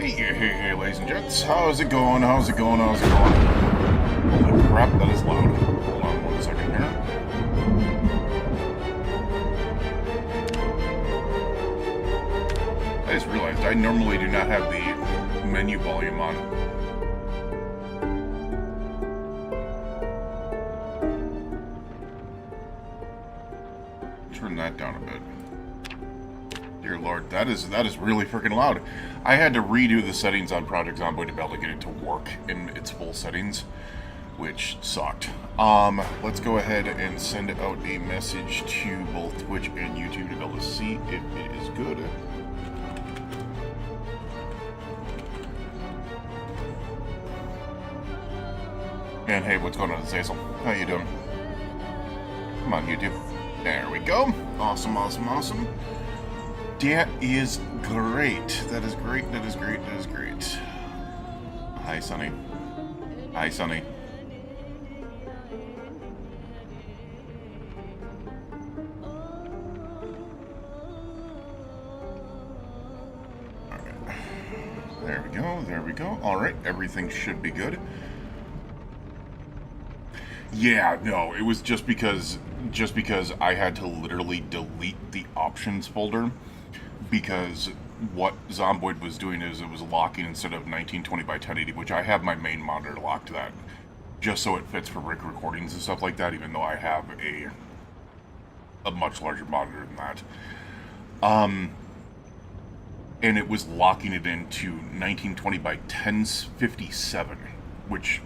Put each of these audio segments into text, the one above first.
Hey, ladies and gents. How's it going? How's it going? How's it going? Holy crap, that is loud. Hold on 1 second here. I just realized I normally do not have the menu volume on. Turn that down a bit. Dear Lord, that is really freaking loud. I had to redo the settings on Project Zomboid to be able to get it to work in its full settings, which sucked. Let's go ahead and send out a message to both Twitch and YouTube to be able to see if it is good. And hey, what's going on, Zazel? How you doing? Come on, YouTube. There we go. Awesome, awesome, awesome. That is great. That is great. That is great. That is great. Hi, Sonny. Hi, Sonny. Alright. There we go. There we go. Alright. Everything should be good. Yeah, no, it was just because I had to literally delete the options folder. Because what Zomboid was doing is it was locking instead of 1920 by 1080, which I have my main monitor locked to that, just so it fits for rig recordings and stuff like that, even though I have a much larger monitor than that. And it was locking it into 1920 by 1057, which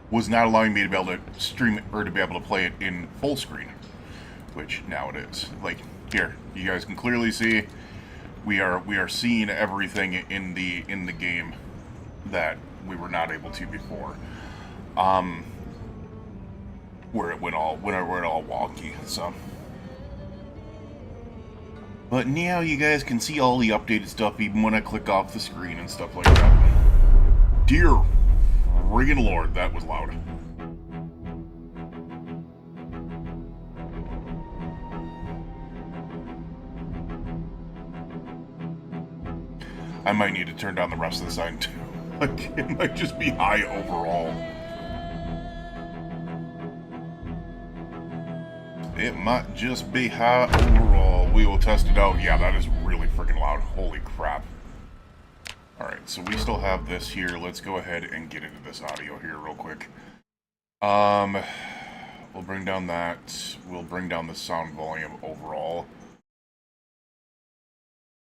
was not allowing me to be able to stream it, or to be able to play it in full screen, which now it is. Like, here, you guys can clearly see we are seeing everything in the game that we were not able to before. Where it went all wonky. So, but now you guys can see all the updated stuff even when I click off the screen and stuff like that. Dear friggin' Lord, that was loud. I might need to turn down the rest of the sign too. Like, it might just be high overall. It might just be high overall. We will test it out. Yeah, that is really freaking loud. Holy crap. Alright, so we still have this here. Let's go ahead and get into this audio here real quick. We'll bring down that. We'll bring down the sound volume overall.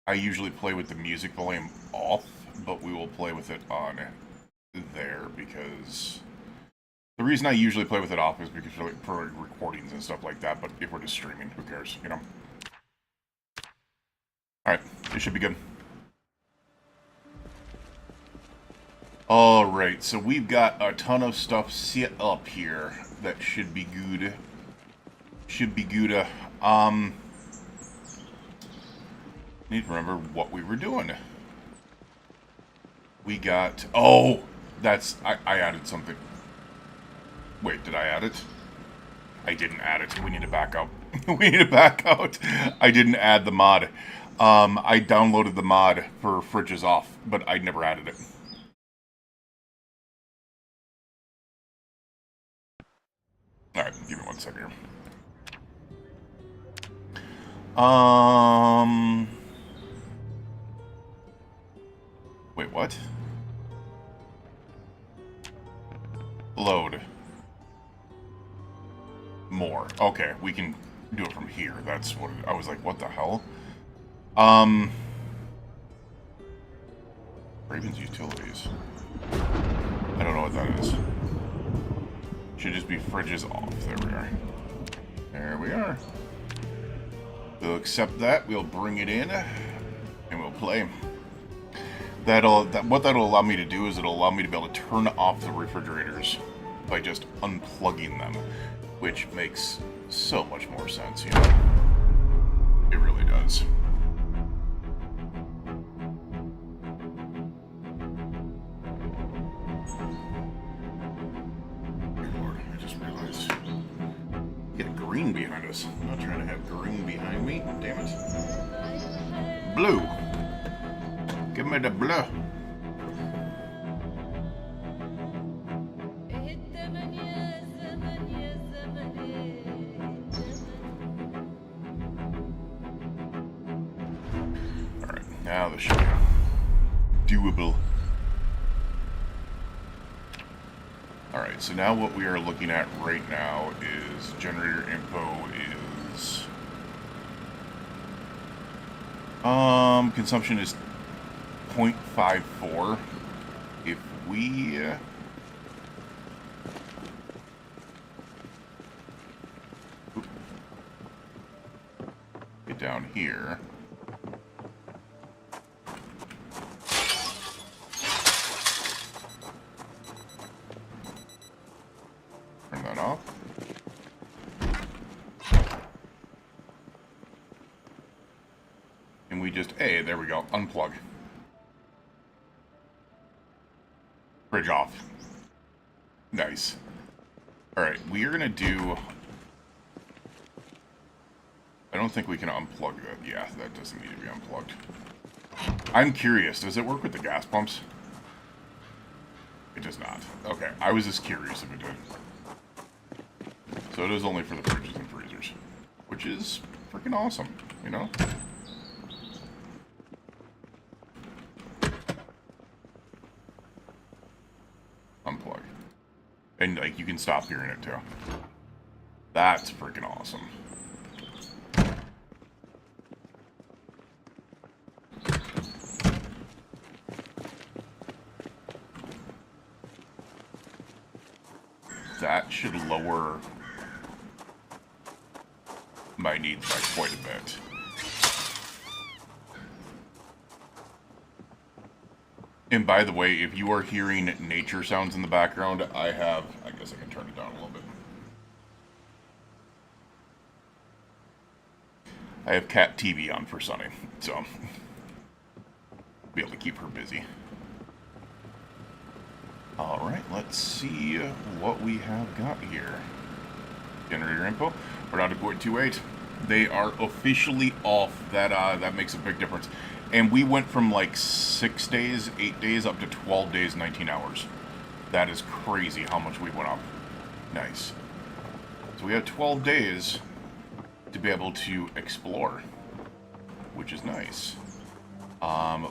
I usually play with the music volume off, but we will play with it on there because the reason I usually play with it off is because for recordings and stuff like that, but if we're just streaming, who cares, you know? Alright, it should be good. Alright, so we've got a ton of stuff set up here that should be good. Should be good. Need to remember what we were doing. We got... Oh! That's... I added something. Wait, did I add it? I didn't add it. We need to back out. We need to back out. I didn't add the mod. I downloaded the mod for Fridges Off, but I never added it. Alright, give me 1 second here. Wait, what? Load. More. Okay, we can do it from here. That's what I was like, what the hell? Raven's Utilities. I don't know what that is. Should just be Fridges Off. There we are. There we are. We'll accept that. We'll bring it in, and we'll play. What that'll allow me to do is it'll allow me to be able to turn off the refrigerators by just unplugging them, which makes so much more sense, you know? It really does. Good Lord, I just realized. Get green behind us. I'm not trying to have green behind me. Damn it. Blue. Give me the blue. Alright, now this should be doable. Alright, so now what we are looking at right now is generator info is... consumption is 0.54. If we... get down here... turn that off. And we just, hey, there we go, unplug. Bridge off. Nice. Alright, we are going to do... I don't think we can unplug that. Yeah, that doesn't need to be unplugged. I'm curious, does it work with the gas pumps? It does not. Okay, I was just curious if it did. So it is only for the fridges and freezers. Which is freaking awesome, you know? Unplug. And, like, you can stop hearing it, too. That's freaking awesome. That should lower my needs by quite a bit. And by the way, if you are hearing nature sounds in the background, I guess I can turn it down a little bit. I have cat TV on for Sunny, so be able to keep her busy. Alright, let's see what we have got here. Generator info. We're down to 0.28. They are officially off. That makes a big difference. And we went from like 6 days, 8 days, up to 12 days, 19 hours. That is crazy how much we went up. Nice. So we have 12 days to be able to explore, which is nice.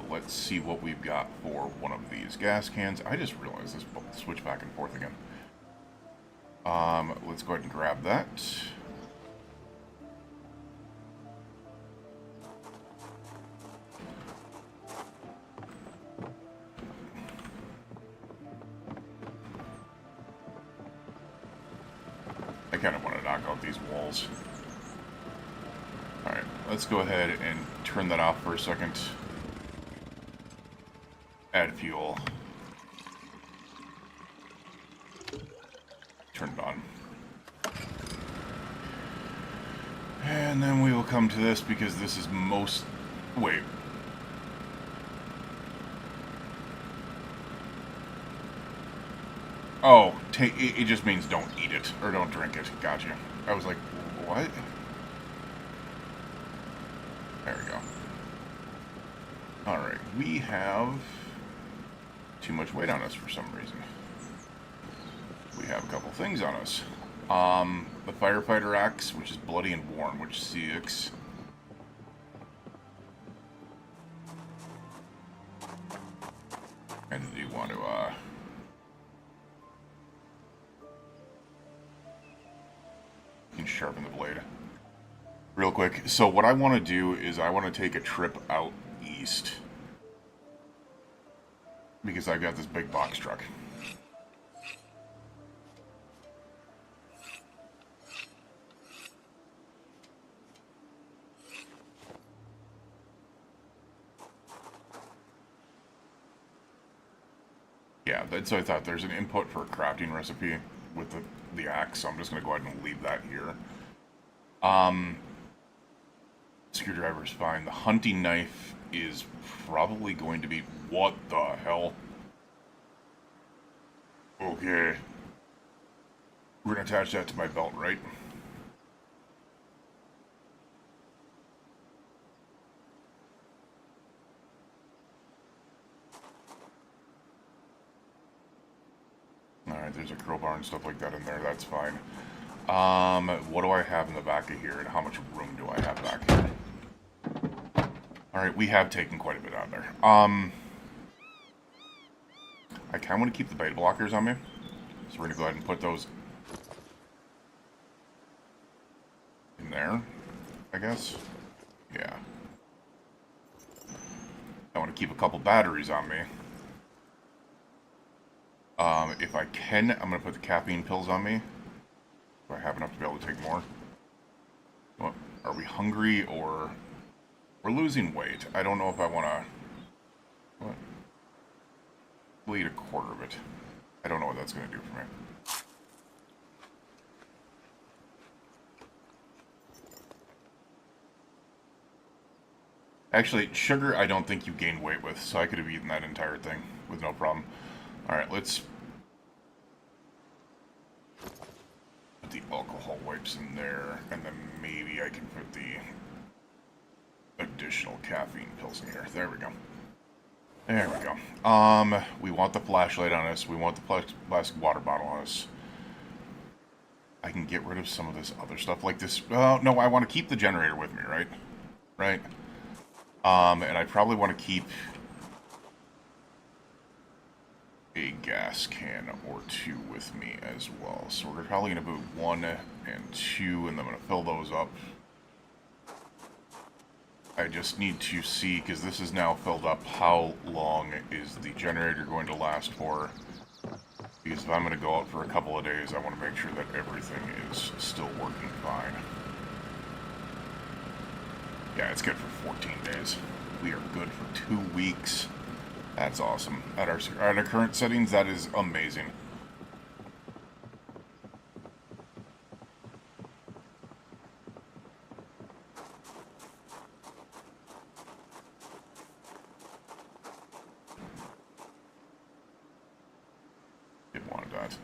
Let's see what we've got for one of these gas cans. I just realized this switch back and forth again. Let's go ahead and grab that. I kind of want to knock out these walls. Alright, let's go ahead and turn that off for a second. Add fuel. Turn it on. And then we will come to this because this is most... Wait. Oh, it just means don't eat it, or don't drink it. Gotcha. I was like, what? There we go. Alright, we have too much weight on us for some reason. We have a couple things on us. The firefighter axe, which is bloody and worn, which is CX. And do you want to, you can sharpen the blade. Real quick, so what I want to do is I want to take a trip out east. Because I've got this big box truck. Yeah, so I thought there's an input for a crafting recipe with the axe, so I'm just going to go ahead and leave that here. Screwdriver is fine. The hunting knife is probably going to be... What the hell? Okay. We're going to attach that to my belt, right? there's a crowbar and stuff like that in there. That's fine. What do I have in the back of here, and how much room do I have back here? Alright, we have taken quite a bit out of there. I kind of want to keep the beta blockers on me. So we're going to go ahead and put those in there, I guess. Yeah. I want to keep a couple batteries on me. If I can, I'm going to put the caffeine pills on me. Do I have enough to be able to take more? What, are we hungry, or... We're losing weight. I don't know if I want to... What? We'll eat a quarter of it. I don't know what that's going to do for me. Actually, sugar I don't think you gain weight with, so I could have eaten that entire thing with no problem. Alright, let's put the alcohol wipes in there, and then maybe I can put the additional caffeine pills in here. There we go. There we go. We want the flashlight on us. We want the plastic water bottle on us. I can get rid of some of this other stuff like this. No, I want to keep the generator with me, right? Right? And I probably want to keep a gas can or two with me as well. So we're probably going to put 1 and 2, and I'm going to fill those up. I just need to see, because this is now filled up, how long is the generator going to last for? Because if I'm going to go out for a couple of days, I want to make sure that everything is still working fine. Yeah, it's good for 14 days. We are good for 2 weeks. That's awesome. At our current settings, that is amazing. Didn't want that.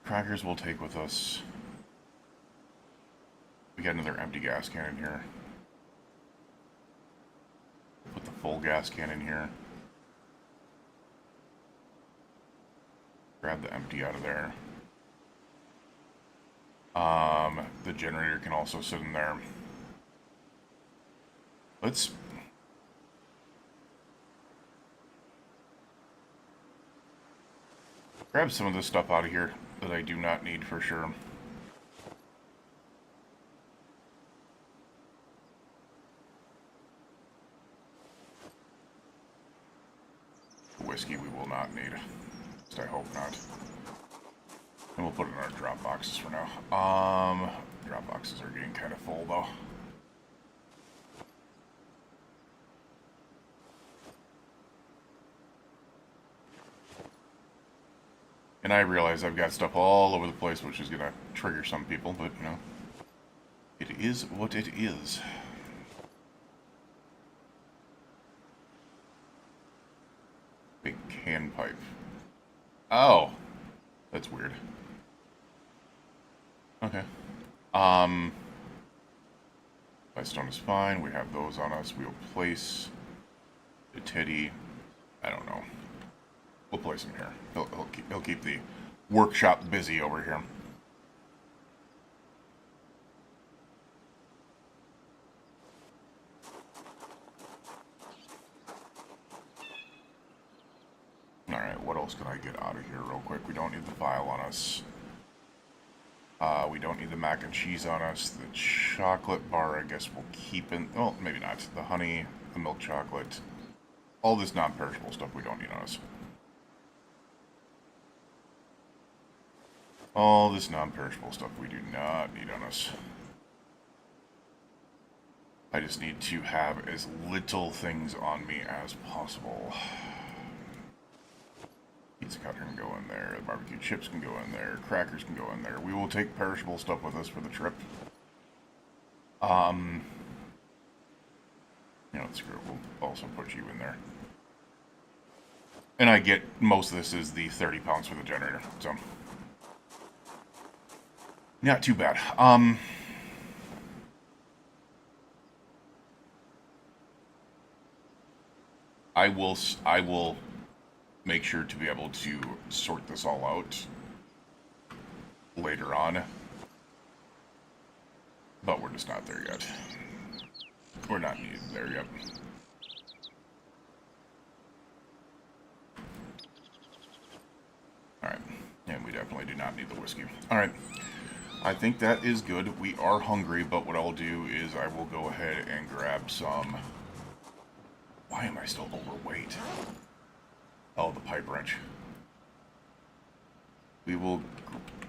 Crackers we'll take with us. We got another empty gas can in here. Put the full gas can in here. Grab the empty out of there. The generator can also sit in there. Let's... grab some of this stuff out of here that I do not need for sure. Whiskey we will not need. At least I hope not. And we'll put it in our drop boxes for now. Drop boxes are getting kind of full though. And I realize I've got stuff all over the place, which is going to trigger some people, but, you know, it is what it is. Big can pipe. Oh, that's weird. Okay. Stone is fine. We have those on us. We'll place the teddy. I don't know. We'll place him here. He'll keep the workshop busy over here. Alright, what else can I get out of here real quick? We don't need the file on us. We don't need the mac and cheese on us. The chocolate bar, I guess we'll keep in... Oh, maybe not. The honey, the milk chocolate. All this non-perishable stuff we don't need on us. All this non-perishable stuff we do not need on us. I just need to have as little things on me as possible. Pizza cutter can go in there, the barbecue chips can go in there, crackers can go in there. We will take perishable stuff with us for the trip. You know, screw it, we'll also put you in there. And I get, most of this is the 30 pounds for the generator, so... not too bad. I will make sure to be able to sort this all out later on. But we're just not there yet. We're not needed there yet. Alright. And we definitely do not need the whiskey. Alright. I think that is good. We are hungry, but what I'll do is I will go ahead and grab some... Why am I still overweight? Oh, the pipe wrench. We will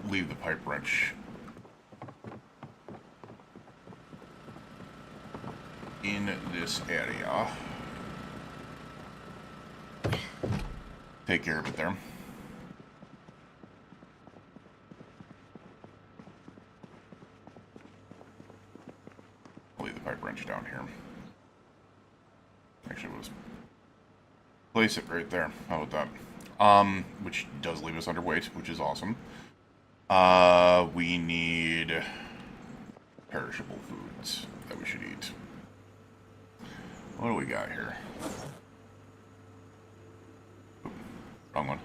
leave the pipe wrench in this area. Take care of it there. I'll leave the pipe wrench down here. Actually, we'll just place it right there. How about that? Which does leave us underweight, which is awesome. We need perishable foods that we should eat. What do we got here? Oop, wrong one.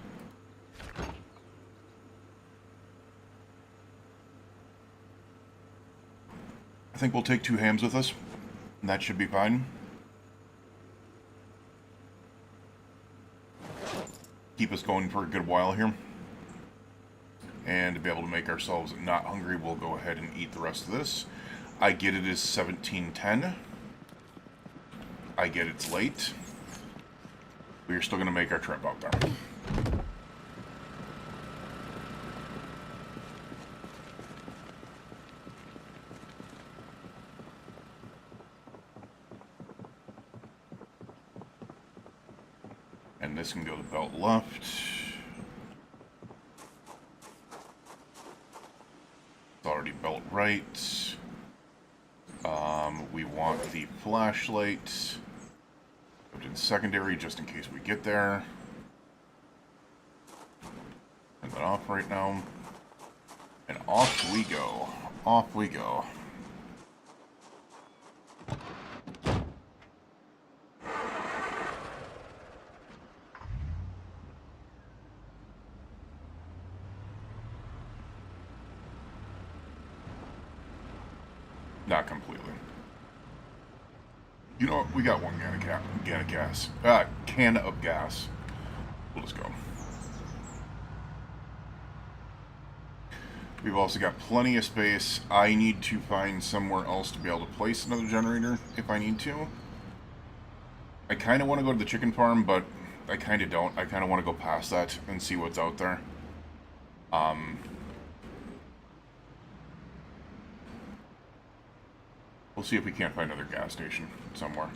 I think we'll take 2 hams with us. And that should be fine. Keep us going for a good while here. And to be able to make ourselves not hungry, we'll go ahead and eat the rest of this. I get it is 17:10. I get it's late. We are still going to make our trip out there. And this can go to belt left. It's already belt right. We want the flashlight. Put it in secondary just in case we get there. Turn that off right now. And off we go. Off we go. Not completely. You know what? We got one can of gas. Can of gas. We'll just go. We've also got plenty of space. I need to find somewhere else to be able to place another generator if I need to. I kind of want to go to the chicken farm, but I kind of don't. I kind of want to go past that and see what's out there. We'll see if we can't find another gas station somewhere.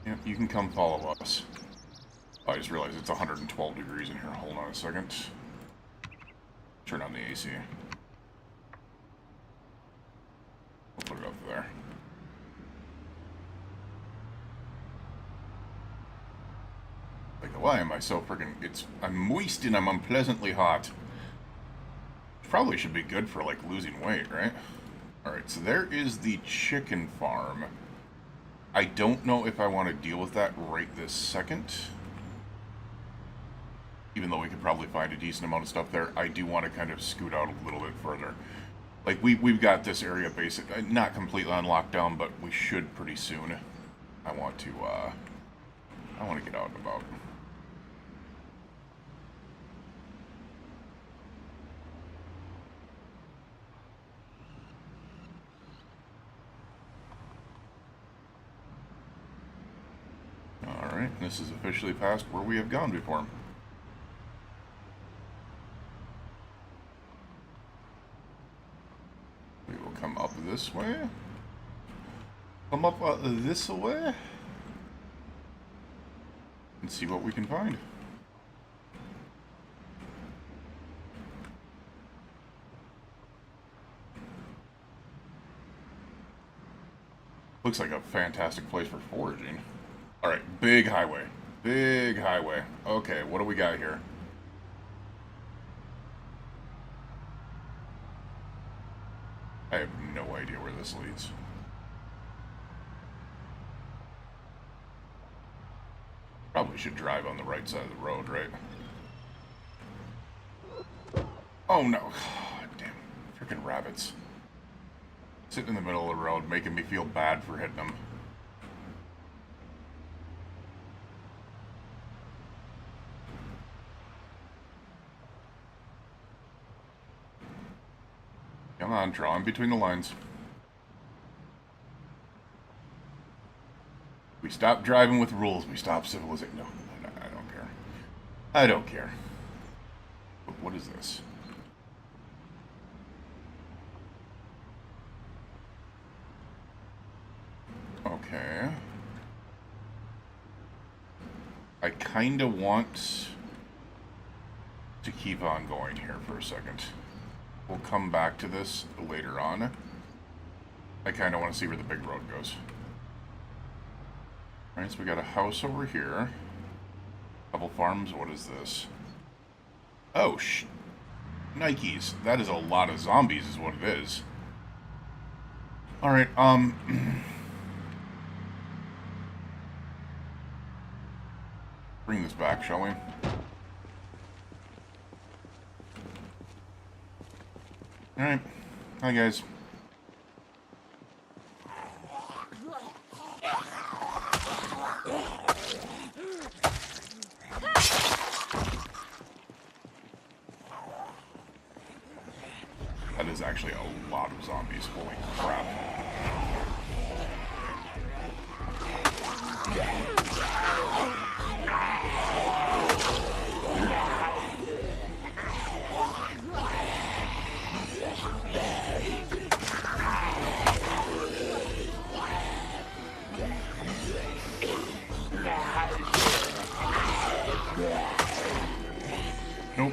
Yeah, you can come follow us. I just realized it's 112 degrees in here. Hold on a second. Turn on the AC. We'll put it up there. Like, why am I so freaking... I'm moist and I'm unpleasantly hot. Probably should be good for, like, losing weight, right? Alright, so there is the chicken farm. I don't know if I want to deal with that right this second. Even though we could probably find a decent amount of stuff there, I do want to kind of scoot out a little bit further. Like, we've got this area not completely on lockdown, but we should pretty soon. I want to get out and about. Alright, this is officially past where we have gone before. We will come up this way. Come up this way. And see what we can find. Looks like a fantastic place for foraging. Alright, big highway. Big highway. Okay, what do we got here? I have no idea where this leads. should drive on the right side of the road, right? Oh no. God damn. Freaking rabbits. Sitting in the middle of the road, making me feel bad for hitting them. Come on, draw in between the lines. We stop driving with rules, we stop civilization. No, I don't care. I don't care. But what is this? Okay. I kinda want to keep on going here for a second. We'll come back to this later on. I kinda want to see where the big road goes. Alright, so we got a house over here. Couple farms, what is this? Oh, Nikes. That is a lot of zombies is what it is. Alright, bring this back, shall we? Alright. Hi, guys. That is actually a lot of zombies. Holy crap. Nope.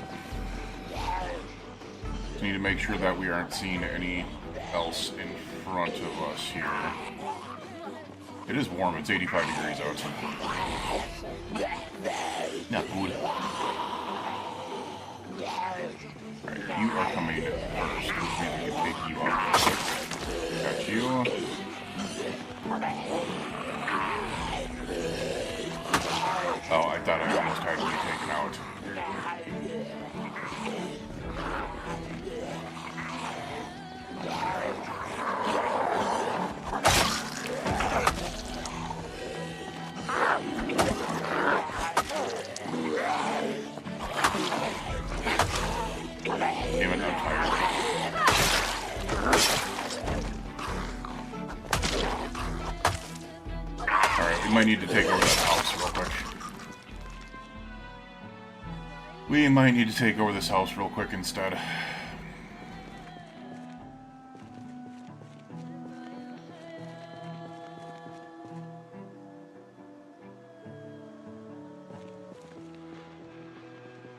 Just need to make sure that we aren't seeing any else in front of us here. It is warm, it's 85 degrees out. Not good. Alright, you are coming first, which means we can take you out. Got you. Oh, I thought I almost had to be taken out. Damn it, I'm tired. Alright, we might need to take over that house real quick. We might need to take over this house real quick instead.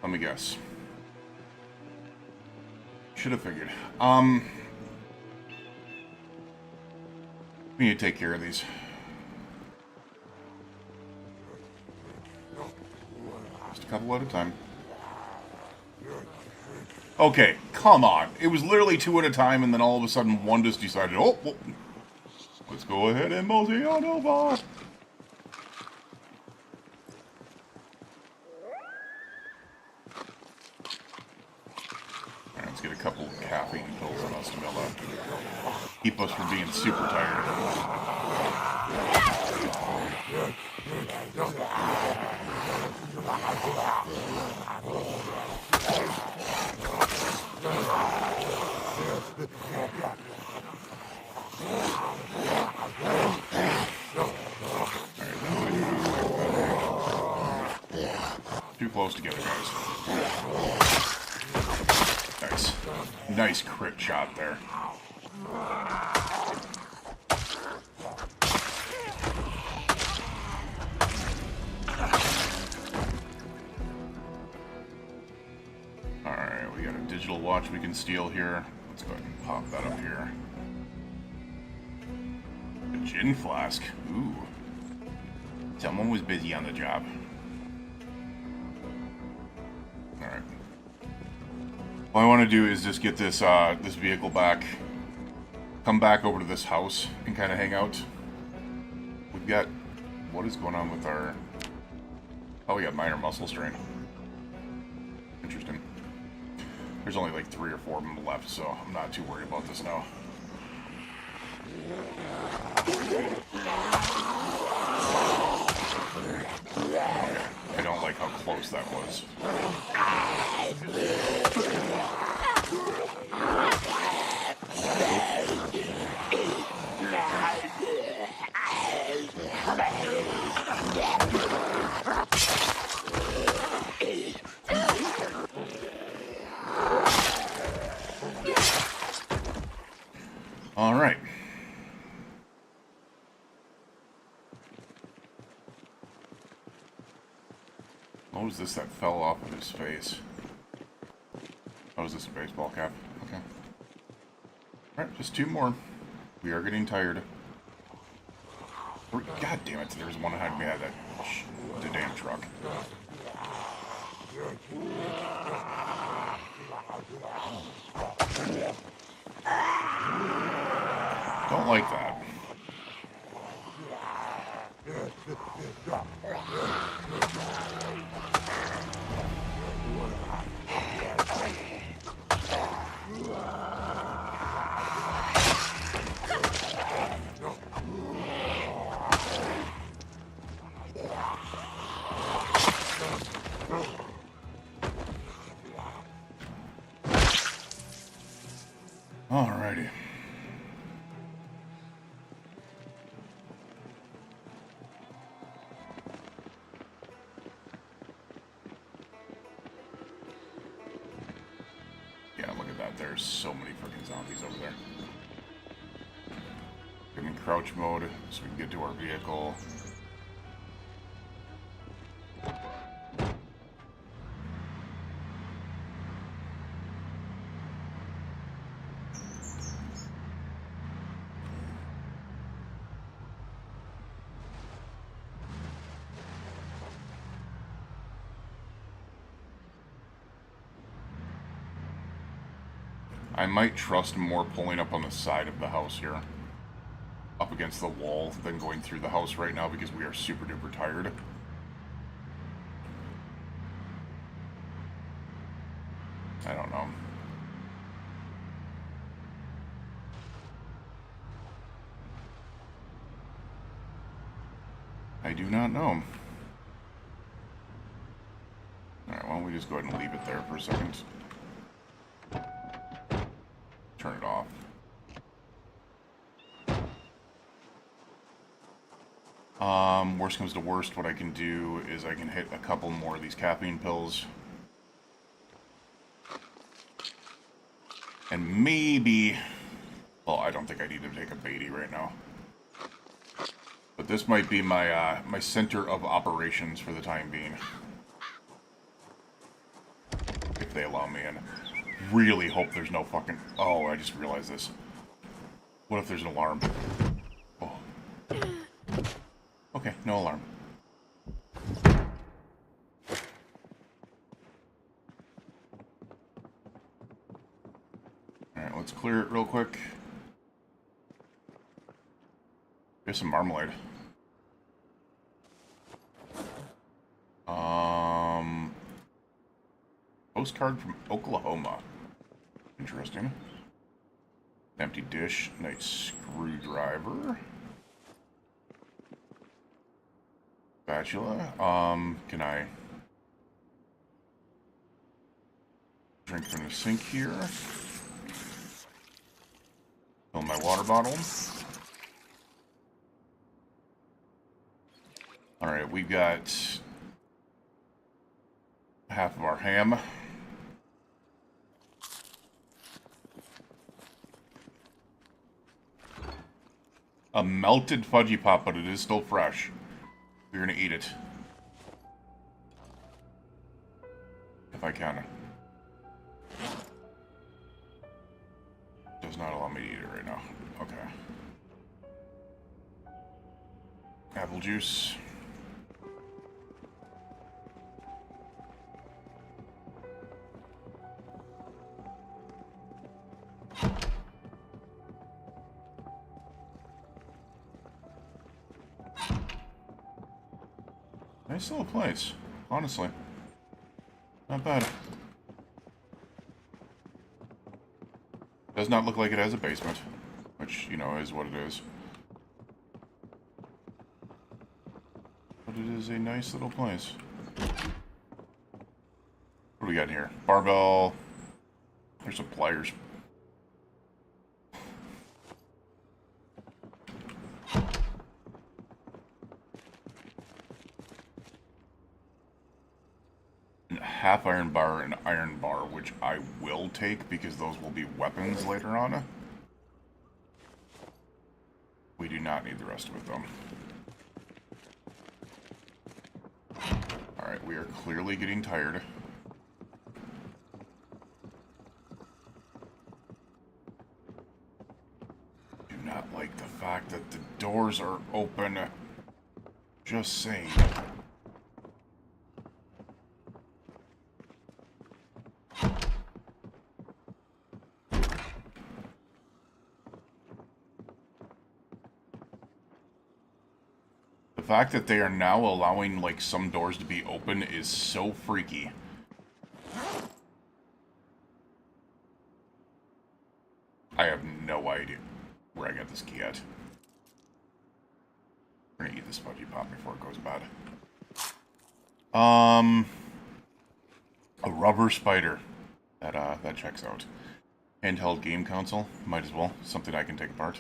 Let me guess. Should have figured. We need to take care of these. Just a couple at a time. Okay, come on. It was literally two at a time, and then all of a sudden one just decided, oh, well, let's go ahead and mosey on over. Alright, let's get a couple of caffeine pills on us to be able to keep us from being super tired. Too close together, guys. Nice. Nice crit shot there. Alright, we got a digital watch we can steal here. Let's go ahead and pop that up here. A gin flask. Ooh. Someone was busy on the job. Alright. What I want to do is just get this this vehicle back. Come back over to this house and kind of hang out. We've got... What is going on with our... Oh, we got minor muscle strain. Interesting. There's only like 3 or 4 of them left, so I'm not too worried about this now. Okay. I don't like how close that was. All right. What was this that fell off of his face? Oh, is this a baseball cap? Okay. Alright, just 2 more. We are getting tired. God damn it, there's one behind me. The damn truck. Don't like that. Alrighty. Yeah, look at that. There's so many freaking zombies over there. I'm in crouch mode so we can get to our vehicle. I might trust more pulling up on the side of the house here, up against the wall, than going through the house right now because we are super duper tired. I don't know. I do not know. Alright, why don't we just go ahead and leave it there for a second. Turn it off. Worst comes to worst, what I can do is I can hit a couple more of these caffeine pills. And maybe... Well, I don't think I need to take a Beatty right now. But this might be my, my center of operations for the time being. If they allow me in. Really hope there's no fucking... Oh, I just realized this. What if there's an alarm? Oh. Okay, no alarm. Alright, let's clear it real quick. Here's some marmalade. Postcard from Oklahoma. Interesting. Empty dish. Nice screwdriver. Spatula. Can I drink from the sink here? Fill my water bottle. Alright, we've got half of our ham. A melted fudgy pop, but it is still fresh. We're gonna eat it. If I can. Does not allow me to eat it right now. Okay. Apple juice. Nice little place. Honestly. Not bad. Does not look like it has a basement, which, you know, is what it is. But it is a nice little place. What do we got in here? Barbell. There's some pliers. Half iron bar and iron bar, which I will take because those will be weapons later on. We do not need the rest of it, though. Alright, we are clearly getting tired. Do not like the fact that the doors are open. Just saying. The fact that they are now allowing, like, some doors to be open is so freaky. I have no idea where I got this key at. We're gonna eat this Spudgy Pop before it goes bad. A rubber spider. That checks out. Handheld game console. Might as well. Something I can take apart.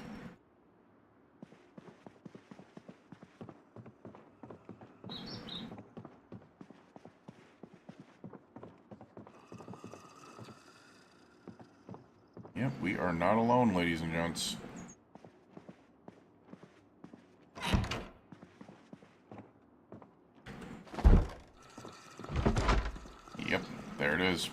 Yep, we are not alone, ladies and gents. Yep, there it is.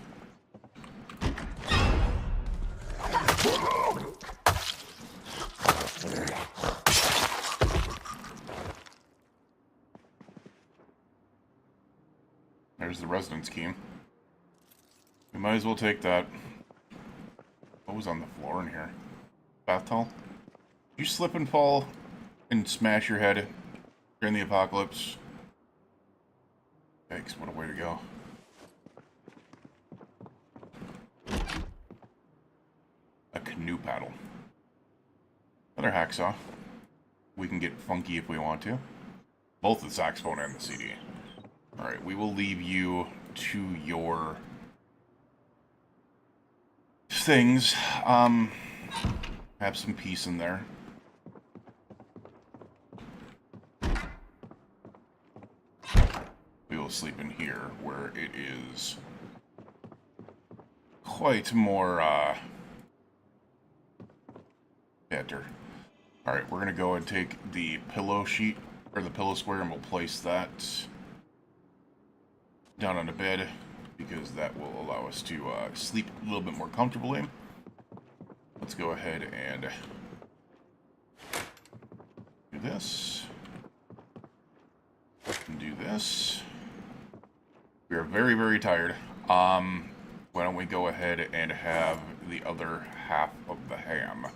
There's the residence key. We might as well take that. What was on the floor in here? Bath towel? Did you slip and fall and smash your head during the apocalypse? Thanks, what a way to go. A canoe paddle. Another hacksaw. We can get funky if we want to. Both the saxophone and the CD. Alright, we will leave you to your things. Have some peace in there. We will sleep in here, where it is quite more, better. Alright, we're gonna go and take the pillow sheet, or the pillow square, and we'll place that down on the bed, because that will allow us to sleep a little bit more comfortably. Let's go ahead and do this. And do this. We are very, very tired. Why don't we go ahead and have the other half of the ham?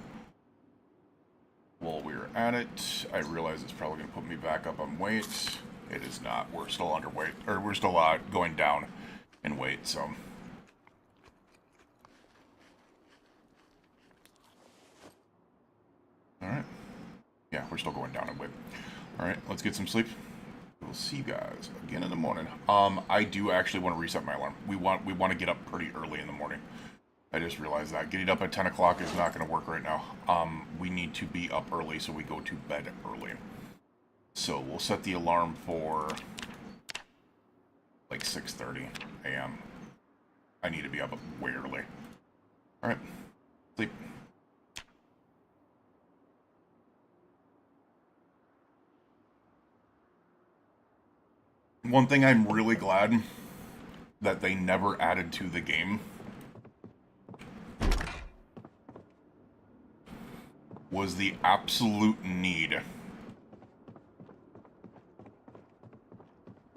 While we're at it, I realize it's probably going to put me back up on weight. It is not. We're still underweight, or we're still going down in weight, so. Alright. Yeah, we're still going down in weight. Alright, let's get some sleep. We'll see you guys again in the morning. I do actually want to reset my alarm. We want to get up pretty early in the morning. I just realized that. Getting up at 10 o'clock is not going to work right now. We need to be up early so we go to bed early. So we'll set the alarm for like 6:30 a.m. I need to be up way early. Alright. Sleep. One thing I'm really glad that they never added to the game was the absolute need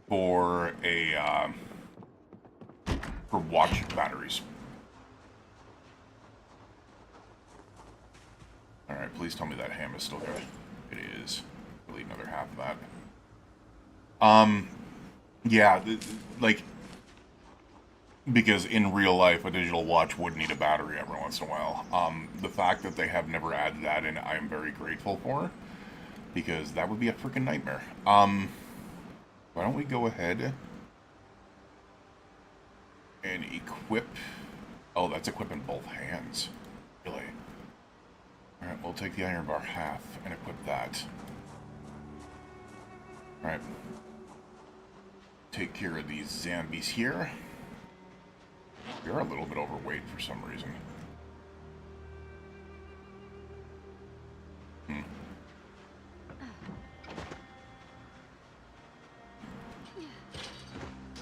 for for watch batteries. Alright, please tell me that ham is still good. It is. We'll eat another half of that. Yeah, like, because in real life, a digital watch would need a battery every once in a while. The fact that they have never added that in, I'm very grateful for, because that would be a freaking nightmare. Why don't we go ahead and equip... Oh, that's equipping both hands. Really? Alright, we'll take the iron bar half and equip that. Alright. Take care of these zombies here. You're a little bit overweight for some reason.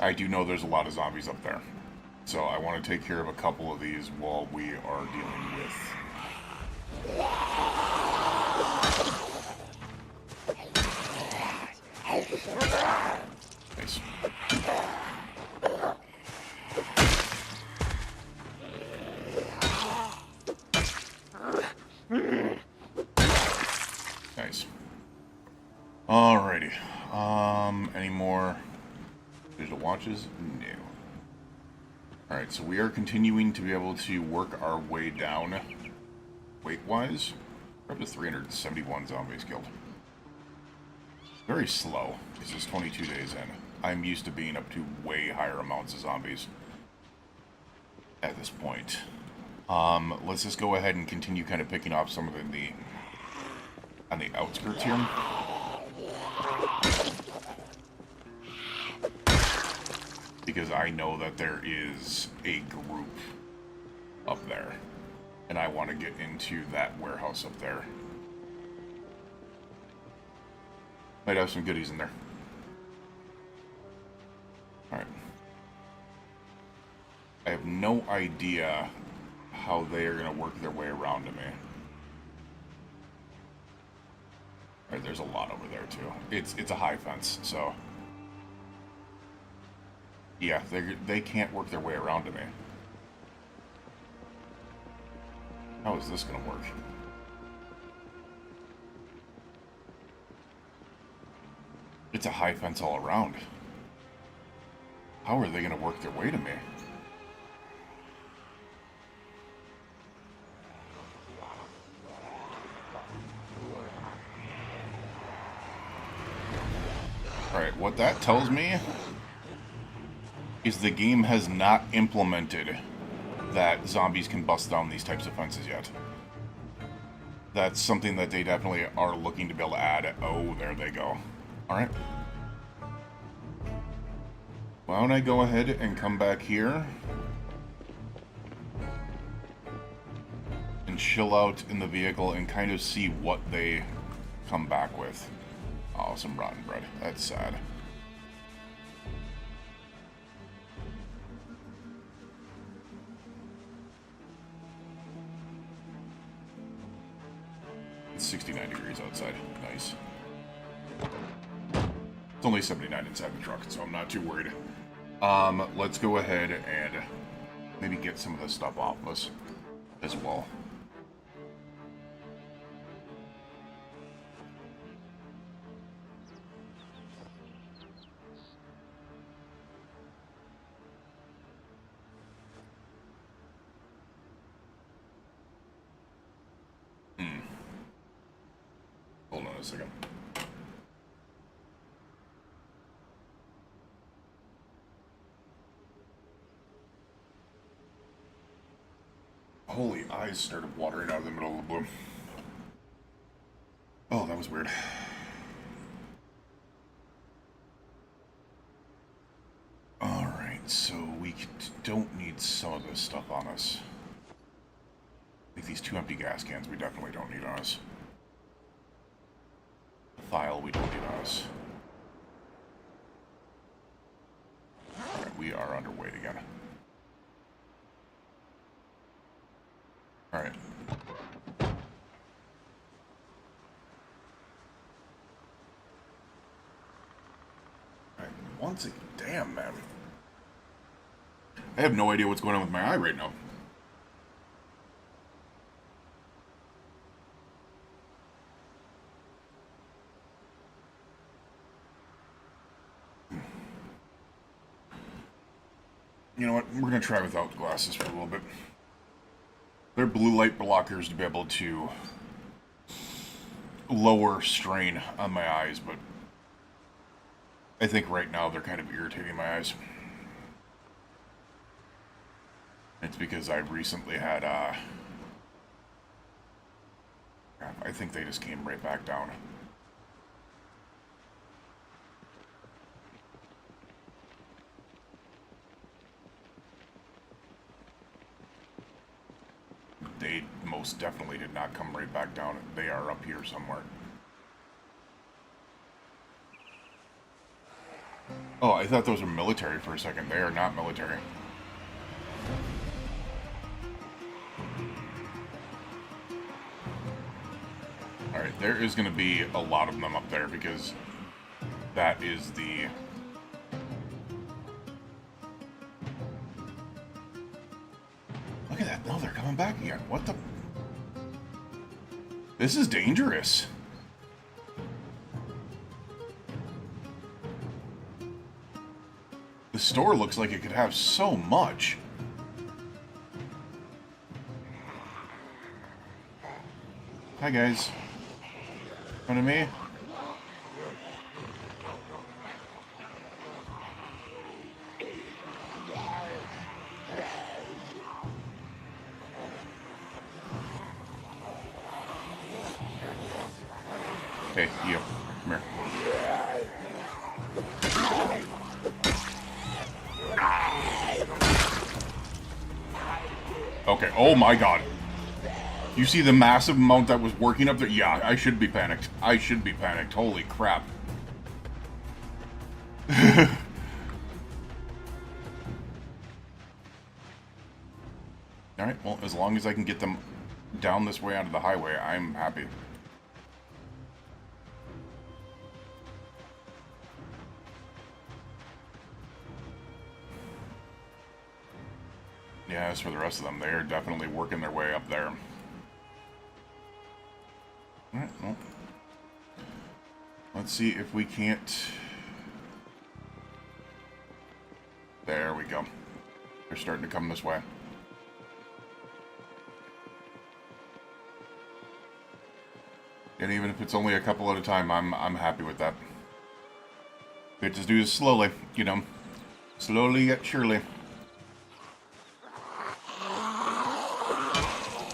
I do know there's a lot of zombies up there. So I want to take care of a couple of these while we are dealing with... Nice. Nice. Alrighty. Any more digital watches? No. Alright, so we are continuing to be able to work our way down weight-wise. We're up to 371 zombies killed. Very slow. This is 22 days in. I'm used to being up to way higher amounts of zombies at this point. Let's just go ahead and continue kind of picking off some of the on the outskirts here. Because I know that there is a group up there. And I want to get into that warehouse up there. Might have some goodies in there. Alright. I have no idea how they are going to work their way around to me. Alright, there's a lot over there too. It's a high fence, so... Yeah, they can't work their way around to me. How is this going to work? It's a high fence all around. How are they going to work their way to me? Alright, what that tells me is the game has not implemented that zombies can bust down these types of fences yet. That's something that they definitely are looking to be able to add. Oh, there they go. Alright. Why don't I go ahead and come back here and chill out in the vehicle and kind of see what they come back with. Oh, some rotten bread. That's sad. It's 69 degrees outside. Nice. It's only 79 inside the truck, so I'm not too worried. Let's go ahead and maybe get some of this stuff off us as well. Hold on a second. Holy, eyes started watering out of the middle of the blue. Oh, that was weird. Alright, so we don't need some of this stuff on us. Like these 2 empty gas cans we definitely don't need on us. The file we don't need on us. Alright, we are underweight again. Alright. Alright, once again, damn, man. I have no idea what's going on with my eye right now. You know what? We're going to try without glasses for a little bit. They're blue light blockers to be able to lower strain on my eyes, but I think right now they're kind of irritating my eyes. It's because I recently had, I think they just came right back down. They most definitely did not come right back down. They are up here somewhere. Oh, I thought those were military for a second. They are not military. Alright, there is going to be a lot of them up there because that is the... Look at that. No, they're coming back again. What the... This is dangerous. The store looks like it could have so much. Hi, guys. Come to me. Hey, you. Come here. Okay, oh my god. You see the massive amount that was working up there? Yeah, I should be panicked. I should be panicked. Holy crap. Alright, well, as long as I can get them down this way onto the highway, I'm happy. Yeah, as for the rest of them, they are definitely working their way up there. Alright, well. Let's see if we can't... There we go. They're starting to come this way. And even if it's only a couple at a time, I'm happy with that. We just do this slowly, you know. Slowly yet surely.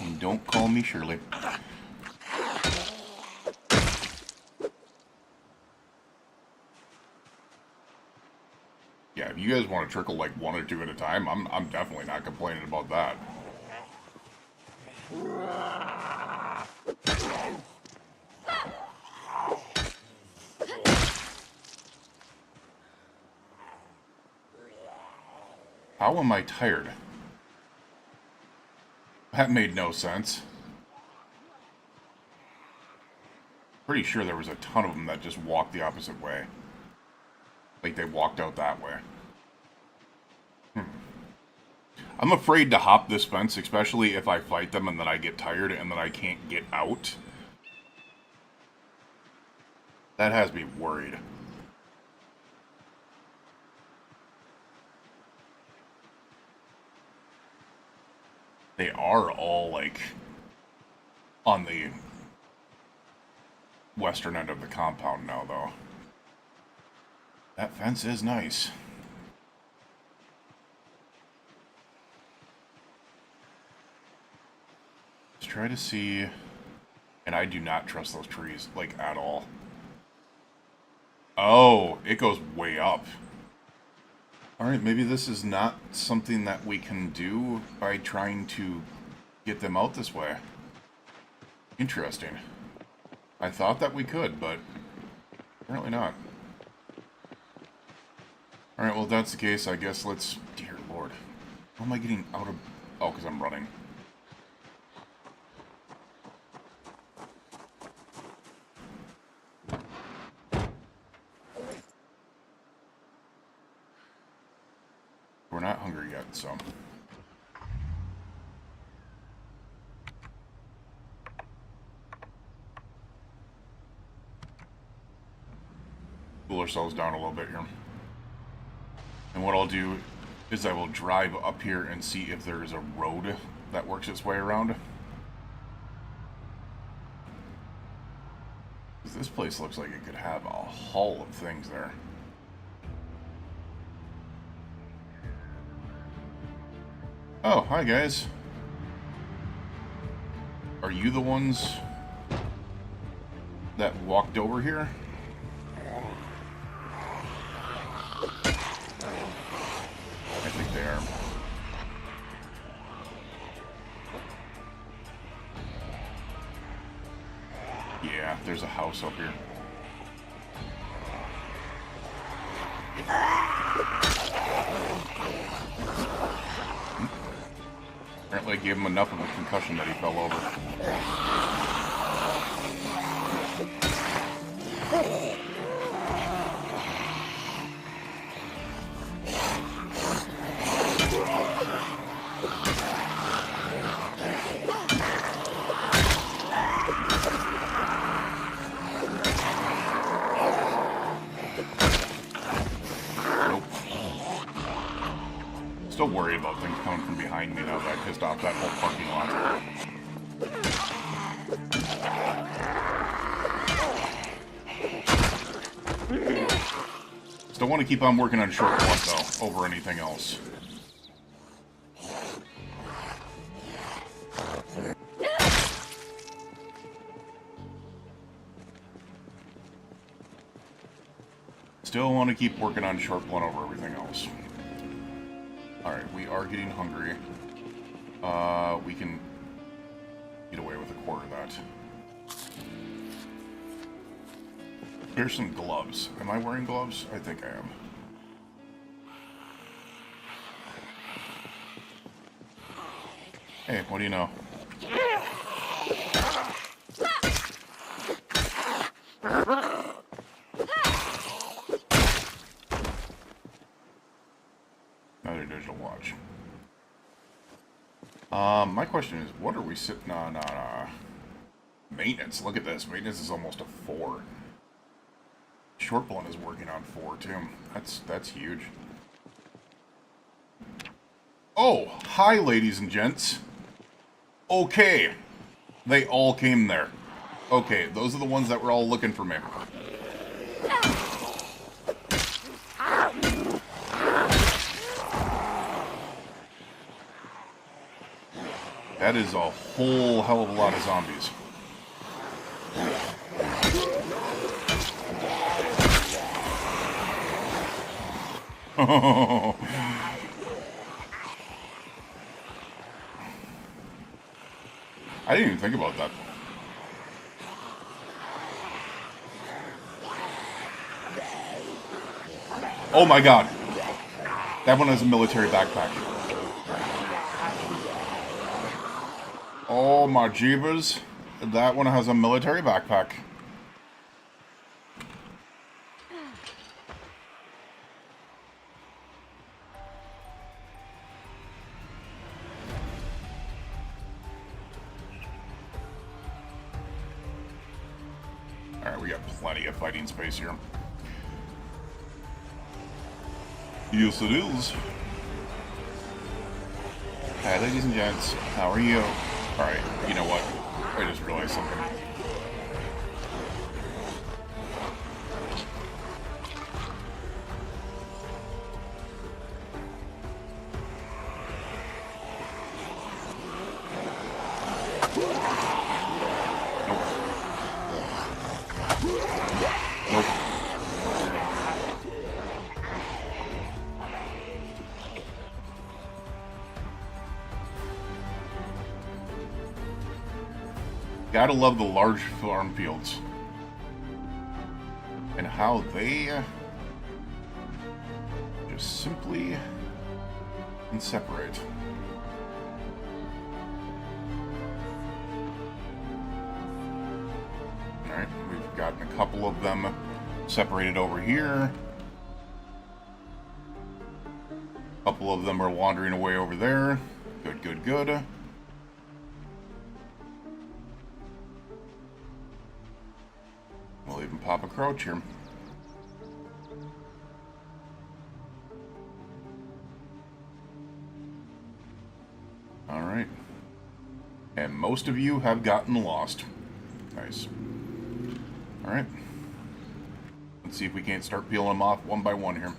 And don't call me Shirley. Yeah, if you guys want to trickle like one or two at a time, I'm definitely not complaining about that. How am I tired? That made no sense. Pretty sure there was a ton of them that just walked the opposite way. Like they walked out that way. I'm afraid to hop this fence, especially if I fight them and then I get tired and then I can't get out. That has me worried. They are all, like, on the western end of the compound now, though. That fence is nice. Let's try to see... And I do not trust those trees, like, at all. Oh, it goes way up. Alright, maybe this is not something that we can do by trying to get them out this way. Interesting. I thought that we could, but apparently not. Alright, well if that's the case, I guess let's... Dear Lord. How am I getting out of... Oh, because I'm running. We're not hungry yet, so... Cool ourselves down a little bit here. And what I'll do is I will drive up here and see if there is a road that works its way around. Because this place looks like it could have a haul of things there. Oh, hi guys. Are you the ones that walked over here? I think they are. Yeah, there's a house up here. Apparently I gave him enough of a concussion that he fell over. Still worried about things coming from behind me now that I pissed off that whole parking lot. Still want to keep on working on short blood though, over anything else. Still want to keep working on short blood over everything else. Alright, we are getting hungry. We can get away with a quarter of that. Here's some gloves. Am I wearing gloves? I think I am. Hey, what do you know? Another digital watch. My question is, what are we sitting on? Maintenance. Look at this. Maintenance is almost a 4. Short blunt is working on 4 too. That's huge. Oh, hi, ladies and gents. Okay, they all came there. Okay, those are the ones that were all looking for me. That is a whole hell of a lot of zombies. I didn't even think about that. Oh my god. That one has a military backpack. Oh my jeebers. That one has a military backpack. Alright, we got plenty of fighting space here. Yes, it is. Hi, ladies and gents. How are you? Alright, you know what? I just realized something. Nope. Gotta love the large farm fields. And how they just simply can separate. Alright, we've gotten a couple of them separated over here. A couple of them are wandering away over there. Good, good, good. We'll even pop a crouch here. most of you have gotten lost. Nice. Alright. Let's see if we can't start peeling them off one by one here.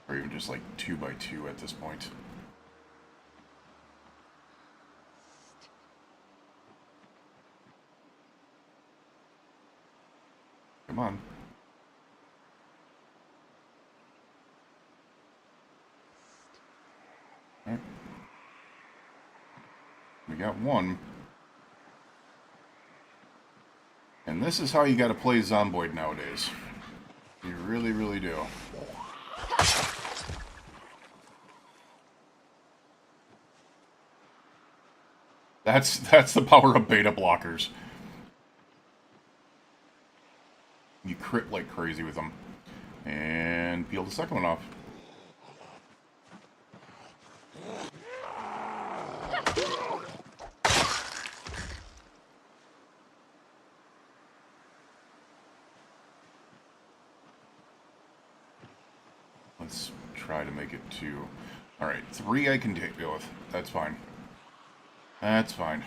Or even just like 2 by 2 at this point. Come on. All right. We got one. And this is how you gotta play Zomboid nowadays. You really, really do. That's the power of beta blockers. You crit like crazy with them. And peel the second one off. Let's try to make it 2. Alright, 3 I can deal with. That's fine. That's fine.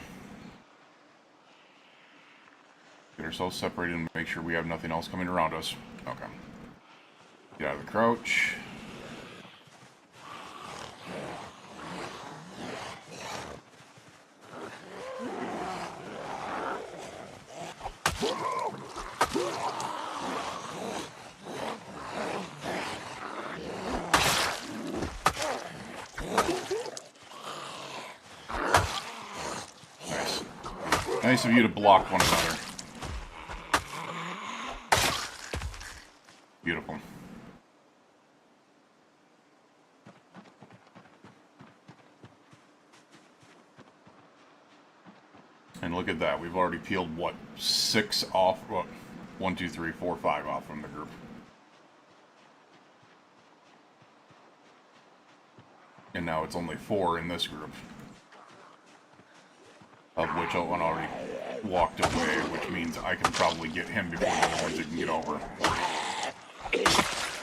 Get ourselves separated and make sure we have nothing else coming around us. Okay. Get out of the crouch. Nice. Nice of you to block one another. Beautiful. And look at that. We've already peeled, what, 6 off? Well, 1, 2, 3, 4, 5 off from the group. And now it's only 4 in this group. Of which one already walked away, which means I can probably get him before the other ones can get over.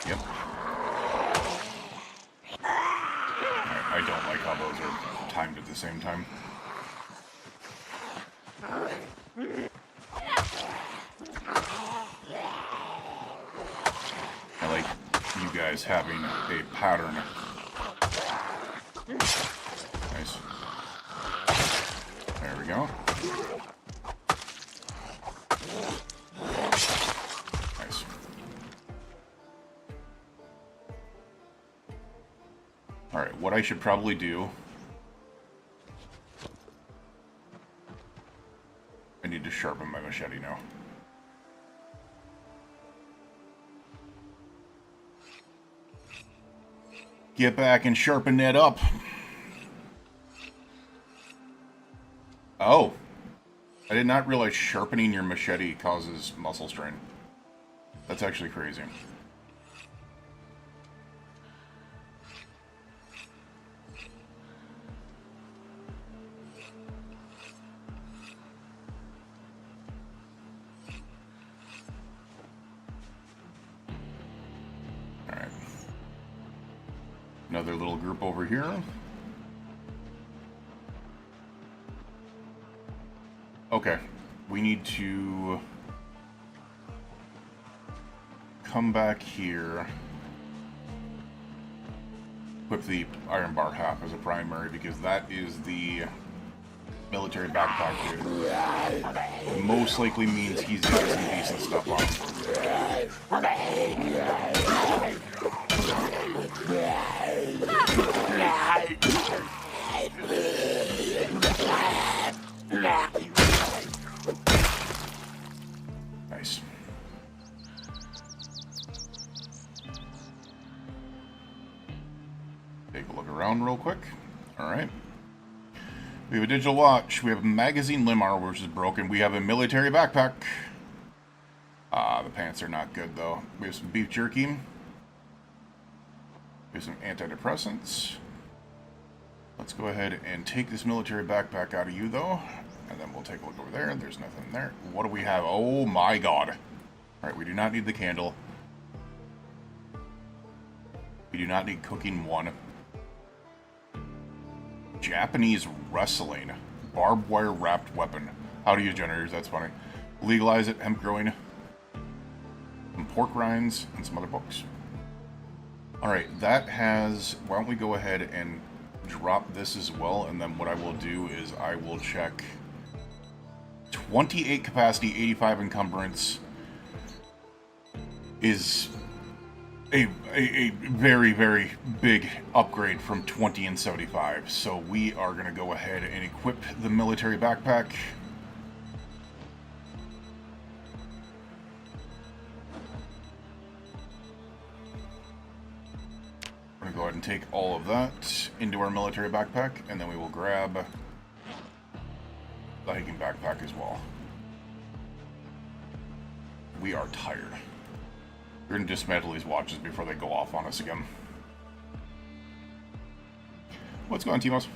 Yep. I don't like how those are timed at the same time. I like you guys having a pattern. Nice. There we go. Nice. Alright, what I should probably do... I need to sharpen my machete now. Get back and sharpen that up. Oh. I did not realize sharpening your machete causes muscle strain. That's actually crazy. Alright. Another little group over here. Okay, we need to come back here, equip the iron bar half as a primary because that is the military backpack dude. Most likely means he's got some decent stuff on him. Nice. Take a look around real quick. Alright. We have a digital watch. We have a magazine limar, which is broken. We have a military backpack. The pants are not good, though. We have some beef jerky. We have some antidepressants. Let's go ahead and take this military backpack out of you, though. And then we'll take a look over there. There's nothing there. What do we have? Oh, my God. Alright, we do not need the candle. do not need cooking 1. Japanese wrestling. Barbed wire wrapped weapon. How to use generators, that's funny. Legalize it, hemp growing. Some pork rinds, and some other books. Alright, that has... Why don't we go ahead and drop this as well, and then what I will do is I will check 28 capacity, 85 encumbrance is a very, very big upgrade from 20 and 75. So we are going to go ahead and equip the military backpack. We're going to go ahead and take all of that into our military backpack, and then we will grab the hiking backpack as well. We are tired. We're going to dismantle these watches before they go off on us again. What's going on, Timos?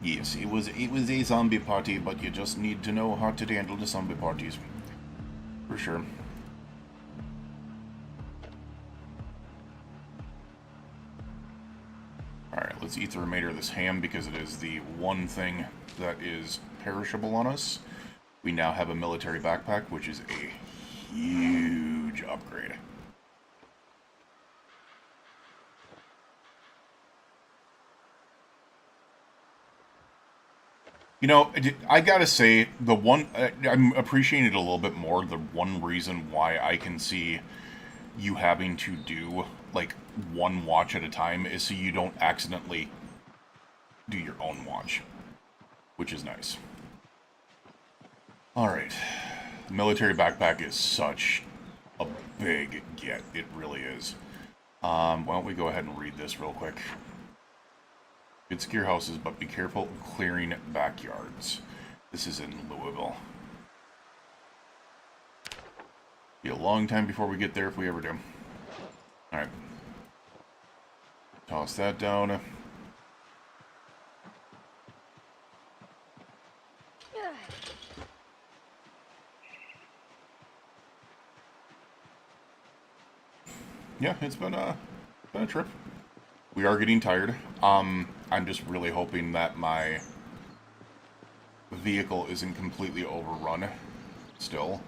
Yes, it was a zombie party, but you just need to know how to handle the zombie parties. For sure. Alright, let's eat the remainder of this ham because it is the one thing that is perishable on us. We now have a military backpack, which is a huge upgrade. You know, I gotta say, the one, I'm appreciating it a little bit more. The one reason why I can see you having to do, like, one watch at a time is so you don't accidentally do your own watch, which is nice. Alright, the military backpack is such a big get, it really is. Why don't we go ahead and read this real quick. Good secure houses, but be careful clearing backyards. This is in Louisville. Be a long time before we get there if we ever do. Alright. Toss that down. Yeah, it's been a trip. We are getting tired. I'm just really hoping that my vehicle isn't completely overrun still,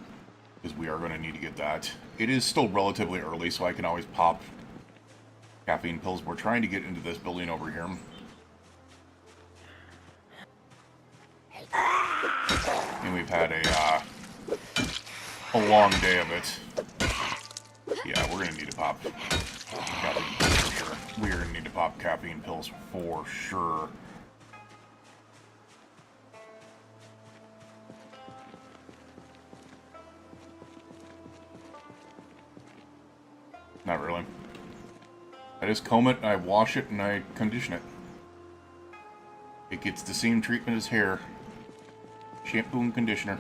because we are going to need to get that. It is still relatively early, so I can always pop caffeine pills. We're trying to get into this building over here. And we've had a long day of it. Yeah, we're going to need to pop caffeine pills for sure. We're going to need to pop caffeine pills for sure. Not really. I just comb it, I wash it, and I condition it. It gets the same treatment as hair. Shampoo and conditioner.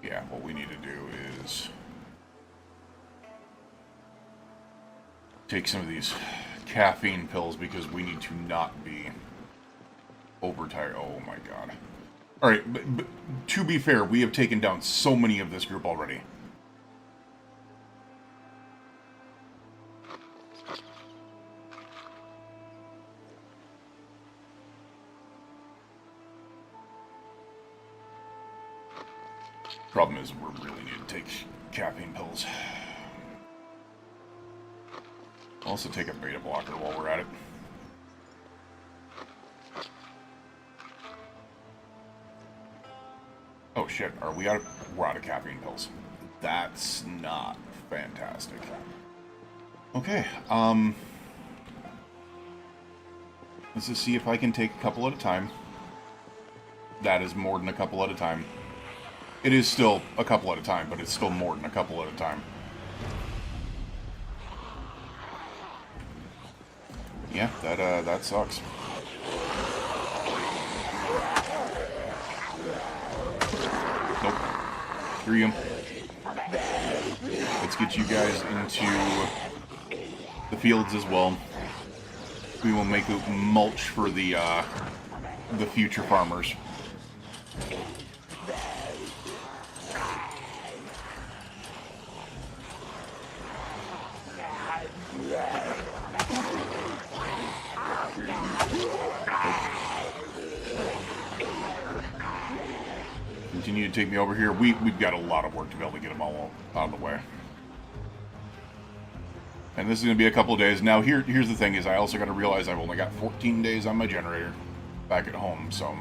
Yeah, what we need to do is take some of these caffeine pills because we need to not be overtired. Oh my god. Alright, but to be fair, we have taken down so many of this group already. Problem is, we really need to take caffeine pills. Also take a beta blocker while we're at it. Oh shit, are we out of... We're out of caffeine pills. That's not fantastic. Okay, let's just see if I can take a couple at a time. That is more than a couple at a time. It is still a couple at a time, but it's still more than a couple at a time. Yeah, that sucks. Nope. Screw you. Let's get you guys into the fields as well. We will make mulch for the future farmers. Continue to take me over here. We've got a lot of work to be able to get them all out of the way. And this is going to be a couple of days. Now, here's the thing is I also got to realize I've only got 14 days on my generator back at home, so...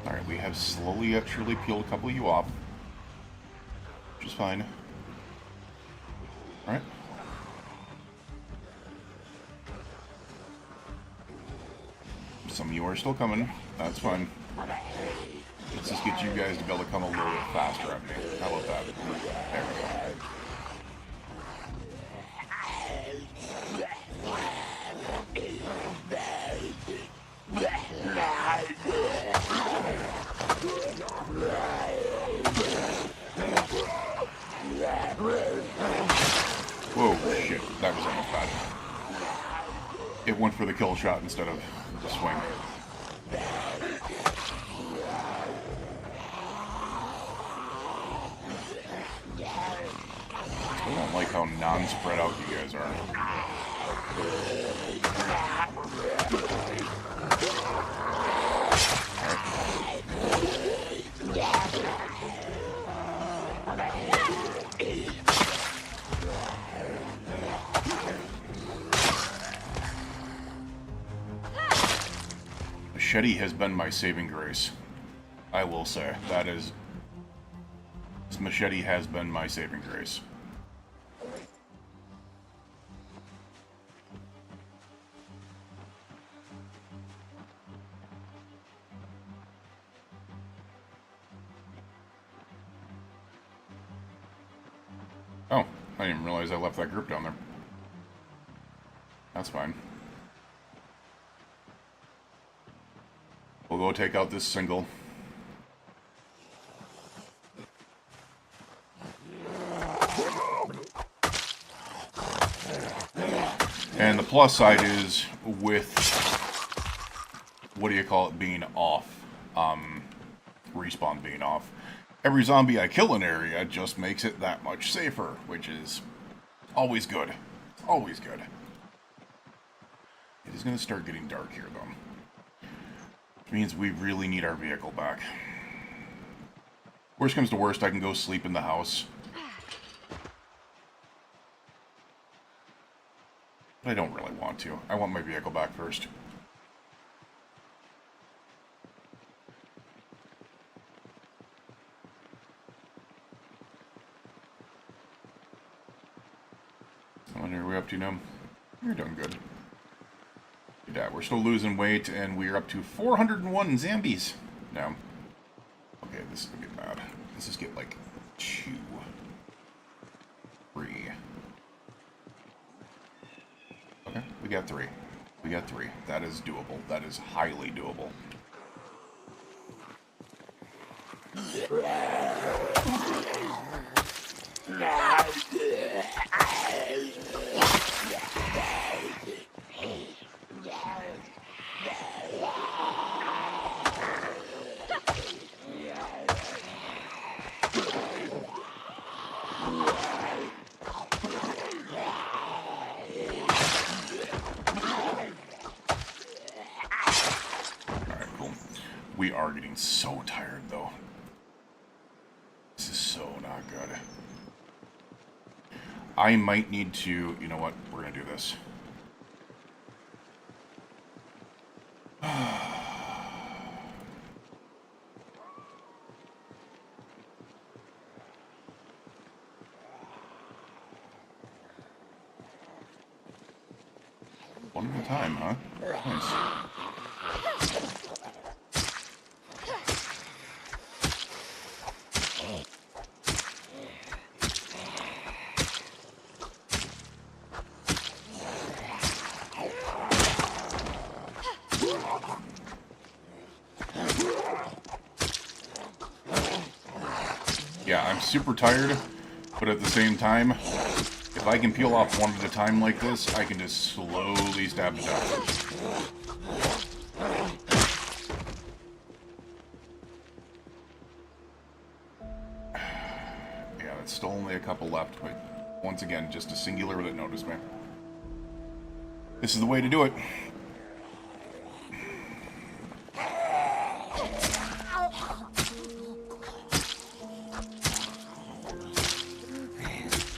Alright, we have slowly yet surely peeled a couple of you off. Which is fine. Alright. Some of you are still coming. That's fine. Let's just get you guys to be able to come a little bit faster at me. How about that? There we go. Whoa, shit. That was almost bad. It went for the kill shot instead of the swing. I don't like how non-spread out you guys are. Machete has been my saving grace. I will say. That is... This machete has been my saving grace. Oh, I didn't realize I left that group down there. That's fine. We'll go take out this single. And the plus side is with, what do you call it, being off, respawn being off. Every zombie I kill in an area just makes it that much safer, which is always good. Always good. It is going to start getting dark here, though. Which means we really need our vehicle back. Worst comes to worst, I can go sleep in the house. But I don't really want to. I want my vehicle back first. What are we up to now? You're doing good. Yeah, we're still losing weight, and we're up to 401 zombies now. Okay, this is gonna get bad. Let's just get like 2, 3. Okay, we got 3. We got 3. That is doable. That is highly doable. We are getting so tired, though. This is so not good. I might need to... You know what? We're going to do this. One at a time, huh? Nice. Yeah, I'm super tired, but at the same time, if I can peel off one at a time like this, I can just slowly stab to death. Yeah, that's still only a couple left, but once again, just a singular that noticed me. This is the way to do it.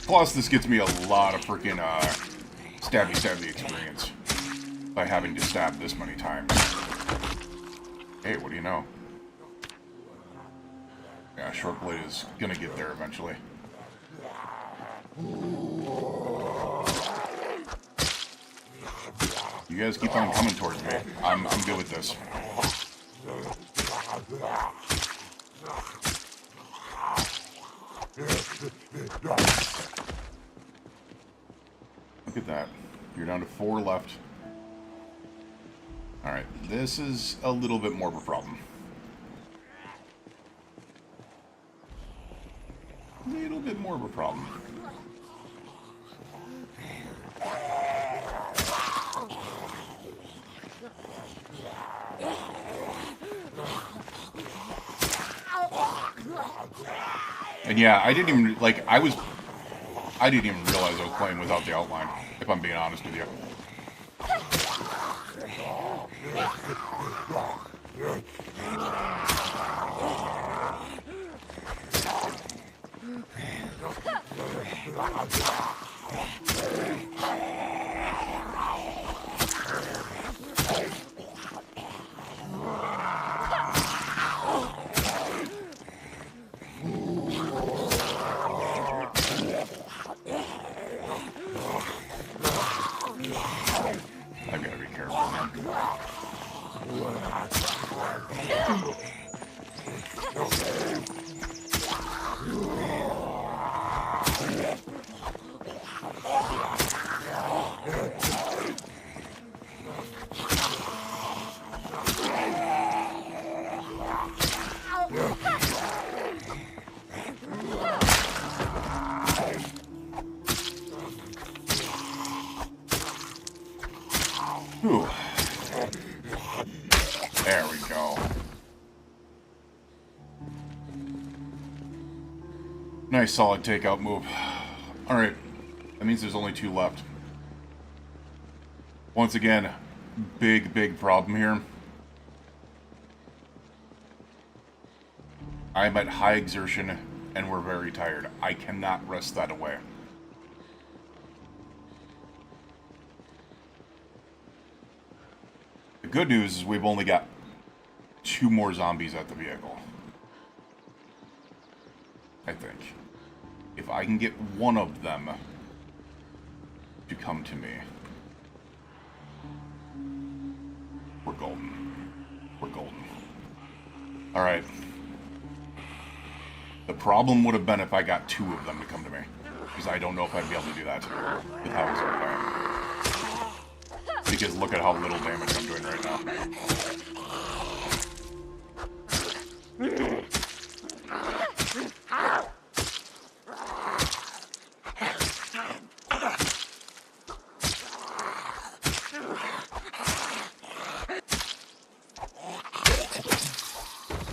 Plus, this gets me a lot of freaking stabby experience by having to stab this many times. Hey, what do you know? Yeah, short blade is gonna get there eventually. You guys keep on coming towards me. I'm good with this. Look at that. You're down to 4 left. Alright, this is a little bit more of a problem. A little bit more of a problem. And yeah, I didn't even, like, I didn't even realize I was playing without the outline, if I'm being honest with you. I've got to be careful, man. Whew. There we go. Nice solid takeout move. Alright, that means there's only 2 left. Once again, big problem here. I'm at high exertion and we're very tired. I cannot rest that away. The good news is we've only got 2 more zombies at the vehicle. I think. If I can get one of them to come to me, we're golden. We're golden. Alright. The problem would have been if I got 2 of them to come to me. Because I don't know if I'd be able to do that with how it's playing. Because look at how little damage I'm doing right now.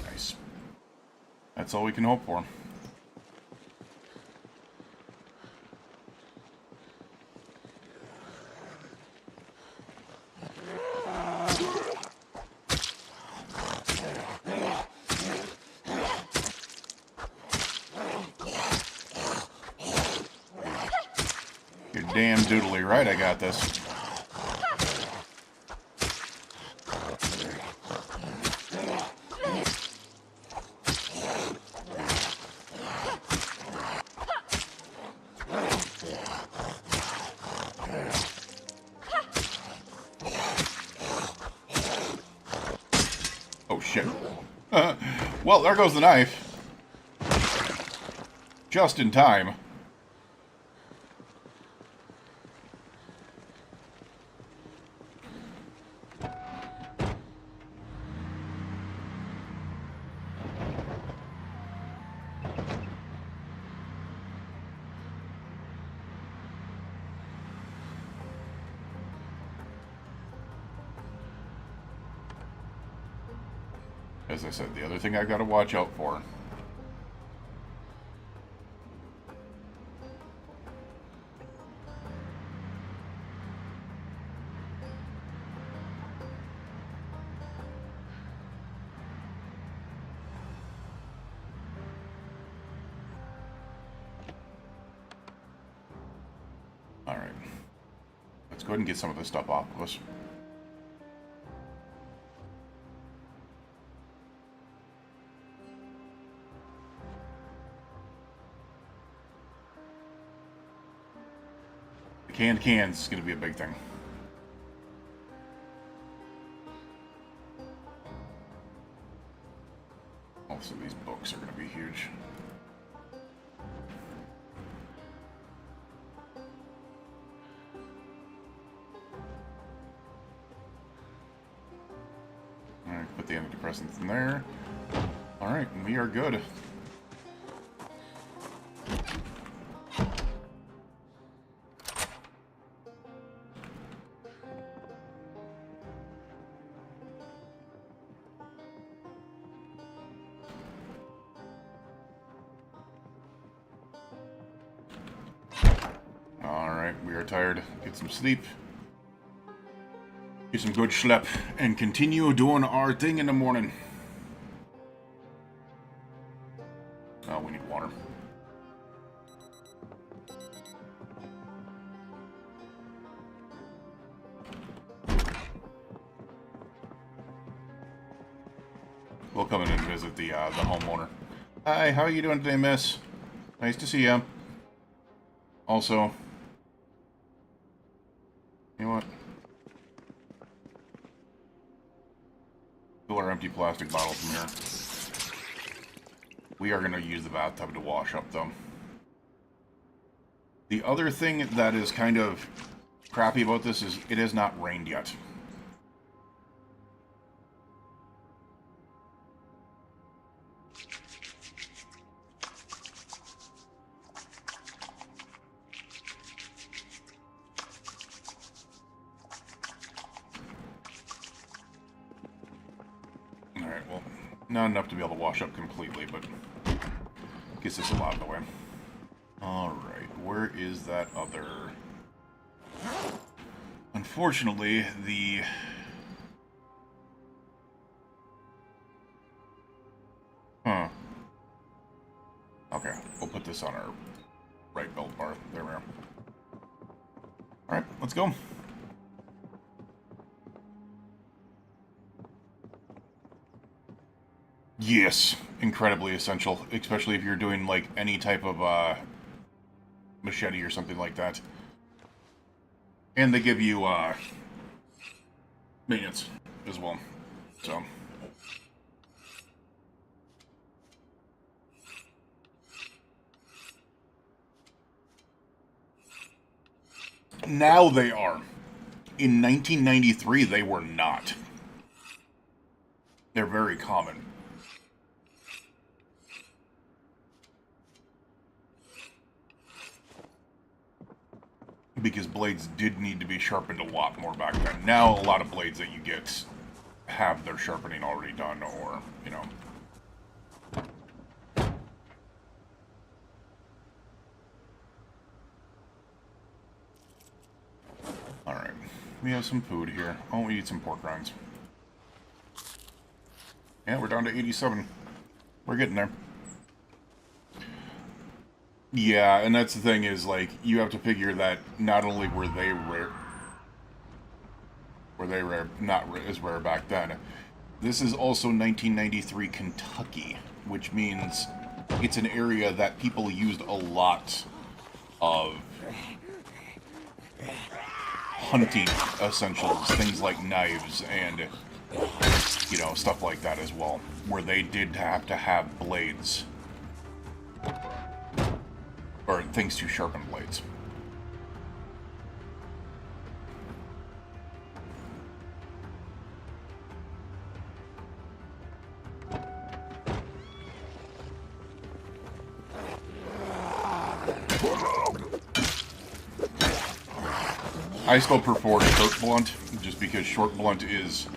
Nice. That's all we can hope for. You're damn doodly right, I got this. Oh shit. Well, there goes the knife. Just in time. As I said, the other thing I've got to watch out for. Let's go ahead and get some of this stuff off of us. The canned cans is going to be a big thing. Also, these books are going to be huge. Alright, put the antidepressants in there. Alright, we are good. We are tired. Get some sleep. Get some good schlep. And continue doing our thing in the morning. Oh, we need water. We'll come in and visit the homeowner. Hi, how are you doing today, miss? Nice to see you. Also, you know what? Fill our empty plastic bottles from here. We are going to use the bathtub to wash up, though. The other thing that is kind of crappy about this is it has not rained yet. Not enough to be able to wash up completely, but gets this a lot of the way. Alright, where is that other... Unfortunately, the... Huh. Okay, we'll put this on our right belt bar. There we are. Alright, let's go. Yes, incredibly essential, especially if you're doing, like, any type of, machete or something like that. And they give you, maintenance as well, so. Now they are. In 1993, they were not. They're very common. Because blades did need to be sharpened a lot more back then. Now, a lot of blades that you get have their sharpening already done, or, you know. Alright, we have some food here. Oh, we eat some pork rinds. Yeah, we're down to 87. We're getting there. Yeah, and that's the thing is, like, you have to figure that not only were they not as rare back then, this is also 1993 Kentucky, which means it's an area that people used a lot of hunting essentials, things like knives and, you know, stuff like that as well, where they did have to have blades. Or things to sharpen blades. I still prefer short blunt, just because short blunt is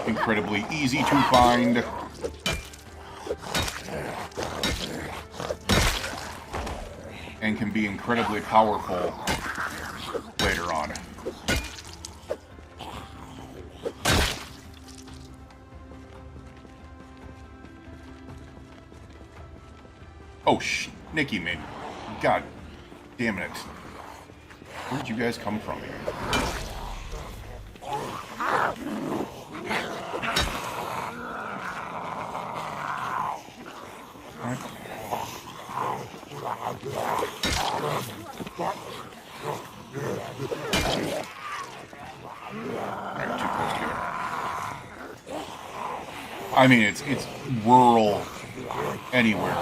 incredibly easy to find. And can be incredibly powerful later on. Oh, Nicky, man. God damn it. Where'd you guys come from? Alright. Alright, too close together. I mean, it's rural anywhere.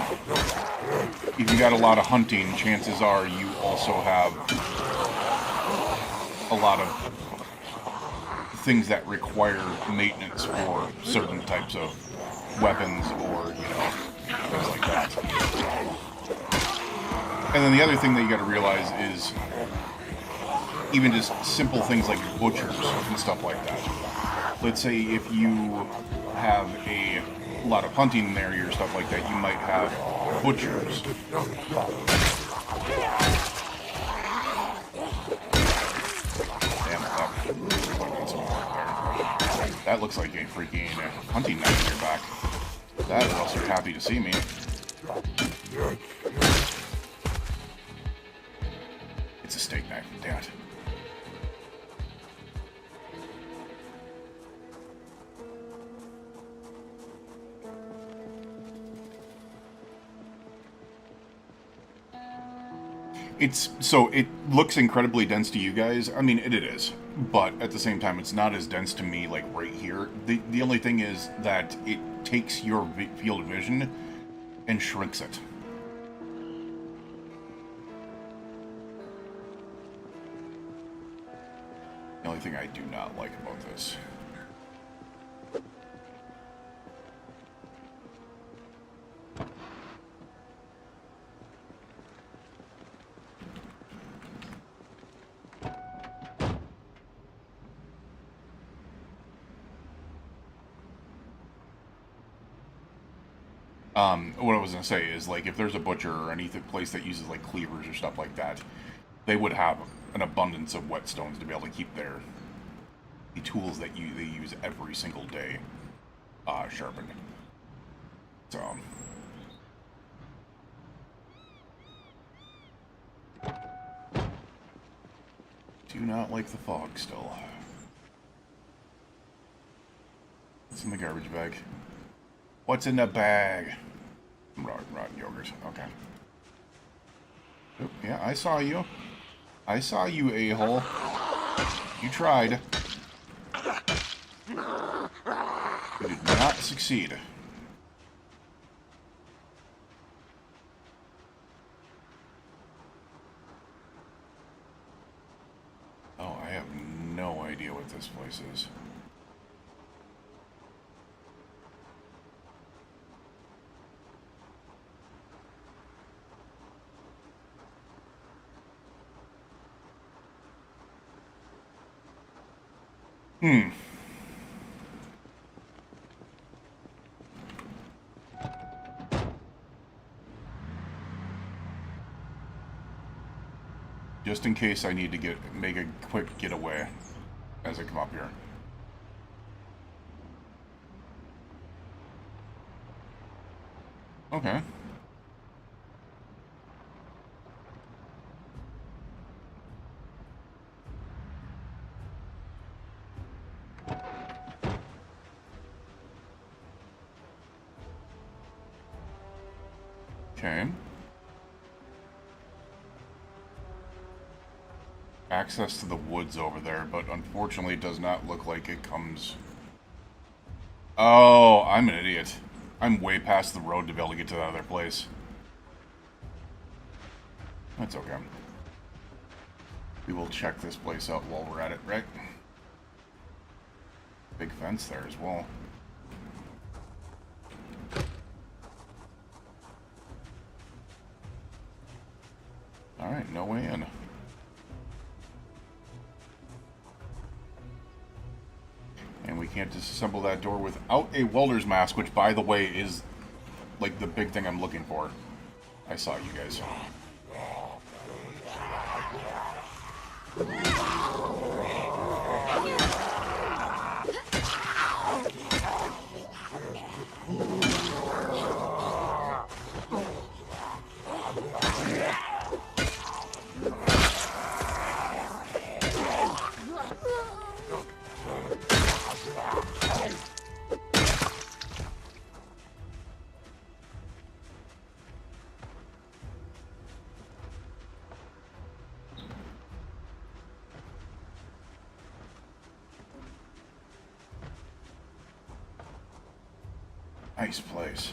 If you got a lot of hunting, chances are you also have a lot of things that require maintenance for certain types of weapons or, you know, things like that. And then the other thing that you got to realize is even just simple things like butchers and stuff like that. Let's say if you have a lot of hunting in the area or stuff like that, you might have butchers. Damn it, that looks like a freaking hunting knife in your back. That or else you're happy to see me. It's a steak knife, damn it. It looks incredibly dense to you guys. I mean, it is. But at the same time, it's not as dense to me, like, right here. The only thing is that it takes your field of vision and shrinks it. The only thing I do not like about this. What I was going to say is, like, if there's a butcher or any place that uses, like, cleavers or stuff like that, they would have an abundance of whetstones to be able to keep the tools that they use every single day sharpened. So... do not like the fog still. What's in the garbage bag? What's in the bag? Rotten yogurt. Okay. Oop, yeah, I saw you. I saw you, a-hole. You tried. You did not succeed. Oh, I have no idea what this place is. Just in case I need to make a quick getaway as I come up here. Okay. Okay. Access to the woods over there, but unfortunately it does not look like it comes... Oh, I'm an idiot. I'm way past the road to be able to get to that other place. That's okay. We will check this place out while we're at it, right? Big fence there as well. Alright, no way in. And we can't disassemble that door without a welder's mask, which, by the way, is, like, the big thing I'm looking for. I saw you guys. Nice place.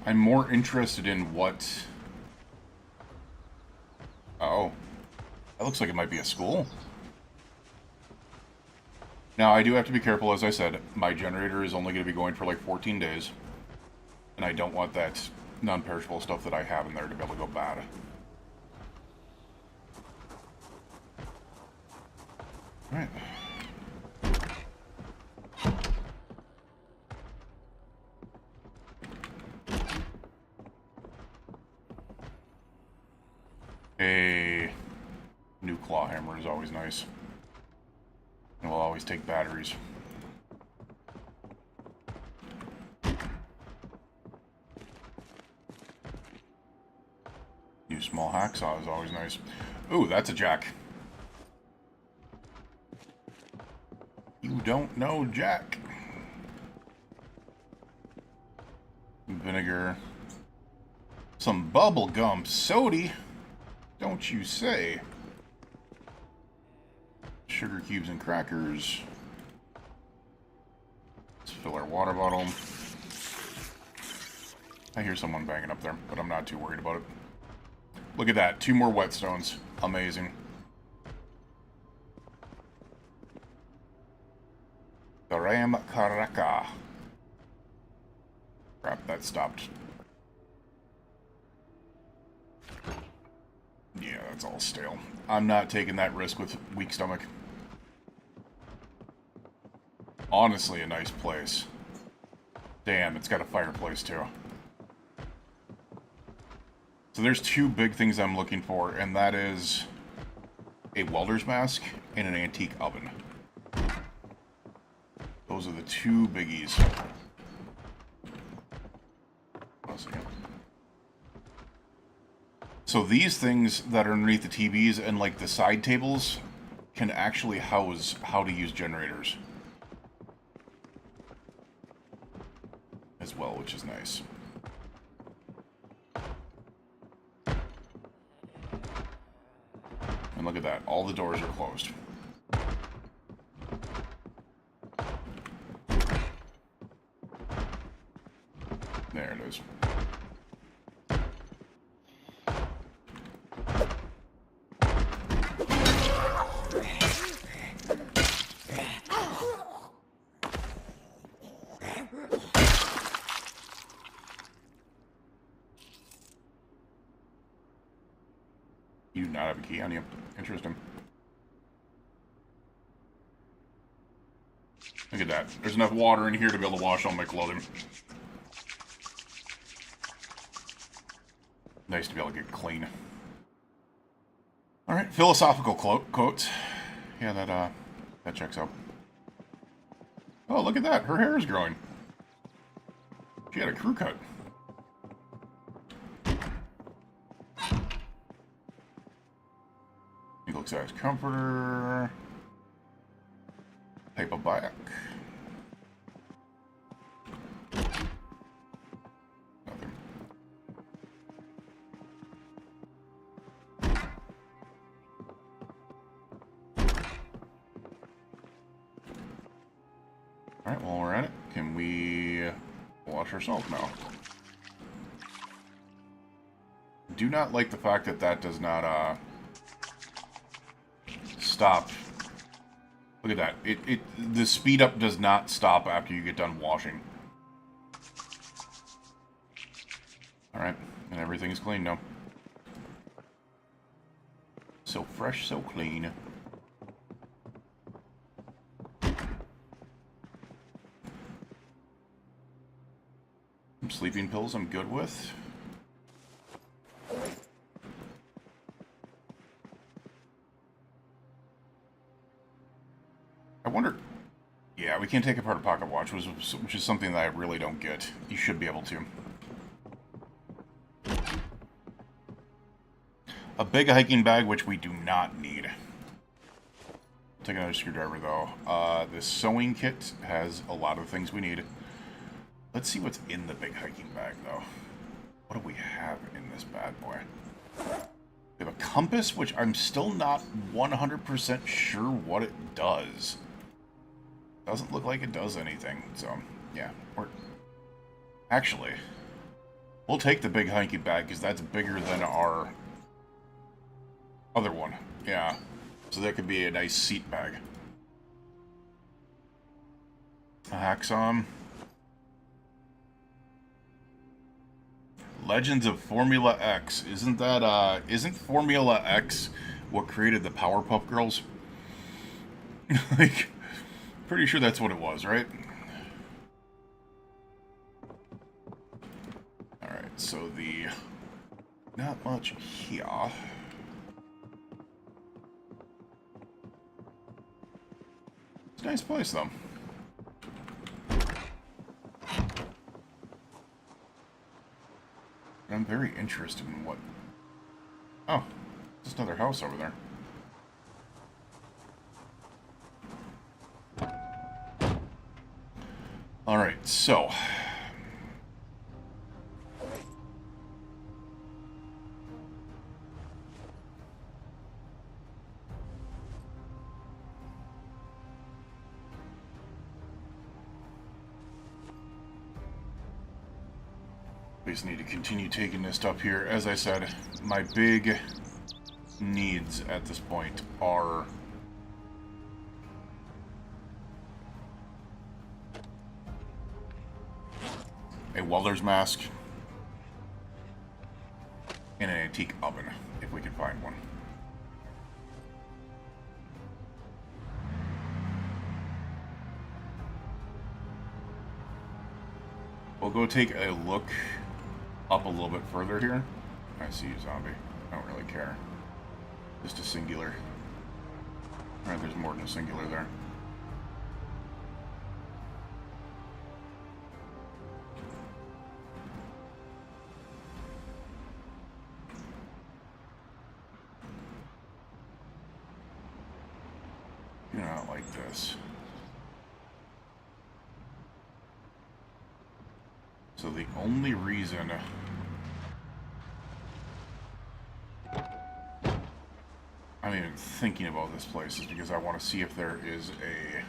I'm more interested in what... Oh. That looks like it might be a school. Now, I do have to be careful, as I said. My generator is only going to be going for like 14 days. And I don't want that non-perishable stuff that I have in there to be able to go bad. Alright. A new claw hammer is always nice. And we'll always take batteries. New small hacksaw is always nice. Ooh, that's a jack. You don't know Jack. Vinegar. Some bubblegum sody. Don't you say. Sugar cubes and crackers. Let's fill our water bottle. I hear someone banging up there, but I'm not too worried about it. Look at that. 2 more whetstones. Amazing. Garam Karaka. Crap, that stopped. Yeah, that's all stale. I'm not taking that risk with weak stomach. Honestly, a nice place. Damn, it's got a fireplace too. So there's 2 big things I'm looking for, and that is a welder's mask and an antique oven. Those are the 2 biggies. One second. So these things that are underneath the TVs and like the side tables can actually house how to use generators as well, which is nice. And look at that, all the doors are closed. There it is. You do not have a key on you. Interesting. Look at that. There's enough water in here to be able to wash all my clothing. Nice to be able to get clean. Alright, philosophical quotes. Yeah, that checks out. Oh, look at that. Her hair is growing. She had a crew cut. Eagle size comforter. Paperback. Nothing. Alright, while we're at it, can we wash ourselves now? Do not like the fact that that does not stop. Look at that. The speed up does not stop after you get done washing. Alright, and everything's clean now. So fresh, so clean. Some sleeping pills I'm good with. I wonder... Yeah, we can't take apart a pocket watch, which is something that I really don't get. You should be able to. A big hiking bag, which we do not need. Take another screwdriver, though. This sewing kit has a lot of things we need. Let's see what's in the big hiking bag, though. What do we have in this bad boy? We have a compass, which I'm still not 100% sure what it does. Doesn't look like it does anything, so Yeah, actually, we'll take the big hunky bag because that's bigger than our other one. Yeah, so that could be a nice seat bag. Haxom. Legends of Formula X. Isn't that, isn't Formula X what created the Powerpuff Girls? Like, pretty sure that's what it was, right? Alright, so not much here. It's a nice place, though. I'm very interested in what... Oh, there's another house over there. Alright, so... we just need to continue taking this stuff here. As I said, my big needs at this point are a welder's mask and an antique oven, if we can find one. We'll go take a look up a little bit further here. I see you, zombie. I don't really care. Just a singular. Alright, there's more than a singular there. You're not like this. So the only reason I'm even thinking about this place is because I want to see if there is a...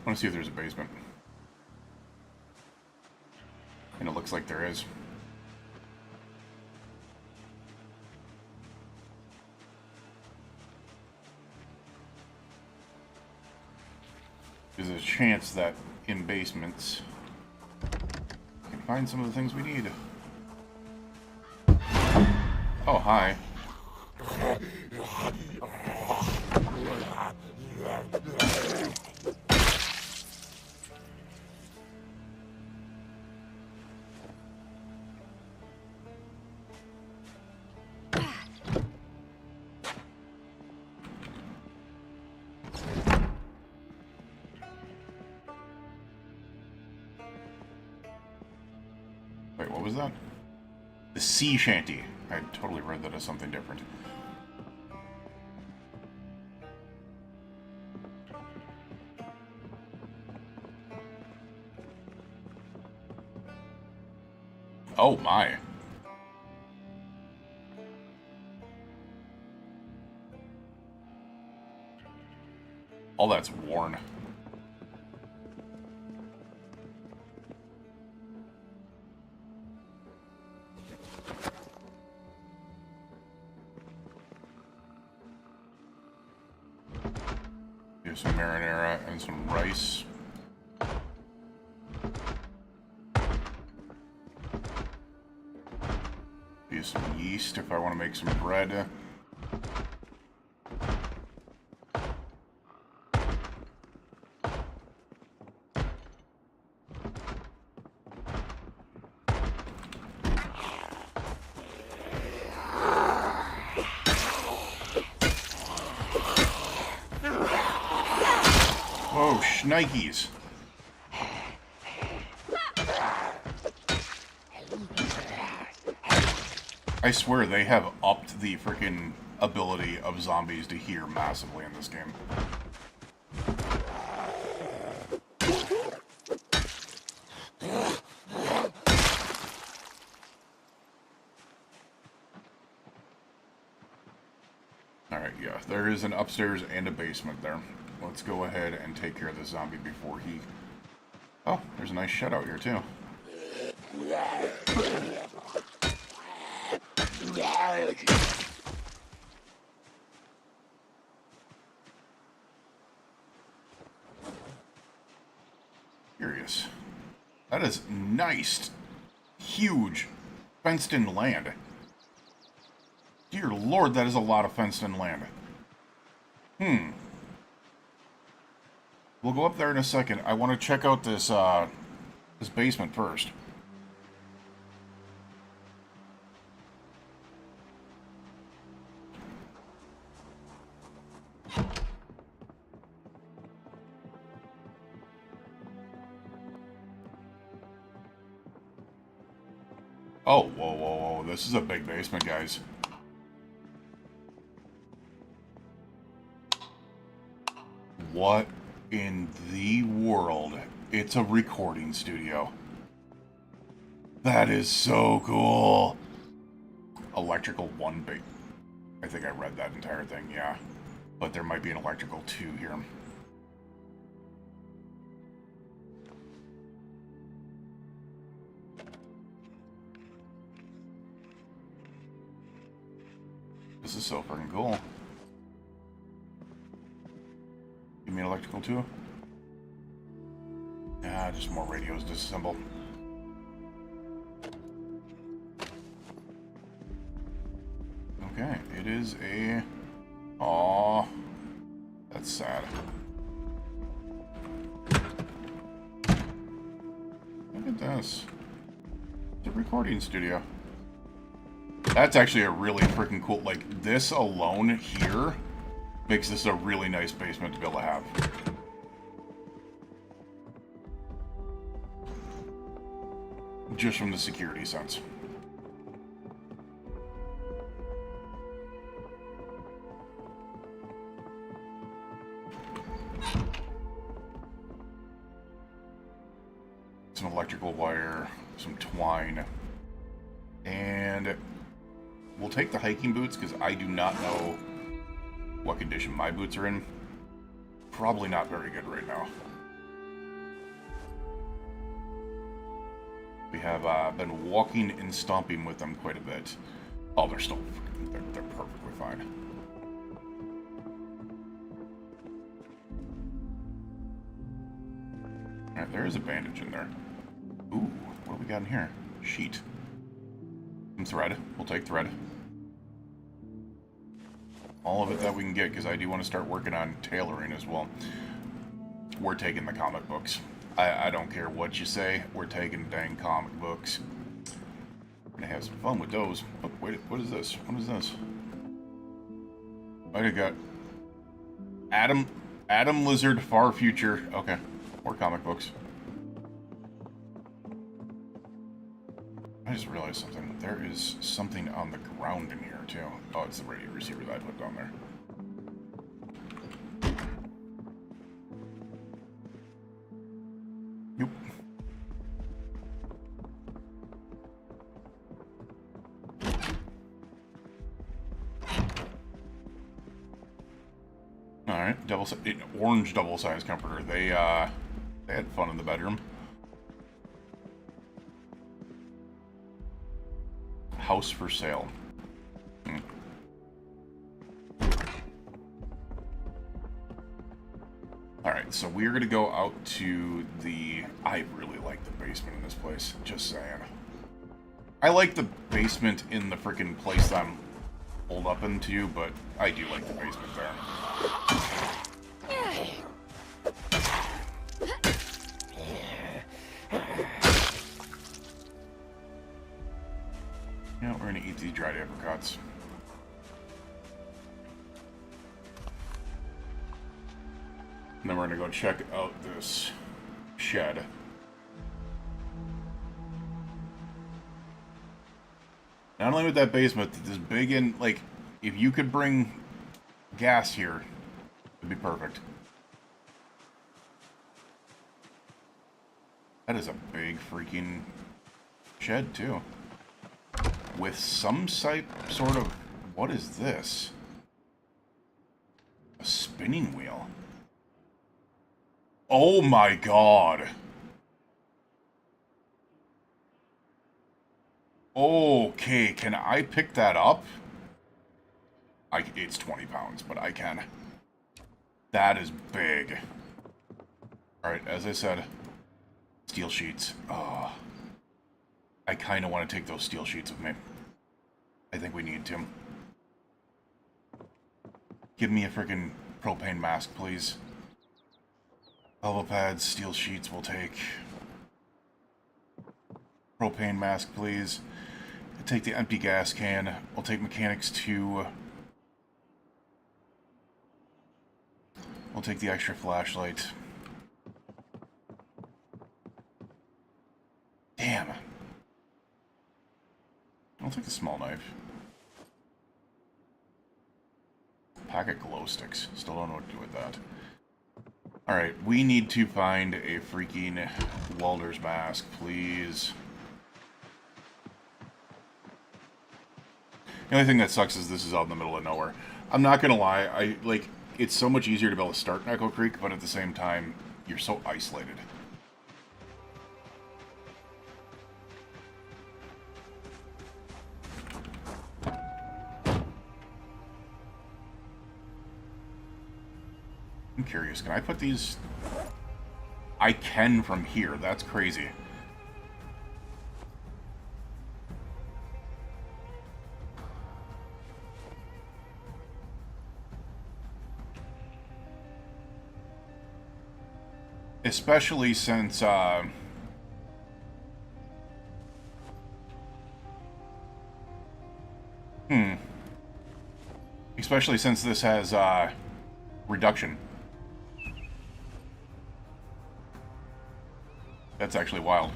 I want to see if there's a basement. And it looks like there is. There's a chance that in basements we can find some of the things we need. Oh, hi. Wait, what was that? The sea shanty. I totally read that as something different. Oh my. All that's worn. Here's some marinara and some rice. Use some yeast if I want to make some bread. Whoa, shnikes. I swear they have upped the freaking ability of zombies to hear massively in this game. Alright, yeah, there is an upstairs and a basement there. Let's go ahead and take care of the zombie before he... Oh, there's a nice shed out here, too. Curious. That is nice, huge, fenced-in land. Dear Lord, that is a lot of fenced-in land. We'll go up there in a second. I want to check out this, this basement first. Oh, whoa, whoa, whoa. This is a big basement, guys. What in the world? It's a recording studio. That is so cool. Electrical 1 big. I think I read that entire thing, yeah. But there might be an electrical 2 here. This is so freaking cool. Give me an electrical 2. Ah, just more radios disassembled. Okay, it is a... Aww. That's sad. Look at this. It's a recording studio. That's actually a really freaking cool... Like, this alone here makes this a really nice basement to be able to have. Just from the security sense. Some electrical wire, some twine, and we'll take the hiking boots because I do not know what condition my boots are in. Probably not very good right now. We have been walking and stomping with them quite a bit. Oh, they're still... They're perfectly fine. Alright, there is a bandage in there. Ooh, what do we got in here? Sheet. Some thread. We'll take thread. All of it that we can get, because I do want to start working on tailoring as well. We're taking the comic books. I don't care what you say. We're taking dang comic books. We're gonna have some fun with those. Oh, wait, what is this? What is this? I got Adam Lizard Far Future. Okay, more comic books. I just realized something. There is something on the ground in here too. Oh, it's the radio receiver that I put down there. Nope. Alright, orange double-sized comforter. They had fun in the bedroom. House for sale. Alright, so we're gonna go out to the... I really like the basement in this place, just saying. I like the basement in the freaking place that I'm pulled up into, but I do like the basement there. Yeah, we're gonna eat these dried apricots. And then we're gonna go check out this shed. Not only with that base, but this big in, like, if you could bring gas here, it'd be perfect. That is a big freaking shed, too. With some sort of... What is this? A spinning wheel. Oh my god. Okay, can I pick that up? It's 20 pounds, but I can. That is big. Alright, as I said, steel sheets. I kind of want to take those steel sheets with me. I think we need to. Give me a freaking propane mask, please. Elbow pads, steel sheets we'll take. Propane mask, please. I'll take the empty gas can. I'll take mechanics 2. I'll take the extra flashlight. Damn. I'll take the small knife. Packet glow sticks. Still don't know what to do with that. Alright, we need to find a freaking welder's mask, please. The only thing that sucks is this is out in the middle of nowhere. I'm not gonna lie, it's so much easier to be able to start in Echo Creek, but at the same time, you're so isolated. I'm curious, can I put these... I can from here, that's crazy. Especially since, Especially since this has, reduction. That's actually wild.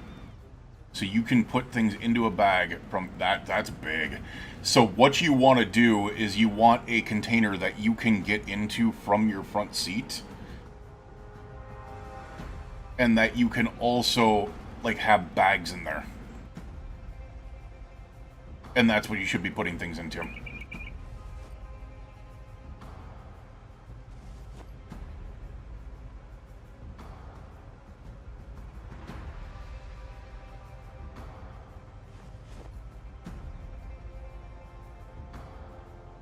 So you can put things into a bag from that. That's big. So what you want to do is you want a container that you can get into from your front seat. And that you can also, like, have bags in there. And that's what you should be putting things into.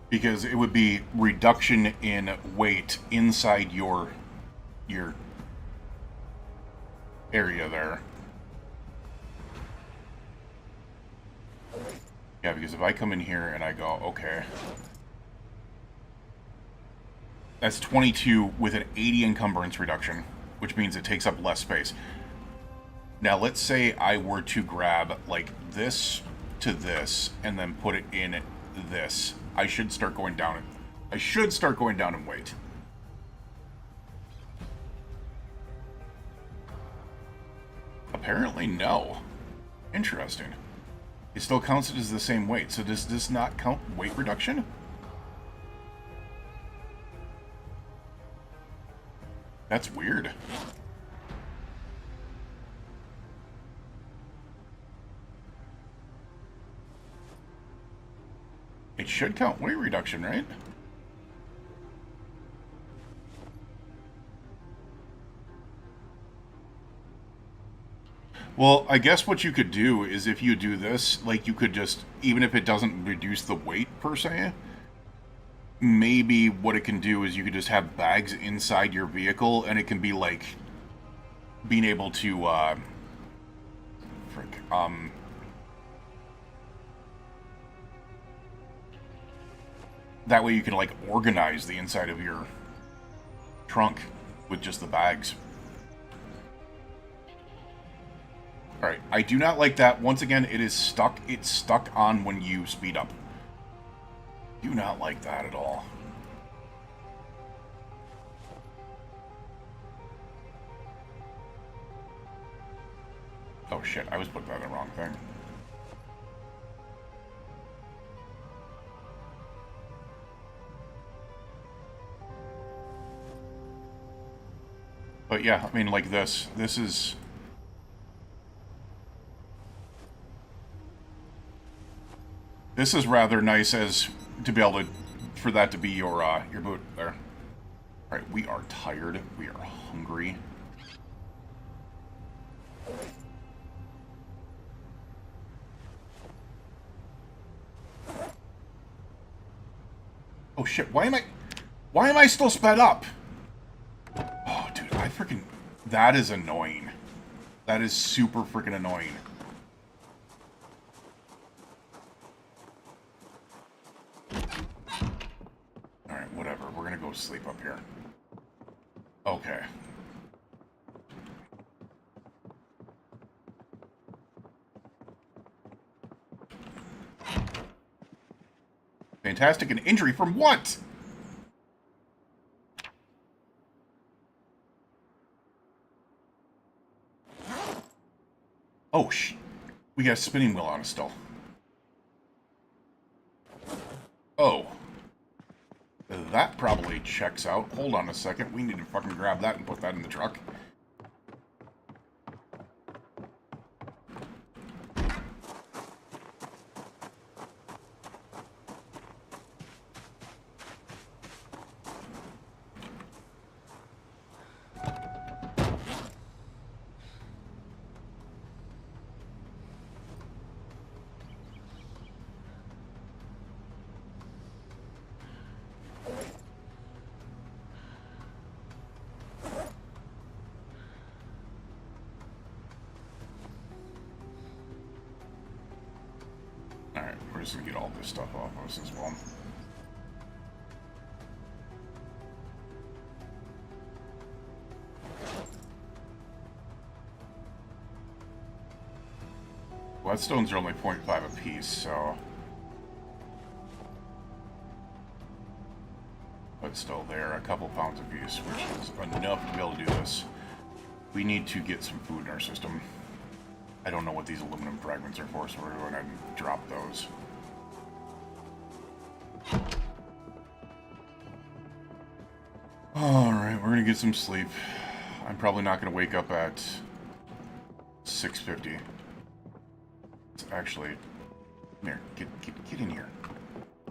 Because it would be reduction in weight inside your area there. Yeah, because if I come in here and I go, okay, that's 22 with an 80 encumbrance reduction, which means it takes up less space. Now, let's say I were to grab, like, this to this and then put it in this. I should start going down. I should start going down in weight. Apparently, no. Interesting. It still counts it as the same weight. So does this not count weight reduction? That's weird. It should count weight reduction, right? Well, I guess what you could do is if you do this, like, you could just, even if it doesn't reduce the weight per se, maybe what it can do is you could just have bags inside your vehicle, and it can be like being able to, that way you can, like, organize the inside of your trunk with just the bags. Alright, I do not like that. Once again, it is stuck. It's stuck on when you speed up. Do not like that at all. Oh shit, I was putting that in the wrong thing. But yeah, I mean, like this is... This is rather nice as to be able to, for that to be your boot there. Alright, we are tired. We are hungry. Oh shit, why am I still sped up? Oh dude, I freaking... That is annoying. That is super freaking annoying. Alright, whatever. We're gonna go sleep up here. Okay. Fantastic. An injury from what? Oh, we got a spinning wheel on us still. Oh. That probably checks out. Hold on a second. We need to fucking grab that and put that in the truck. Alright, we're just gonna get all this stuff off us as well. Whetstones are only 0.5 apiece, so... But still, they're a couple pounds apiece, which is enough to be able to do this. We need to get some food in our system. I don't know what these aluminum fragments are for, so we're going to drop those. Alright, we're going to get some sleep. I'm probably not going to wake up at 6:50. It's actually... Here, get in here.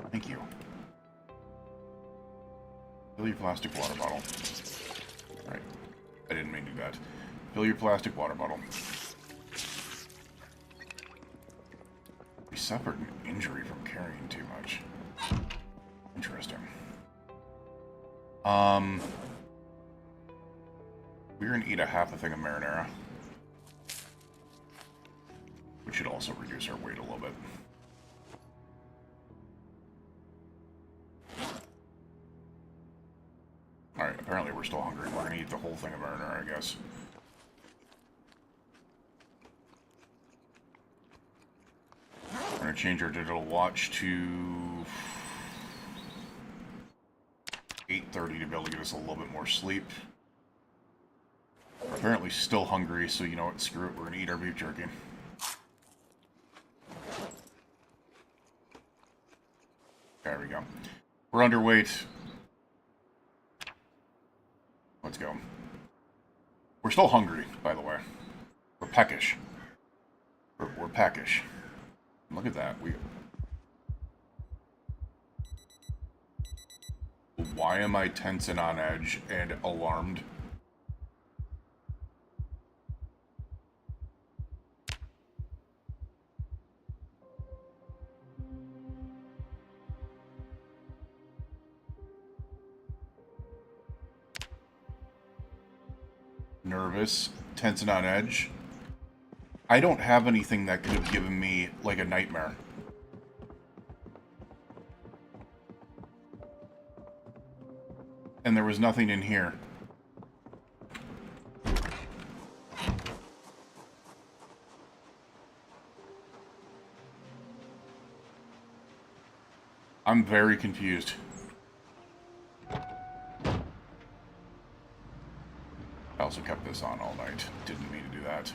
Thank you. Fill your plastic water bottle. Alright, I didn't mean to do that. Fill your plastic water bottle. We suffered an injury from carrying too much. Interesting. We're gonna eat a half a thing of marinara, which should also reduce our weight a little bit. Alright, apparently we're still hungry. We're gonna eat the whole thing of marinara, I guess. We're gonna change our digital watch to 8:30 to be able to get us a little bit more sleep. We're apparently still hungry, so you know what, screw it, we're gonna eat our beef jerky. There we go. We're underweight. Let's go. We're still hungry, by the way. We're peckish. We're peckish. Look at that. Why am I tense and on edge and alarmed? Nervous, tense and on edge. I don't have anything that could have given me, like, a nightmare. And there was nothing in here. I'm very confused. I also kept this on all night. Didn't mean to do that.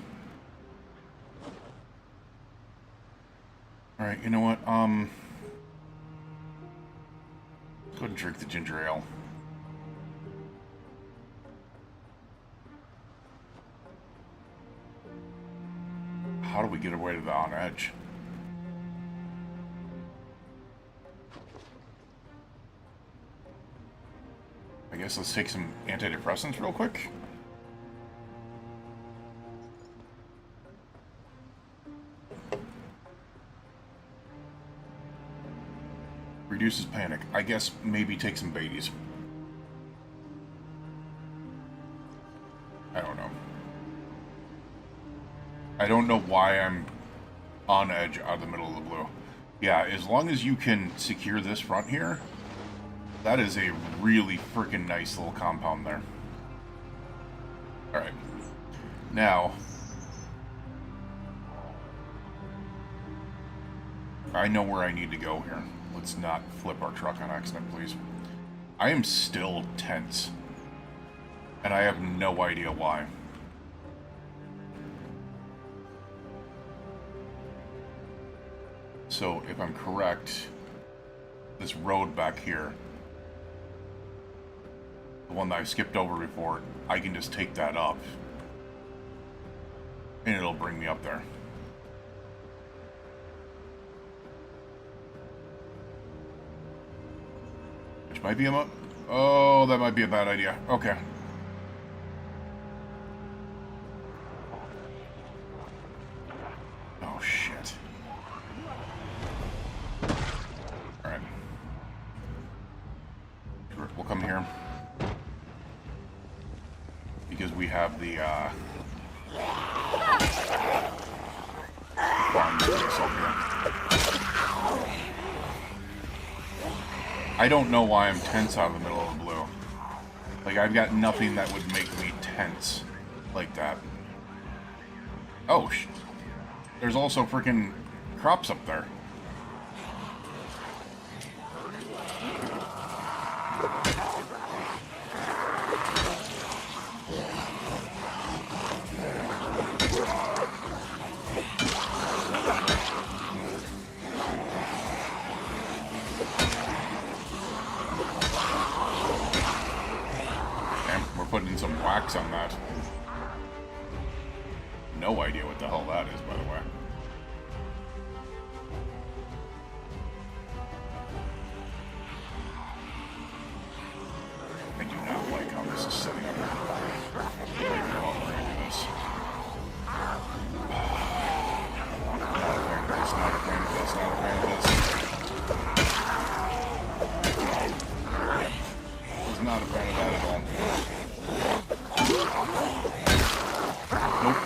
Alright, you know what? Go ahead and drink the ginger ale. how do we get away to the on edge? I guess let's take some antidepressants real quick. Reduces panic. I guess maybe take some Baileys. I don't know. I don't know why I'm on edge out of the middle of the blue. Yeah, as long as you can secure this front here, that is a really freaking nice little compound there. Alright. Now, I know where I need to go here. Let's not flip our truck on accident, please. I am still tense. And I have no idea why. So, if I'm correct, this road back here, the one that I skipped over before, I can just take that up. And it'll bring me up there. Which might be a... Oh, that might be a bad idea. Okay. Oh, shit. Alright. We'll come here. Because we have the, farm place up here. I don't know why I'm tense out of the middle of the blue. Like, I've got nothing that would make me tense like that. Oh, there's also freaking crops up there. Putting some wax on that. No idea what the hell that is, by the way. I do not like how this is setting up. I don't know how we're gonna do this. Not a fan of this, not a fan of this. Was not a fan of that at all. Nope.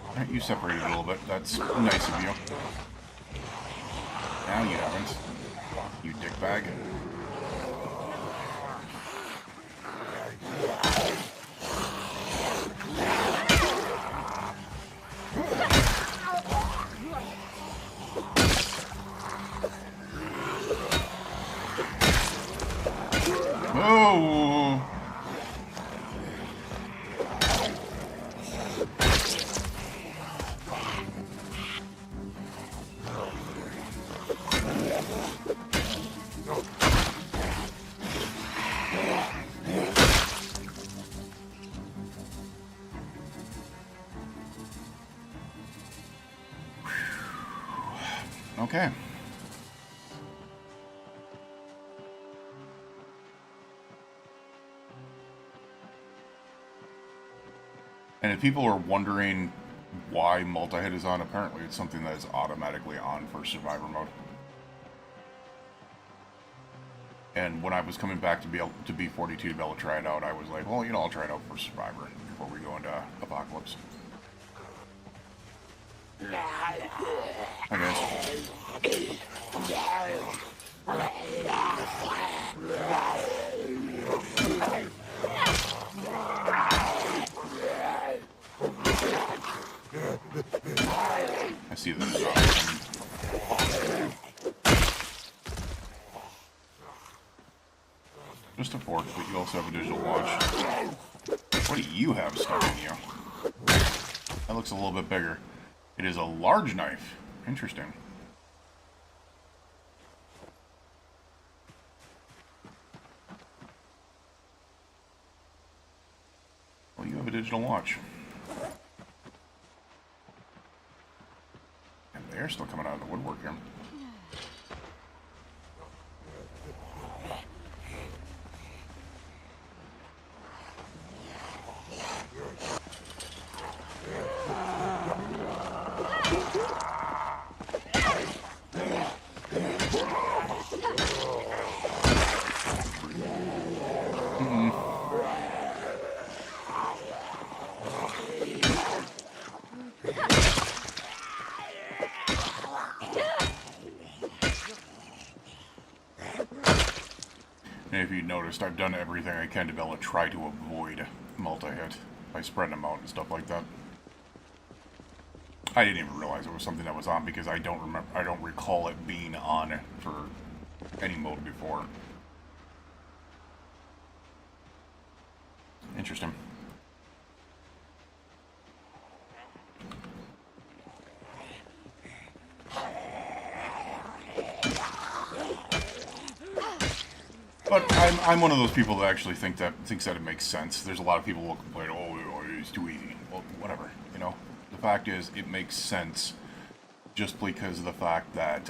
Alright, you separated a little bit. That's nice of you. Now you haven't. You dickbag. Oh! Okay. And if people are wondering why multi-hit is on, apparently it's something that is automatically on for survivor mode. And when I was coming back to B42 to be able to try it out, I was like, well, you know, I'll try it out for survivor before we go into apocalypse. Hi guys. I see this. Just a fork, but you also have a digital watch. What do you have stuck in you? That looks a little bit bigger. It is a large knife. Interesting. of a digital watch. And they're still coming out of the woodwork here. And if you noticed, I've done everything I can to be able to try to avoid multi-hit by spreading them out and stuff like that. I didn't even realize it was something that was on because I don't recall it being on for any mode before. Interesting. But I'm one of those people that actually thinks that it makes sense. There's a lot of people who will complain, oh, it's too easy. Well, whatever, you know. The fact is, it makes sense just because of the fact that,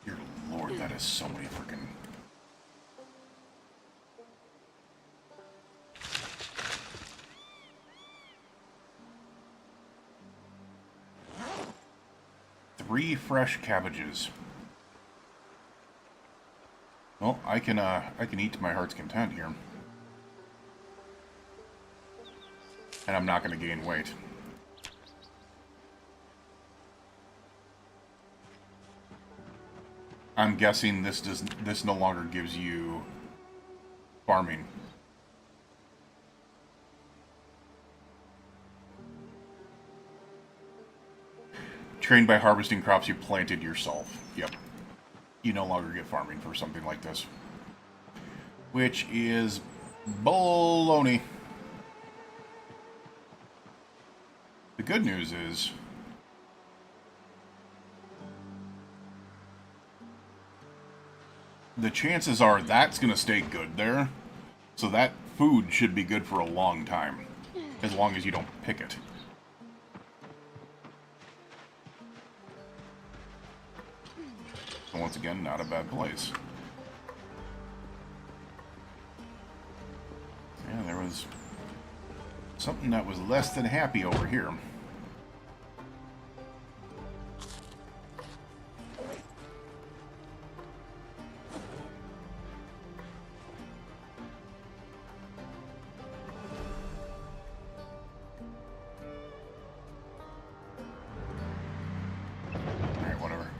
dear Lord, that is so many freaking... Three fresh cabbages. Well, I can eat to my heart's content here. And I'm not going to gain weight. I'm guessing this no longer gives you farming. Trained by harvesting crops you planted yourself. Yep. You no longer get farming for something like this. Which is baloney. The good news is the chances are that's going to stay good there. So that food should be good for a long time. As long as you don't pick it. Once again, not a bad place. Yeah, there was something that was less than happy over here.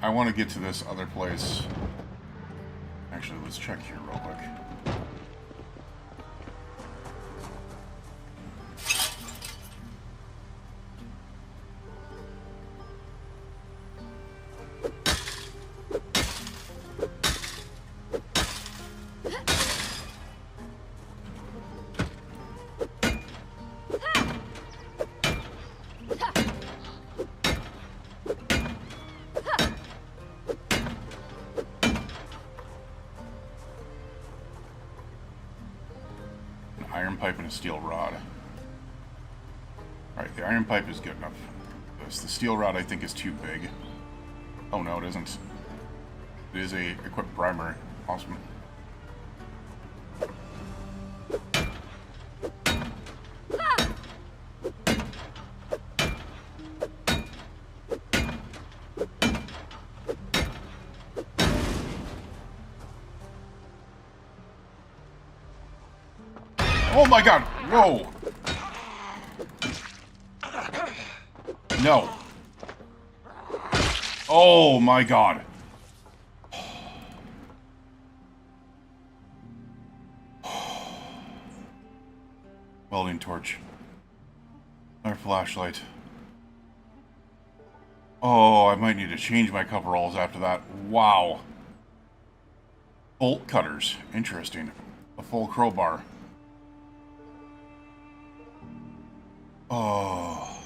I want to get to this other place. Actually, let's check here real quick. Iron pipe and a steel rod. Alright, the iron pipe is good enough. The steel rod I think is too big. Oh no, it isn't. It is a equipped primer. Awesome. Oh my god! Whoa! No. Oh my god. Welding torch. Our flashlight. Oh, I might need to change my coveralls after that. Wow. Bolt cutters. Interesting. A full crowbar. Oh.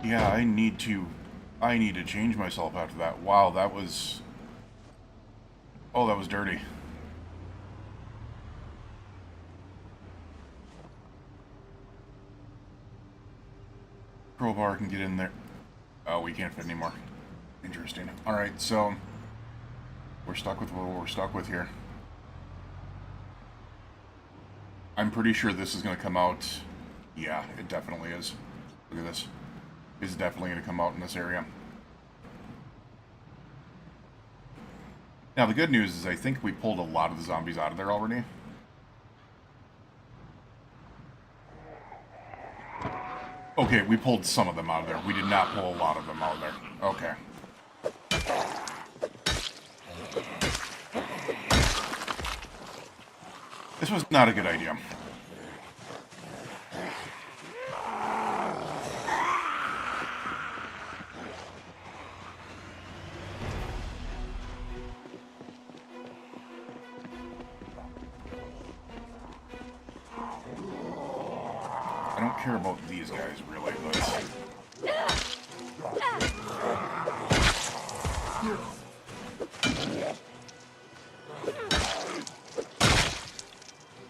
Yeah, I need to I need to change myself after that. Wow, that was... Oh, that was dirty. Crowbar can get in there. Oh, we can't fit anymore. Interesting. Alright, so... We're stuck with what we're stuck with here. I'm pretty sure this is going to come out... Yeah, it definitely is. Look at this. It's definitely going to come out in this area. Now, the good news is I think we pulled a lot of the zombies out of there already. Okay, we pulled some of them out of there. We did not pull a lot of them out of there. Okay. This was not a good idea. I don't care about these guys, really, but...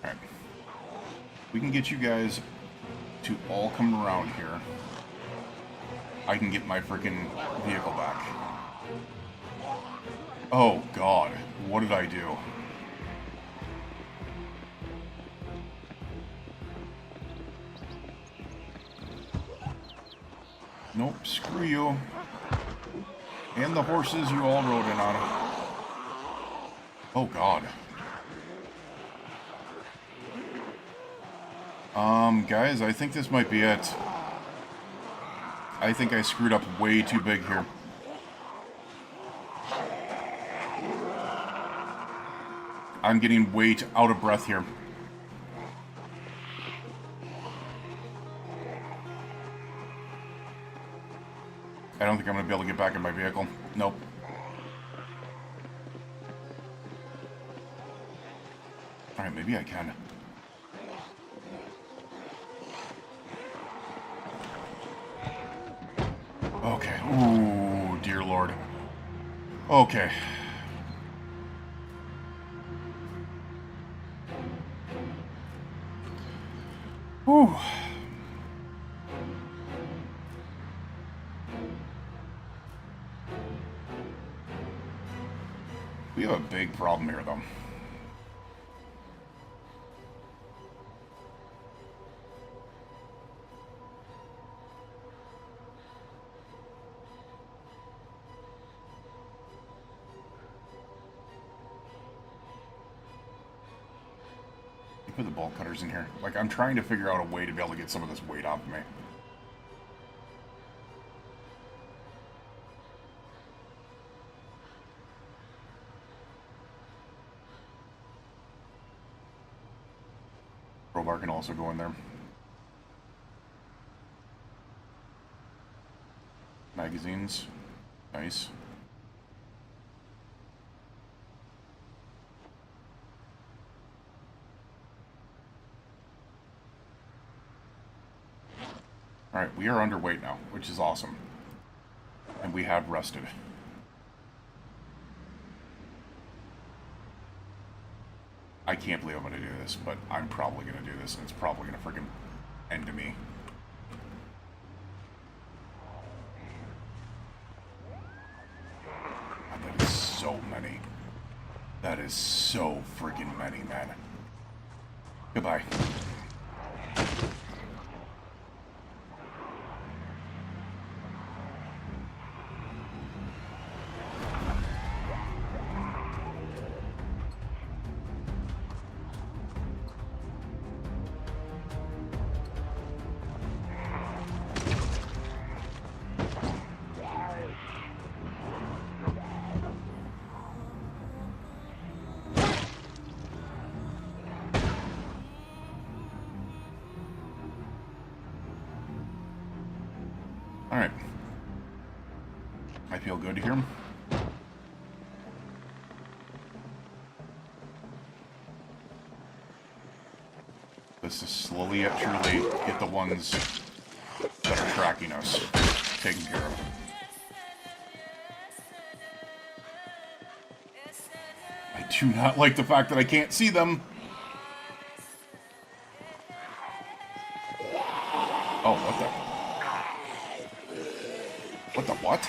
Alright. We can get you guys to all come around here. I can get my freaking vehicle back. Oh, God. What did I do? Nope, screw you. And the horses you all rode in on. Oh, God. Guys, I think this might be it. I think I screwed up way too big here. I'm getting way out of breath here. I don't think I'm going to be able to get back in my vehicle. Nope. Alright, maybe I can. Okay. Ooh, dear Lord. Okay. Whew. We have a big problem here, though. Put the bolt cutters in here. Like, I'm trying to figure out a way to be able to get some of this weight off of me. Crowbar can also go in there. Magazines. Nice. Alright, we are underweight now, which is awesome. And we have rested. I can't believe I'm going to do this, but I'm probably going to do this, and it's probably going to freaking end to me. That is so many. That is so freaking many, man. Goodbye. Alright. I feel good here. Let's just slowly yet surely get the ones that are tracking us taken care of. do not like the fact that I can't see them. Oh, what the? What the what?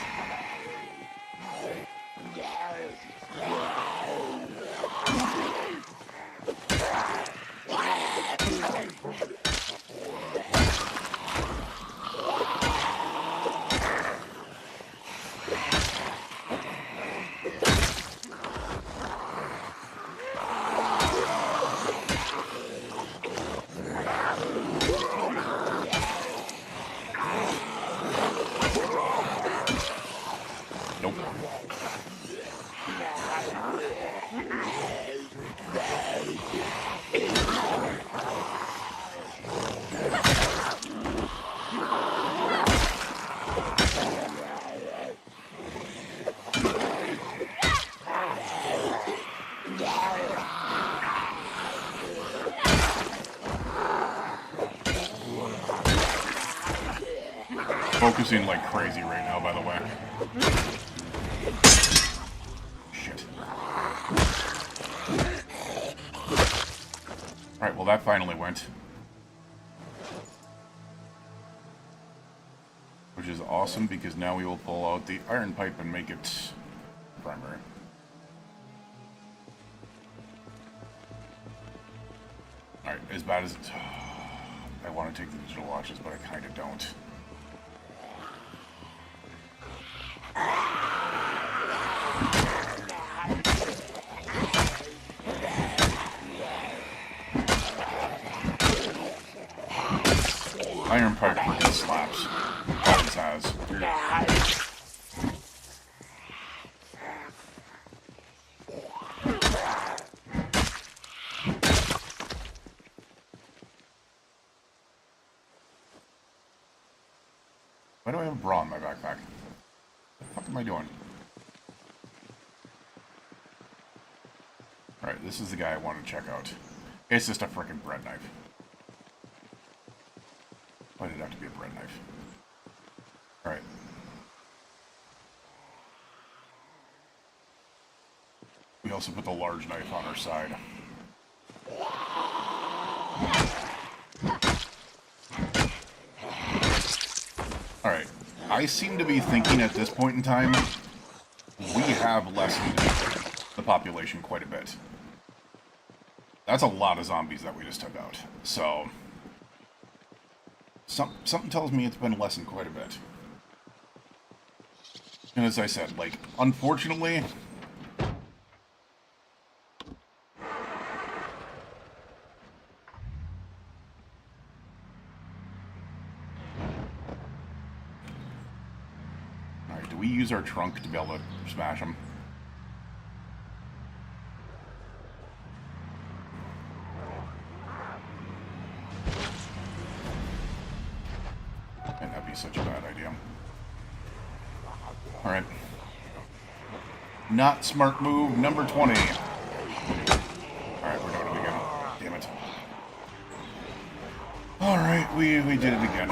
Nope. Focusing like crazy right now, by the way. Shit. Alright, well that finally went. Which is awesome, because now we will pull out the iron pipe and make it primary. Alright, as bad as... I want to take the digital watches, but I kind of don't. Iron pipe freaking slaps. Always has. Why do I have a bra in my backpack? What the fuck am I doing? Alright, this is the guy I want to check out. It's just a freaking bread knife. Why did it have to be a bread knife? Alright. We also put the large knife on our side. Alright. I seem to be thinking at this point in time, we have lessened the population quite a bit. That's a lot of zombies that we just took out. So... Something tells me it's been lessened quite a bit. And as I said, like, unfortunately... Alright, do we use our trunk to be able to smash them? Such a bad idea. Alright. Not smart move, number 20. Alright, we're doing it again. Damn it. Alright, we did it again.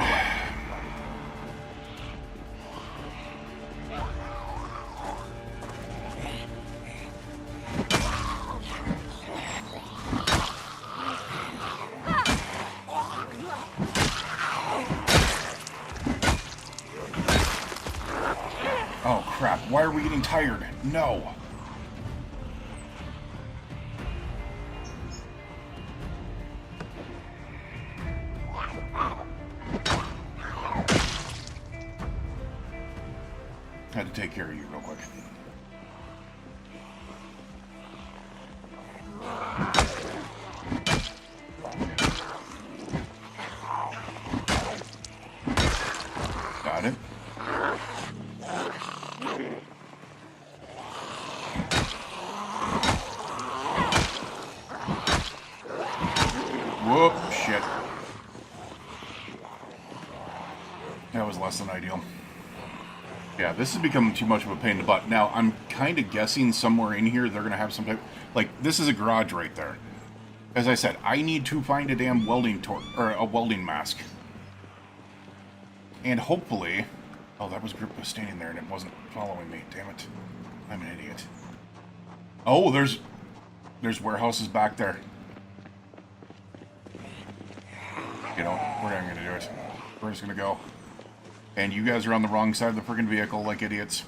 Oh crap, why are we getting tired? No! Had to take care of you real quick. Got it. Whoop, shit. That was less than ideal. Yeah, this has become too much of a pain in the butt. Now, I'm kind of guessing somewhere in here they're going to have some type... Like, this is a garage right there. As I said, I need to find a damn welding or a welding mask. And hopefully... Oh, that was Grip was standing there and it wasn't following me. Damn it. I'm an idiot. Oh, there's... There's warehouses back there. You know, we're not gonna do it. We're just gonna go. And you guys are on the wrong side of the freaking vehicle like idiots.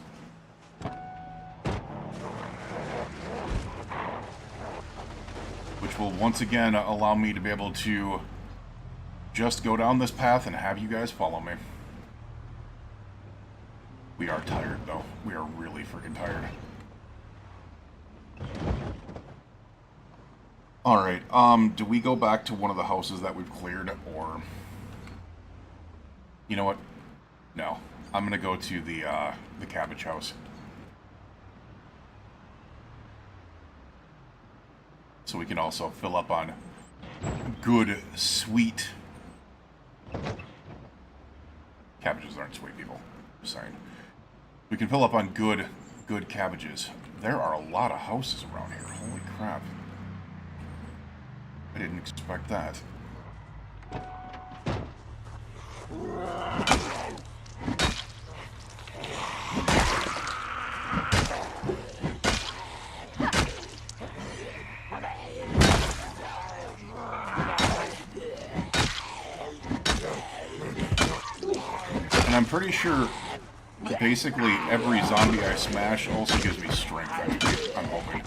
Which will once again allow me to be able to just go down this path and have you guys follow me. We are tired though. We are really freaking tired. Alright, do we go back to one of the houses that we've cleared, or... You know what? No. I'm gonna go to the cabbage house. So we can also fill up on good, sweet... Cabbages aren't sweet, people. Just saying. We can fill up on good cabbages. There are a lot of houses around here. Holy crap. I didn't expect that. And I'm pretty sure basically every zombie I smash also gives me strength, I'm hoping.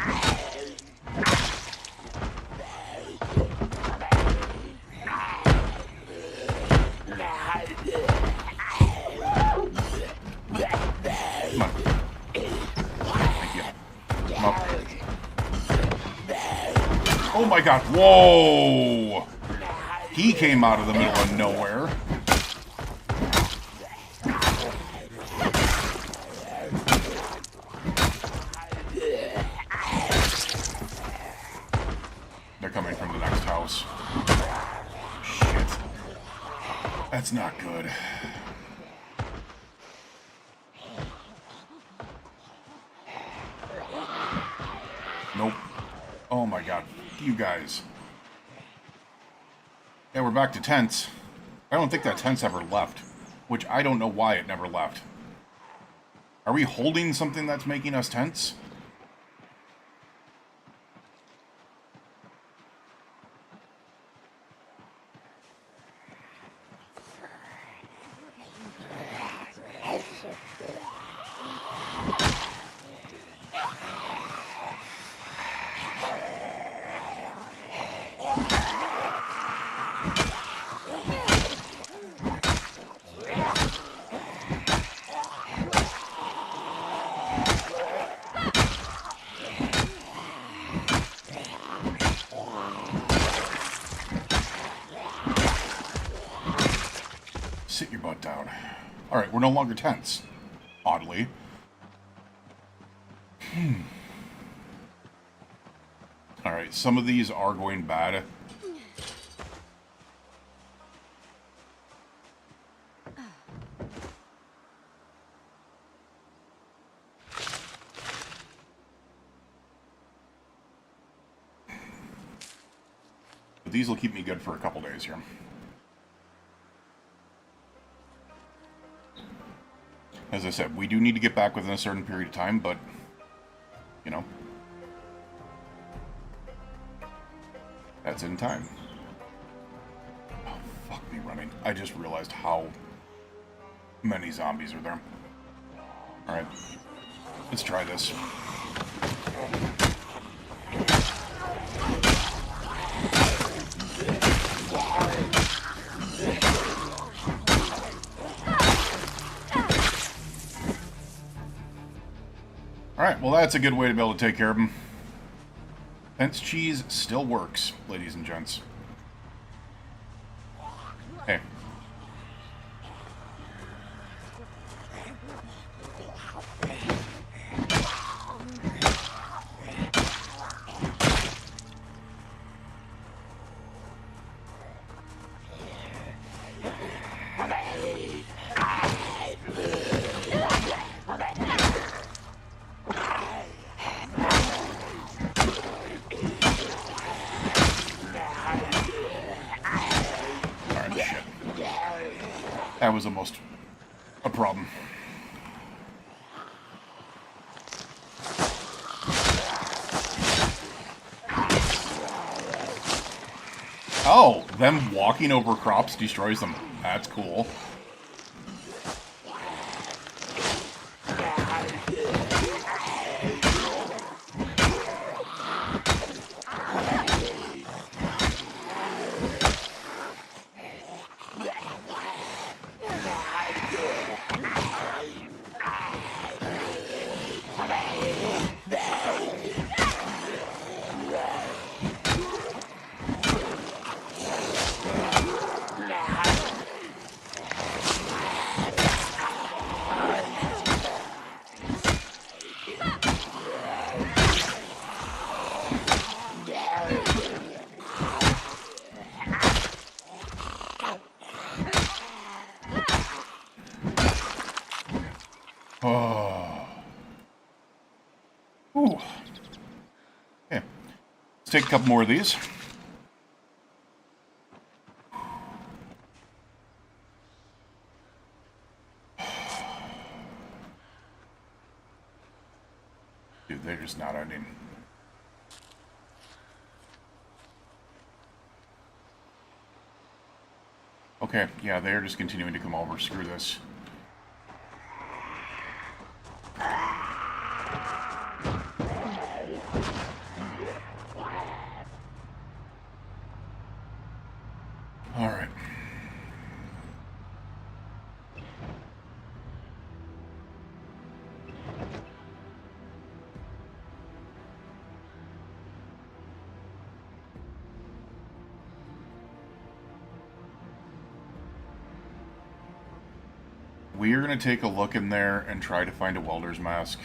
Oh my god, whoa! He came out of the middle of nowhere. They're coming from the next house. Shit. That's not good. Nope. Oh my god. You guys. Yeah, we're back to tents. I don't think that tent's ever left. Which I don't know why it never left. Are we holding something that's making us tense? Sit your butt down. Alright, we're no longer tense. Oddly. Alright, some of these are going bad. But these will keep me good for a couple days here. As I said, we do need to get back within a certain period of time, but, you know, that's in time. Oh, fuck me running. I just realized how many zombies are there. Alright, let's try this. Alright, well that's a good way to be able to take care of them. Fence cheese still works, ladies and gents. Hey. That was almost a problem. Oh, them walking over crops destroys them. That's cool. Oh. Ooh. Okay. Let's take a couple more of these. Dude, they're just not ending. Okay, yeah, they're just continuing to come over. Screw this. Alright. We are going to take a look in there and try to find a welder's mask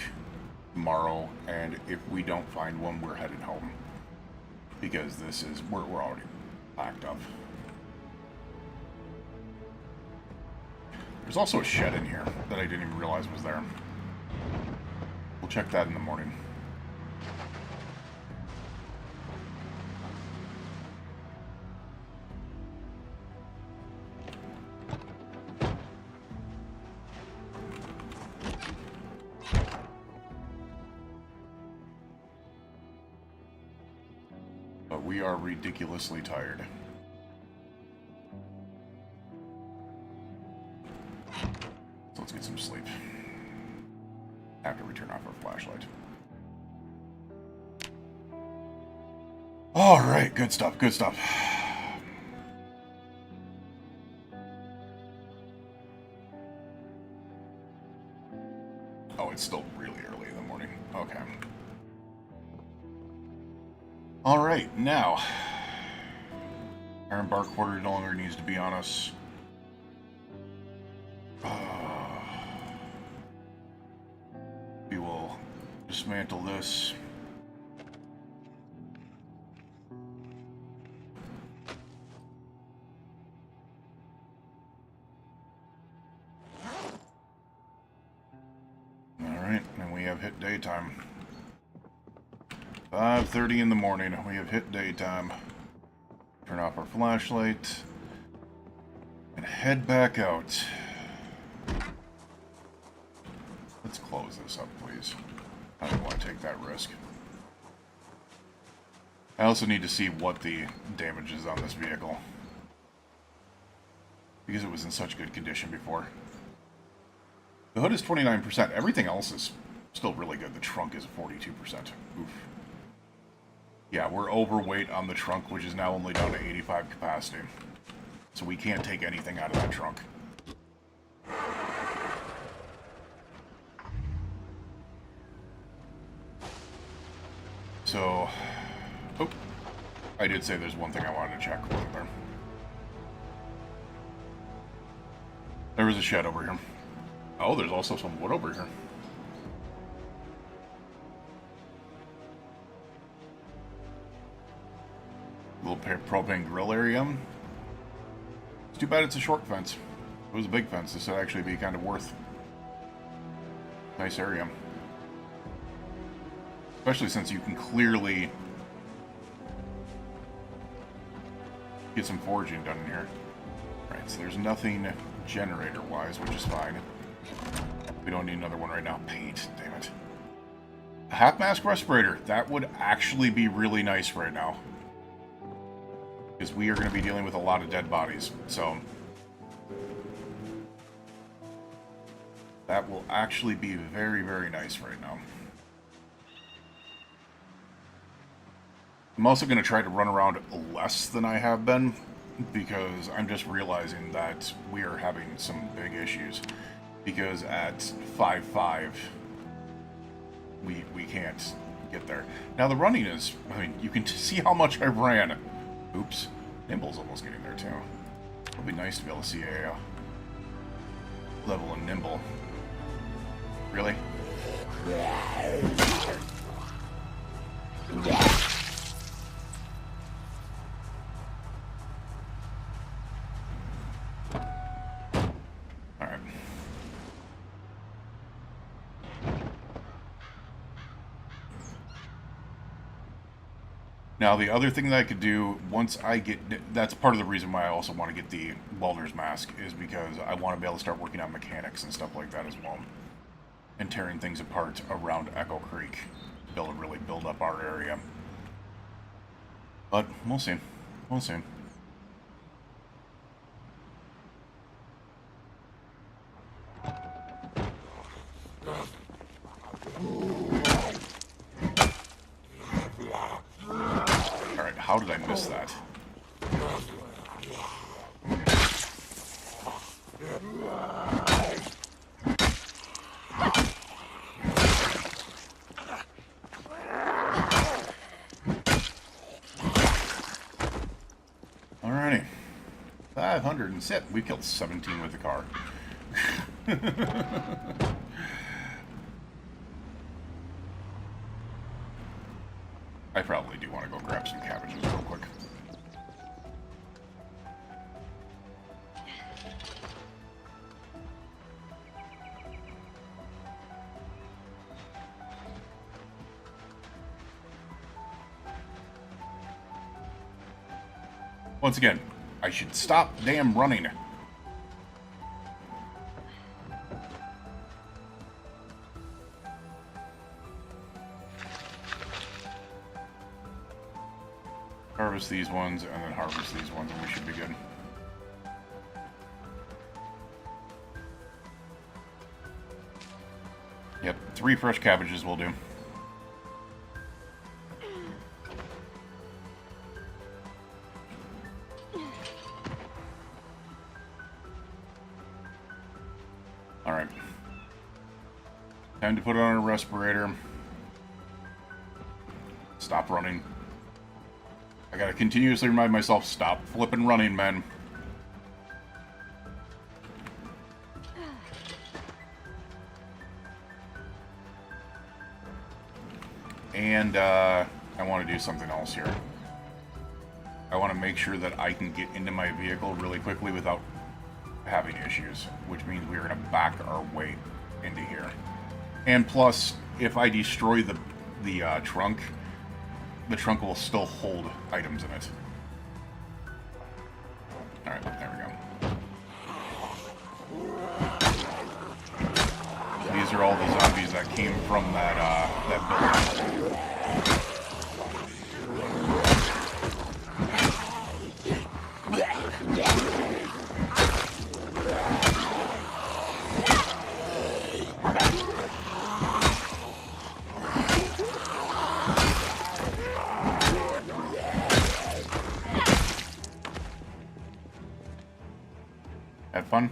tomorrow, and if we don't find one, we're headed home. Because this is, we're already packed up. There's also a shed in here that I didn't even realize was there. We'll check that in the morning. But we are ridiculously tired. So let's get some sleep. After we turn off our flashlight. Alright, good stuff, good stuff. Oh, it's still really early in the morning. Okay. Alright, now. Iron bar quarter no longer needs to be on us. We will dismantle this. Alright, and we have hit daytime. 5:30 in the morning, we have hit daytime. Turn off our flashlight and head back out. Let's close this up, please. I don't want to take that risk. I also need to see what the damage is on this vehicle, because it was in such good condition before. The hood is 29%. Everything else is still really good. The trunk is 42%. Oof. Yeah, we're overweight on the trunk, which is now only down to 85 capacity. So we can't take anything out of that trunk. So, oh, I did say there's one thing I wanted to check over there. There was a shed over here. Oh, there's also some wood over here. Little propane grill area. It's too bad it's a short fence. If it was a big fence, this would actually be kind of worth. Nice area. Especially since you can clearly get some foraging done in here. Right, so there's nothing generator-wise, which is fine. We don't need another one right now. Paint, damn it. A half-mask respirator. That would actually be really nice right now. Because we are going to be dealing with a lot of dead bodies, so that will actually be very, very nice right now. I'm also going to try to run around less than I have been, because I'm just realizing that we are having some big issues. Because at 5.5, we can't get there. Now the running is, I mean, you can see how much I ran. Oops. Nimble's almost getting there too. It'll be nice to be able to see a level in Nimble. Really? Alright. Now, the other thing that I could do, once I get... That's part of the reason why I also want to get the welder's mask, is because I want to be able to start working on mechanics and stuff like that as well. And tearing things apart around Echo Creek to be able to really build up our area. But, we'll see. We'll see. Alright, how did I miss that? Alrighty. 500 and sit. We killed 17 with the car. I probably do want to go grab some cabbages real quick. Once again, I should stop damn running. Harvest these ones, and then harvest these ones, and we should be good. Yep, 3 fresh cabbages will do. Alright. Time to put on a respirator. Stop running. I gotta continuously remind myself, stop flipping running, men. And, I want to do something else here. I want to make sure that I can get into my vehicle really quickly without having issues, which means we're going to back our way into here. And plus, if I destroy the trunk will still hold items in it. Alright, there we go. These are all the zombies that came from that building. Had fun?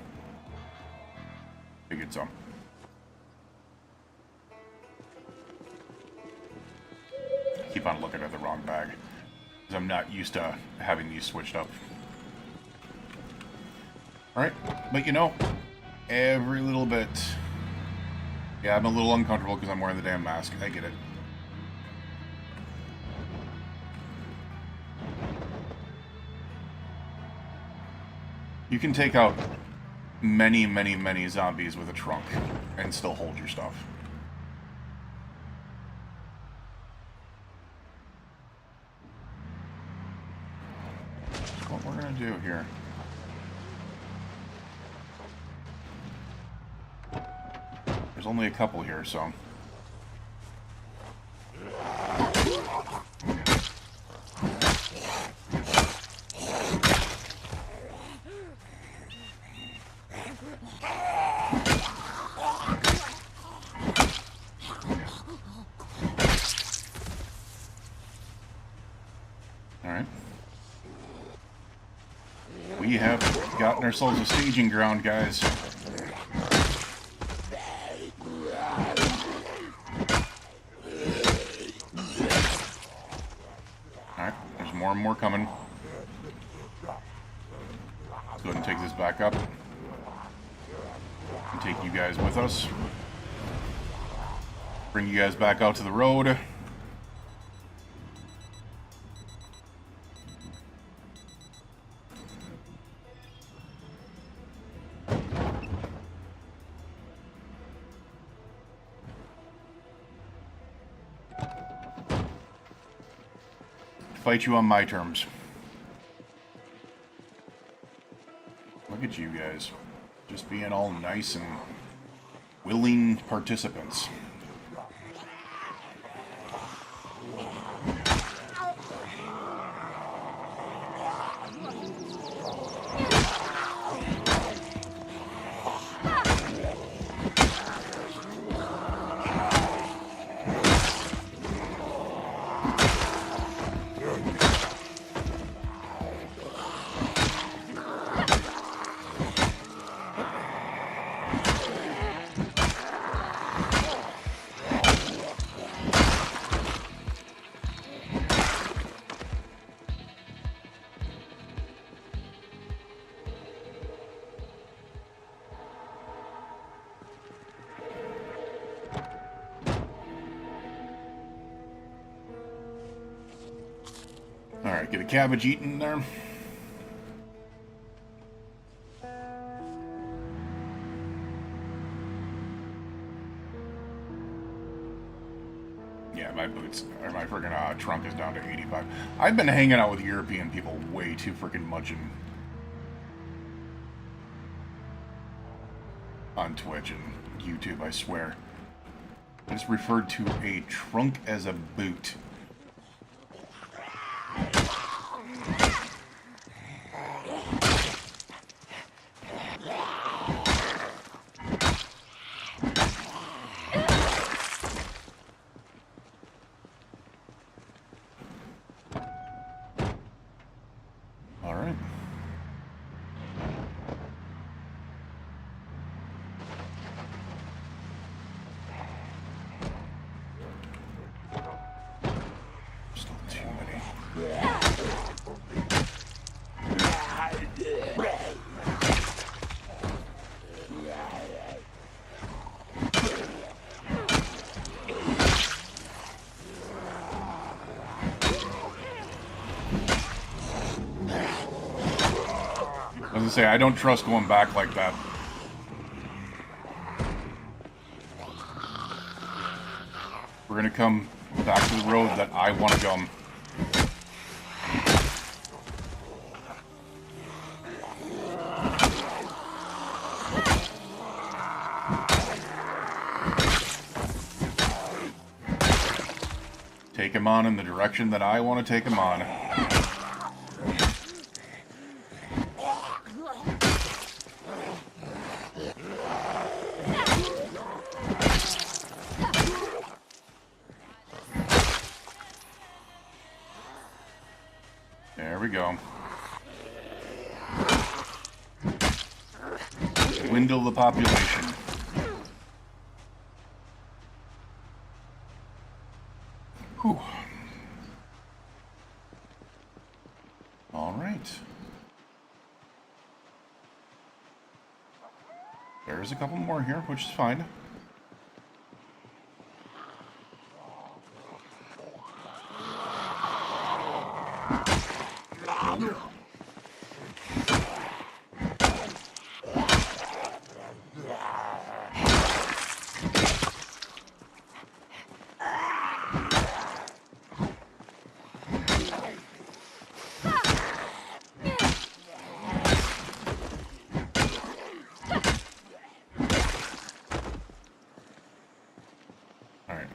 Figured so. Keep on looking at the wrong bag, because I'm not used to having these switched up. Alright, but you know, every little bit... Yeah, I'm a little uncomfortable because I'm wearing the damn mask. I get it. You can take out many, many, many zombies with a trunk and still hold your stuff. That's what we're gonna do here. There's only a couple here, so... We have gotten ourselves a staging ground, guys. Alright, there's more and more coming. Let's go ahead and take this back up. And take you guys with us. Bring you guys back out to the road. Fight you on my terms. Look at you guys. Just being all nice and willing participants. Alright, get a cabbage eaten there. Yeah, my boots, or my freaking trunk is down to 85. I've been hanging out with European people way too freaking much on Twitch and YouTube, I swear. I just referred to a trunk as a boot. I was gonna say, I don't trust going back like that. We're gonna come back to the road that I want to go. Take him on in the direction that I want to take him on. There we go. Dwindle the population. Whew. All right. There's a couple more here, which is fine.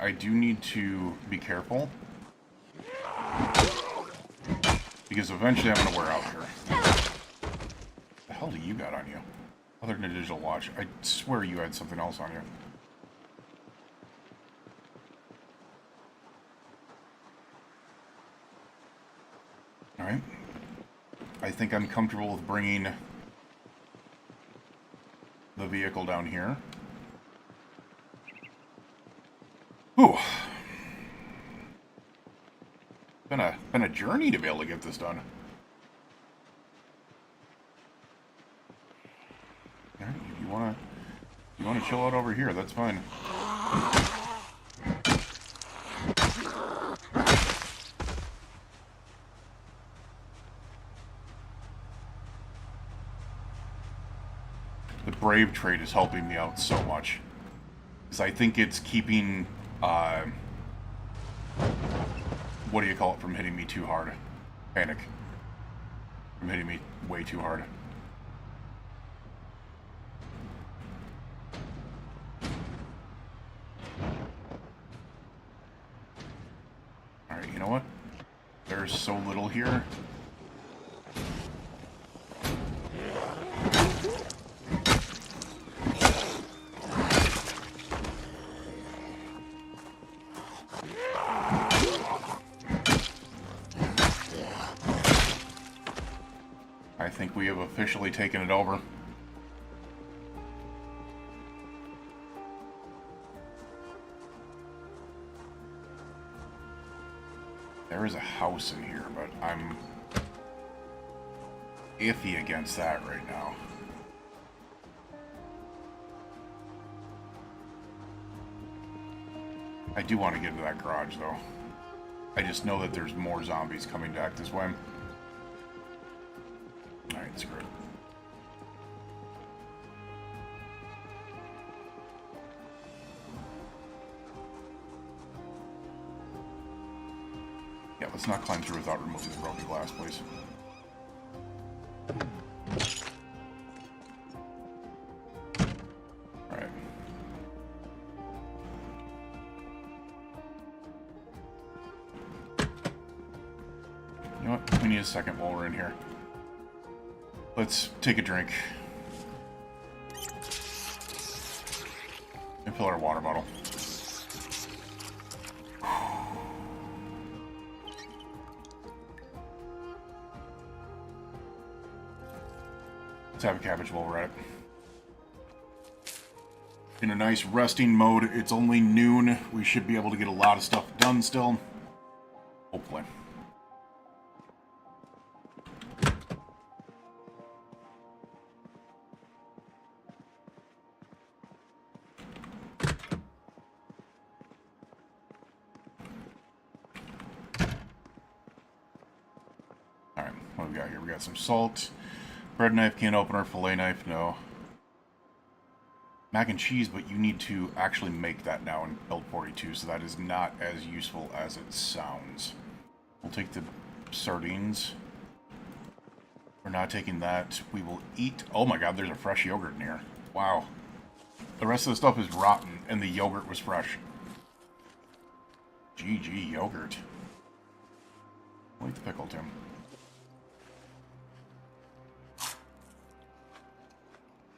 I do need to be careful, because eventually I'm going to wear out here. What the hell do you got on you? Other than a digital watch. I swear you had something else on you. Alright. I think I'm comfortable with bringing the vehicle down here. Whew. Been a journey to be able to get this done. Alright, if you wanna chill out over here, that's fine. The Brave trait is helping me out so much. Because I think it's keeping, what do you call it, from hitting me too hard. Panic. From hitting me way too hard. Alright, you know what? There's so little here. I think we have officially taken it over. There is a house in here, but I'm iffy against that right now. I do want to get into that garage, though. I just know that there's more zombies coming back this way. Alright, screw it. Yeah, let's not climb through without removing the broken glass, please. Alright. You know what? We need a second while we're in here. Let's take a drink. And fill our water bottle. Let's have a cabbage while we're at it. In a nice resting mode. It's only noon. We should be able to get a lot of stuff done still. Hopefully. Alright, what do we got here? We got some salt. Bread knife, can opener, fillet knife, no. Mac and cheese, but you need to actually make that now in build 42, so that is not as useful as it sounds. We'll take the sardines. We're not taking that. We will eat... Oh my god, there's a fresh yogurt in here. Wow. The rest of the stuff is rotten, and the yogurt was fresh. GG yogurt. I'll eat the pickle, Tim.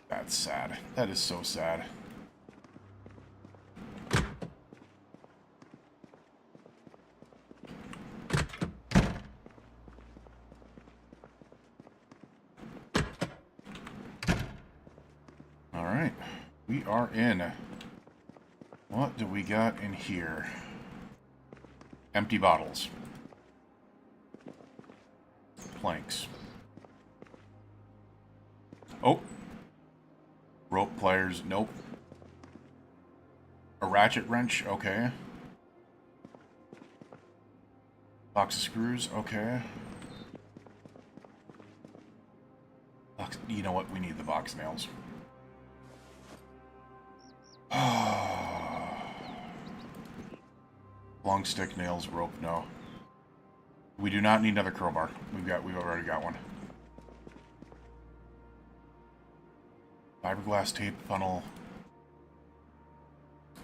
That's sad. That is so sad. Alright. We are in. What do we got in here? Empty bottles. Planks. Oh! Rope pliers, nope. A ratchet wrench, okay. Box of screws, okay. Box, you know what? We need the box nails. Long stick nails, rope, no. We do not need another crowbar. We've already got one. Fiberglass tape, funnel.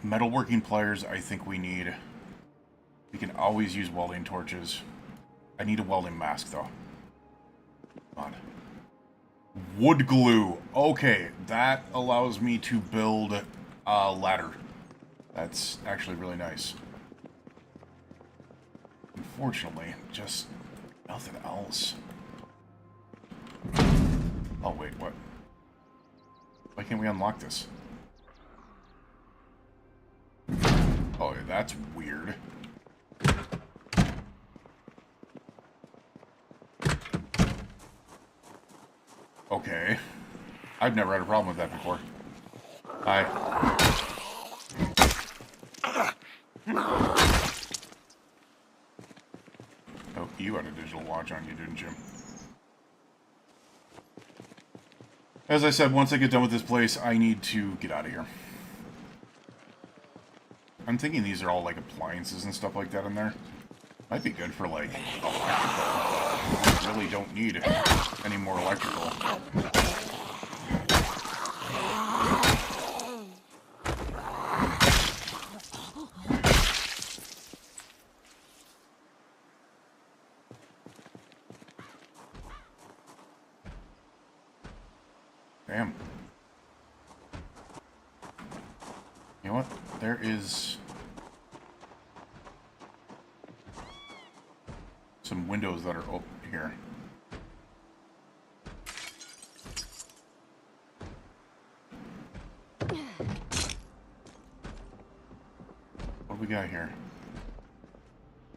Metalworking pliers, I think we need. We can always use welding torches. I need a welding mask, though. Come on. Wood glue. Okay, that allows me to build a ladder. That's actually really nice. Unfortunately, just nothing else. Oh, wait, what? Why can't we unlock this? Oh, yeah, that's weird. Okay. I've never had a problem with that before. Hi. Oh, you had a digital watch on you, didn't you? As I said, once I get done with this place, I need to get out of here. I'm thinking these are all, like, appliances and stuff like that in there. Might be good for, like, electrical. Really don't need any more electrical. Damn. You know what? There is some windows that are open here. What do we got here?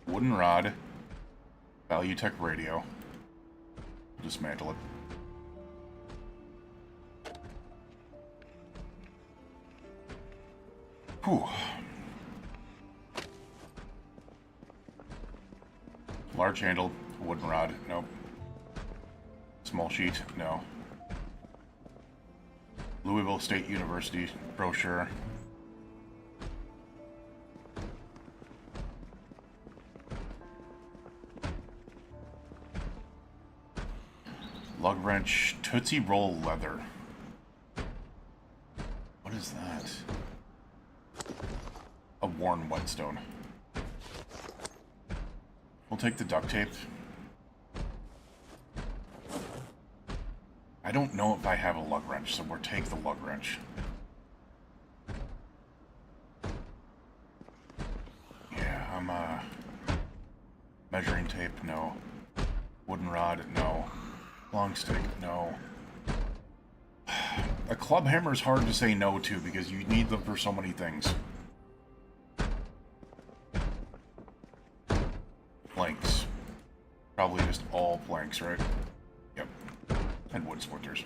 Wooden rod. Value Tech radio. Dismantle it. Whew. Large handled wooden rod. Nope. Small sheet. No. Louisville State University brochure. Lug wrench. Tootsie Roll leather. What is that? A worn whetstone. We'll take the duct tape. I don't know if I have a lug wrench, so we'll take the lug wrench. Yeah, measuring tape, no. Wooden rod, no. Long stick, no. A club hammer is hard to say no to because you need them for so many things. Planks. Probably just all planks, right? Yep. And wood splinters.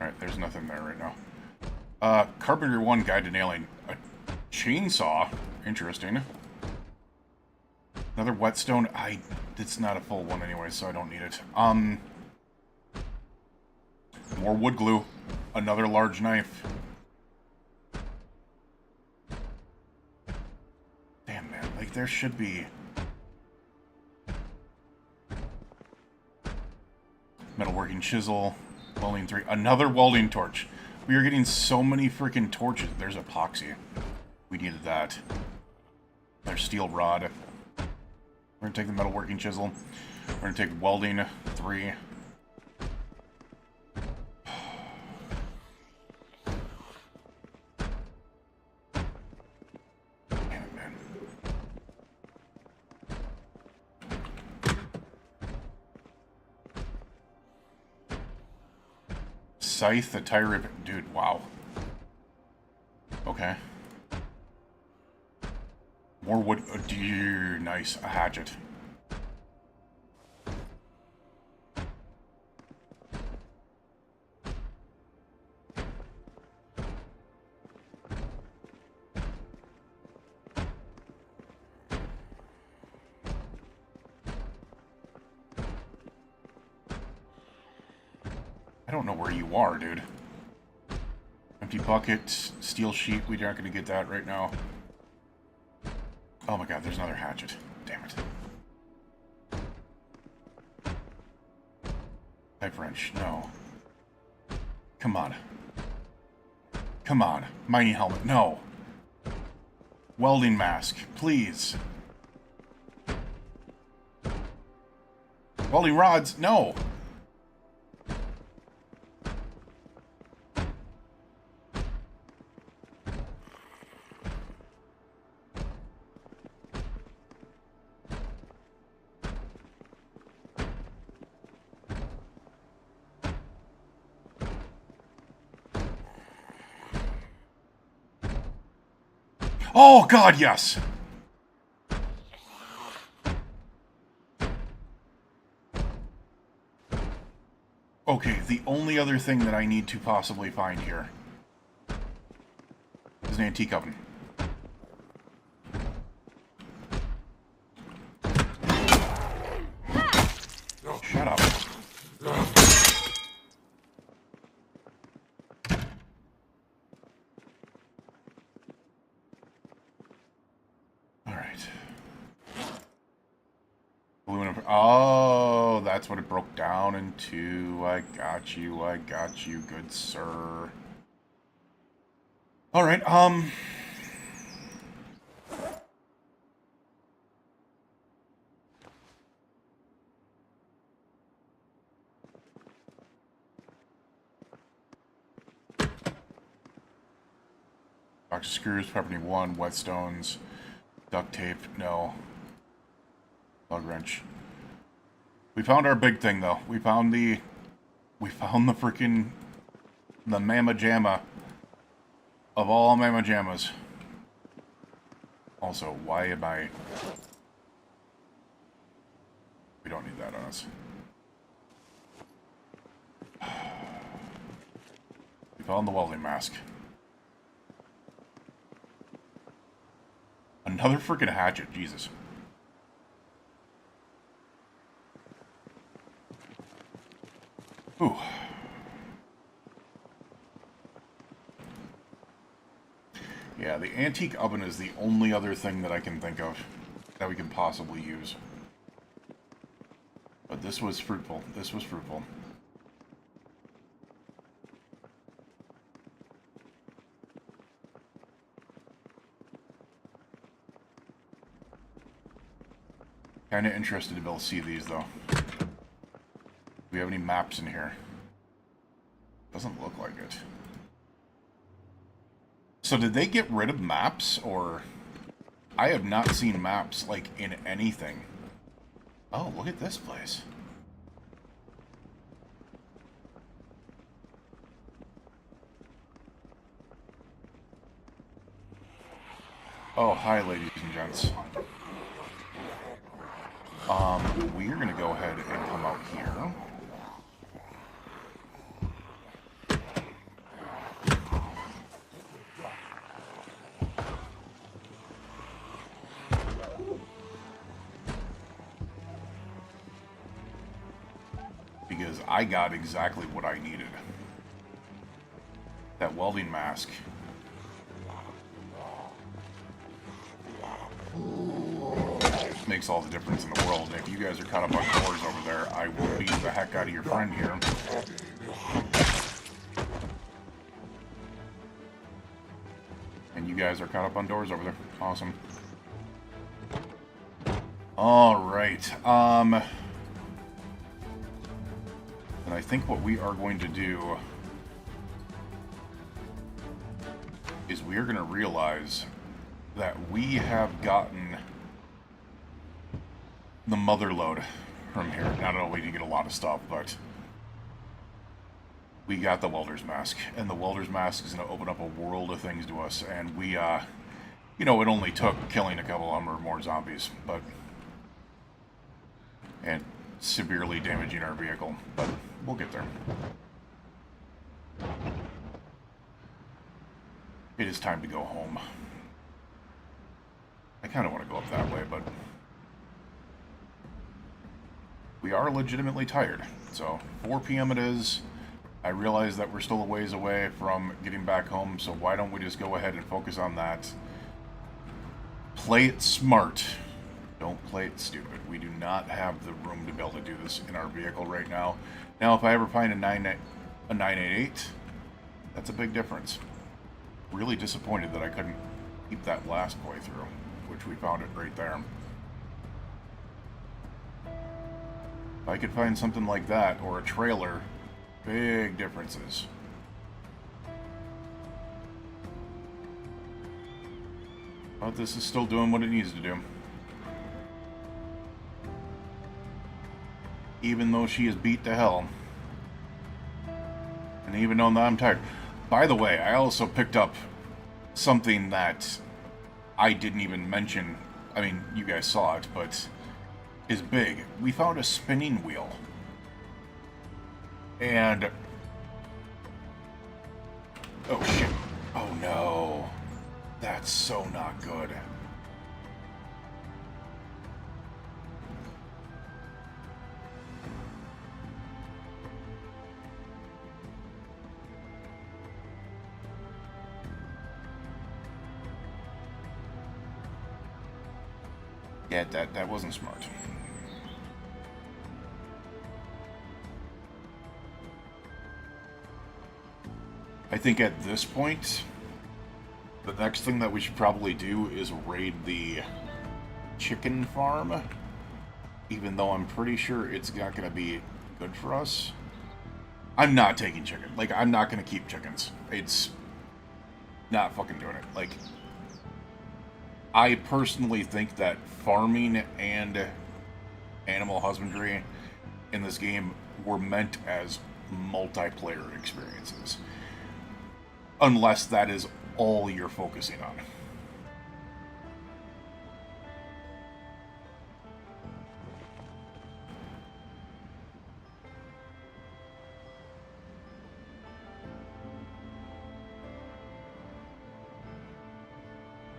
Alright, there's nothing there right now. Carpenter 1 Guide to Nailing. A chainsaw. Interesting. Another whetstone. It's not a full one anyway, so I don't need it. More wood glue. Another large knife. Damn, man. Like, there should be... Metalworking chisel. Welding 3. Another welding torch. We are getting so many freaking torches. There's epoxy. We needed that. There's steel rod. We're going to take the metalworking chisel. We're going to take welding 3. Damn it, man. Scythe, the tire rip. Dude, wow. Okay. More wood. Oh, dear, nice. A hatchet. I don't know where you are, dude. Empty bucket, steel sheet. We aren't going to get that right now. Oh my god, there's another hatchet. Damn it. Pipe wrench, no. Come on. Come on. Mining helmet, no. Welding mask, please. Welding rods, no. Oh, God, yes! Okay, the only other thing that I need to possibly find here is an antique oven. Shut up. Alright. Aluminum. Oh, that's what it broke down into. I got you, good sir. Alright, box of screws, pepperoni 1, whetstones, duct tape, no. Lug wrench. We found our big thing, though. We found the freaking, the Mamma Jamma of all Mamma Jammas. Also, why am I... We don't need that on us. We found the welding mask. Another freaking hatchet, Jesus. Ooh. Yeah, the antique oven is the only other thing that I can think of that we can possibly use. But this was fruitful. This was fruitful. Kind of interested to be able to see these, though. Do we have any maps in here? Doesn't look like it. So did they get rid of maps, or... I have not seen maps, like, in anything. Oh, look at this place. Oh, hi, ladies and gents. We're gonna go ahead and come out here. Because I got exactly what I needed. That welding mask. Makes all the difference in the world. And if you guys are caught up on doors over there, I will beat the heck out of your friend here. And you guys are caught up on doors over there. Awesome. Alright. And I think what we are going to do is we are going to realize that we have gotten the mother lode from here. I don't know, we did get a lot of stuff, but we got the welder's mask, and the welder's mask is going to open up a world of things to us, and we, you know, it only took killing a couple of more zombies, but, and severely damaging our vehicle, but we'll get there. It is time to go home. I kind of want to go up that way, but we are legitimately tired. So 4 p.m. it is. I realize that we're still a ways away from getting back home, so why don't we just go ahead and focus on that. Play it smart. Don't play it stupid. We do not have the room to be able to do this in our vehicle right now. Now, if I ever find a 988, that's a big difference. Really disappointed that I couldn't keep that last playthrough, which we found it right there. If I could find something like that, or a trailer, big differences. But this is still doing what it needs to do. Even though she is beat to hell. And even though I'm tired. By the way, I also picked up something that I didn't even mention, I mean, you guys saw it, but is big. We found a spinning wheel. And... oh, shit. Oh, no. That's so not good. Yeah, that wasn't smart. I think at this point, the next thing that we should probably do is raid the chicken farm, even though I'm pretty sure it's not going to be good for us. I'm not taking chicken. Like, I'm not going to keep chickens. It's not fucking doing it. Like, I personally think that farming and animal husbandry in this game were meant as multiplayer experiences. Unless that is all you're focusing on.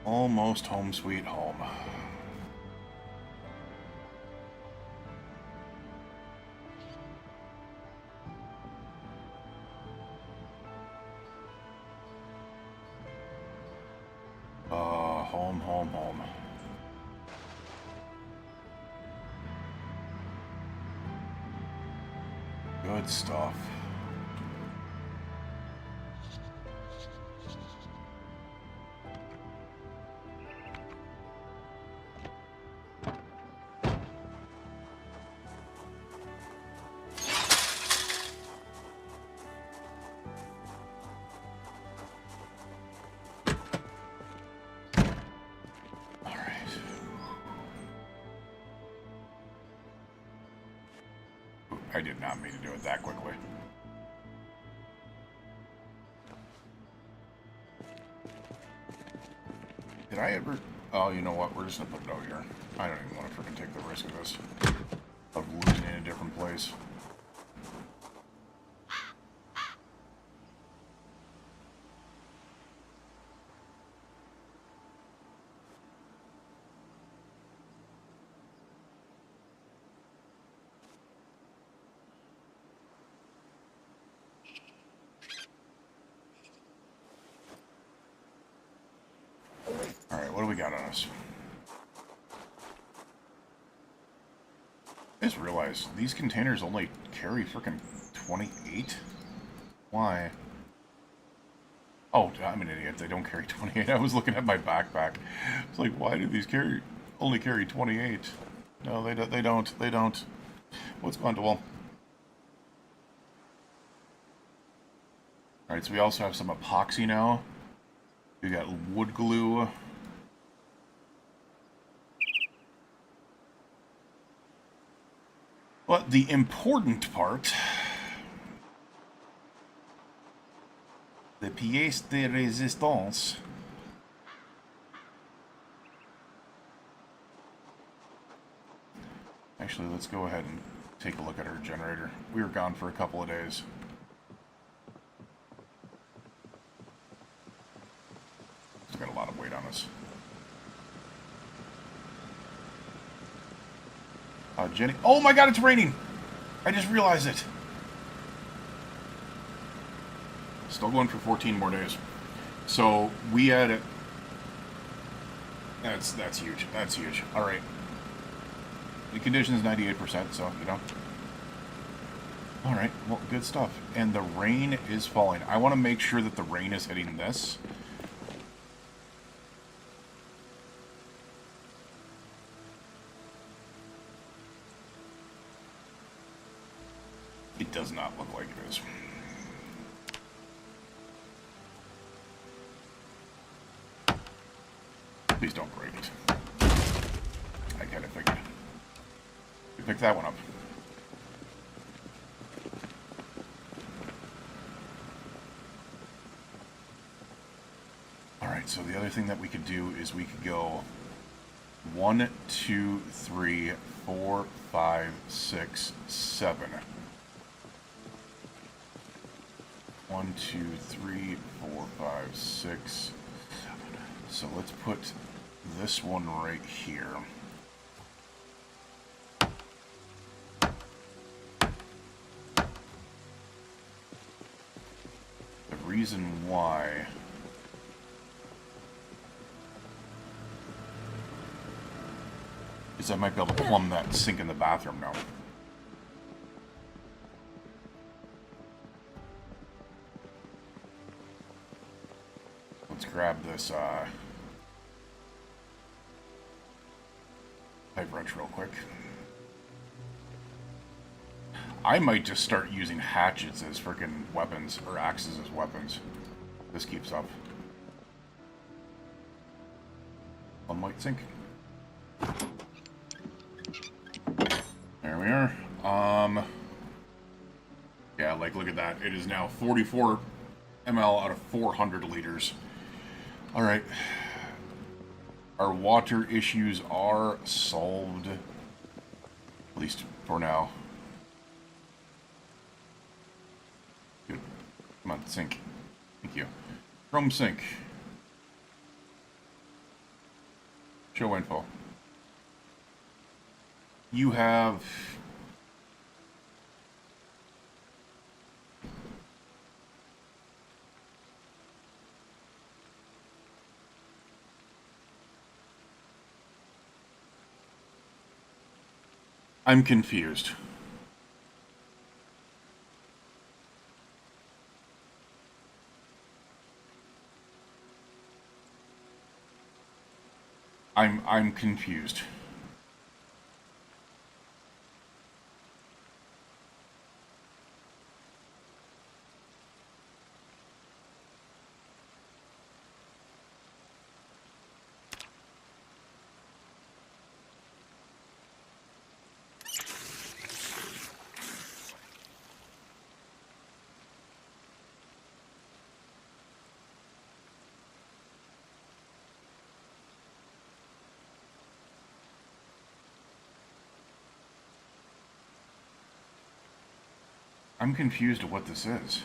Almost home sweet home. Home. Good stuff. I did not mean to do it that quickly. Did I ever... oh, you know what? We're just gonna put it out here. I don't even want to freaking take the risk of this. Of losing it in a different place. Alright, what do we got on us? I just realized these containers only carry frickin' 28? Why? Oh, I'm an idiot. They don't carry 28. I was looking at my backpack. It's like, why do these only carry 28? No, they don't. What's going on? Alright, so we also have some epoxy now. We got wood glue. But the important part, the pièce de résistance, actually, let's go ahead and take a look at our generator. We were gone for a couple of days. It's got a lot of weight on us. Jenny. Oh my god, it's raining! I just realized it. Still going for 14 more days. So we had... That's huge. That's huge. Alright. The condition is 98%, so, you know. Alright, well, good stuff. And the rain is falling. I want to make sure that the rain is hitting this. It does not look like it is. Please don't break it. I kind of figured. We picked that one up. Alright. Alright, so the other thing that we could do is we could go 1, 2, 3, 4, 5, 6, 7. 1, 2, 3, 4, 5, 6, 7. So let's put this one right here. The reason why is I might be able to plumb that sink in the bathroom now. Let's grab this pipe wrench real quick. I might just start using hatchets as freaking weapons, or axes as weapons. This keeps up. One might sink. There we are. Yeah, like, look at that. It is now 44 ml out of 400 liters. Alright. Our water issues are solved. At least for now. Good. Come on, sink. Thank you. Chrome sink. Show info. You have... I'm confused. I'm confused. I'm confused at what this is.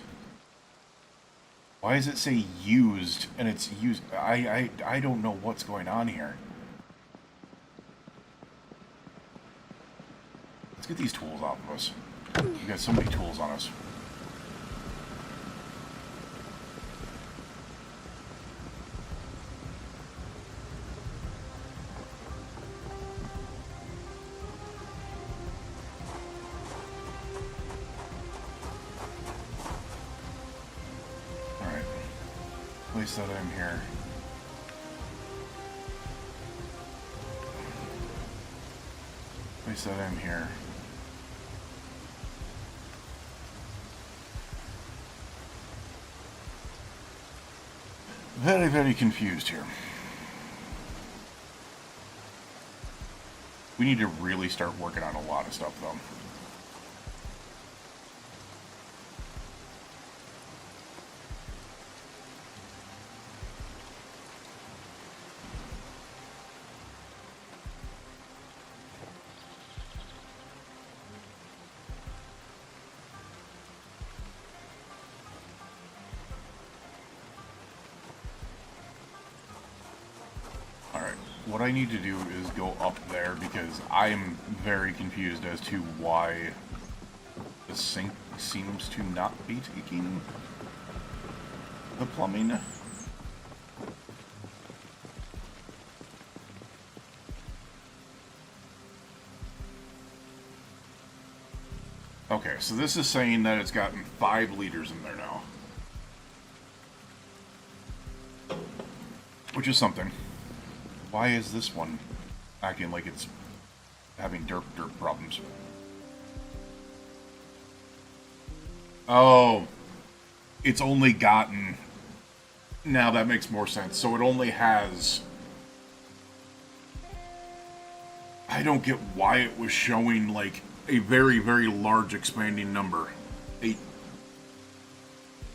Why does it say used and it's used? I don't know what's going on here. Let's get these tools off of us. We got so many tools on us. Place that in here. Place that in here. Very, very confused here. We need to really start working on a lot of stuff, though. What I need to do is go up there because I'm very confused as to why the sink seems to not be taking the plumbing. Okay, so this is saying that it's gotten 5 liters in there now. Which is something. Why is this one acting like it's having derp problems? Oh, it's only gotten... Now that makes more sense. So it only has... I don't get why it was showing like a very, very large expanding number.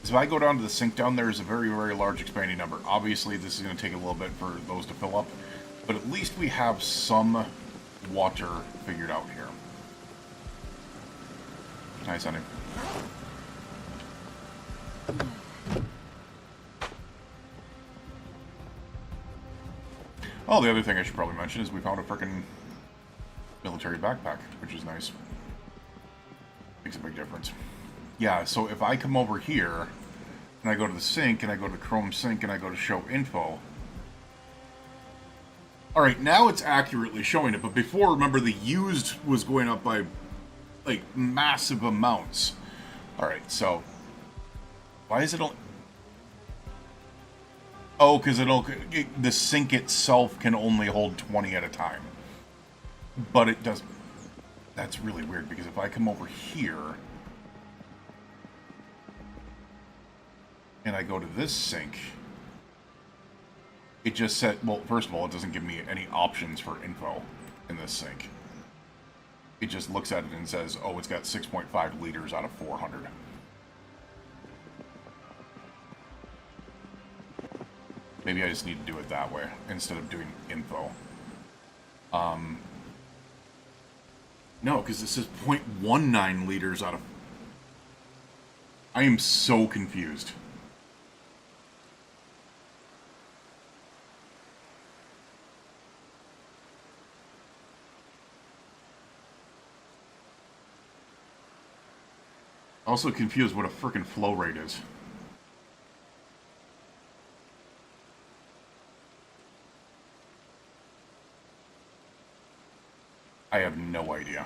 So if I go down to the sink down there is a very, very large expanding number. Obviously, this is going to take a little bit for those to fill up, but at least we have some water figured out here. Nice, honey. Oh, the other thing I should probably mention is we found a frickin' military backpack, which is nice. Makes a big difference. Yeah, so if I come over here, and I go to the sink, and I go to Chrome Sync, and I go to Show Info... Alright, now it's accurately showing it, but before, remember, the used was going up by, like, massive amounts. Alright, so... Why is it only... Oh, because the sink itself can only hold 20 at a time. But it doesn't... That's really weird, because if I come over here... and I go to this sink... It just said... Well, first of all, it doesn't give me any options for info in this sink. It just looks at it and says, oh, it's got 6.5 liters out of 400. Maybe I just need to do it that way, instead of doing info. No, because this is 0.19 liters out of... I am so confused. Also confused what a frickin' flow rate is. I have no idea.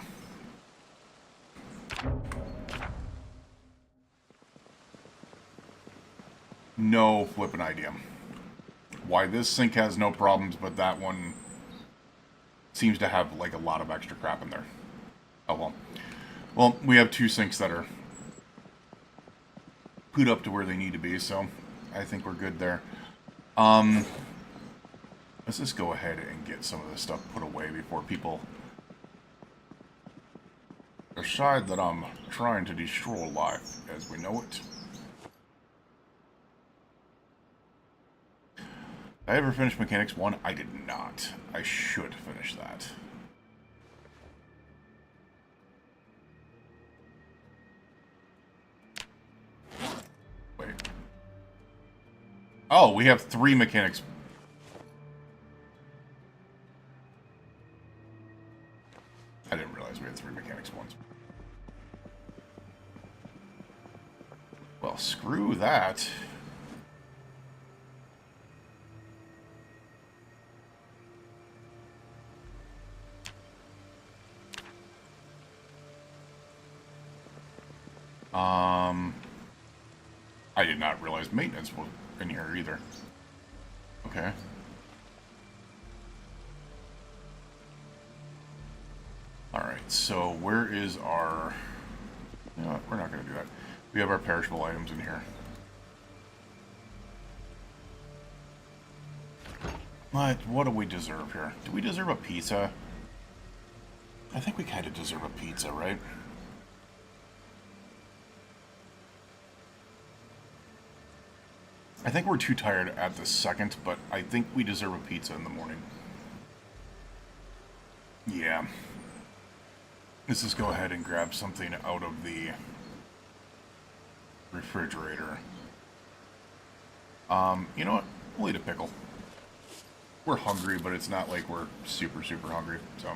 No flippin' idea. Why this sink has no problems, but that one seems to have, like, a lot of extra crap in there. Oh, well. Well, we have two sinks that are put up to where they need to be, so I think we're good there. Let's just go ahead and get some of this stuff put away before people decide that I'm trying to destroy life as we know it. Did I ever finish Mechanics 1? I did not. I should finish that. Wait. Oh, we have 3 Mechanics. I didn't realize we had 3 Mechanics 1s. Well, screw that. I did not realize maintenance was in here either. Okay. Alright, so where is our... No, we're not going to do that. We have our perishable items in here. What do we deserve here? Do we deserve a pizza? I think we kind of deserve a pizza, right? I think we're too tired at the second, but I think we deserve a pizza in the morning. Yeah. Let's just go ahead and grab something out of the refrigerator. You know what? We'll eat a pickle. We're hungry, but it's not like we're super, super hungry, so...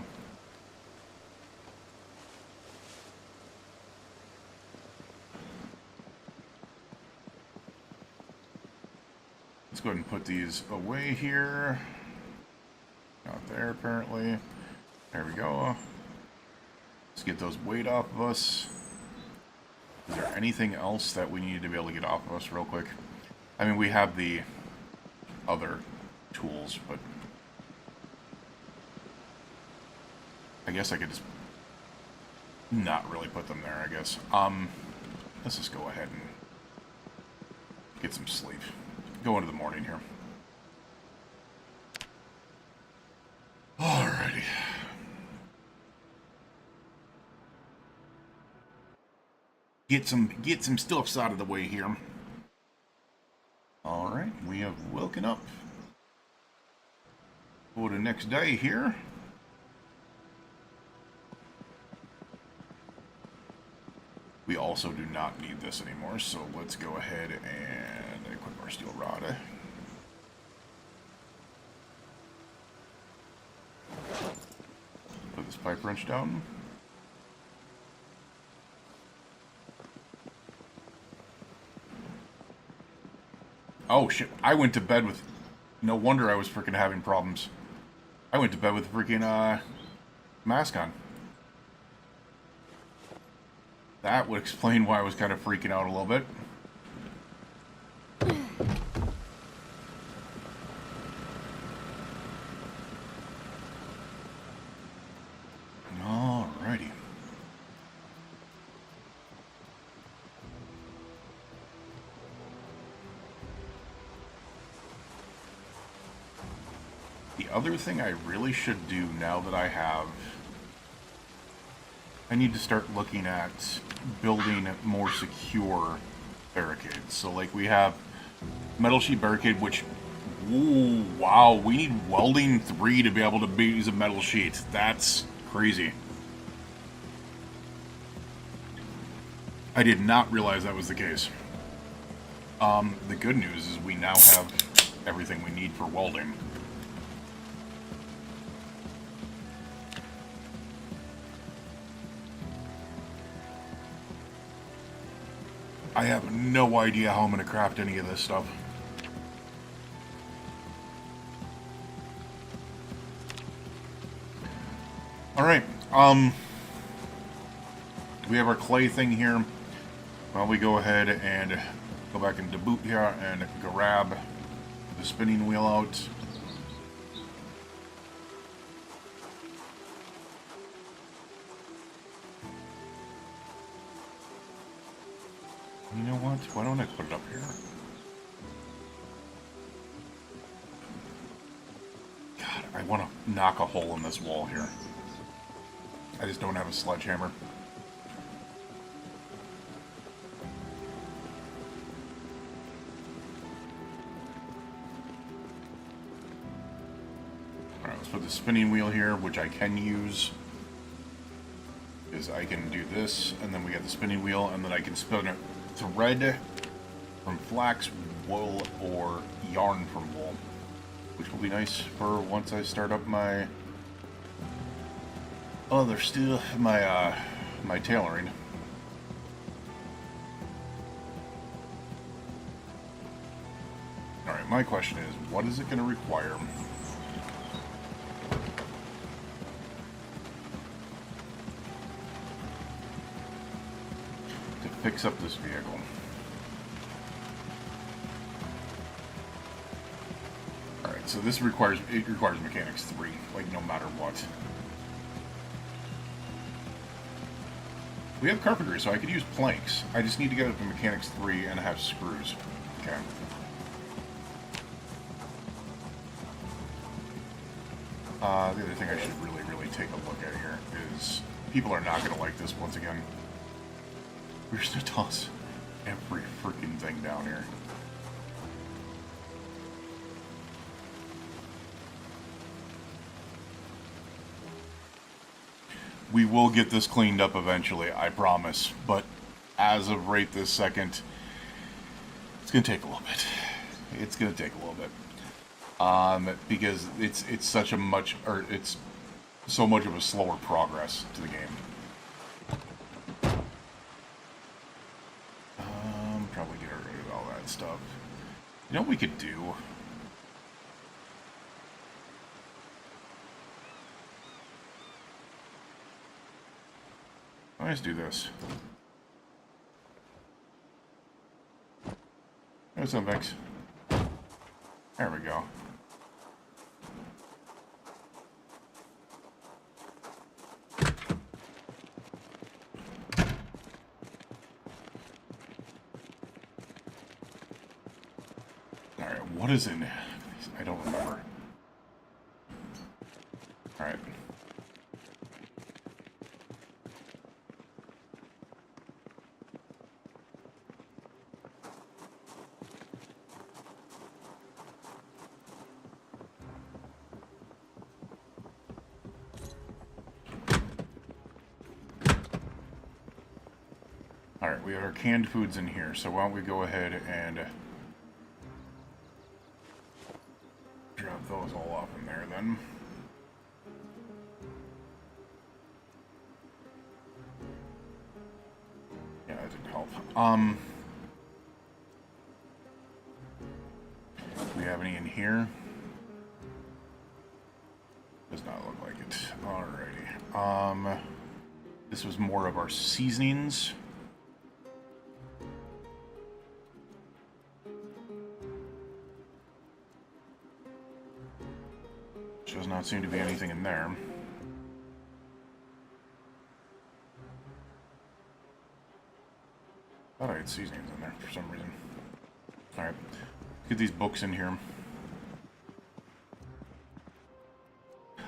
Let's go ahead and put these away here. Not there, apparently. There we go. Let's get those weight off of us. Is there anything else that we need to be able to get off of us real quick? I mean, we have the other tools, but... I guess I could just not really put them there, I guess. Let's just go ahead and get some sleep. Go into the morning here. Alrighty. Get some stuffs out of the way here. Alright, we have woken up for the next day here. We also do not need this anymore, so let's go ahead and equip our steel rod. Put this pipe wrench down. Oh shit, I went to bed with... No wonder I was freaking having problems. I went to bed with a freaking mask on. That would explain why I was kind of freaking out a little bit. Alrighty. The other thing I really should do now that I need to start looking at building more secure barricades. So like we have metal sheet barricade, which, ooh, wow, we need welding 3 to be able to use a metal sheet. That's crazy. I did not realize that was the case. The good news is we now have everything we need for welding. I have no idea how I'm going to craft any of this stuff. Alright, we have our clay thing here. Well, we go ahead and go back into boot here and grab the spinning wheel out. You know what? Why don't I put it up here? God, I want to knock a hole in this wall here. I just don't have a sledgehammer. Alright, let's put the spinning wheel here, which I can use. Is I can do this, and then we get the spinning wheel, and then I can spin it. Thread from flax, wool, or yarn from wool, which will be nice for once I start up my other still my my tailoring. All right, my question is, what is it going to require? Fix up this vehicle. Alright, so this requires mechanics 3, like no matter what. We have carpentry, so I could use planks. I just need to get up to mechanics 3 and have screws. Okay. The other thing I should really take a look at here is people are not going to like this once again. We're just gonna toss every freaking thing down here. We will get this cleaned up eventually, I promise. But as of right this second, it's gonna take a little bit. It's gonna take a little bit. Because it's so much of a slower progress to the game. Probably get rid of all that stuff. You know what we could do? Let's do this. There's some Vex. There we go. What is in? I don't remember. Alright. we have our canned foods in here, so why don't we go ahead and drop those all off in there then. Yeah, that didn't help. Do we have any in here? Does not look like it. Alrighty. This was more of our seasonings. Does not seem to be anything in there. Thought I had seasonings in there for some reason. Alright. Get these books in here.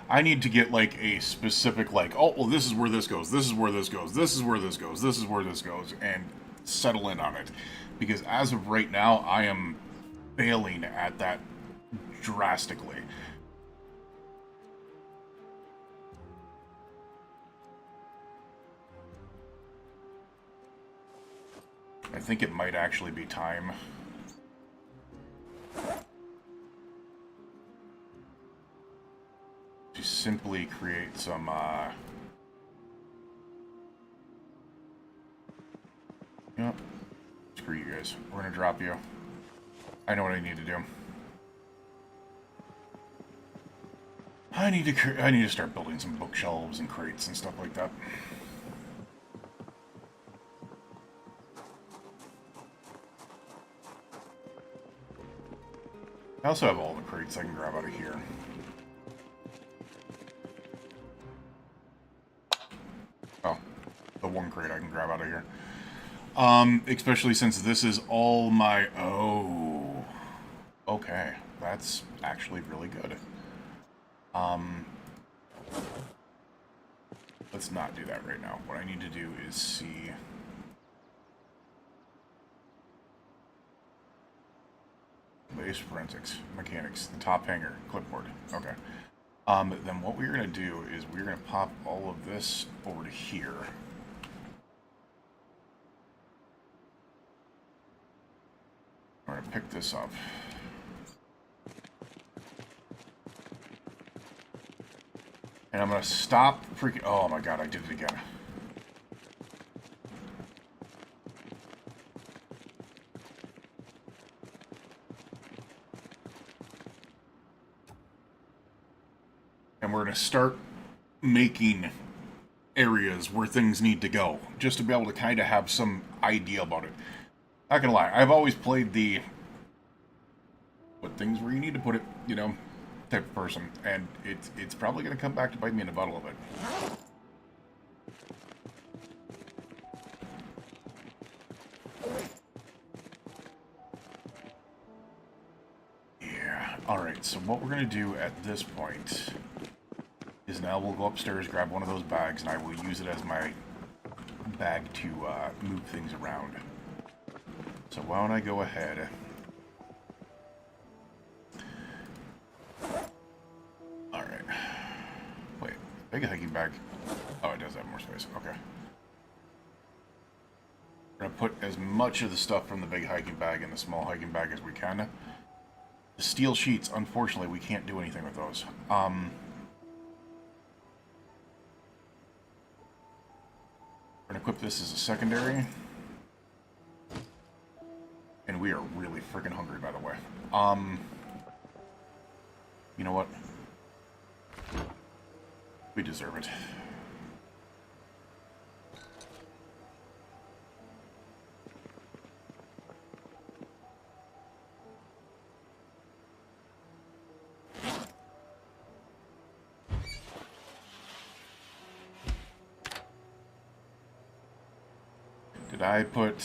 I need to get, like, a specific, like, oh, well, this is where this goes, this is where this goes, this is where this goes, this is where this goes, and settle in on it. Because as of right now, I am failing at that drastically. I think it might actually be time. To simply create some, Yep. Screw you guys. We're gonna drop you. I know what I need to do. I need to start building some bookshelves and crates and stuff like that. I also have all the crates I can grab out of here. Oh, the one crate I can grab out of here. Especially since this is all my... Oh. Okay. That's actually really good. Let's not do that right now. What I need to do is see... Base forensics, mechanics, the top hanger, clipboard. Okay. Then what we're going to do is we're going to pop all of this over to here. We're going to pick this up. And I'm going to stop freaking... Oh my god, I did it again. And we're going to start making areas where things need to go, just to be able to kind of have some idea about it. Not gonna lie, I've always played the put things where you need to put it, you know, type of person, and it's probably going to come back to bite me in the butt a little bit. Yeah, alright, so what we're going to do at this point is now we'll go upstairs, grab one of those bags, and I will use it as my bag to move things around. So why don't I go ahead... Alright. Wait, big hiking bag. Oh, it does have more space. Okay. We're going to put as much of the stuff from the big hiking bag in the small hiking bag as we can. The steel sheets, unfortunately, we can't do anything with those. We're going to equip this as a secondary. And we are really freaking hungry, by the way. You know what? We deserve it. Did I put...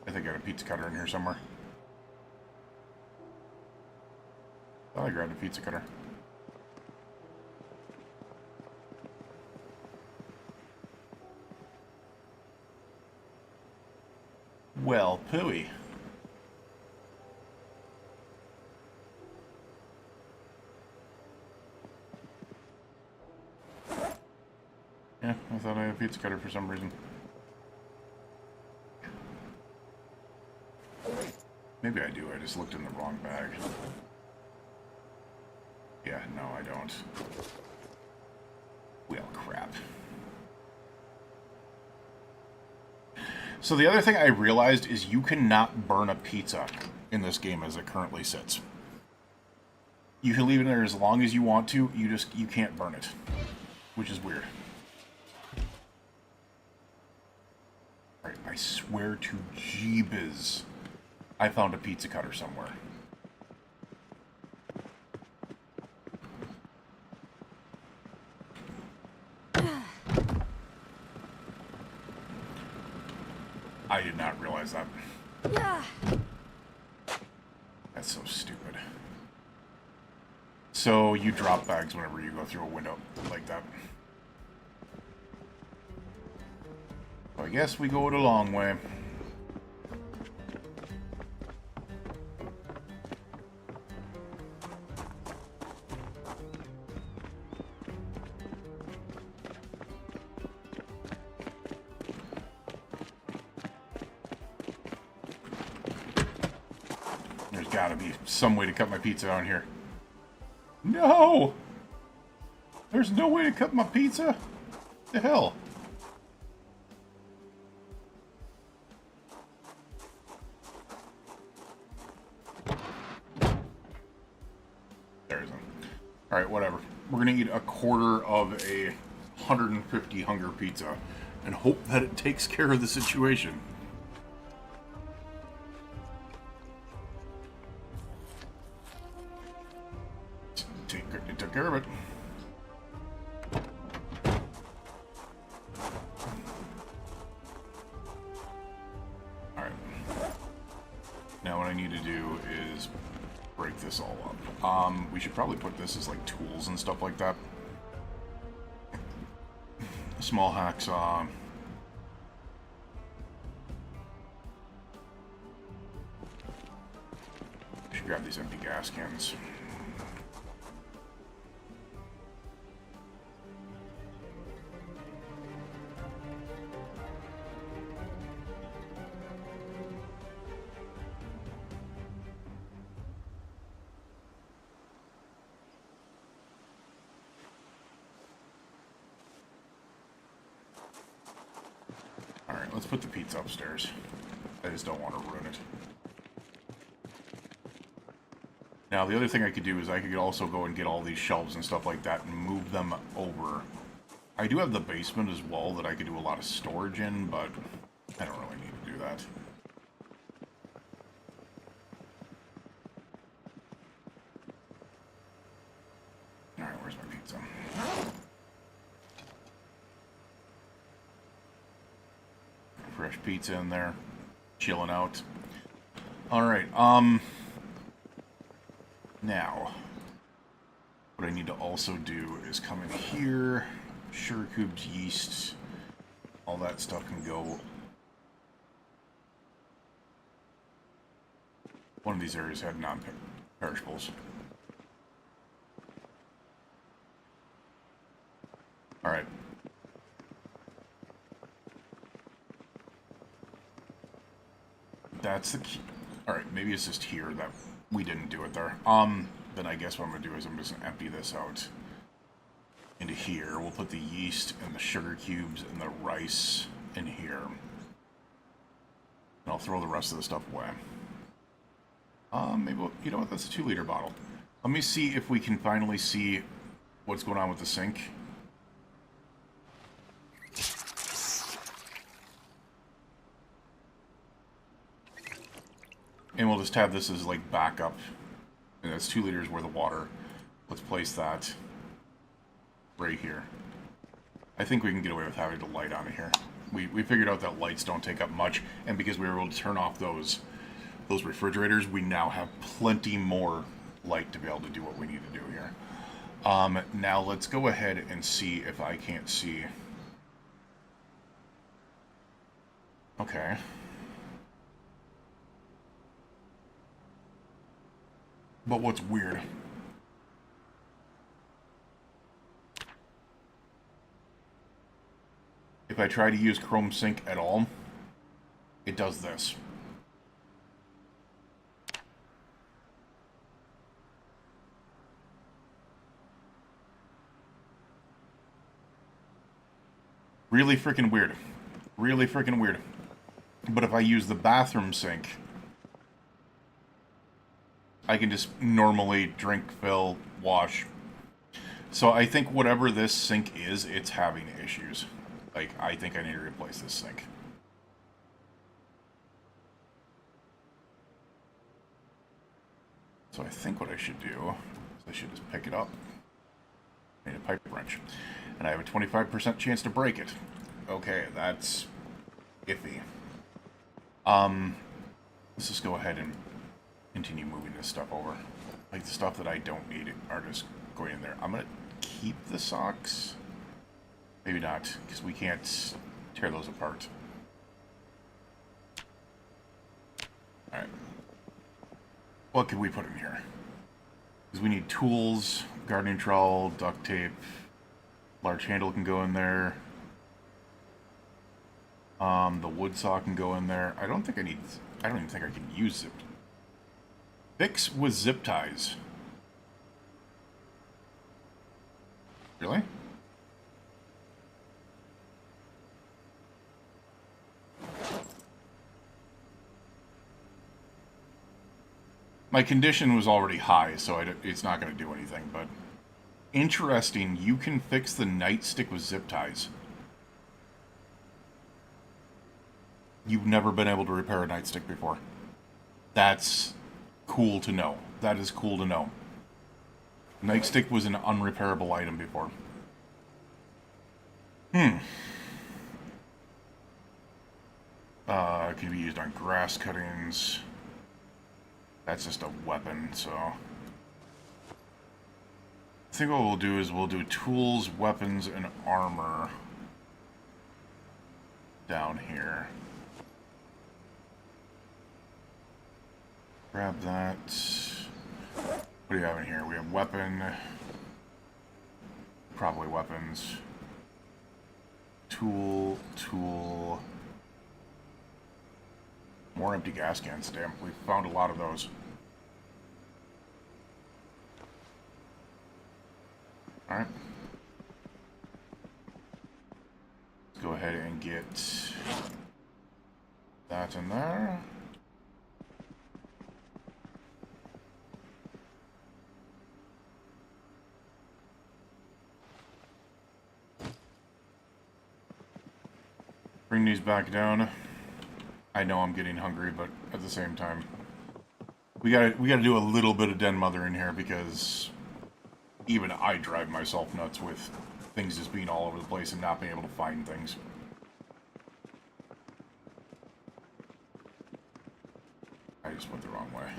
I think I got a pizza cutter in here somewhere. Thought I grabbed a pizza cutter. Well, pooey. Yeah, I thought I had a pizza cutter for some reason. Maybe I do. I just looked in the wrong bag. Yeah, no, I don't. Well, crap. So the other thing I realized is you cannot burn a pizza in this game as it currently sits. You can leave it in there as long as you want to, you can't burn it. Which is weird. Alright, I swear to Jeebus, I found a pizza cutter somewhere. I did not realize that. That's so stupid. So you drop bags whenever you go through a window like that. So I guess we go the long way. There's gotta be some way to cut my pizza on here. No! There's no way to cut my pizza? What the hell? There isn't. Alright, whatever. We're gonna eat a quarter of a 150 hunger pizza and hope that it takes care of the situation. It took care of it. Alright. Now what I need to do is break this all up. We should probably put this as like tools and stuff like that. A small hacksaw. Should grab these empty gas cans. Alright, let's put the pizza upstairs. I just don't want to ruin it. Now, the other thing I could do is I could also go and get all these shelves and stuff like that and move them over. I do have the basement as well that I could do a lot of storage in, but I don't really need to do that. Alright, where's my pizza? Fresh pizza in there. Chilling out. Alright, now, what I need to also do is come in here, sugar cubes, yeast, all that stuff can go. One of these areas had non-perishables. Alright. That's the key. Alright, maybe it's just here that we didn't do it there. Then I guess what I'm going to do is I'm just going to empty this out into here. We'll put the yeast and the sugar cubes and the rice in here. And I'll throw the rest of the stuff away. Maybe, you know what, that's a 2-liter bottle. Let me see if we can finally see what's going on with the sink. And we'll just have this as like backup. And that's 2 liters worth of water. Let's place that right here. I think we can get away with having the light on here. We figured out that lights don't take up much, and because we were able to turn off those refrigerators, we now have plenty more light to be able to do what we need to do here. Now let's go ahead and see if I can't see. Okay. But what's weird, if I try to use Chrome Sync at all, it does this. Really freaking weird. Really freaking weird. But if I use the bathroom sink, I can just normally drink, fill, wash. So I think whatever this sink is, it's having issues. Like, I think I need to replace this sink. So I think what I should do is I should just pick it up. I need a pipe wrench. And I have a 25% chance to break it. Okay, that's iffy. Let's just go ahead and continue moving this stuff over. Like, the stuff that I don't need are just going in there. I'm gonna keep the socks. Maybe not, because we can't tear those apart. Alright. What can we put in here? Because we need tools, gardening trowel, duct tape. Large handle can go in there. The wood saw can go in there. I don't even think I can use zip. Fix with zip ties. Really? My condition was already high, so it's not going to do anything, but... Interesting, you can fix the nightstick with zip ties. You've never been able to repair a nightstick before. That's cool to know. That is cool to know. Nightstick was an unrepairable item before. It can be used on grass cuttings. That's just a weapon, so... I think what we'll do is we'll do tools, weapons, and armor down here. Grab that. What do you have in here? We have weapon. Probably weapons. Tool. More empty gas cans, damn. We found a lot of those. Alright. Let's go ahead and get that in there. Bring these back down. I know I'm getting hungry, but at the same time, we gotta do a little bit of den mother in here, because even I drive myself nuts with things just being all over the place and not being able to find things. I just went the wrong way.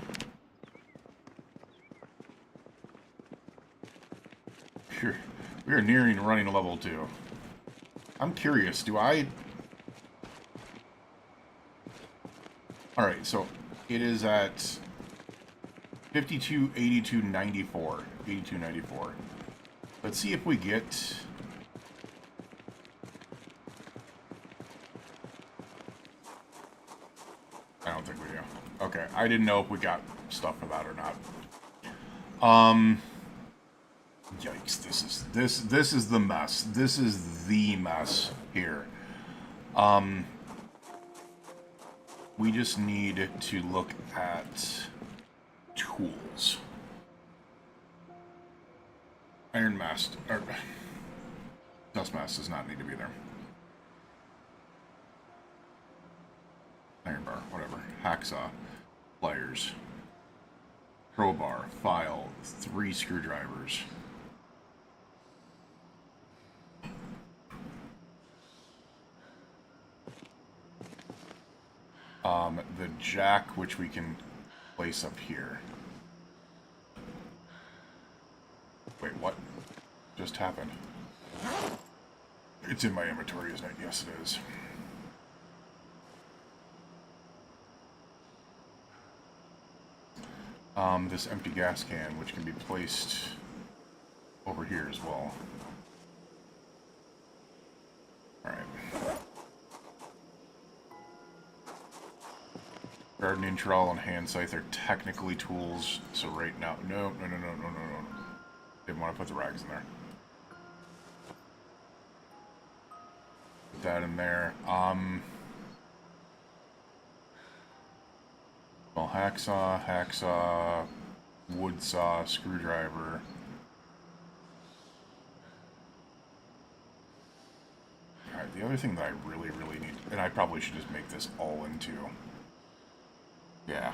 We are nearing running level 2. I'm curious, do I... Alright, so it is at 52, 82, 94. 82, 94. Let's see if we get... I don't think we do. Okay, I didn't know if we got stuff for that or not. Yikes, this is the mess. This is the mess here. We just need to look at tools. Iron mast, or dust mast does not need to be there. Iron bar, whatever. Hacksaw, pliers, crowbar, file, 3 screwdrivers. The jack, which we can place up here. Wait, what just happened? It's in my inventory, isn't it? Yes, it is. This empty gas can, which can be placed over here as well. Alright. Gardening trowel and hand scythe are technically tools, so right now... No. Didn't want to put the rags in there. that in there. Well, hacksaw, wood saw, screwdriver. Alright, the other thing that I really, really need, and I probably should just make this all into, yeah,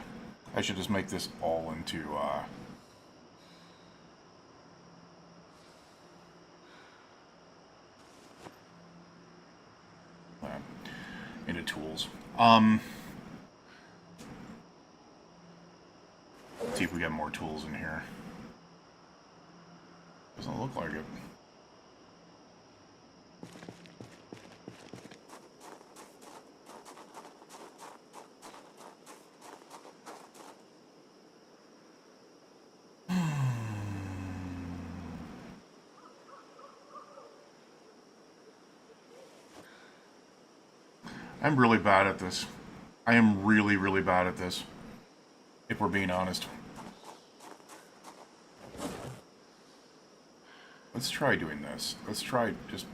I should just make this all into, into tools. Let's see if we got more tools in here. Doesn't look like it. I'm really bad at this. I am really, really bad at this, if we're being honest. Let's try doing this. Let's try just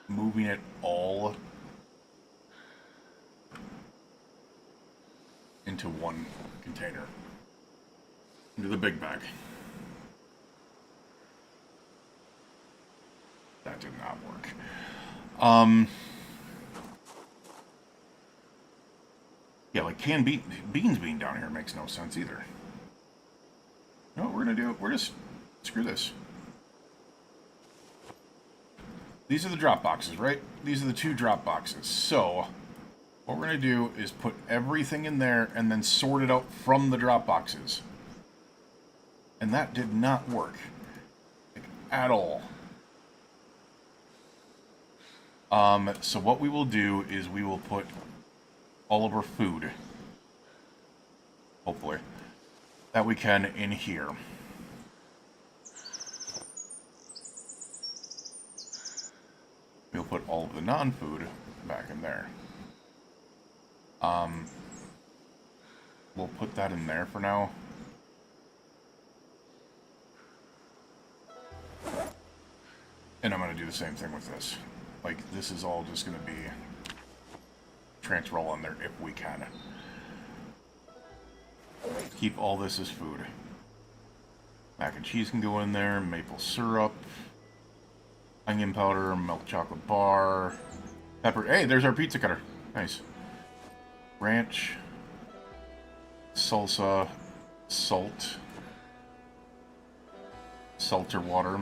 moving it all into one container. Into the big bag. That did not work. Yeah, like canned beans being down here makes no sense either. You know what we're gonna do? We're just screw this. These are the drop boxes, right? These are the 2 drop boxes. So what we're gonna do is put everything in there and then sort it out from the drop boxes. And that did not work, like, at all. So what we will do is we will put all of our food, hopefully, that we can in here. We'll put all of the non-food back in there. We'll put that in there for now. And I'm going to do the same thing with this. Like, this is all just going to be transfer all in there if we can. Keep all this as food. Mac and cheese can go in there, maple syrup, onion powder, milk chocolate bar, pepper. Hey, there's our pizza cutter. Nice. Ranch, salsa, salt, seltzer water,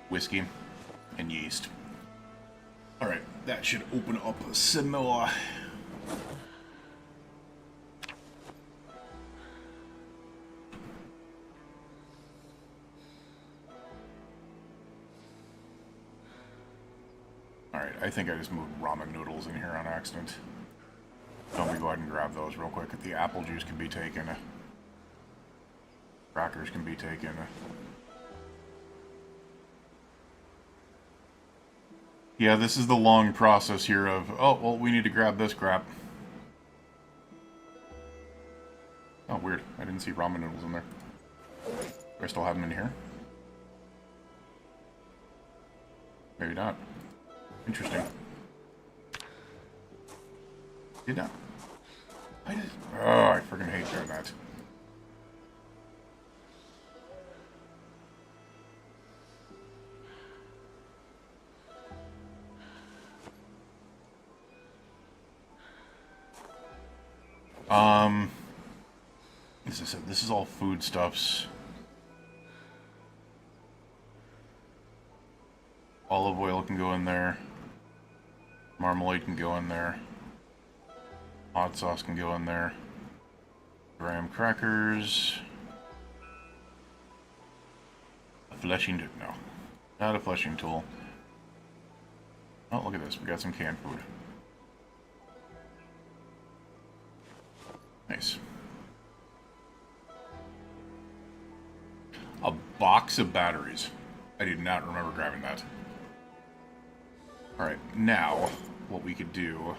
whiskey, and yeast. Alright, that should open up some more. Alright, I think I just moved ramen noodles in here on accident. So let me go ahead and grab those real quick. The apple juice can be taken. Crackers can be taken. Yeah, this is the long process here of, oh, well, we need to grab this crap. Oh, weird. I didn't see ramen noodles in there. Do I still have them in here? Maybe not. Interesting. Did not. I just... Oh, I freaking hate doing that. As I said, this is all foodstuffs. Olive oil can go in there. Marmalade can go in there. Hot sauce can go in there. Graham crackers. A fleshing... No. Not a fleshing tool. Oh, look at this. We got some canned food. Nice. A box of batteries. I did not remember grabbing that. Alright, now, what we could do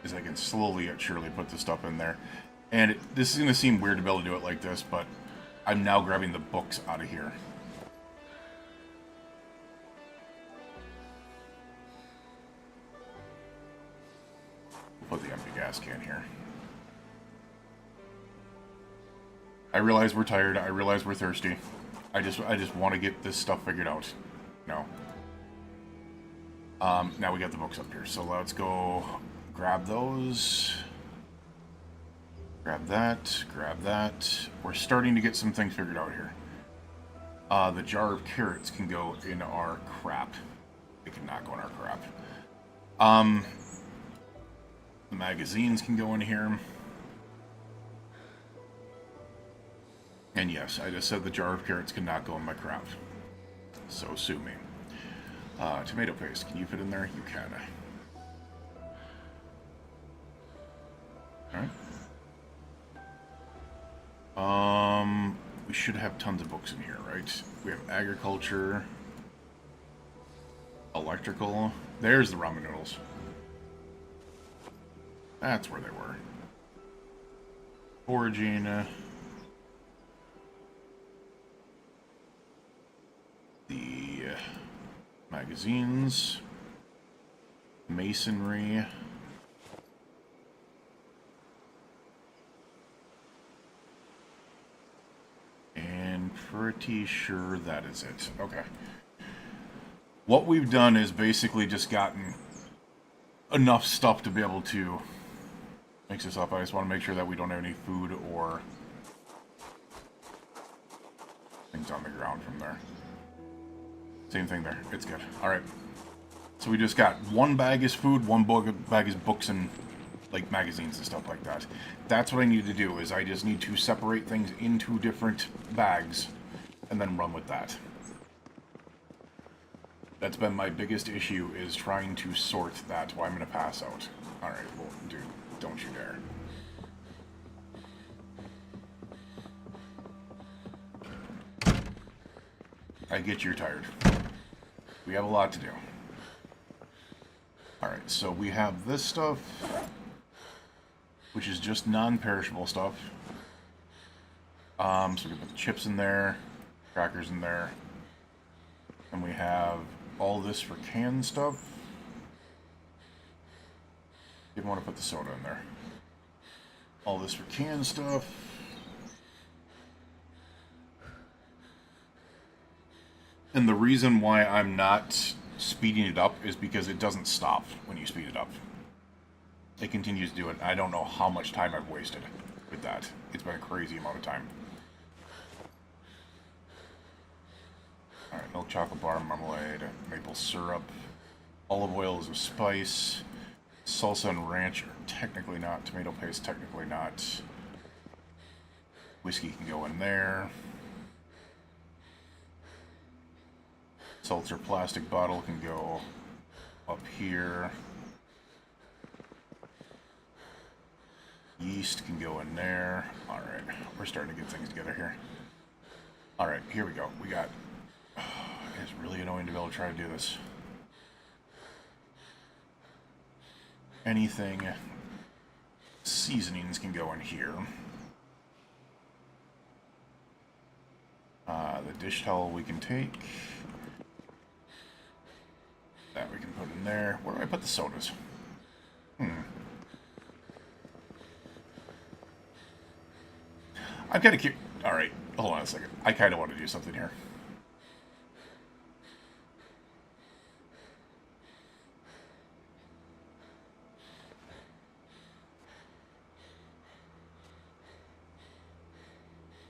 is I can slowly yet surely put this stuff in there. And this is going to seem weird to be able to do it like this, but I'm now grabbing the books out of here. We'll put the empty gas can here. I realize we're tired. I realize we're thirsty. I just want to get this stuff figured out. No. Now we got the books up here, so let's go grab those. Grab that. Grab that. We're starting to get some things figured out here. The jar of carrots can go in our crap. It cannot go in our crap. The magazines can go in here. And yes, I just said the jar of carrots cannot go in my crap. So sue me. Tomato paste, can you fit in there? You can. Alright. We should have tons of books in here, right? We have agriculture, electrical. There's the ramen noodles. That's where they were. Foraging. The magazines. Masonry. And pretty sure that is it. Okay. What we've done is basically just gotten enough stuff to be able to mix this up. I just want to make sure that we don't have any food or things on the ground from there. Same thing there. It's good. Alright. So we just got one bag is food, one bag is books and like magazines and stuff like that. That's what I need to do, is I just need to separate things into different bags and then run with that. That's been my biggest issue, is trying to sort that while I'm going to pass out. Alright, well, dude, don't you dare. I get you're tired. We have a lot to do. Alright, so we have this stuff, which is just non-perishable stuff. So we can put the chips in there, crackers in there, and we have all this for canned stuff. Didn't want to put the soda in there. All this for canned stuff. And the reason why I'm not speeding it up is because it doesn't stop when you speed it up. It continues to do it. I don't know how much time I've wasted with that. It's been a crazy amount of time. Alright, milk chocolate bar, marmalade, maple syrup, olive oil is a spice, salsa and ranch are technically not, tomato paste technically not, whiskey can go in there, seltzer plastic bottle can go up here, yeast can go in there. Alright, we're starting to get things together here. Alright, here we go. We got... It's really annoying to be able to try to do this. Anything. Seasonings can go in here. The dish towel we can take. That we can put in there. Where do I put the sodas? I'm kind of curious. Alright, hold on a second. I kind of want to do something here.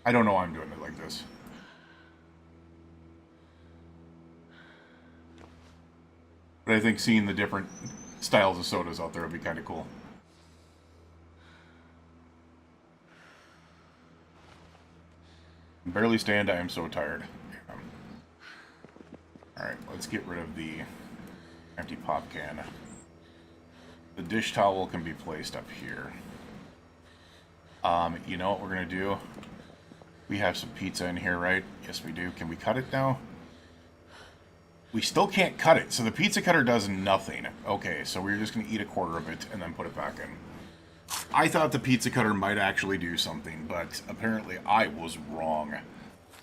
I don't know why I'm doing it like this. But I think seeing the different styles of sodas out there would be kind of cool. Barely stand, I am so tired. Alright, let's get rid of the empty pop can. The dish towel can be placed up here. You know what we're going to do? We have some pizza in here, right? Yes, we do. Can we cut it now? We still can't cut it, so the pizza cutter does nothing. Okay, so we're just going to eat a quarter of it and then put it back in. I thought the pizza cutter might actually do something, but apparently I was wrong.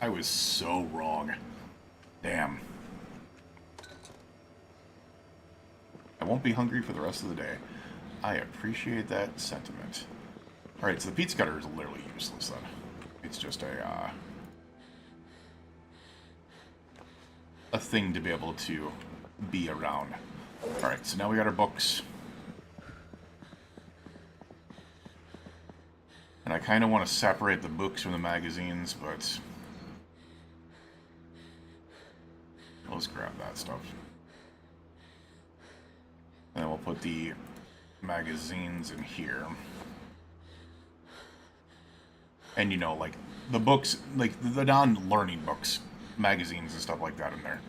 I was so wrong. Damn. I won't be hungry for the rest of the day. I appreciate that sentiment. Alright, so the pizza cutter is literally useless then. It's just a thing to be able to be around. Alright, so now we got our books. And I kind of want to separate the books from the magazines, but let's grab that stuff. And then we'll put the magazines in here. And, you know, like, the books, like, the non-learning books, magazines and stuff like that in there.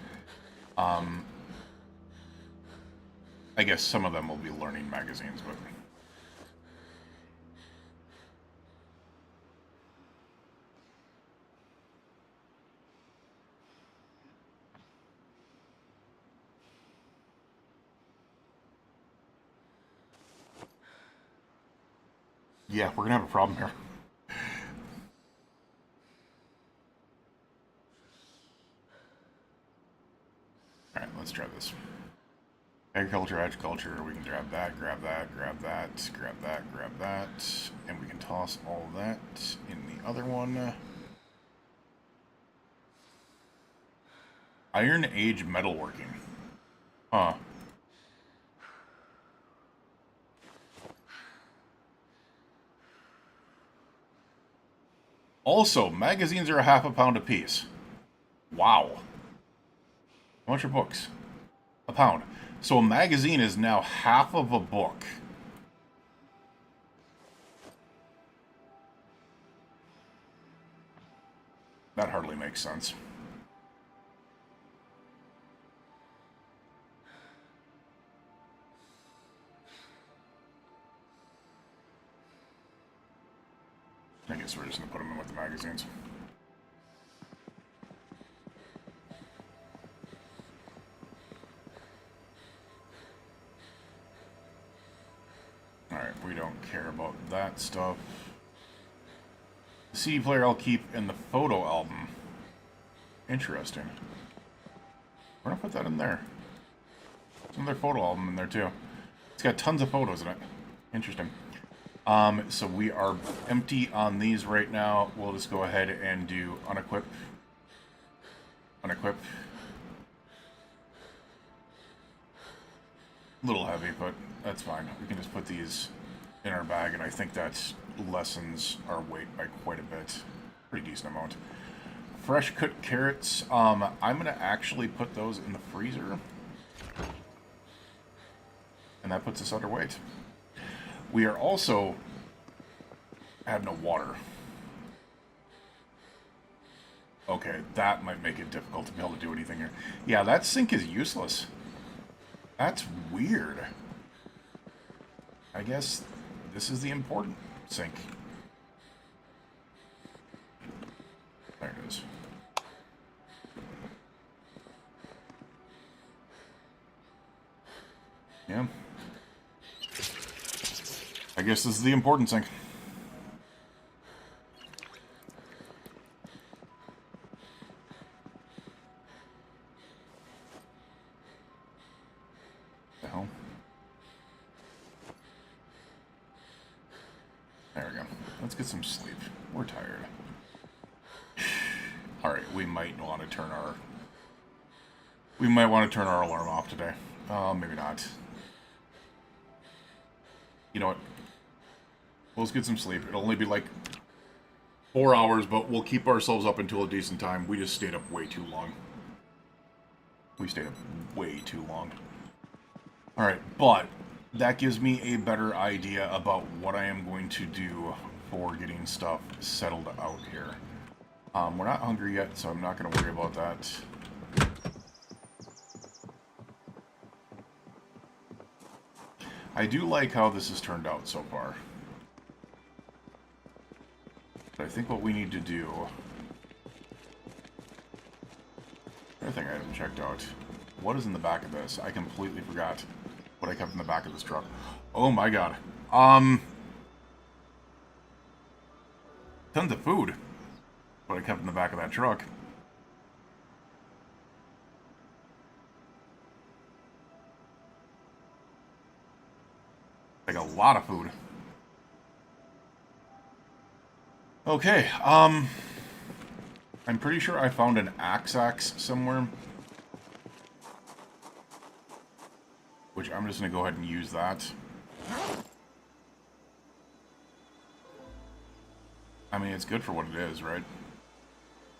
I guess some of them will be learning magazines, but... yeah, we're gonna have a problem here. Alright, let's try this. Agriculture, we can grab that, grab that, grab that, grab that, grab that, and we can toss all that in the other one. Iron Age metalworking. Huh. Also, magazines are ½ pound apiece. Wow. How much are books? £1. So a magazine is now half of a book. That hardly makes sense. I guess we're just going to put them in with the magazines. Alright, we don't care about that stuff. The CD player I'll keep in the photo album. Interesting. We're going to put that in there. There's another photo album in there too. It's got tons of photos in it. Interesting. So we are empty on these right now. We'll just go ahead and do unequip. Unequip. A little heavy, but that's fine. We can just put these in our bag, and I think that lessens our weight by quite a bit. Pretty decent amount. Fresh cut carrots. I'm going to actually put those in the freezer. And that puts us underweight. We are also have no water. Okay, that might make it difficult to be able to do anything here. Yeah, that sink is useless. That's weird. I guess this is the important sink. There it is. Yeah. I guess this is the important sink. The hell? There we go. Let's get some sleep. We're tired. Alright, we might want to turn our... We might want to turn our alarm off today. Maybe not. You know what? Let's get some sleep. It'll only be like 4 hours, but we'll keep ourselves up until a decent time. We just stayed up way too long. We stayed up way too long. Alright, but that gives me a better idea about what I am going to do for getting stuff settled out here. We're not hungry yet, so I'm not going to worry about that. I do like how this has turned out so far. But I think what we need to do... Another thing I haven't checked out. What is in the back of this? I completely forgot what I kept in the back of this truck. Oh my god. Tons of food. What I kept in the back of that truck. Like a lot of food. Okay, I'm pretty sure I found an axe somewhere. Which I'm just going to go ahead and use that. I mean, it's good for what it is, right?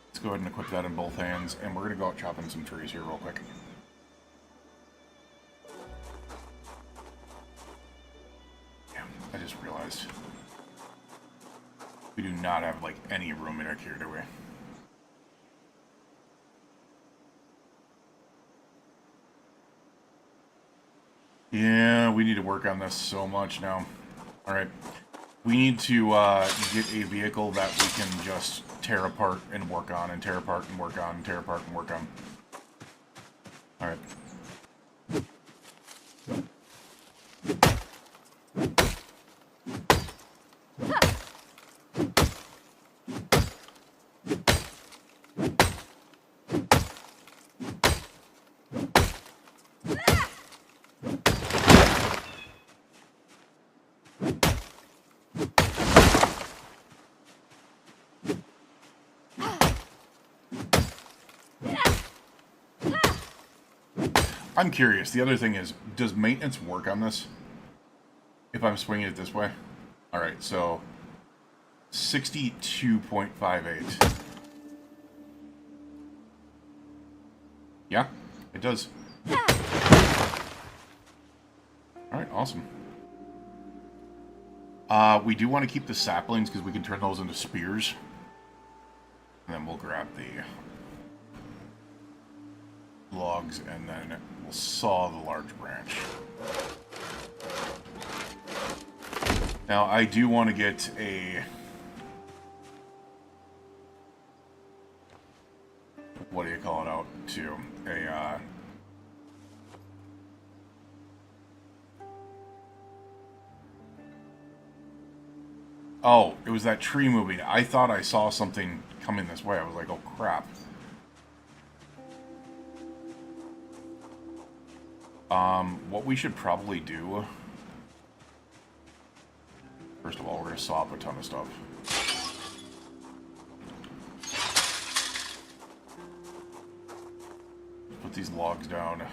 Let's go ahead and equip that in both hands, and we're going to go out chopping some trees here real quick. Yeah, I just realized we do not have, like, any room in here, do we? Yeah, we need to work on this so much now. Alright. We need to get a vehicle that we can just tear apart and work on, and tear apart and work on, and tear apart and work on. Alright. I'm curious. The other thing is, does maintenance work on this? If I'm swinging it this way? Alright, so 62.58. Yeah, it does. Alright, awesome. We do want to keep the saplings because we can turn those into spears. And then we'll grab the logs, and then we'll saw the large branch. Now, I do want to get a... what do you call it out to? A, oh, it was that tree moving. I thought I saw something coming this way. I was like, oh, crap. What we should probably do... First of all, we're going to saw up a ton of stuff. Put these logs down.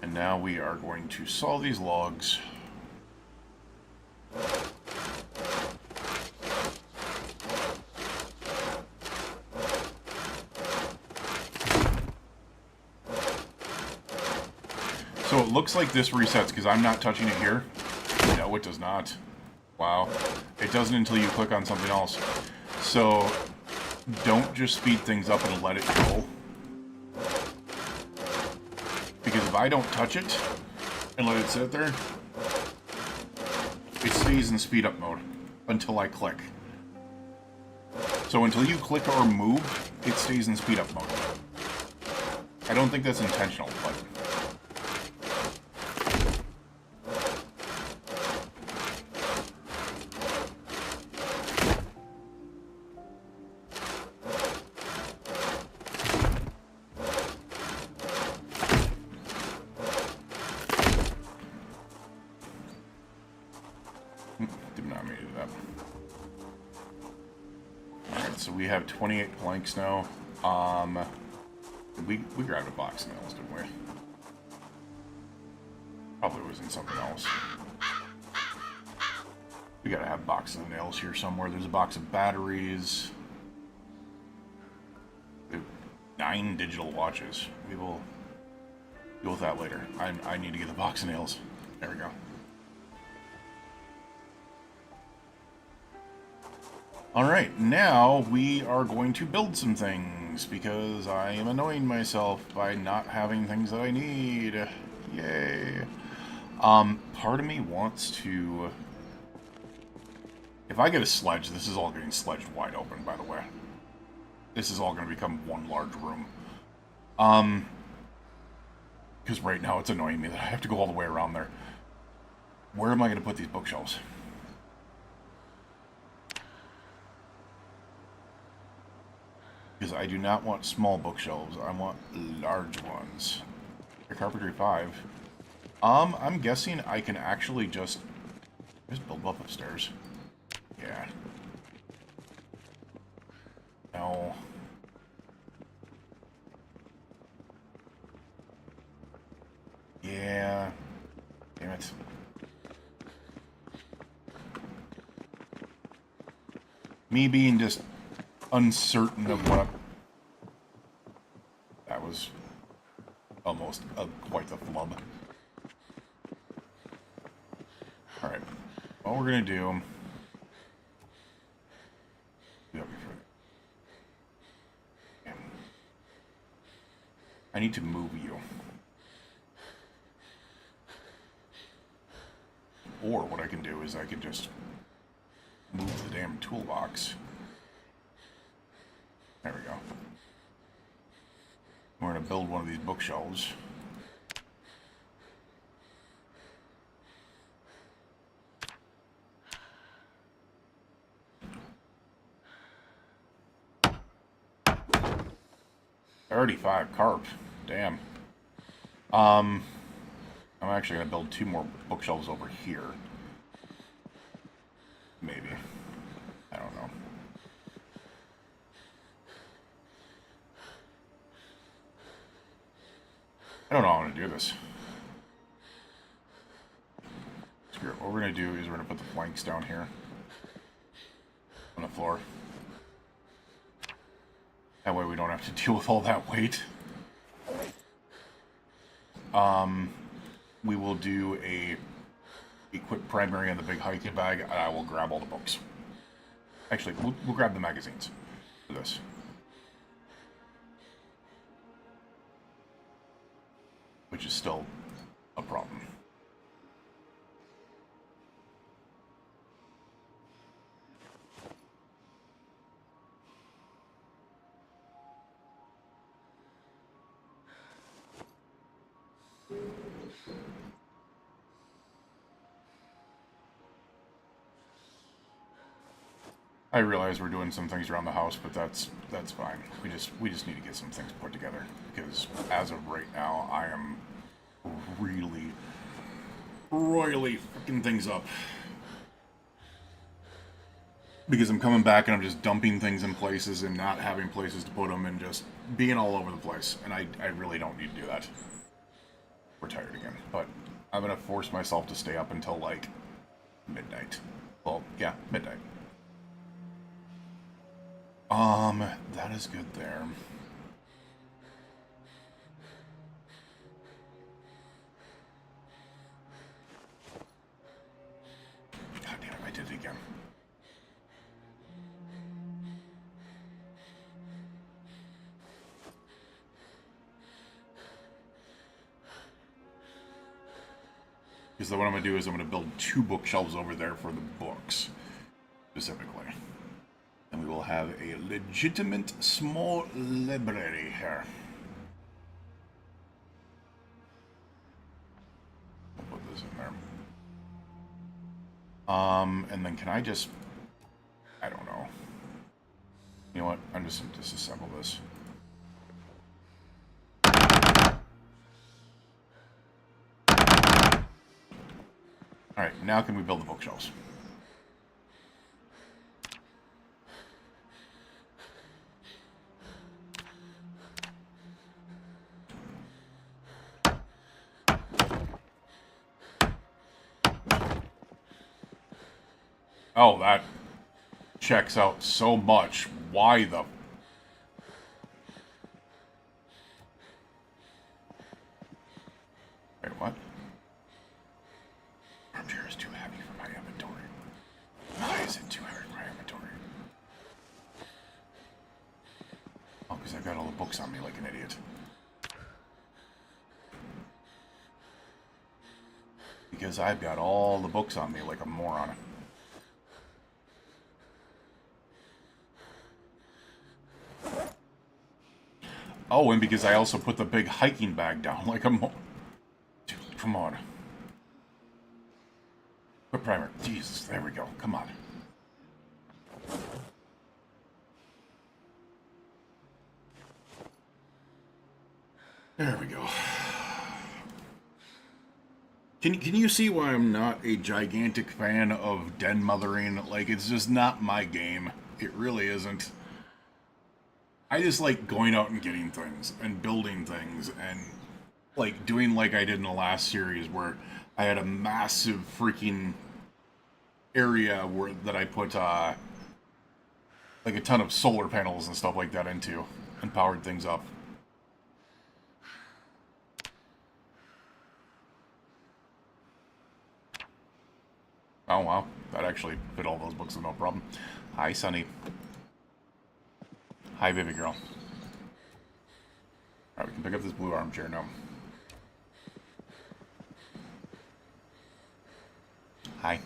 And now we are going to saw these logs. So it looks like this resets because I'm not touching it here. No, it does not. Wow. It doesn't until you click on something else. So don't just speed things up and let it go. Because if I don't touch it and let it sit there, it stays in speed up mode until I click. So until you click or move, it stays in speed up mode. I don't think that's intentional, but... Did not mean to do that. Alright, so we have 28 planks now. We grabbed a box of nails, didn't we? Probably was in something else. We gotta have boxes of nails here somewhere. There's a box of batteries. 9 digital watches. We will deal with that later. I need to get the box of nails. There we go. Alright, now we are going to build some things, because I am annoying myself by not having things that I need. Yay. Part of me wants to... If I get a sledge, this is all getting sledged wide open, by the way. This is all going to become one large room. Because right now it's annoying me that I have to go all the way around there. Where am I going to put these bookshelves? Because I do not want small bookshelves. I want large ones. Carpentry 5. I'm guessing I can actually just build up upstairs. Yeah. No. Yeah. Damn it. Me being just uncertain of what that was almost quite the flub. Alright. What we're gonna do... I need to move you. Or what I can do is I can just move the damn toolbox. There we go. We're going to build one of these bookshelves. $35 carp. Damn. I'm actually going to build 2 more bookshelves over here. Maybe. I don't know. I don't know how I'm going to do this. Screw it. What we're going to do is we're going to put the planks down here. On the floor. That way we don't have to deal with all that weight. We will do a equip primary on the big hiking bag, and I will grab all the books. Actually, we'll grab the magazines for this. Which is still a problem. I realize we're doing some things around the house, but that's fine. We just need to get some things put together, because as of right now, I am really royally fucking things up. Because I'm coming back and I'm just dumping things in places and not having places to put them and just being all over the place. And I really don't need to do that. We're tired again. But I'm going to force myself to stay up until, like, midnight. Well, yeah, midnight. That is good there. God damn it, I did it again. Because what I'm going to do is I'm going to build 2 bookshelves over there for the books, specifically. And we will have a legitimate small library here. I'll put this in there. And then can I just... I don't know. You know what? I'm just going to disassemble this. Alright, now can we build the bookshelves? Oh, that checks out so much. Why the... Wait, what? Armchair is too heavy for my inventory. Why is it too heavy for my inventory? Oh, because I've got all the books on me like an idiot. Because I've got all the books on me like a moron. Oh, and because I also put the big hiking bag down like a Dude, come on. Put primer. Jesus, there we go. Come on. There we go. Can you see why I'm not a gigantic fan of den mothering? Like, it's just not my game. It really isn't. I just like going out and getting things and building things and like doing like I did in the last series where I had a massive freaking area where that I put like a ton of solar panels and stuff like that into and powered things up. Oh wow, that actually fit all those books with no problem. Hi, Sunny. Hi, baby girl. Alright, we can pick up this blue armchair now. Hi.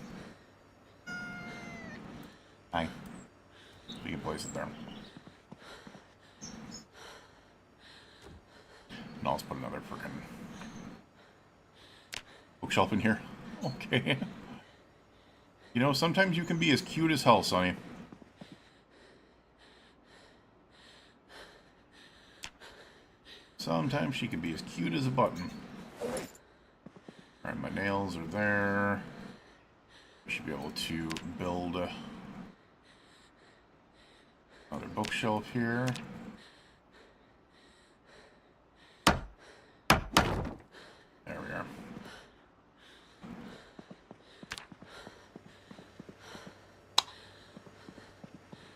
Hi. We can place it there. And I'll just put another freaking bookshelf in here. Okay. You know, sometimes you can be as cute as hell, Sonny. Sometimes she can be as cute as a button. Alright, my nails are there. I should be able to build another bookshelf here. There we are.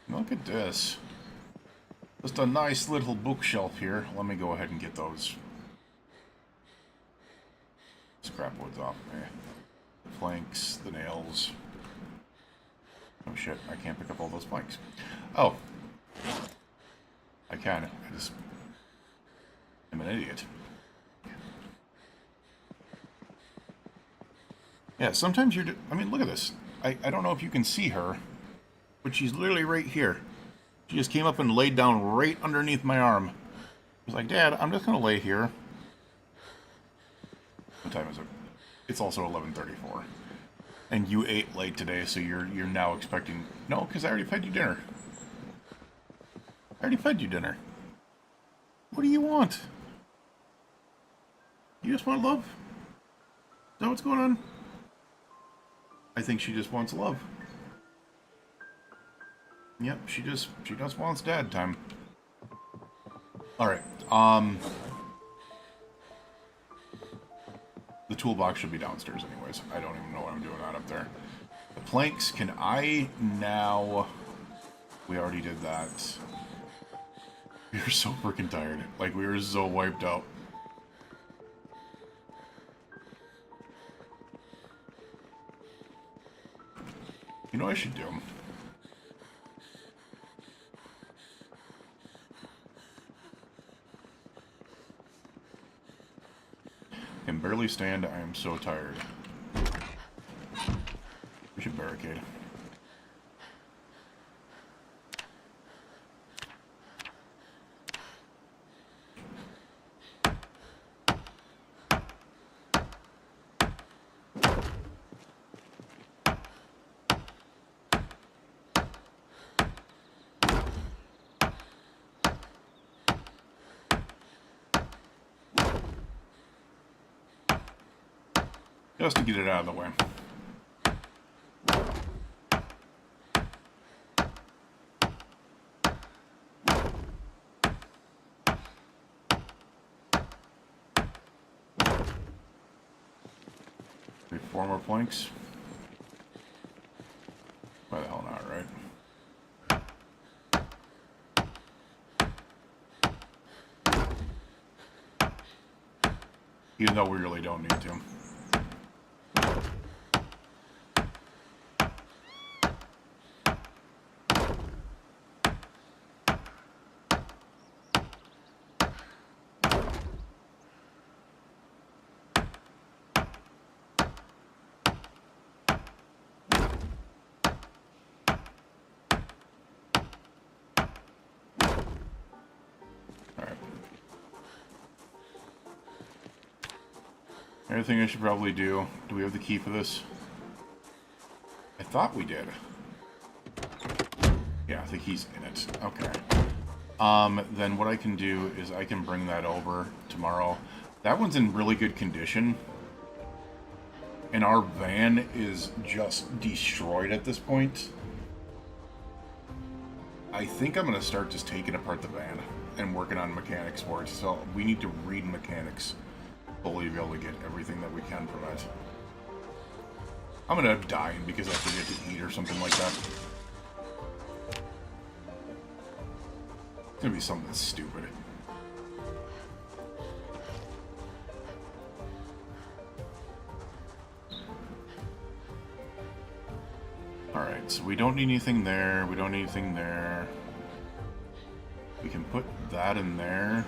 Look at this. Just a nice little bookshelf here. Let me go ahead and get those scrap woods off me. The planks, the nails. Oh shit, I can't pick up all those planks. Oh. I can. I just am an idiot. Yeah, sometimes you're... I mean, look at this. I don't know if you can see her, but she's literally right here. She just came up and laid down right underneath my arm. She's like, Dad, I'm just going to lay here. What time is it? It's also 11:34. And you ate late today, so you're now expecting... No, because I already fed you dinner. I already fed you dinner. What do you want? You just want love? Is that what's going on? I think she just wants love. Yep, she just wants dad time. Alright, the toolbox should be downstairs anyways. I don't even know what I'm doing out up there. The planks, can I now... We already did that. We were so freaking tired. Like, we were so wiped out. You know what I should do? Can barely stand. I am so tired. We should barricade. Just to get it out of the way. Maybe 4 more planks. Why the hell not, right? Even though we really don't need to. Another thing I should probably do we have the key for this? thought we did. Yeah, I think he's in it. Okay. Then what I can do is I can bring that over tomorrow. That one's in really good condition. And our van is just destroyed at this point. I think I'm going to start just taking apart the van and working on mechanics for it. So we need to read mechanics fully to be able to get everything that we can from it. I'm going to end up dying because I forget to eat or something like that. It's going to be something stupid. Alright, so we don't need anything there. We don't need anything there. We can put that in there.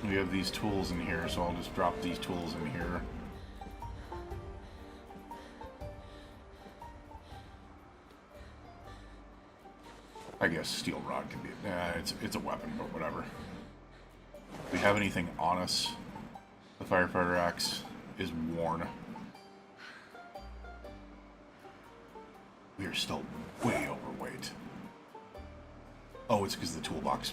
We have these tools in here, so I'll just drop these tools in here. I guess steel rod can be... it's a weapon, but whatever. Do we have anything on us? The firefighter axe is worn. We are still way overweight. Oh, it's because of the toolbox.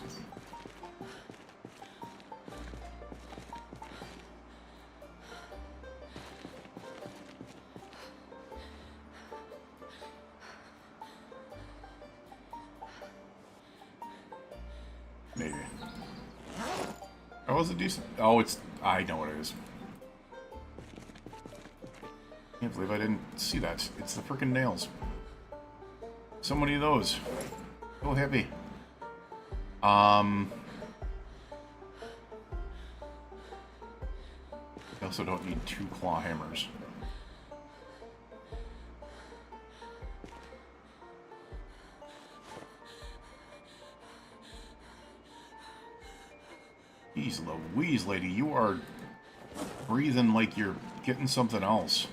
Maybe. Oh, is it decent? Oh, it's... I know what it is. Can't believe I didn't see that. It's the frickin' nails. So many of those. So heavy. I also don't need 2 claw hammers. Jeez Louise, lady, you are breathing like you're getting something else.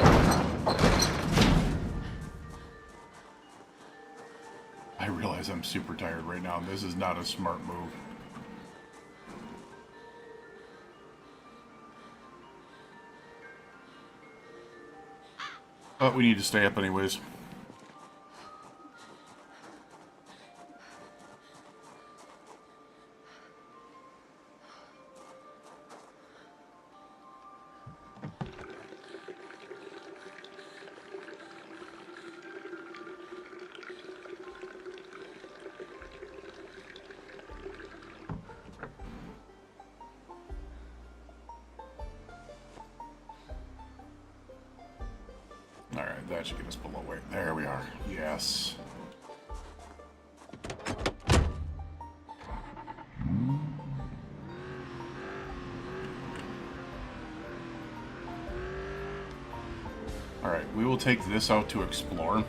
I realize I'm super tired right now, and this is not a smart move. But we need to stay up anyways. Alright, that should get us below weight. There we are. Yes. Alright, we will take this out to explore.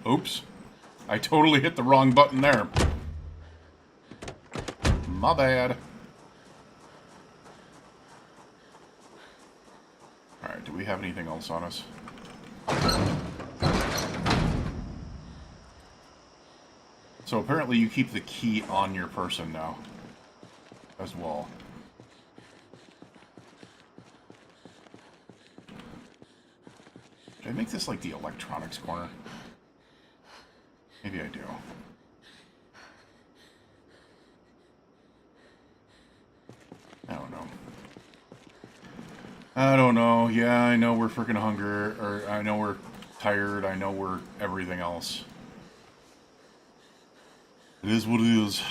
Oops. I totally hit the wrong button there. My bad. Alright, do we have anything else on us? So apparently you keep the key on your person now. As well. Did I make this like the electronics corner? Maybe I do. I don't know. I don't know. Yeah, I know we're freaking hungry, or I know we're tired, I know we're everything else. It is what it is.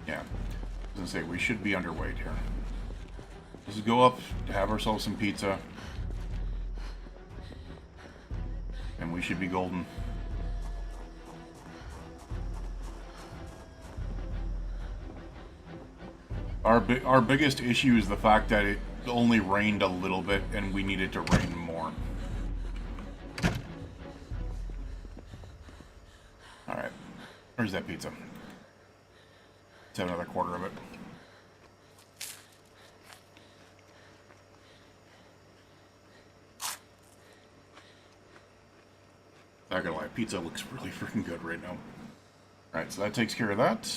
Yeah. I was gonna say, we should be underweight here. Let's go up, have ourselves some pizza, and we should be golden. Our biggest issue is the fact that it only rained a little bit, and we needed to rain more. All right, where's that pizza? Let's have another quarter of it. Not gonna lie, pizza looks really freaking good right now. Alright, so that takes care of that.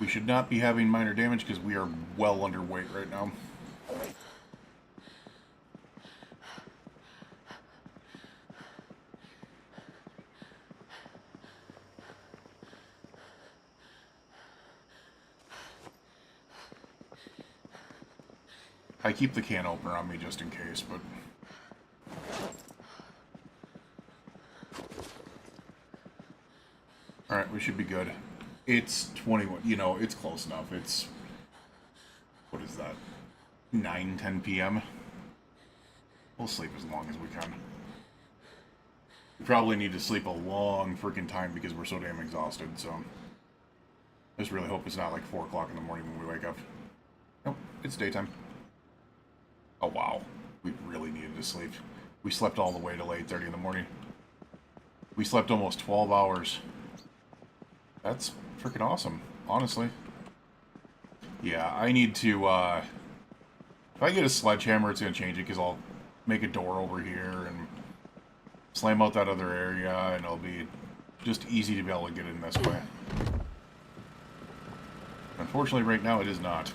We should not be having minor damage because we are well underweight right now. I keep the can opener on me just in case, but... Alright, we should be good. It's 21, you know, it's close enough. It's, what is that, 9, 10 p.m.? We'll sleep as long as we can. We probably need to sleep a long freaking time because we're so damn exhausted, so... I just really hope it's not like 4 o'clock in the morning when we wake up. Nope, it's daytime. Oh wow, we really needed to sleep. We slept all the way till 8:30 in the morning. We slept almost 12 hours. That's freaking awesome, honestly. Yeah, I need to, if I get a sledgehammer, it's going to change it, because I'll make a door over here and slam out that other area, and it'll be just easy to be able to get in this way. Unfortunately, right now, it is not.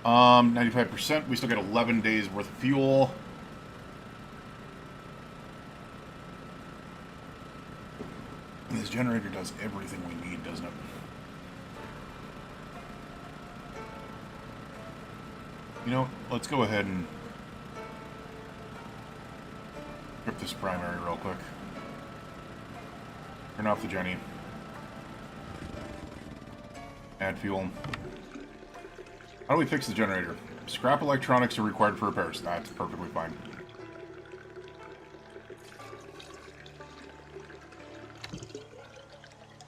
95%, we still got 11 days worth of fuel. This generator does everything we need, doesn't it? You know, let's go ahead and grip this primary real quick. Turn off the Jenny. Add fuel. How do we fix the generator? Scrap electronics are required for repairs. That's perfectly fine.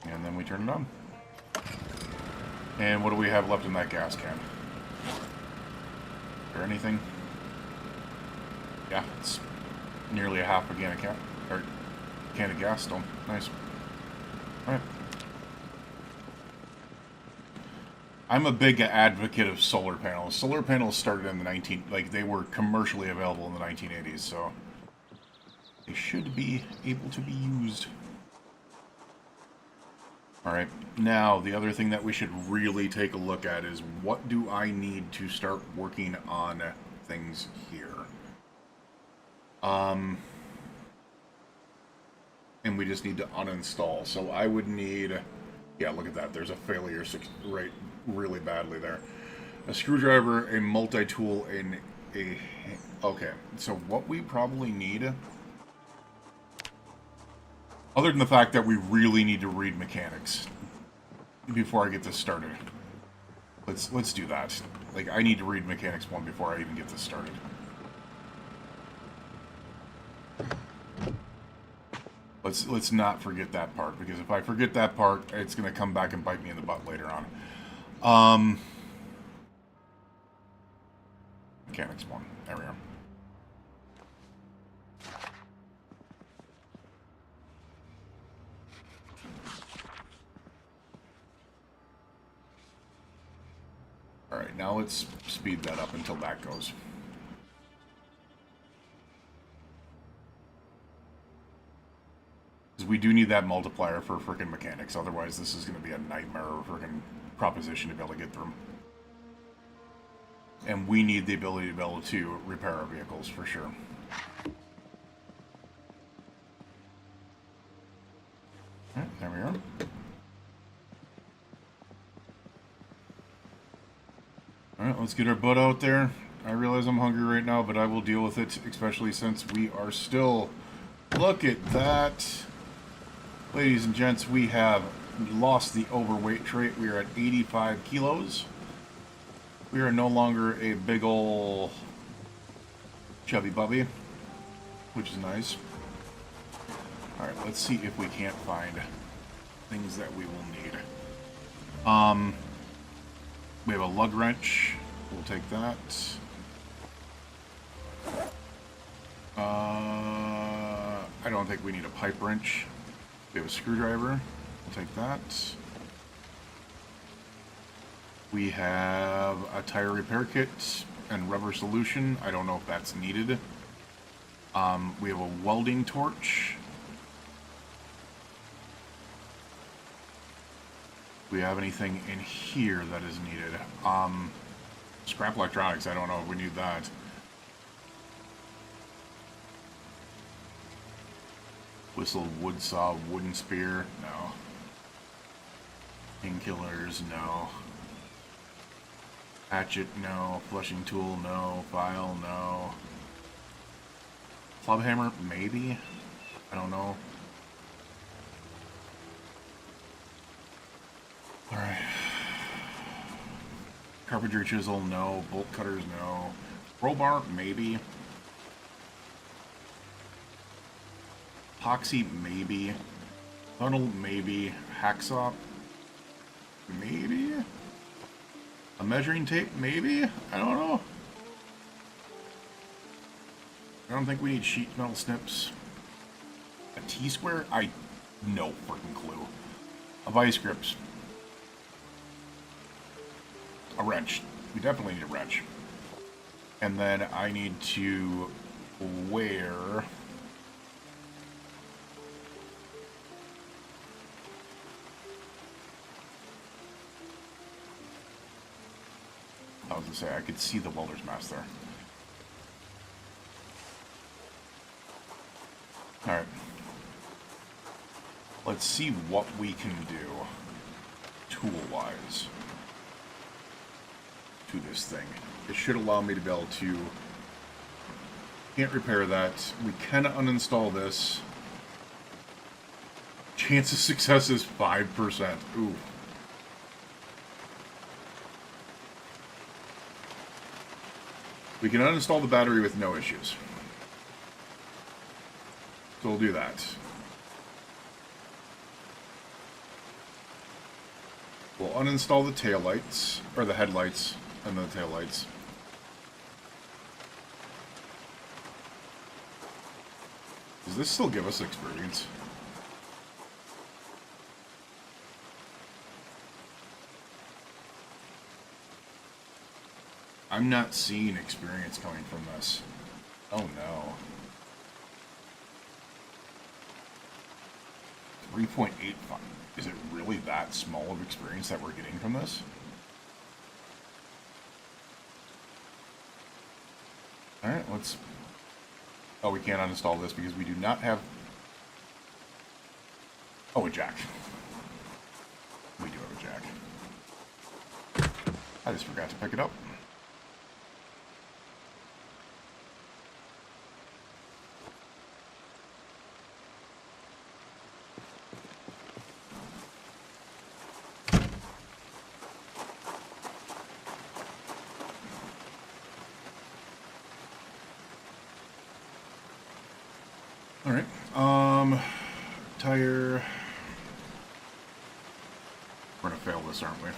And then we turn it on. And what do we have left in that gas can? Is there anything? Yeah, it's nearly a half a can of gas still. Nice. Alright. I'm a big advocate of solar panels. Solar panels started in the they were commercially available in the 1980s, so they should be able to be used. Alright, now the other thing that we should really take a look at is what do I need to start working on things here? And we just need to uninstall. So I would need, yeah, look at that. There's a failure right really badly there. A screwdriver, a multi-tool, and a... Okay, so what we probably need... Other than the fact that we really need to read mechanics before I get this started. Let's do that. Like, I need to read mechanics 1 before I even get this started. Let's not forget that part, because if I forget that part, it's going to come back and bite me in the butt later on. Mechanics 1. There we are. Alright, now let's speed that up until that goes. Because we do need that multiplier for frickin' mechanics, otherwise this is going to be a nightmare of a frickin' proposition to be able to get through. And we need the ability to be able to repair our vehicles, for sure. Alright, there we are. Alright, let's get our butt out there. I realize I'm hungry right now, but I will deal with it, especially since we are still... Look at that! Ladies and gents, we have lost the overweight trait. We are at 85 kilos. We are no longer a big ol' chubby bubby, which is nice. Alright, let's see if we can't find things that we will need. We have a lug wrench. We'll take that. I don't think we need a pipe wrench. We have a screwdriver. We'll take that. We have a tire repair kit and rubber solution. I don't know if that's needed. We have a welding torch. Do we have anything in here that is needed? Scrap electronics, I don't know if we need that. Whistle, wood saw, wooden spear, no. Painkillers, no. Hatchet, no. Flushing tool, no. File, no. Club hammer, maybe? I don't know. Alright. Carpentry chisel, no. Bolt cutters, no. Crowbar, maybe. Epoxy, maybe. Funnel, maybe. Hacksaw, maybe. A measuring tape, maybe. I don't know. I don't think we need sheet metal snips. A T-square? I no freaking clue. A vice grips. A wrench. We definitely need a wrench. And then I need to wear... I was going to say, I could see the welder's mask there. Alright. Let's see what we can do, tool-wise, to this thing. It should allow me to be able to... Can't repair that. We can uninstall this. Chance of success is 5%. Ooh. We can uninstall the battery with no issues. So we'll do that. We'll uninstall the taillights, or the headlights, and the taillights. Does this still give us experience? I'm not seeing experience coming from this. Oh no. 3.85. Is it really that small of experience that we're getting from this? Alright, let's... Oh, we can't uninstall this because we do not have... Oh, a jack. We do have a jack. I just forgot to pick it up. Alright, tire... We're gonna fail this, aren't we?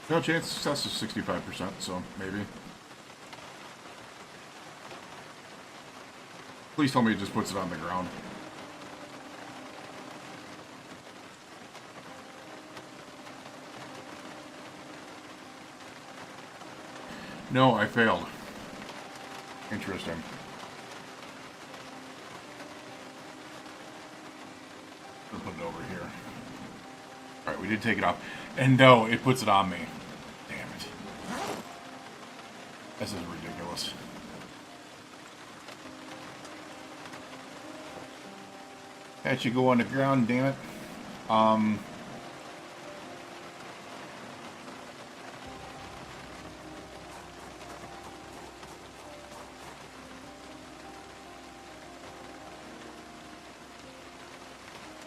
No, chance of success is 65%, so maybe. Please tell me it just puts it on the ground. No, I failed. Interesting. I'll put it over here. Alright, we did take it off. And no, it puts it on me. Damn it. This is ridiculous. That should go on the ground, damn it.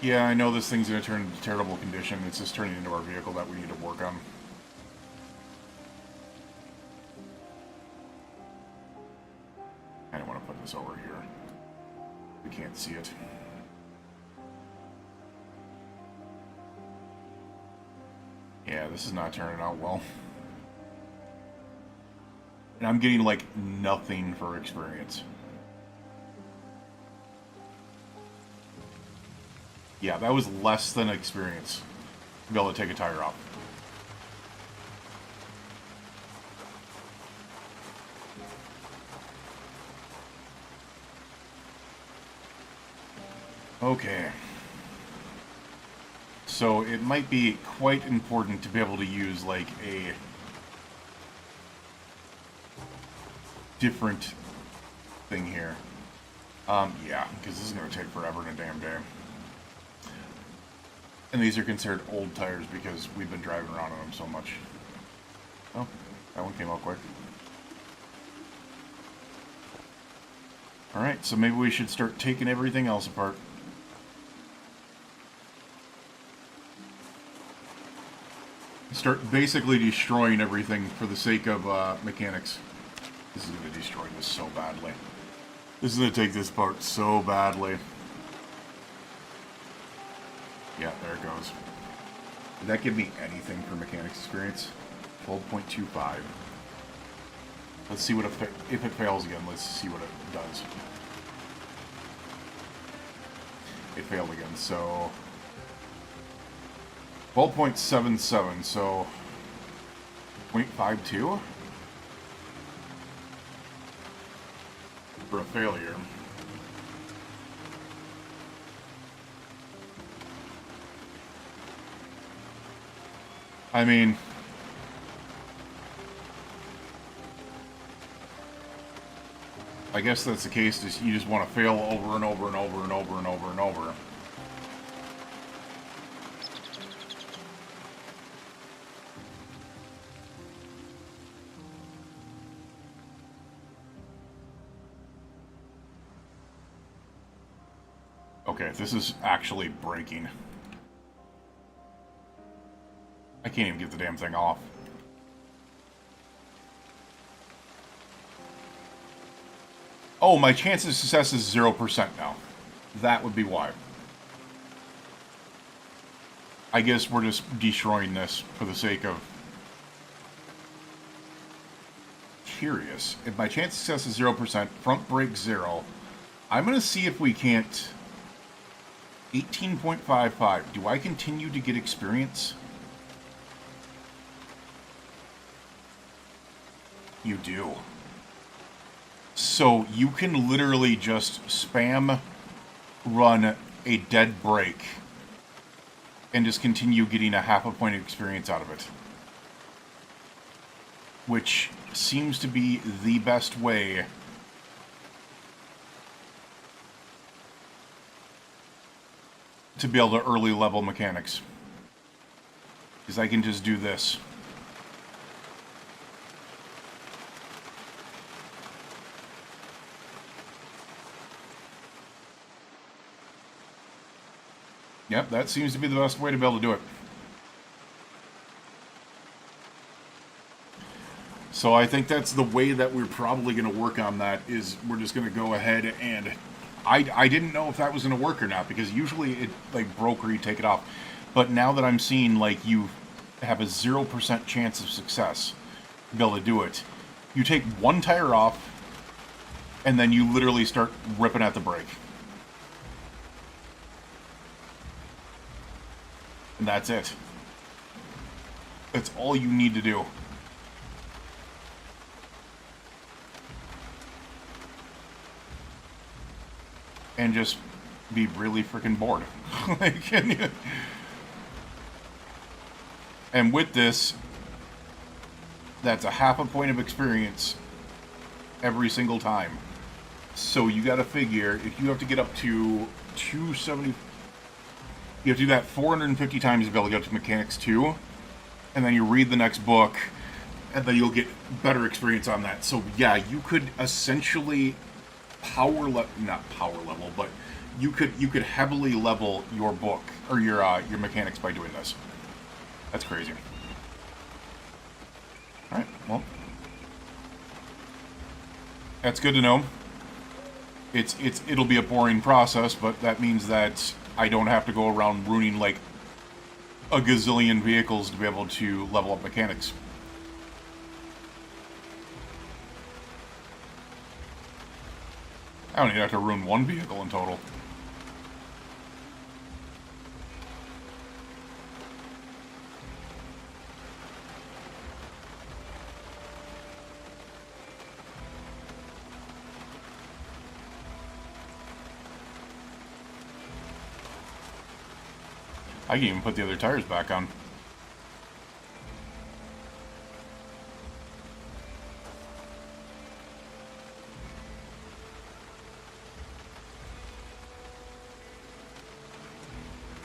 Yeah, I know this thing's going to turn into terrible condition. It's just turning into our vehicle that we need to work on. I don't want to put this over here. We can't see it. Yeah, this is not turning out well. And I'm getting, like, nothing for experience. Yeah, that was less than experience to be able to take a tire off. Okay. So it might be quite important to be able to use, like, a different thing here. Yeah, because this is going to take forever in a damn day. And these are considered old tires because we've been driving around on them so much. Oh, that one came out quick. Alright, so maybe we should start taking everything else apart. Start basically destroying everything for the sake of mechanics. This is going to destroy this so badly. This is going to take this part so badly. Yeah, there it goes. Did that give me anything for mechanics experience? 12.25. Let's see what if it fails again. Let's see what it does. It failed again, so 12.77, so 0.52 for a failure. I mean, I guess that's the case, is you just want to fail over and over and over and over and over and over. Okay, this is actually breaking. I can't even get the damn thing off. Oh, my chance of success is 0% now. That would be why. I guess we're just destroying this for the sake of... Curious. If my chance of success is 0%, front brake 0, I'm going to see if we can't... 18.55. Do I continue to get experience? You do. So you can literally just spam run a dead brake and just continue getting a half a point of experience out of it. Which seems to be the best way to be able to early level mechanics. Because I can just do this. Yep, that seems to be the best way to be able to do it. So I think that's the way that we're probably going to work on that, is we're just going to go ahead and... I didn't know if that was going to work or not, because usually it like broke or you take it off. But now that I'm seeing like you have a 0% chance of success to be able to do it, you take one tire off and then you literally start ripping at the brake. And that's it. That's all you need to do. And just be really freaking bored. And with this, that's a half a point of experience every single time. So you got to figure, if you have to get up to 270, you have to do that 450 times to be able to get to Mechanics 2, and then you read the next book, and then you'll get better experience on that. So yeah, you could essentially not power level, but you could heavily level your book or your mechanics by doing this. That's crazy. All right, well, that's good to know. It'll be a boring process, but that means that I don't have to go around ruining like a gazillion vehicles to be able to level up mechanics. I don't even have to ruin one vehicle in total. I can even put the other tires back on.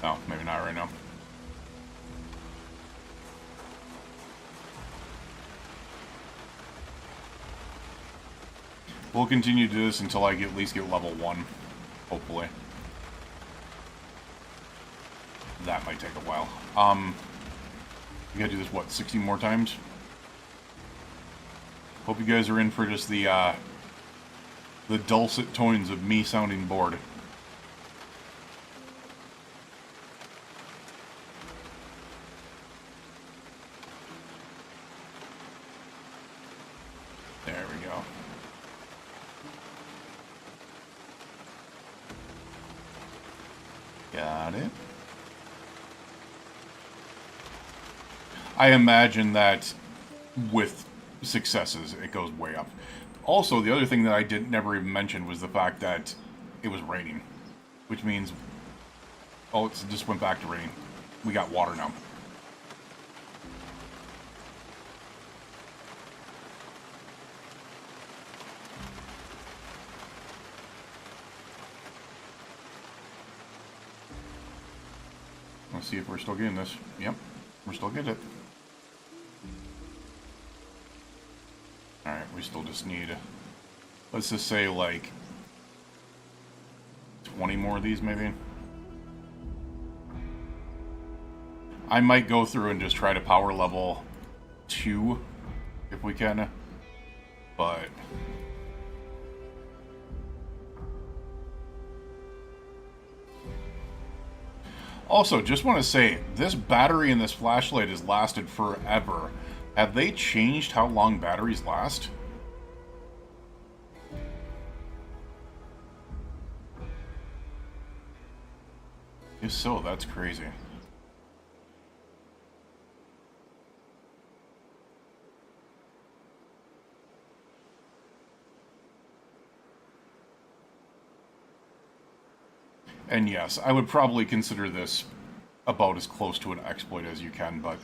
Oh, maybe not right now. We'll continue to do this until I at least get level 1, hopefully. That might take a while. We gotta do this, what, 60 more times? Hope you guys are in for just the dulcet tones of me sounding bored. There we go. Got it. I imagine that with successes, it goes way up. Also, the other thing that I never even mentioned was the fact that it was raining, which means, oh, it just went back to rain. We got water now. Let's see if we're still getting this. Yep, we're still getting it. Alright, we still just need, let's just say, like, 20 more of these, maybe? I might go through and just try to power level 2, if we can, but... Also, just want to say, this battery in this flashlight has lasted forever. Have they changed how long batteries last? If so, that's crazy. And yes, I would probably consider this about as close to an exploit as you can, but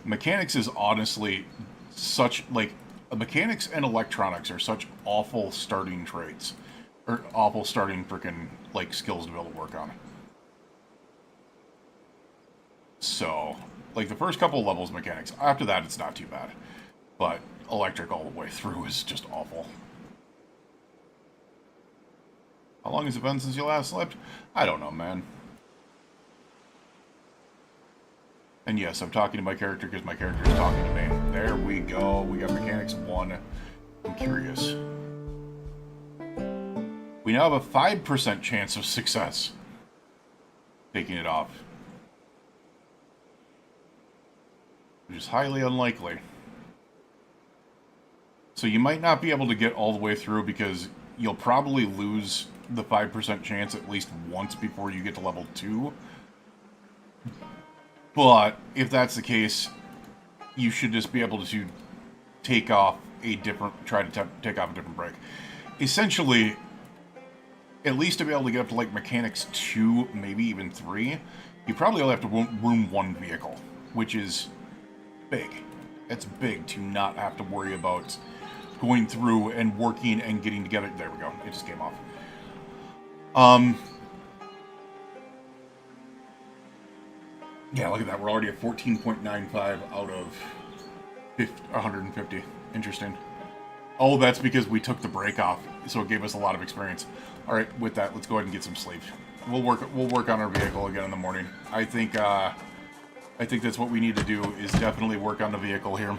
mechanics is honestly such, like, mechanics and electronics are such awful starting traits. Or awful starting frickin', like, skills to be able to work on. So, like, the first couple levels mechanics. After that, it's not too bad. But electric all the way through is just awful. How long has it been since you last slept? I don't know, man. And yes, I'm talking to my character because my character is talking to me. There we go. We got mechanics 1. I'm curious. We now have a 5% chance of success. Taking it off. Which is highly unlikely. So you might not be able to get all the way through because you'll probably lose the 5% chance at least once before you get to level 2. But if that's the case, you should just be able to take off a different, try to take off a different break. Essentially, at least to be able to get up to like mechanics 2, maybe even 3, you probably only have to room 1 vehicle, which is big. It's big to not have to worry about going through and working and getting together. There we go. It just came off. Yeah, look at that. We're already at 14.95 out of 150. Interesting. Oh, that's because we took the break off, so it gave us a lot of experience. All right, with that, let's go ahead and get some sleep. We'll work on our vehicle again in the morning. I think that's what we need to do, is definitely work on the vehicle here.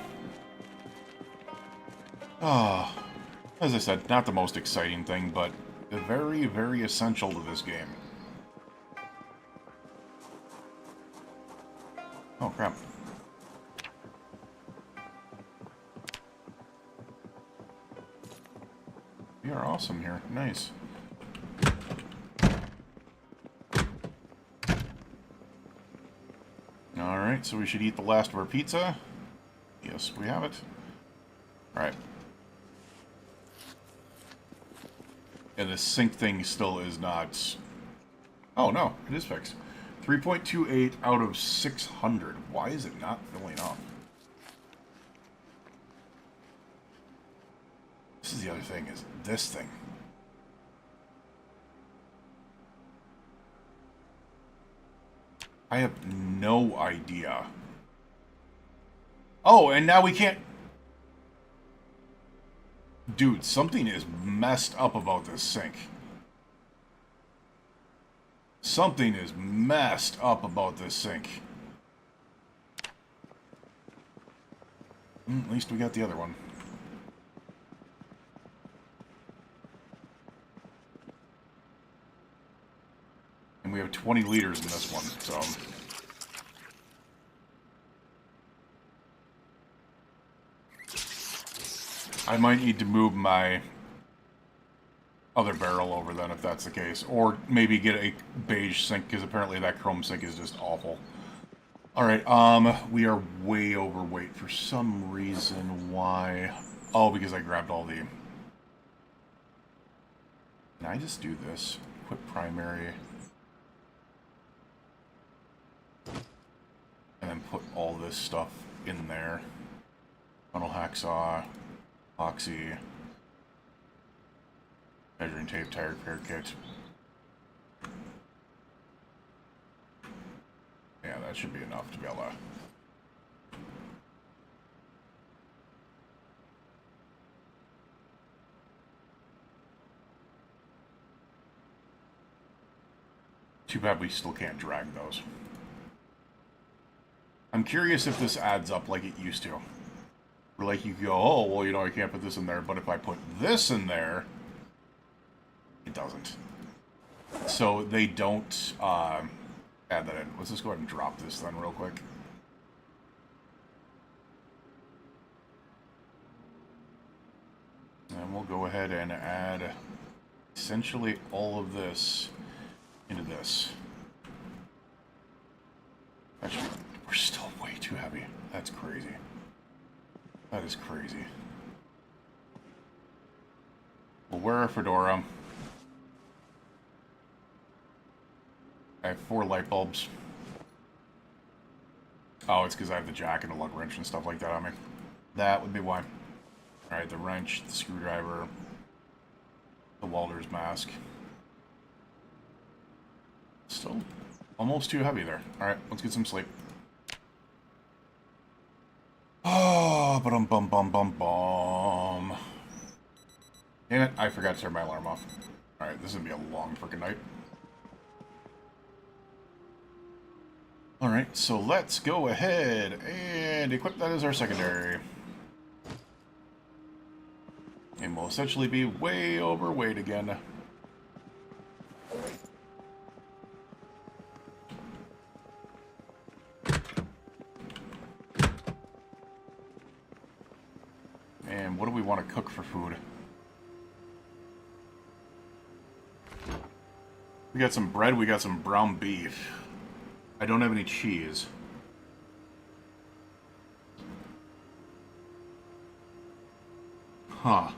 Ah, as I said, not the most exciting thing, but very, very essential to this game. Oh, crap. We are awesome here. Nice. Alright, so we should eat the last of our pizza. Yes, we have it. Alright. And the sync thing still is not... Oh, no, it is fixed. 3.28 out of 600. Why is it not filling up? This is the other thing, is this thing. I have no idea. Oh, and now we can't... Dude, something is messed up about this sync. Something is messed up about this sync. At least we got the other one. And we have 20 liters in this one, so... I might need to move my other barrel over then, if that's the case. Or maybe get a beige sink, because apparently that chrome sink is just awful. Alright, we are way overweight for some reason. Why? Oh, because I grabbed all the... Can I just do this? Equip primary. And then put all this stuff in there. Funnel hacksaw, epoxy, measuring tape, tire repair kit. Yeah, that should be enough to be able to... Too bad we still can't drag those. I'm curious if this adds up like it used to. Where like you go, oh, well, you know, I can't put this in there, but if I put this in there, it doesn't. So they don't add that in. Let's just go ahead and drop this then real quick. And we'll go ahead and add essentially all of this into this. Actually, we're still way too heavy. That's crazy. That is crazy. We'll wear a fedora. I have 4 light bulbs. Oh, it's because I have the jack and a lug wrench and stuff like that on me. That would be why. Alright, the wrench, the screwdriver, the welder's mask. Still almost too heavy there. Alright, let's get some sleep. Oh, ba-dum-bum-bum-bum-bum. Damn it, I forgot to turn my alarm off. Alright, this is gonna be a long freaking night. Alright, so let's go ahead and equip that as our secondary. And we'll essentially be way overweight again. And what do we want to cook for food? We got some bread, we got some brown beef. I don't have any cheese. Huh.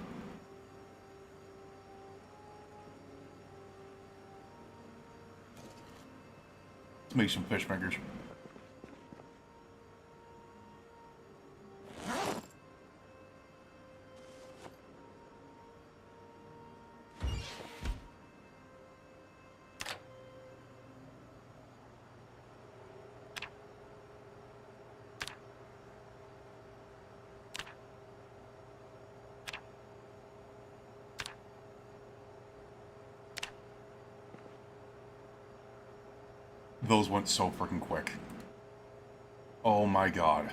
Let's make some fish fingers. Those went so freaking quick. Oh my god.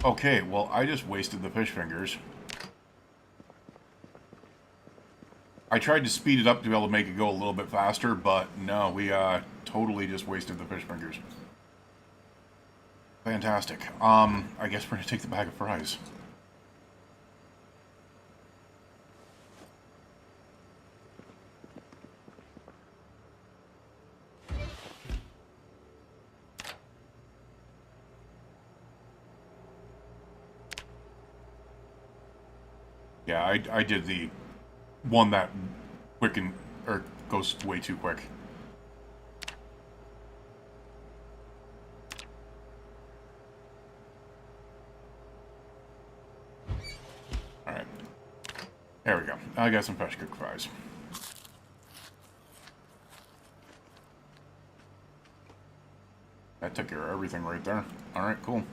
Okay, well, I just wasted the fish fingers. I tried to speed it up to be able to make it go a little bit faster, but no, we totally just wasted the fish fingers. Fantastic. I guess we're gonna take the bag of fries. Yeah, I did the one that quicken or goes way too quick. All right, there we go. I got some fresh cooked fries. That took care of everything right there. All right, cool.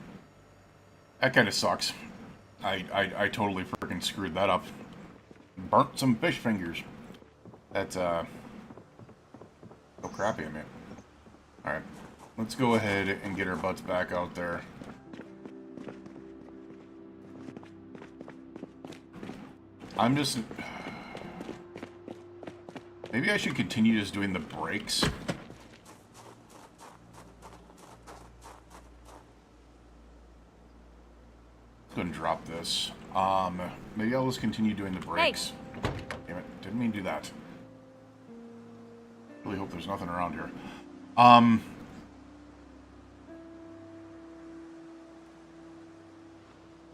That kind of sucks. I totally freaking screwed that up. Burnt some fish fingers. That's so crappy of me. All right, let's go ahead and get our butts back out there. I'm just... Maybe I should continue just doing the brakes. Go and drop this. Maybe I'll just continue doing the brakes. Hey. Damn it, didn't mean to do that. Really hope there's nothing around here.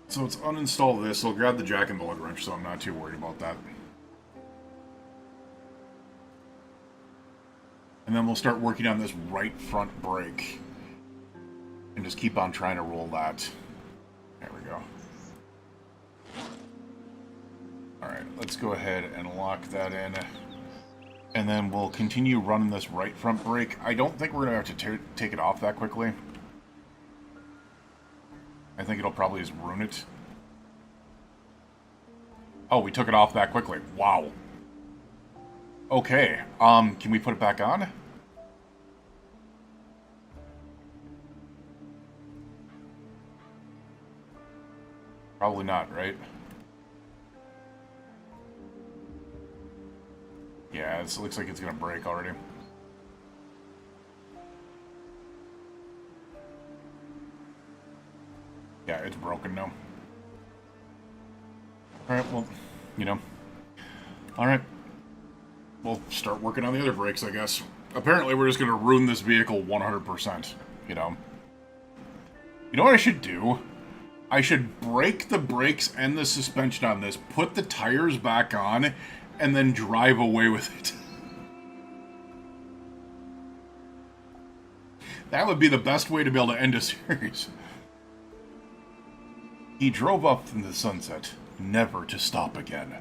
So let's uninstall this. I'll grab the jack and the lug wrench, so I'm not too worried about that. And then we'll start working on this right front brake. And just keep on trying to roll that. There we go. Alright, let's go ahead and lock that in. And then we'll continue running this right front brake. I don't think we're going to have to take it off that quickly. I think it'll probably just ruin it. Oh, we took it off that quickly. Wow. Okay. Can we put it back on? Probably not, right? Yeah, it looks like it's gonna break already. Yeah, it's broken now. Alright, well, you know. Alright. We'll start working on the other brakes, I guess. Apparently, we're just gonna ruin this vehicle 100%, you know. You know what I should do? I should break the brakes and the suspension on this, put the tires back on, and then drive away with it. That would be the best way to be able to end a series. He drove up in the sunset, never to stop again.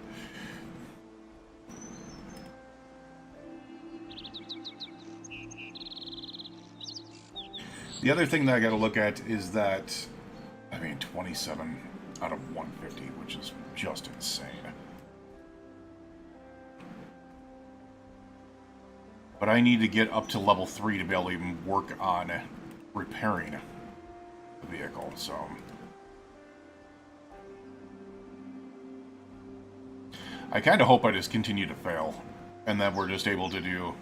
The other thing that I gotta look at is that, I mean, 27 out of 150, which is just insane. But I need to get up to level 3 to be able to even work on repairing the vehicle, so... I kind of hope I just continue to fail, and that we're just able to do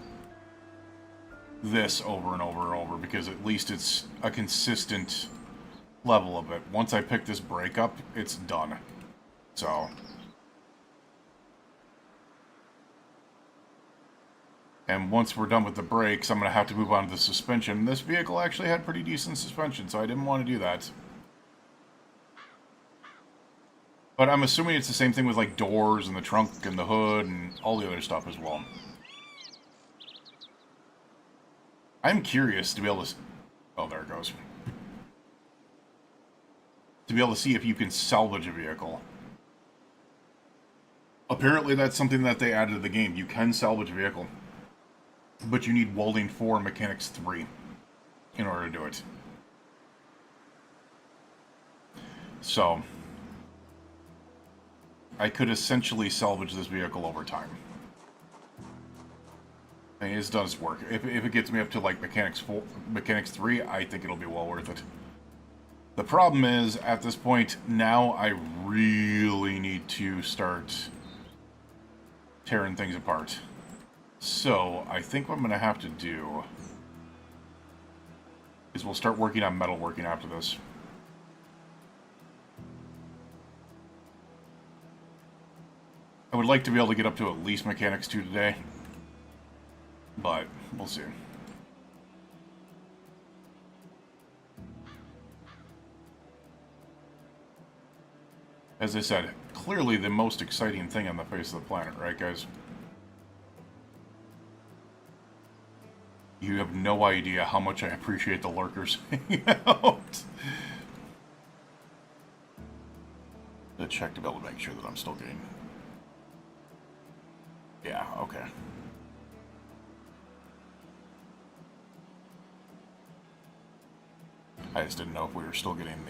this over and over and over, because at least it's a consistent level of it. Once I pick this brake up, it's done. So... And once we're done with the brakes, I'm going to have to move on to the suspension. This vehicle actually had pretty decent suspension, so I didn't want to do that. But I'm assuming it's the same thing with, like, doors and the trunk and the hood and all the other stuff as well. I'm curious to be able to... Oh, there it goes. To be able to see if you can salvage a vehicle. Apparently that's something that they added to the game. You can salvage a vehicle. But you need welding 4 and mechanics 3 in order to do it. So, I could essentially salvage this vehicle over time. I mean, it does work. If it gets me up to like mechanics 3, I think it'll be well worth it. The problem is, at this point, now I really need to start tearing things apart. So, I think what I'm going to have to do is we'll start working on metalworking after this. I would like to be able to get up to at least Mechanics 2 today, but we'll see. As I said, clearly the most exciting thing on the face of the planet, right, guys? You have no idea how much I appreciate the lurkers hanging out. To check to be able to make sure that I'm still getting... Yeah, okay. I just didn't know if we were still getting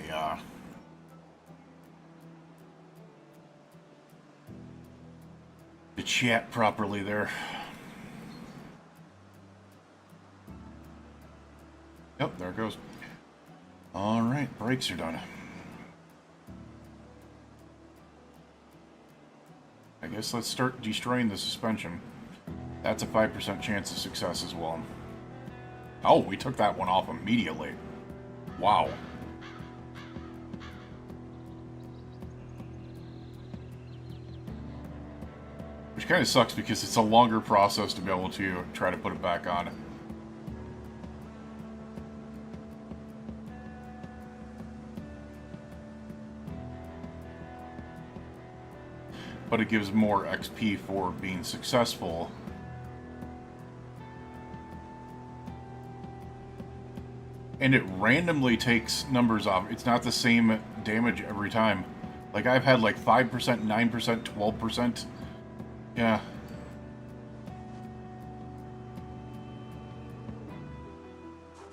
the chat properly there. Yep, there it goes. Alright, brakes are done. I guess let's start destroying the suspension. That's a 5% chance of success as well. Oh, we took that one off immediately. Wow. Which kind of sucks because it's a longer process to be able to try to put it back on. But it gives more XP for being successful. And it randomly takes numbers off. It's not the same damage every time. Like, I've had like 5%, 9%, 12%. Yeah.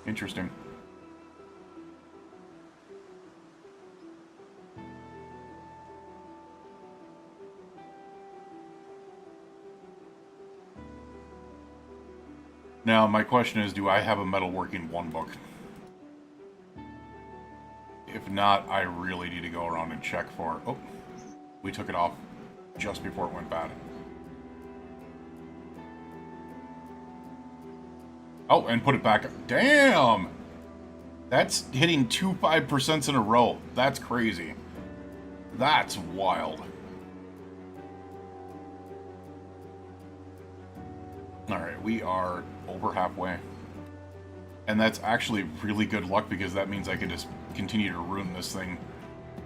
Interesting. Now, my question is, do I have a metalworking 1 book? If not, I really need to go around and check for... Oh, we took it off just before it went bad. Oh, and put it back. Damn! That's hitting 2 5% in a row. That's crazy. That's wild. Alright, we are over halfway. And that's actually really good luck because that means I can just continue to ruin this thing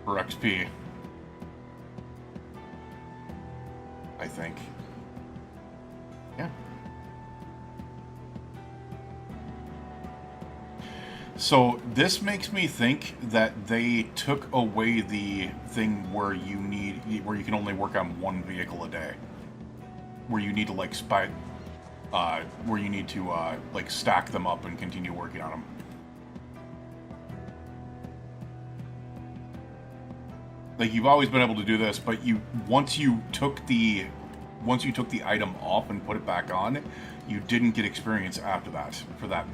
for XP. I think. Yeah. So this makes me think that they took away the thing where you can only work on 1 vehicle a day. Where you need to like like stack them up and continue working on them. Like, you've always been able to do this, but once you took the item off and put it back on, you didn't get experience after that for that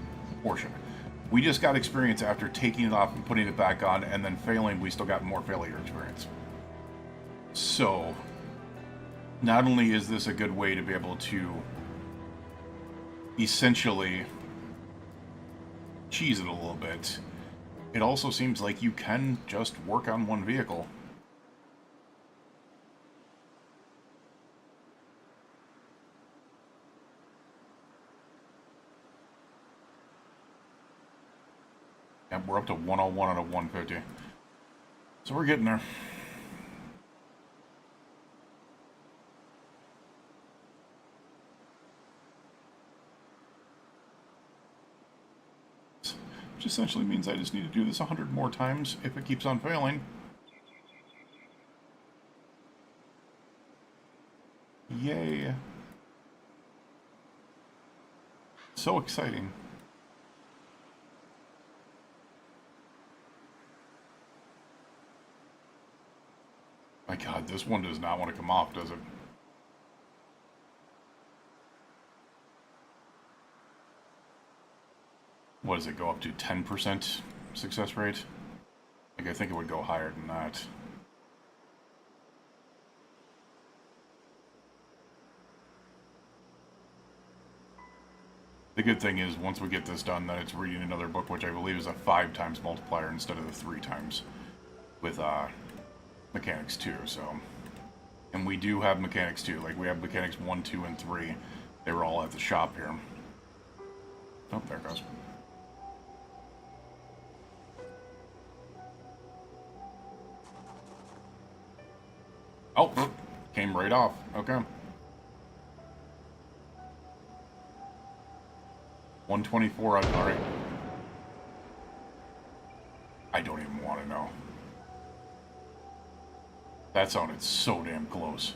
portion. We just got experience after taking it off and putting it back on, and then failing, we still got more failure experience. So, not only is this a good way to be able to essentially cheese it a little bit, it also seems like you can just work on 1 vehicle. Yep, we're up to 101 out of 150. So we're getting there. Which essentially means I just need to do this 100 more times if it keeps on failing. Yay. So exciting. My God, this one does not want to come off, does it? What does it go up to? 10% success rate? Like, I think it would go higher than that. The good thing is, once we get this done, then it's reading another book, which I believe is a 5 times multiplier instead of the 3 times with Mechanics 2, so... And we do have Mechanics 2. Like, we have Mechanics 1, 2, and 3. They were all at the shop here. Oh, there it goes. Oh, came right off. Okay. 124 on, alright. I don't even want to know. That sounded so damn close.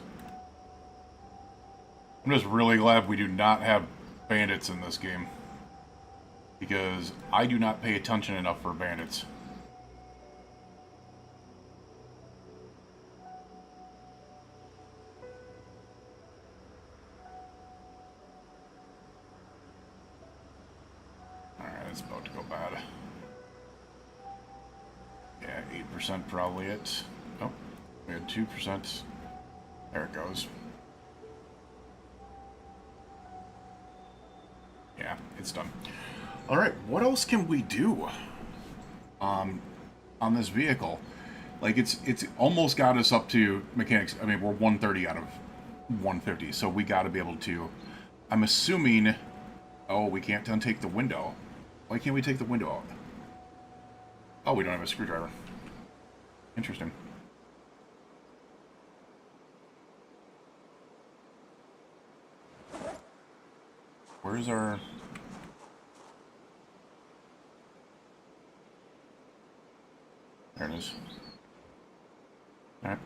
I'm just really glad we do not have bandits in this game. Because I do not pay attention enough for bandits. Alright, it's about to go bad. Yeah, 8% probably it. Oh, we had 2%. There it goes. Yeah, it's done. Alright, what else can we do on this vehicle? Like, it's almost got us up to mechanics. I mean, we're 130 out of 150, so we got to be able to... I'm assuming... Oh, we can't untake the window. Why can't we take the window out? Oh, we don't have a screwdriver. Interesting. Where's our... There it is. Alright.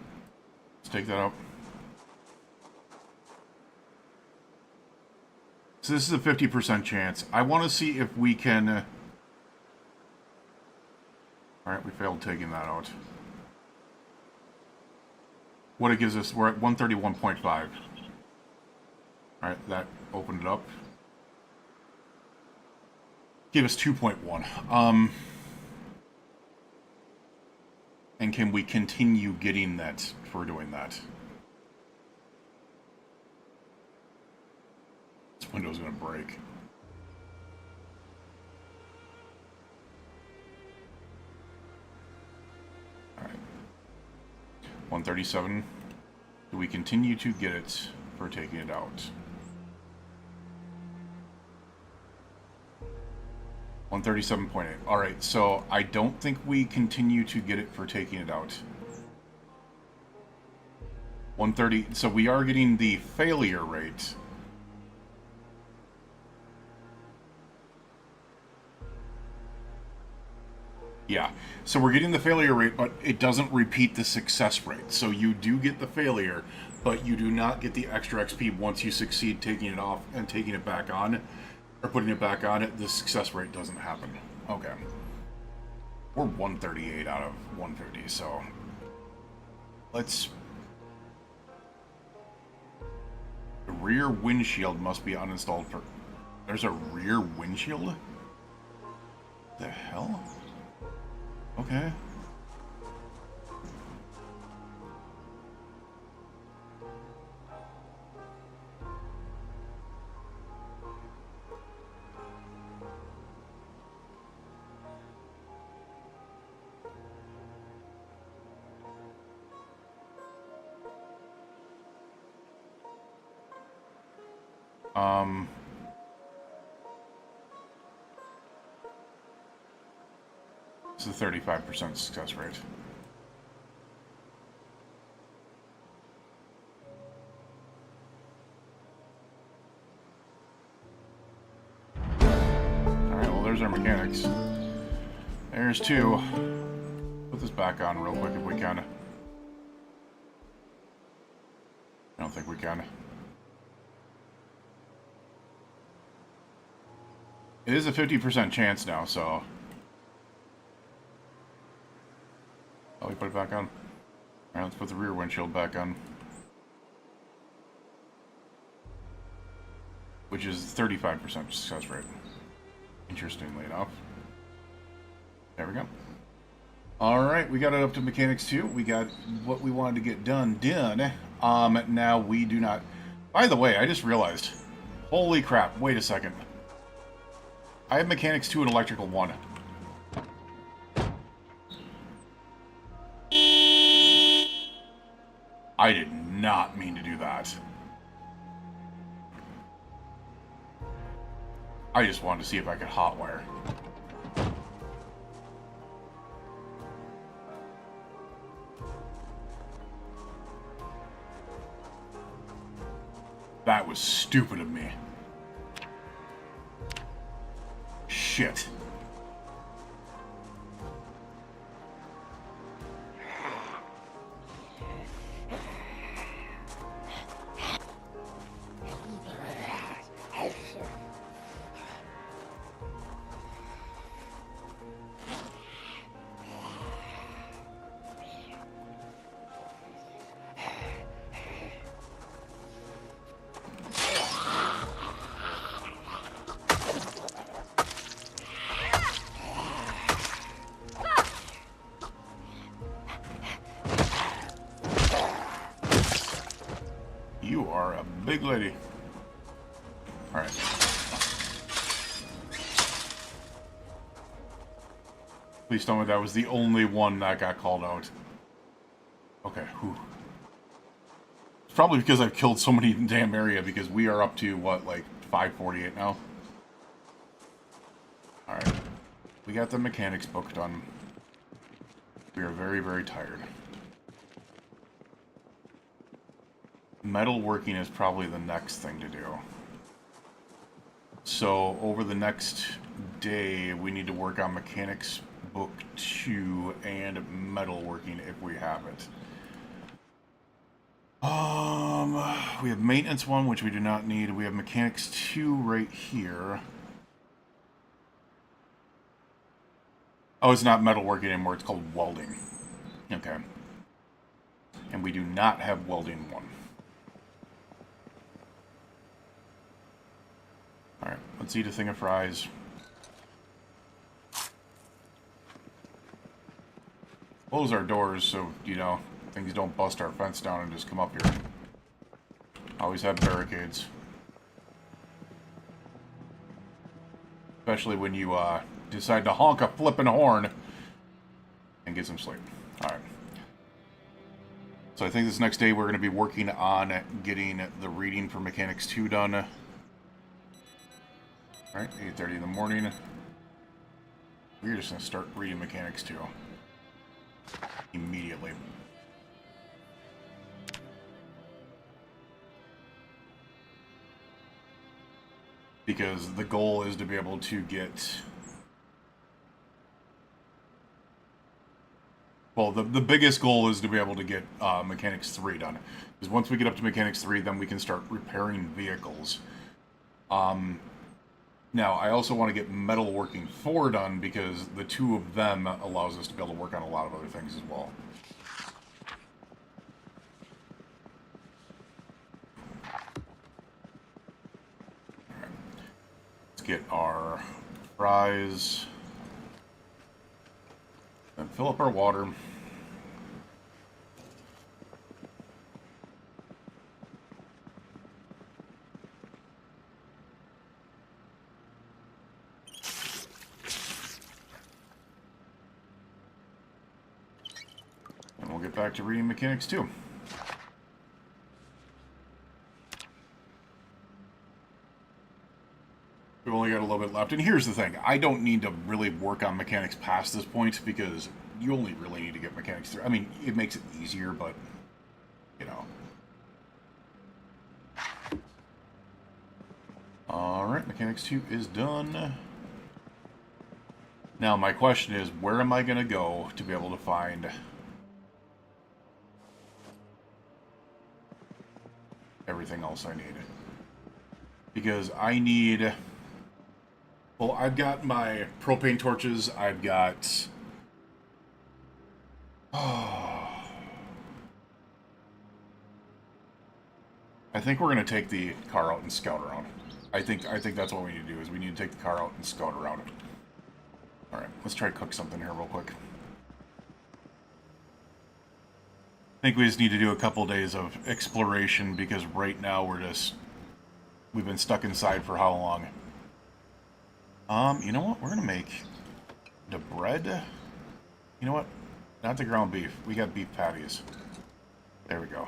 Let's take that out. So this is a 50% chance. I want to see if we can... Alright, we failed taking that out. What it gives us, we're at 131.5. Alright, that opened it up. Gave us 2.1. And can we continue getting that for doing that? This window's gonna break. Alright. 137. Do we continue to get it for taking it out? 137.8. Alright, so I don't think we continue to get it for taking it out. 130. So we are getting the failure rate. Yeah, so we're getting the failure rate, but it doesn't repeat the success rate. So you do get the failure, but you do not get the extra XP once you succeed taking it off and taking it back on. Or putting it back on it, the success rate doesn't happen. Okay. We're 138 out of 150, so... Let's... The rear windshield must be uninstalled for... There's a rear windshield? The hell? Okay. It's a 35% success rate. Alright, well there's our mechanics. There's 2. Put this back on real quick if we can. I don't think we can. It is a 50% chance now, so... Oh, we put it back on. Alright, let's put the rear windshield back on. Which is 35% success rate. Interestingly enough. There we go. Alright, we got it up to mechanics 2. We got what we wanted to get done. Now we do not... By the way, I just realized. Holy crap, wait a second. I have Mechanics 2 and Electrical 1. I did not mean to do that. I just wanted to see if I could hotwire. That was stupid of me. Shit. You are a big lady. Alright. Please tell me that was the only one that got called out. Okay, whew. It's probably because I've killed so many in the damn area, because we are up to, what, like, 548 now? Alright. We got the mechanics book done. We are very, very tired. Metalworking is probably the next thing to do. So, over the next day, we need to work on Mechanics Book 2 and metalworking if we have it. We have Maintenance 1, which we do not need. We have Mechanics 2 right here. Oh, it's not metalworking anymore. It's called Welding. Okay. And we do not have Welding 1. Alright, let's eat a thing of fries. Close our doors so, you know, things don't bust our fence down and just come up here. Always have barricades. Especially when you decide to honk a flippin' horn and get some sleep. Alright. So I think this next day we're going to be working on getting the reading for Mechanics 2 done. Alright, 8:30 in the morning. We're just going to start reading Mechanics 2. Immediately. Because the goal is to be able to get... Well, the biggest goal is to be able to get Mechanics 3 done. Because once we get up to Mechanics 3, then we can start repairing vehicles. Now, I also want to get Metalworking 4 done, because the two of them allows us to be able to work on a lot of other things as well. Alright. Let's get our fries. And fill up our water. And we'll get back to reading Mechanics 2. We've only got a little bit left. And here's the thing. I don't need to really work on mechanics past this point, because you only really need to get Mechanics 3. I mean, it makes it easier, but, you know. Alright, Mechanics 2 is done. Now, my question is, where am I going to go to be able to find everything else I need? Because I need... Well, I've got my propane torches, I've got... I think we're going to take the car out and scout around. I think that's what we need to do, is we need to take the car out and scout around. Alright, let's try to cook something here real quick. I think we just need to do a couple days of exploration, because right now we've been stuck inside for how long? You know what? We're gonna make the bread. You know what? Not the ground beef. We got beef patties. There we go.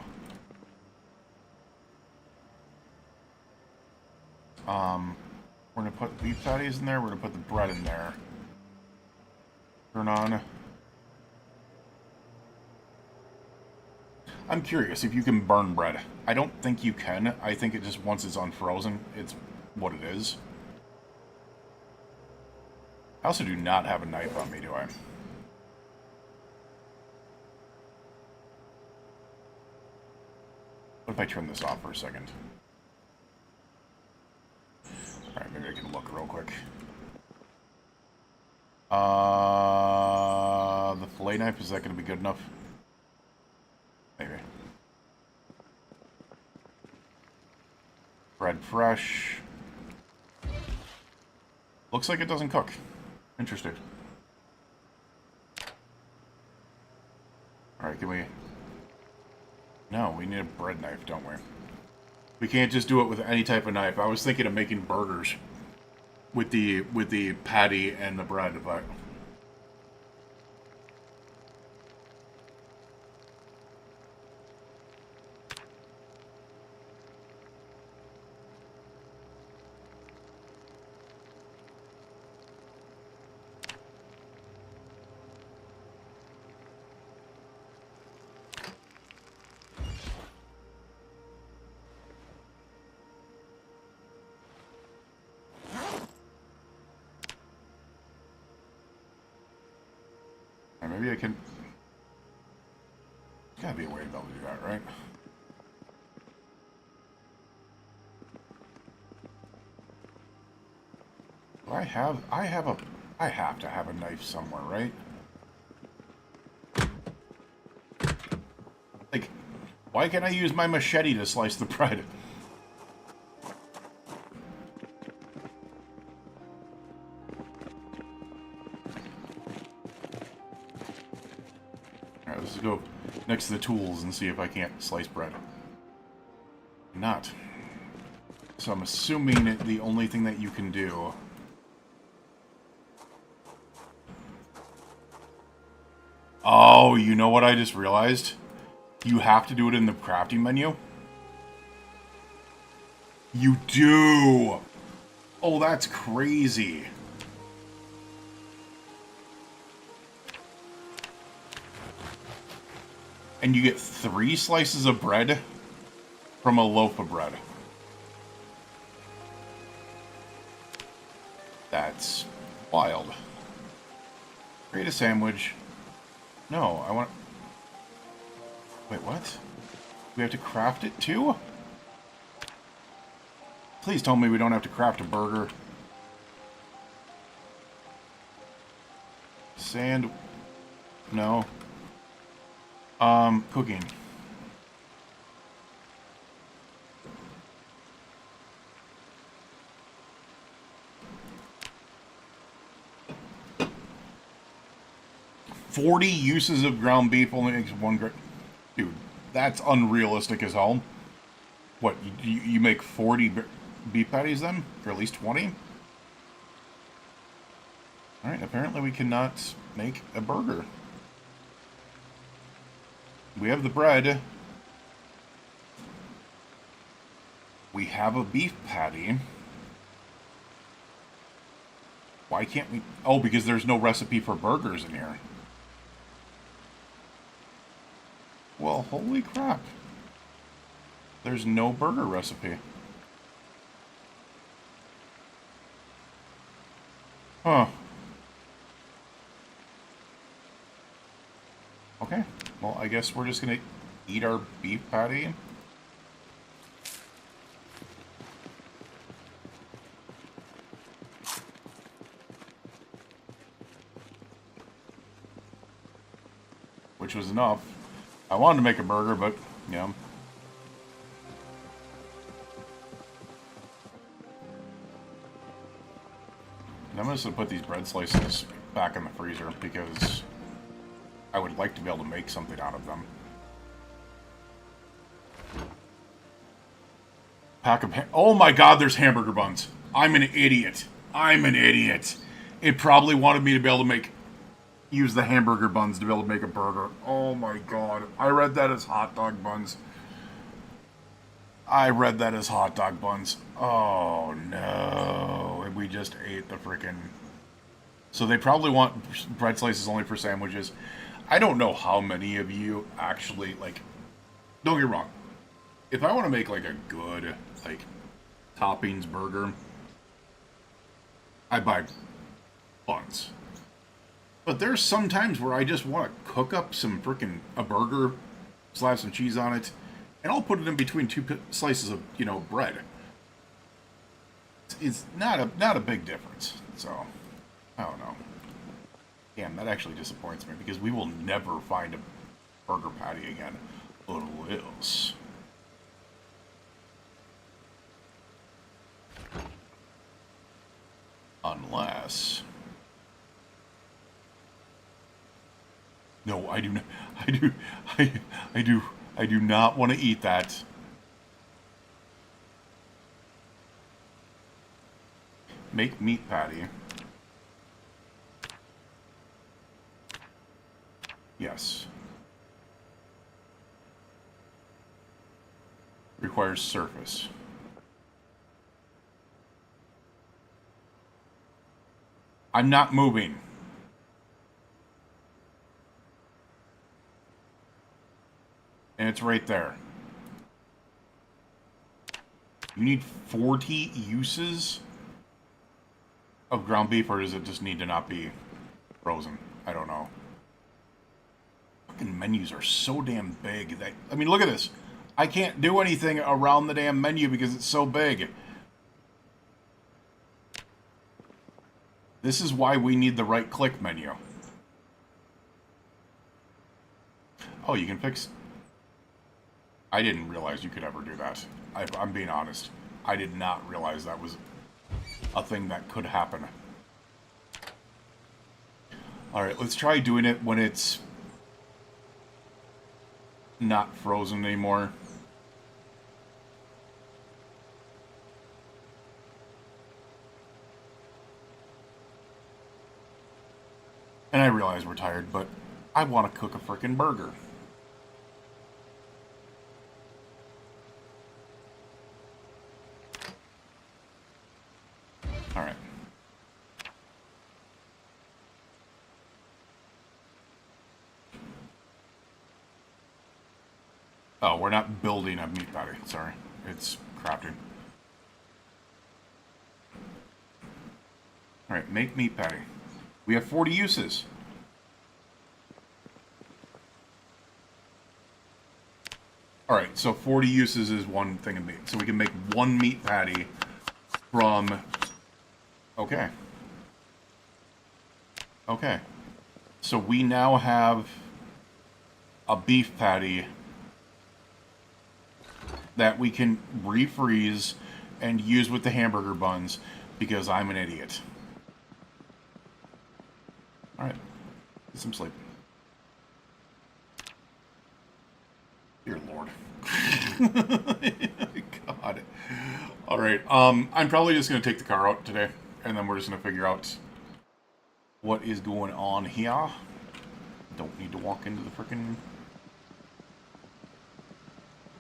We're gonna put beef patties in there. We're gonna put the bread in there. Turn on. I'm curious if you can burn bread. I don't think you can. I think it just, once it's unfrozen, it's what it is. I also do not have a knife on me, do I? What if I turn this off for a second? Alright, maybe I can look real quick. The fillet knife, is that going to be good enough? Maybe. Bread fresh. Looks like it doesn't cook. Interesting. Alright, can we... No, we need a bread knife, don't we? We can't just do it with any type of knife. I was thinking of making burgers with the patty and the bread, but... Maybe I can... There's gotta be a way to be able to do that, right? Do I have to have a knife somewhere, right? Like, why can't I use my machete to slice the bread? Alright, let's go next to the tools and see if I can't slice bread. Not. So I'm assuming the only thing that you can do... Oh, you know what I just realized? You have to do it in the crafting menu? You do! Oh, that's crazy. And you get 3 slices of bread from a loaf of bread. That's wild. Create a sandwich. No, I want... Wait, what? We have to craft it too? Please tell me we don't have to craft a burger. Sand... No. Cooking. "40 uses of ground beef only makes 1 great..." Dude, that's unrealistic as hell. What, you make 40 beef patties then? Or at least 20? Alright, apparently we cannot make a burger. We have the bread. We have a beef patty. Why can't we... Oh, because there's no recipe for burgers in here. Well, holy crap. There's no burger recipe. Huh. Okay. Well, I guess we're just gonna eat our beef patty. Which was enough. I wanted to make a burger, but, yeah. And I'm just gonna put these bread slices back in the freezer because I would like to be able to make something out of them. Pack of... Oh my god, there's hamburger buns. I'm an idiot. I'm an idiot. It probably wanted me to be able to use the hamburger buns to be able to make a burger. Oh my god. I read that as hot dog buns. I read that as hot dog buns. Oh no. We just ate the freaking... So they probably want bread slices only for sandwiches. I don't know how many of you actually, like... Don't get me wrong. If I want to make, like, a good, like, toppings burger, I buy buns. But there's some times where I just want to cook up some freaking a burger, slap some cheese on it, and I'll put it in between two slices of, you know, bread. It's not a big difference. So, I don't know. Damn, that actually disappoints me because we will never find a burger patty again. Or else. Unless... No, I do not. I do not want to eat that. Make meat patty. Yes. Requires surface. I'm not moving. And it's right there. You need 40 uses of ground beef, or does it just need to not be frozen? I don't know. Fucking menus are so damn big that... I mean, look at this. I can't do anything around the damn menu because it's so big. This is why we need the right-click menu. Oh, you can fix... I didn't realize you could ever do that. I'm being honest. I did not realize that was a thing that could happen. Alright, let's try doing it when it's not frozen anymore. And I realize we're tired, but I want to cook a frickin' burger. Alright. Oh, we're not building a meat patty. Sorry. It's crafting. Alright, make meat patty. We have 40 uses. Alright, so 40 uses is one thing of meat. So we can make one meat patty from... Okay. Okay. So we now have a beef patty that we can refreeze and use with the hamburger buns because I'm an idiot. Alright. Get some sleep. Dear Lord. God. Alright, I'm probably just going to take the car out today, and then we're just going to figure out what is going on here. Don't need to walk into the frickin'...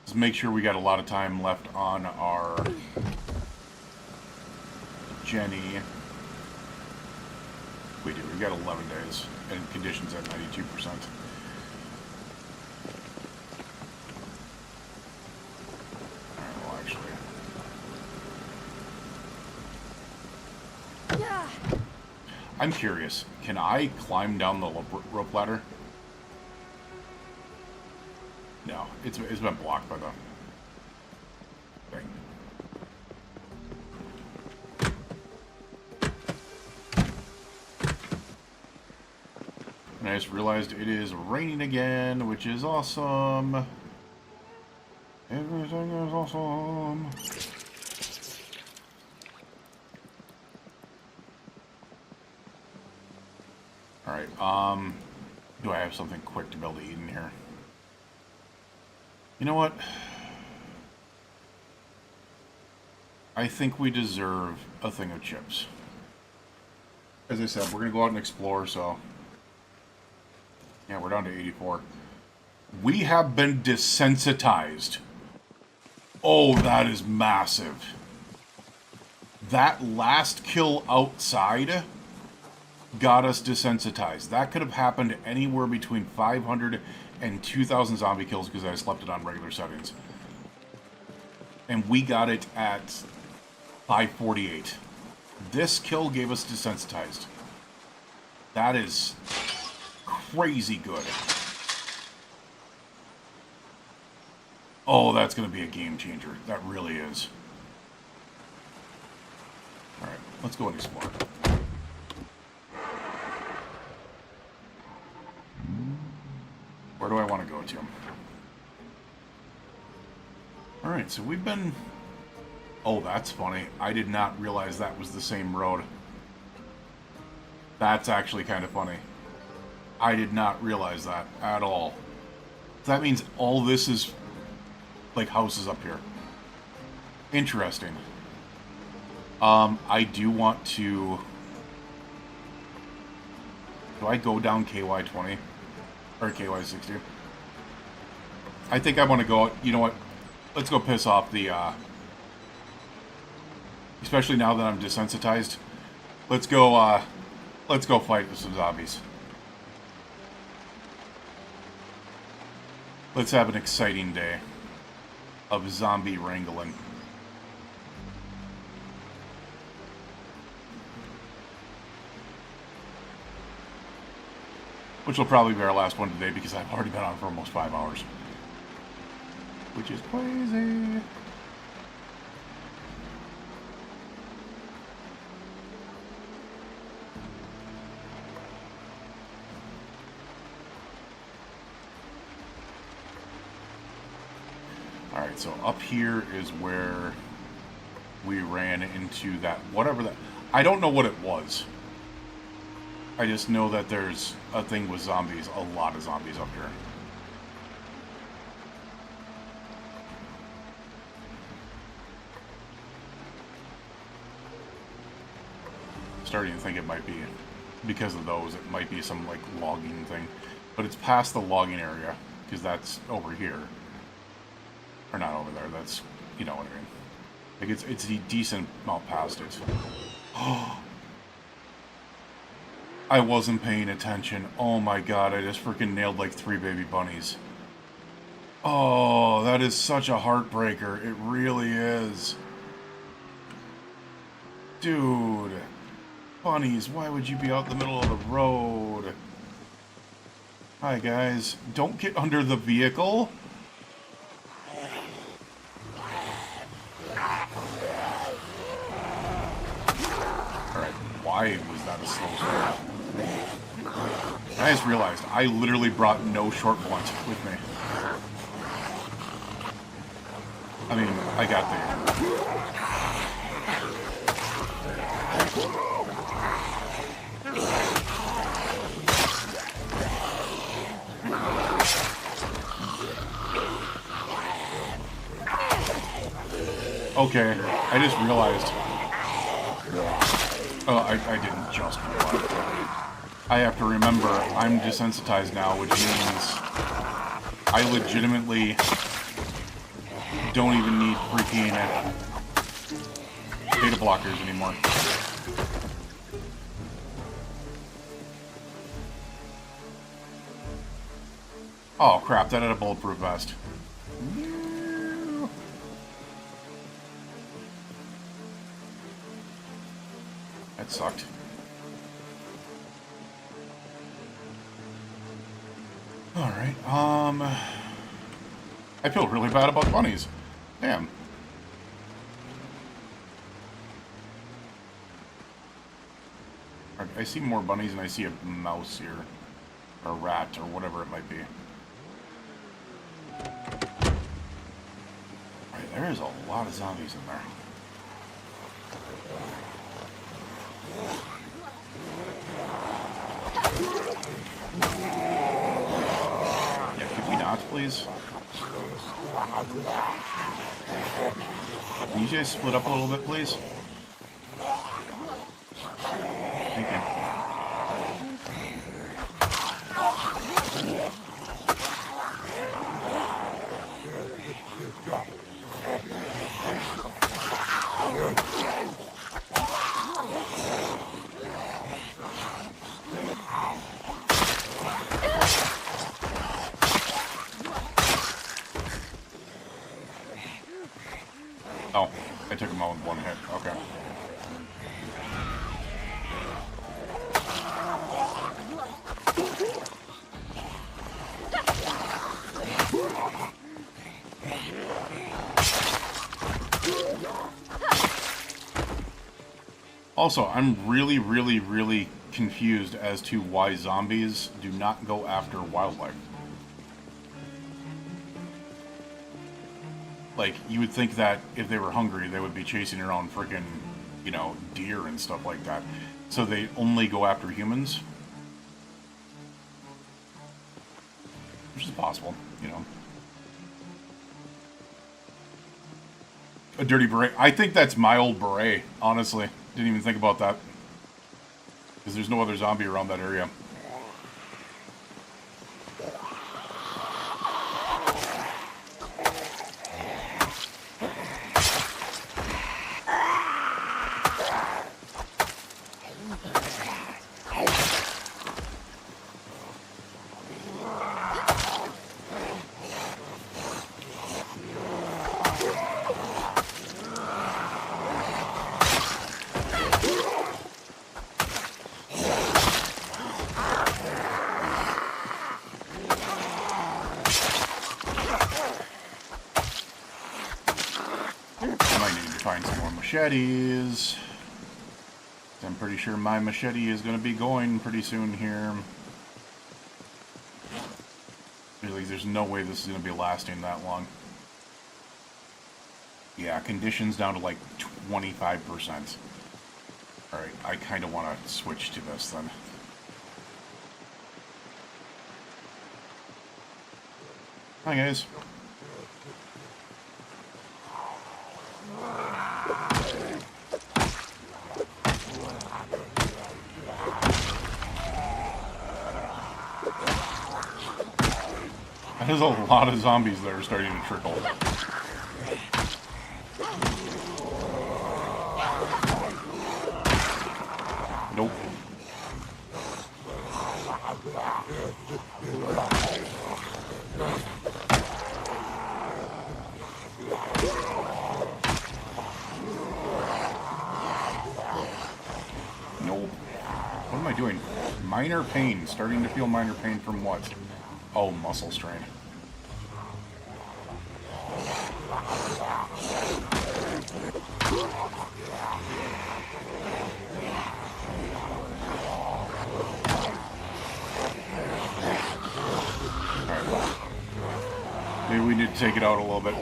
Just make sure we got a lot of time left on our Jenny. We do. We got 11 days, and conditions at 92%. I'm curious, can I climb down the rope ladder? No, it's been blocked by the thing. And I just realized it is raining again, which is awesome. Everything is awesome. Alright, do I have something quick to be able to eat in here? You know what? I think we deserve a thing of chips. as I said, we're going to go out and explore, so... Yeah, we're down to 84. We have been desensitized. Oh, that is massive. That last kill outside got us desensitized. That could have happened anywhere between 500 and 2,000 zombie kills because I slept it on regular settings. And we got it at 548. This kill gave us desensitized. That is crazy good. Oh, that's going to be a game changer. That really is. Alright, let's go and explore. Where do I want to go to? Alright, so we've been... Oh, that's funny. I did not realize that was the same road. That's actually kind of funny. I did not realize that at all. That means all this is like houses up here. Interesting. I do want to... Do I go down KY20? Or KY60? I think I want to go... You know what? Let's go piss off the... Especially now that I'm desensitized. Let's go fight with some zombies. Let's have an exciting day of zombie wrangling. Which will probably be our last one today because I've already been on for almost 5 hours. Which is crazy. Alright, so up here is where we ran into that, whatever that... I don't know what it was. I just know that there's a thing with zombies, a lot of zombies up here. Starting to think it might be, because of those, it might be some, like, logging thing. But it's past the logging area, because that's over here. Or not over there, that's, you know what I mean. Like, it's a decent amount past it. Oh! I wasn't paying attention. Oh my god, I just freaking nailed like 3 baby bunnies. Oh, that is such a heartbreaker. It really is. Dude. Bunnies, why would you be out in the middle of the road? Hi guys. Don't get under the vehicle. Alright, why was that a slow start? I just realized I literally brought no short blunt with me. I mean, I got the... Okay, I just realized... Oh, I didn't just realize. I have to remember, I'm desensitized now, which means I legitimately don't even need freaking beta blockers anymore. Oh crap, that had a bulletproof vest. That sucked. Alright, I feel really bad about bunnies. Damn. I see more bunnies and I see a mouse here. Or a rat, or whatever it might be. Alright, there is a lot of zombies in there. Yeah, could we not, please? Can you guys split up a little bit, please? Thank you. Okay. Also, I'm really, really, really confused as to why zombies do not go after wildlife. Like, you would think that if they were hungry, they would be chasing around freaking, you know, deer and stuff like that. So they only go after humans. Which is possible, you know. A dirty beret. I think that's my old beret, honestly. Didn't even think about that. Because there's no other zombie around that area. Find some more machetes. I'm pretty sure my machete is going to be going pretty soon here. Really, there's no way this is going to be lasting that long. Yeah, conditions down to like 25%. Alright, I kind of want to switch to this then. Hi guys. There's a lot of zombies that are starting to trickle. Nope. Nope. What am I doing? Minor pain. Starting to feel minor pain from what? Oh, muscle strain. Alright. Maybe we need to take it out a little bit.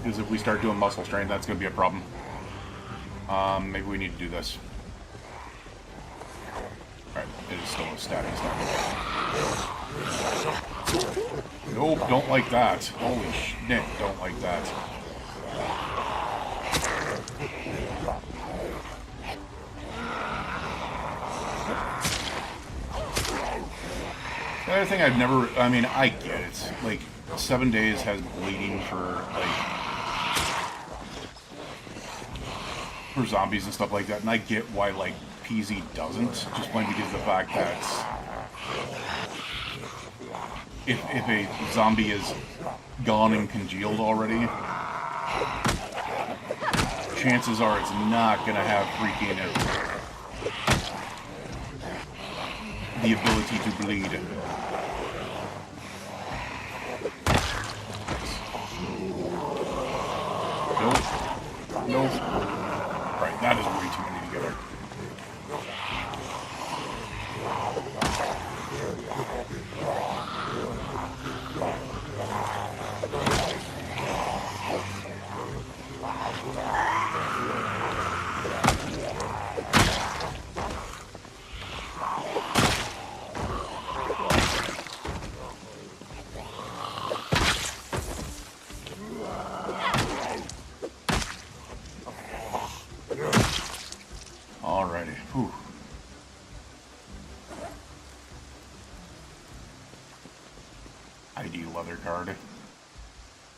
Because if we start doing muscle strain, that's going to be a problem. Maybe we need to do this. Alright, it is still a static. Nope, don't like that. Holy shit, don't like that. The other thing I've never, I mean, I get it. Like, 7 days has bleeding for, like, for zombies and stuff like that, and I get why, like, PZ doesn't, just plain because of the fact that if a zombie is gone and congealed already, chances are it's not going to have freaking the ability to bleed. Nope. Nope. Right, that is way too many together. Alrighty. Whew. ID leather card.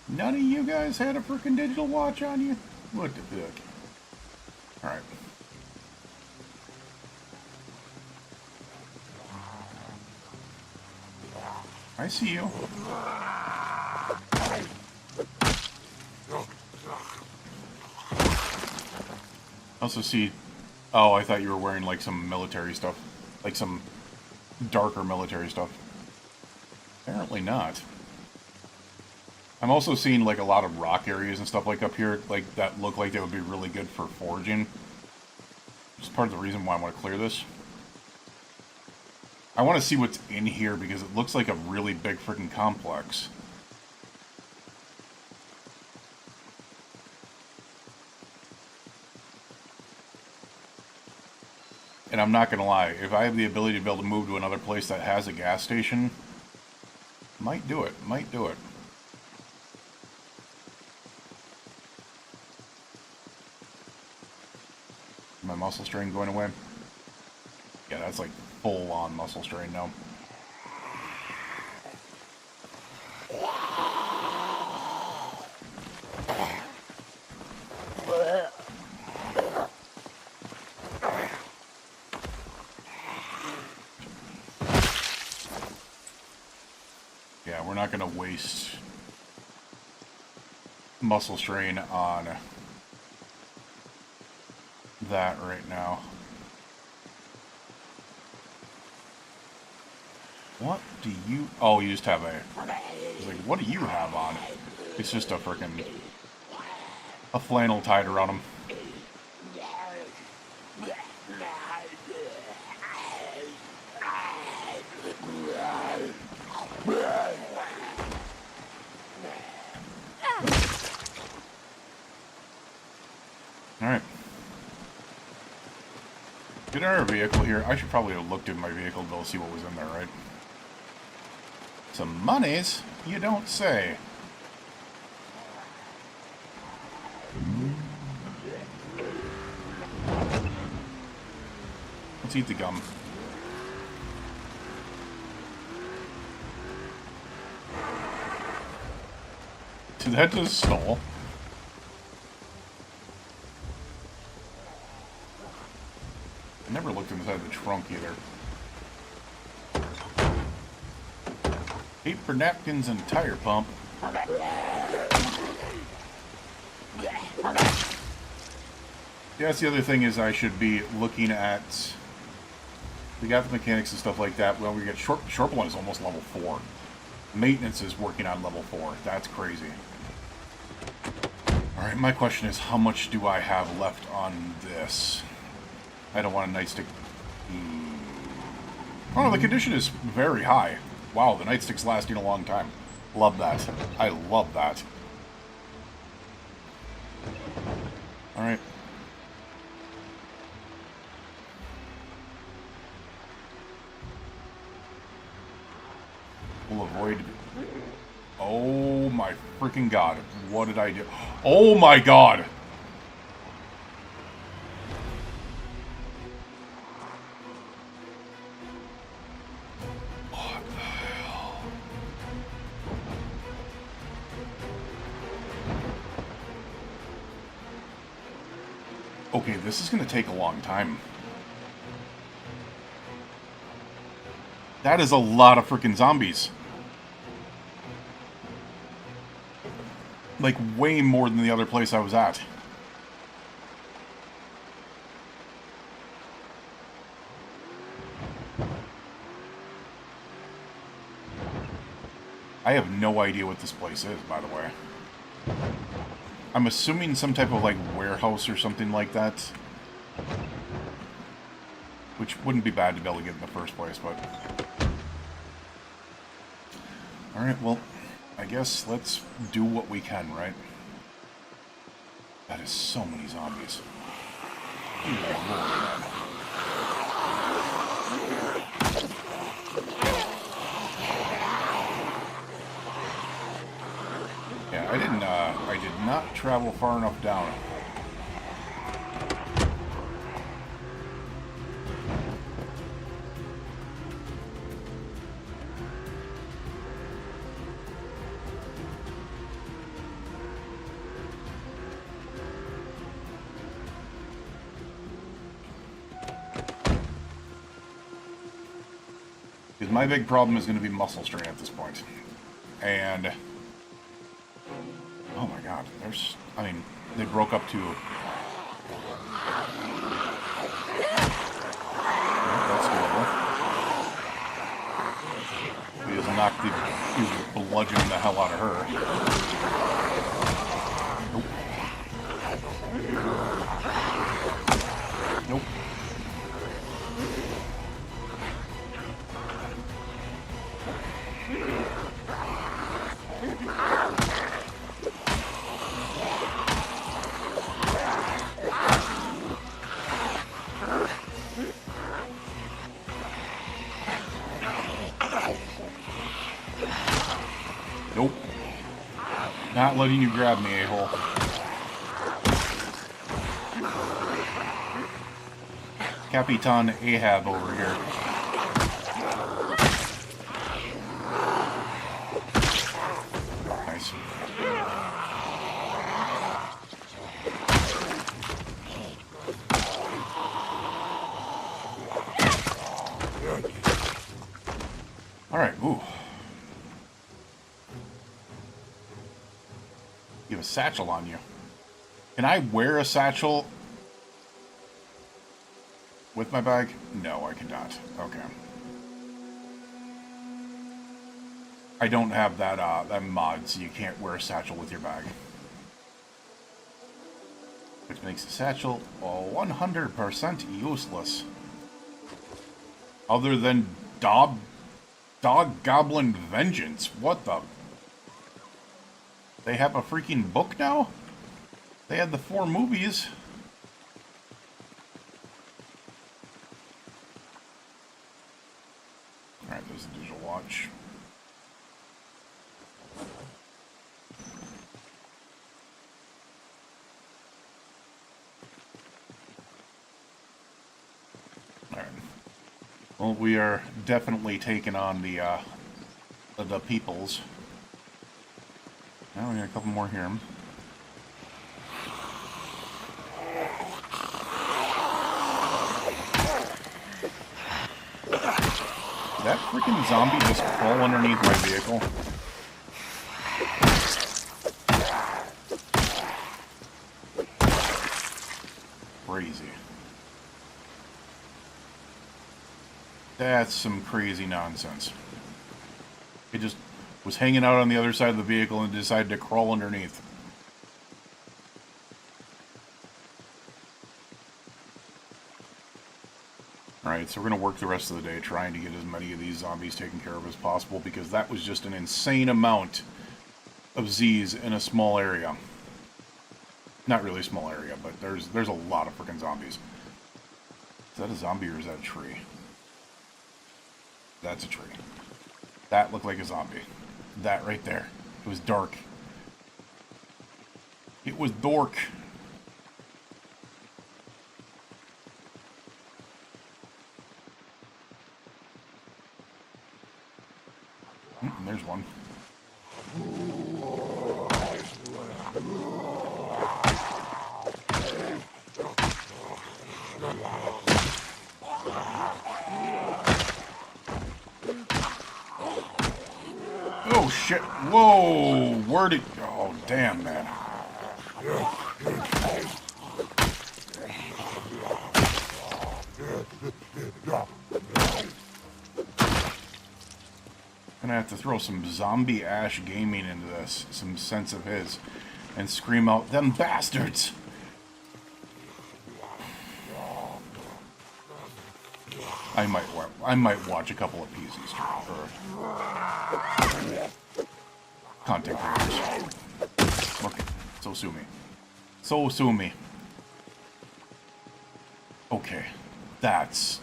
None of you guys had a freaking digital watch on you? What the fuck? Alright. I see you. Also see... Oh, I thought you were wearing, like, some military stuff. Like, some darker military stuff. Apparently not. I'm also seeing, like, a lot of rock areas and stuff like up here, like, that look like they would be really good for foraging. Which is part of the reason why I want to clear this. I want to see what's in here, because it looks like a really big freaking complex. And I'm not going to lie, if I have the ability to be able to move to another place that has a gas station, might do it, might do it. My muscle strain going away? Yeah, that's like full-on muscle strain now. Yeah, we're not going to waste muscle strain on that right now. What do you... Oh, you just have a... It's like, what do you have on? It's just a frickin' a flannel tied around him. Alright. Get in our vehicle here. I should probably have looked at my vehicle to see what was in there, right? Some monies? You don't say. Let's eat the gum. Did that just stall? I never looked inside the trunk either. Paper napkins and tire pump. Yeah, that's the other thing is I should be looking at... We got the mechanics and stuff like that. Well, we get short one is almost level 4. Maintenance is working on level 4. That's crazy. Alright, my question is, how much do I have left on this? I don't want a nightstick. Oh no, the condition is very high. Wow, the nightstick's lasting a long time. Love that. I love that. Alright. We'll avoid... Oh my freaking god. What did I do? Oh my god! What the hell? Okay, this is gonna take a long time. That is a lot of freaking zombies. Like, way more than the other place I was at. I have no idea what this place is, by the way. I'm assuming some type of, like, warehouse or something like that. Which wouldn't be bad to be able to get in the first place, but... Alright, well... I guess let's do what we can, right? That is so many zombies. Yeah, I did not travel far enough down. My big problem is going to be muscle strain at this point. And... Oh my god, there's... I mean, they broke up to... knock the bludgeon the hell out of her. Nope. Nope. Nope. Not letting you grab me, a-hole. Capitan Ahab over here. Nice. Alright, ooh. You have a satchel on you. Can I wear a satchel with my bag? No, I cannot. Okay. I don't have that mod, so you can't wear a satchel with your bag. Which makes the satchel 100% useless. Other than Dog Goblin Vengeance. What the... They have a freaking book now? They had the 4 movies. Alright, there's a digital watch. Alright. Well, we are definitely taking on the peoples. Now we got a couple more here. Did that freaking zombie just crawl underneath my vehicle? Crazy. That's some crazy nonsense. It just was hanging out on the other side of the vehicle and decided to crawl underneath. Alright, so we're going to work the rest of the day trying to get as many of these zombies taken care of as possible, because that was just an insane amount of Z's in a small area. Not really a small area, but there's a lot of freaking zombies. Is that a zombie or is that a tree? That's a tree. That looked like a zombie. That right there. It was dark. It was dork. There's one. Oh shit. Whoa. Where did... Oh, damn, man. Gonna have to throw some zombie Ash gaming into this, some sense of his, and scream out, "Them bastards!" I might watch a couple of PCs for content creators. Okay, so sue me. So sue me. Okay, that's...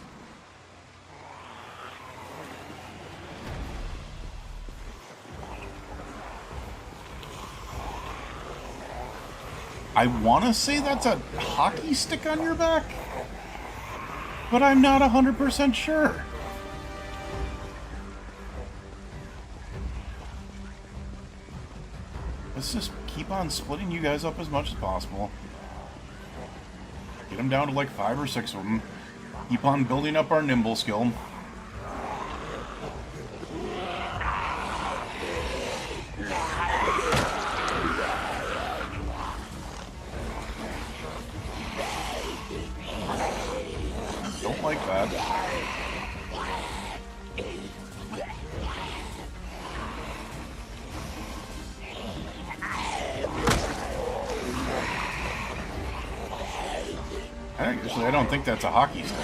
I want to say that's a hockey stick on your back, but I'm not 100% sure. Let's just keep on splitting you guys up as much as possible. Get them down to like 5 or 6 of them. Keep on building up our nimble skill. Don't like that. I don't think that's a hockey stick.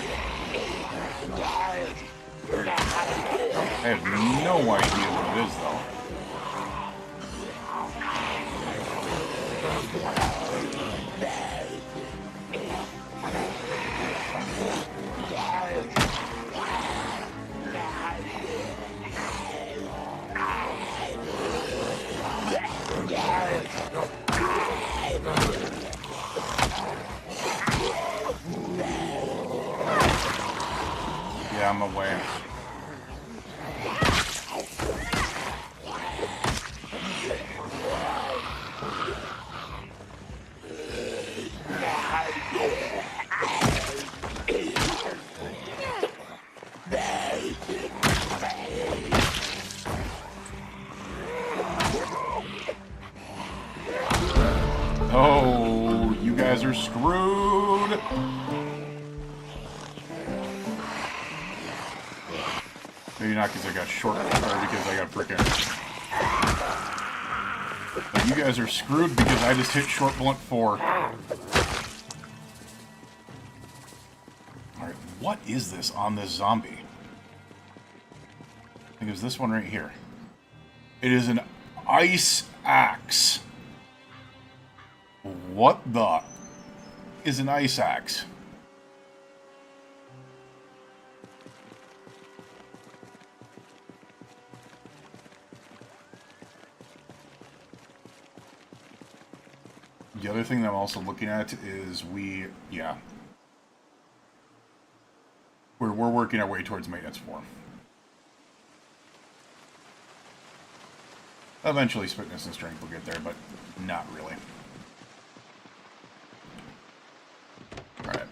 I have no idea what it is, though. Yeah, I'm aware. Oh, you guys are screwed! Maybe not because I got short, or because I got frickin'. But you guys are screwed because I just hit short blunt 4. Alright, what is this on this zombie? I think it was this one right here. It is an ice axe. What the is an ice axe? The other thing that I'm also looking at is we're working our way towards maintenance 4. Eventually, fitness and strength will get there, but not really. Alright.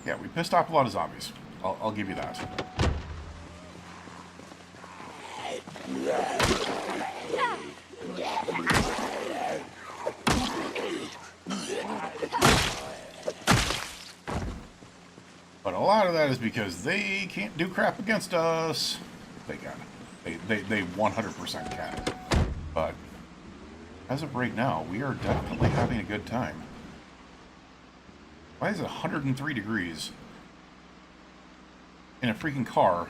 Yeah, we pissed off a lot of zombies. I'll give you that. But a lot of that is because they can't do crap against us. They can. They 100% can. But as of right now, we are definitely having a good time. Why is it 103 degrees in a freaking car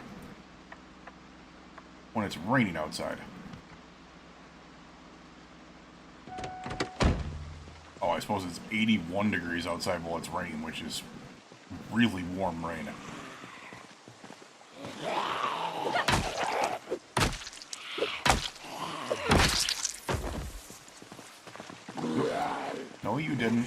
when it's raining outside? Oh, I suppose it's 81 degrees outside while it's raining, which is really warm rain. No, you didn't.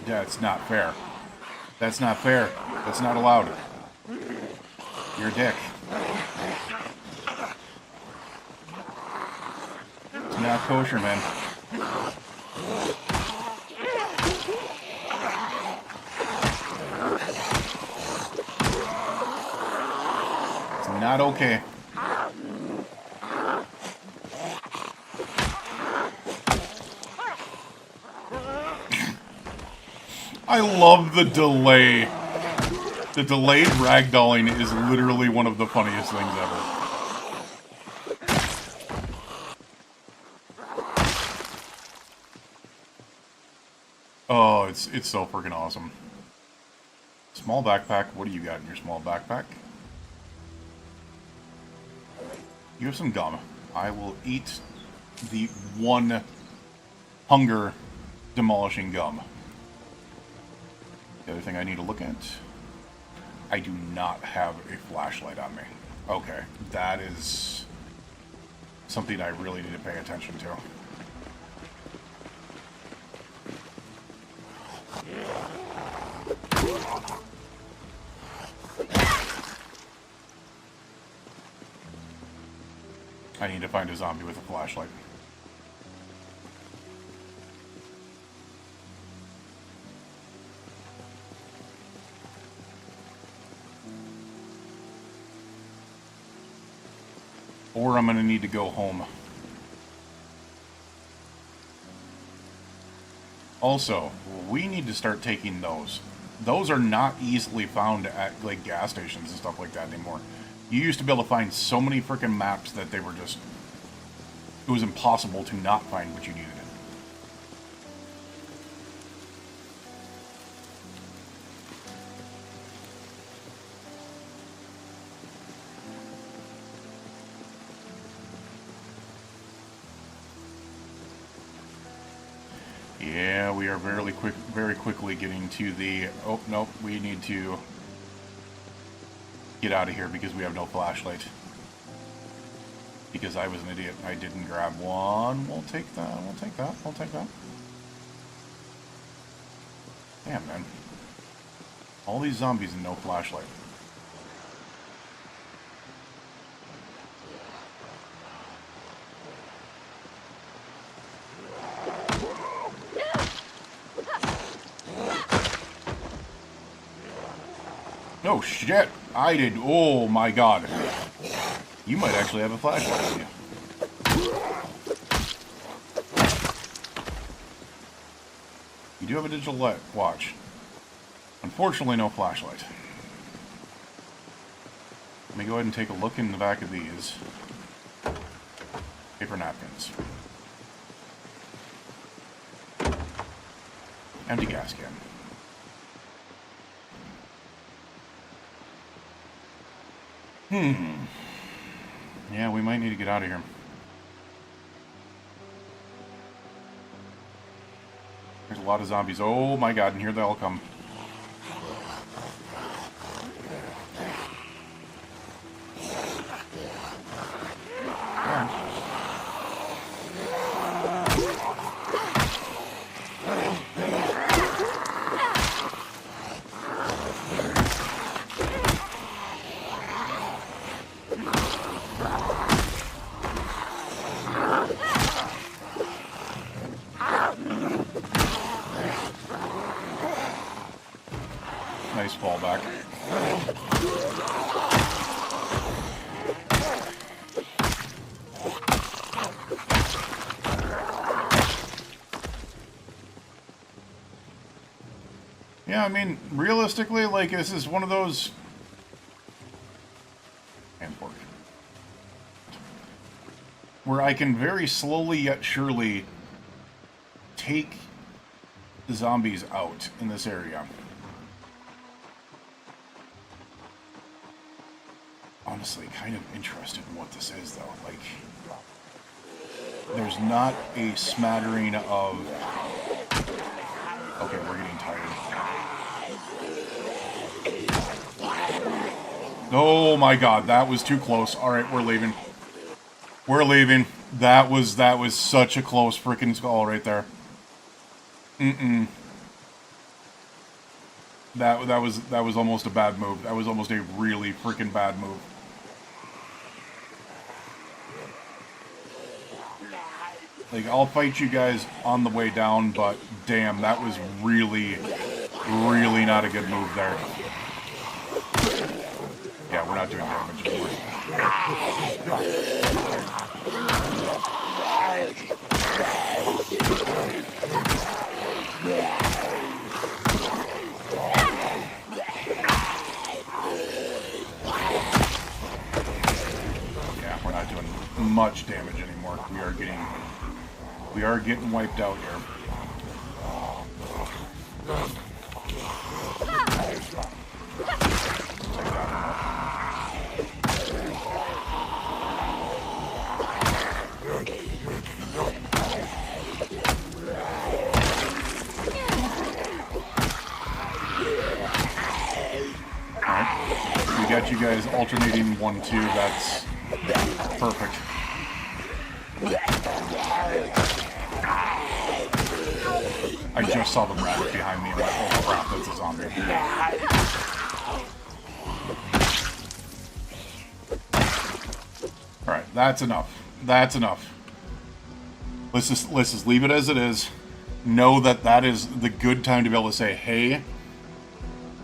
That's not fair. That's not fair. That's not allowed. You're a dick. It's not kosher, man. It's not okay. I love the delay. The delayed ragdolling is literally one of the funniest things ever. Oh, it's so freaking awesome. Small backpack. What do you got in your small backpack? You have some gum. I will eat the one hunger demolishing gum. The other thing I need to look at, I do not have a flashlight on me. Okay, that is something I really need to pay attention to. I need to find a zombie with a flashlight. Or I'm going to need to go home. Also, we need to start taking those. those are not easily found at like gas stations and stuff like that anymore. You used to be able to find so many freaking maps that they were just, it was impossible to not find what you needed. Yeah, we are very quickly getting to the, oh, nope, we need to get out of here because we have no flashlight. Because I was an idiot. I didn't grab one. We'll take that, we'll take that, we'll take that. Damn, man. All these zombies and no flashlight. Oh shit! I did. Oh my god. You might actually have a flashlight on you. You do have a digital watch. Unfortunately, no flashlight. Let me go ahead and take a look in the back of these. Paper napkins. Empty gas can. Yeah, we might need to get out of here. There's a lot of zombies. Oh my god, and here they all come. Nice fallback. Yeah, I mean, realistically, like, this is one of those... and fork. Where I can very slowly yet surely take the zombies out in this area. Honestly, kind of interested in what this is, though. Like, there's not a smattering of... Okay, we're getting tired. Oh my god, that was too close. Alright, we're leaving. We're leaving. That was such a close freaking skull right there. That was almost a bad move. That was almost a really freaking bad move. Like, I'll fight you guys on the way down, but damn, that was really, really not a good move there. Yeah, we're not doing damage anymore. Yeah, we're not doing much damage anymore. We are getting wiped out here. Alright. We got you guys alternating 1-2. That's perfect. I just saw the rabbit behind me and went, oh crap, that's a zombie. Alright, that's enough. That's enough. Let's just leave it as it is. Know that is the good time to be able to say, hey,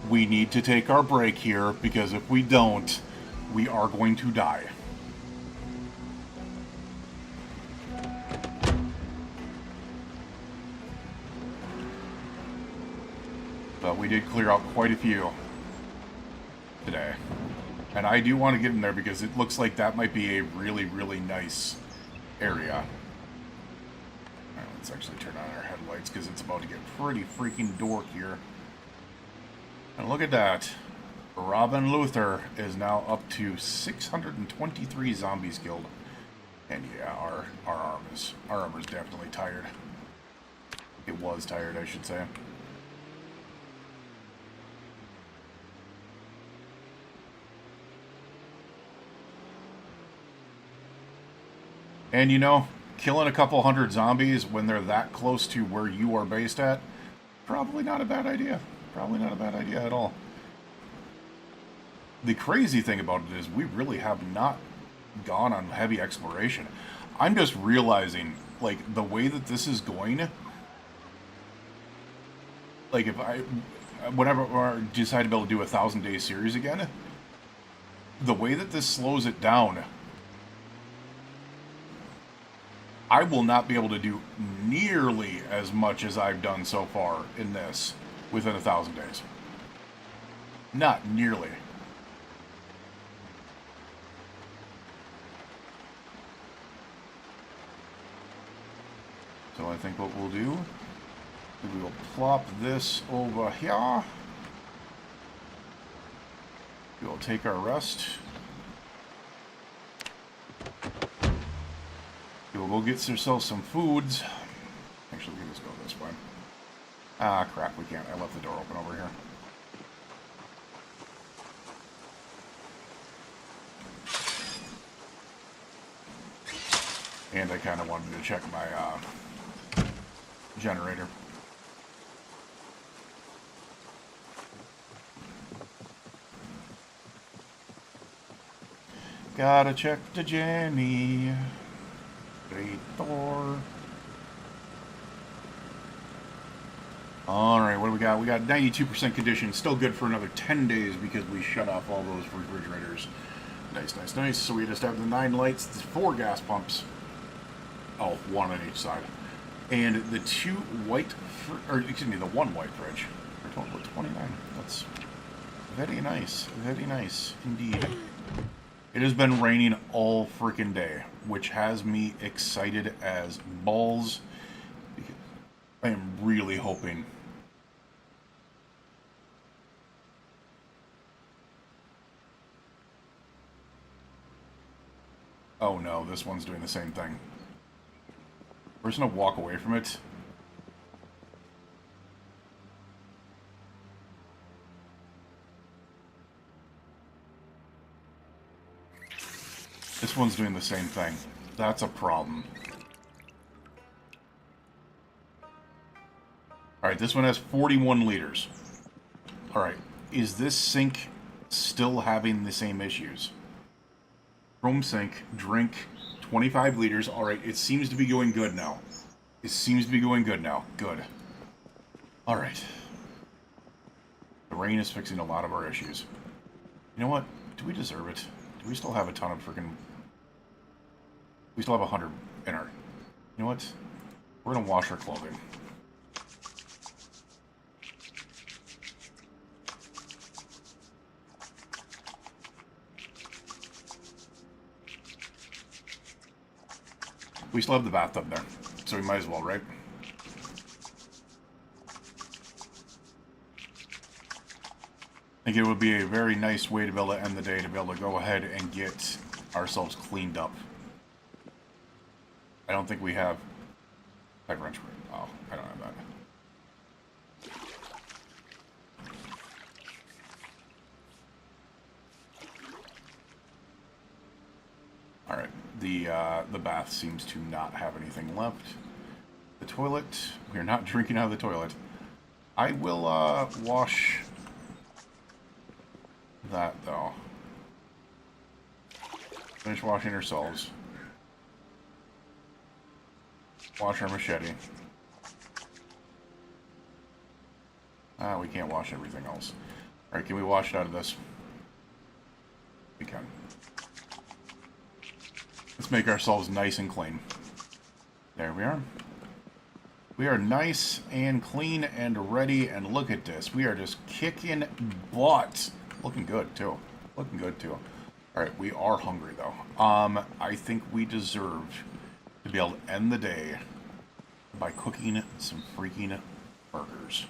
we need to take our break here, because if we don't, we are going to die. But we did clear out quite a few today. And I do want to get in there because it looks like that might be a really, really nice area. Alright, let's actually turn on our headlights because it's about to get pretty freaking dork here. And look at that. Robin Luther is now up to 623 zombies killed. And yeah, our armor's definitely tired. It was tired, I should say. And you know, killing a couple hundred zombies when they're that close to where you are based at, probably not a bad idea. Probably not a bad idea at all. The crazy thing about it is we really have not gone on heavy exploration. I'm just realizing, like, the way that this is going, like, if whenever I decide to be able to do a 1,000-day series again, the way that this slows it down, I will not be able to do nearly as much as I've done so far in this within 1,000 days. Not nearly. So I think what we'll do is we will plop this over here. We will take our rest. We'll go get ourselves some foods. Actually, we can just go this way. Ah, crap, we can't. I left the door open over here. And I kind of wanted to check my generator. Gotta check the Jenny. Alright, what do we got? We got 92% condition. Still good for another 10 days because we shut off all those refrigerators. Nice, nice, nice. So we just have the 9 lights, the 4 gas pumps. Oh, 1 on each side. And the 2 white, or excuse me, the 1 white fridge. For a total of 29. That's very nice. Very nice indeed. It has been raining all freaking day, which has me excited as balls. I am really hoping. Oh no, this one's doing the same thing. We're just gonna walk away from it. This one's doing the same thing. That's a problem. Alright, this one has 41 liters. Alright, is this sink still having the same issues? Chrome sink, drink, 25 liters. Alright, it seems to be going good now. It seems to be going good now. Good. Alright. The rain is fixing a lot of our issues. You know what? Do we deserve it? Do we still have a ton of freaking... We still have 100 in our... You know what? We're gonna wash our clothing. We still have the bathtub there, so we might as well, right? I think it would be a very nice way to be able to end the day, to be able to go ahead and get ourselves cleaned up. I don't think we have... pipe wrench. Oh, I don't have that. Alright, the bath seems to not have anything left. The toilet, we're not drinking out of the toilet. I will wash that though. Finish washing ourselves. Wash our machete. Ah, we can't wash everything else. Alright, can we wash it out of this? We can. Let's make ourselves nice and clean. There we are. We are nice and clean and ready, and look at this. We are just kicking butt. Looking good, too. Looking good, too. Alright, we are hungry, though. I think we deserve to be able to end the day by cooking some freaking burgers.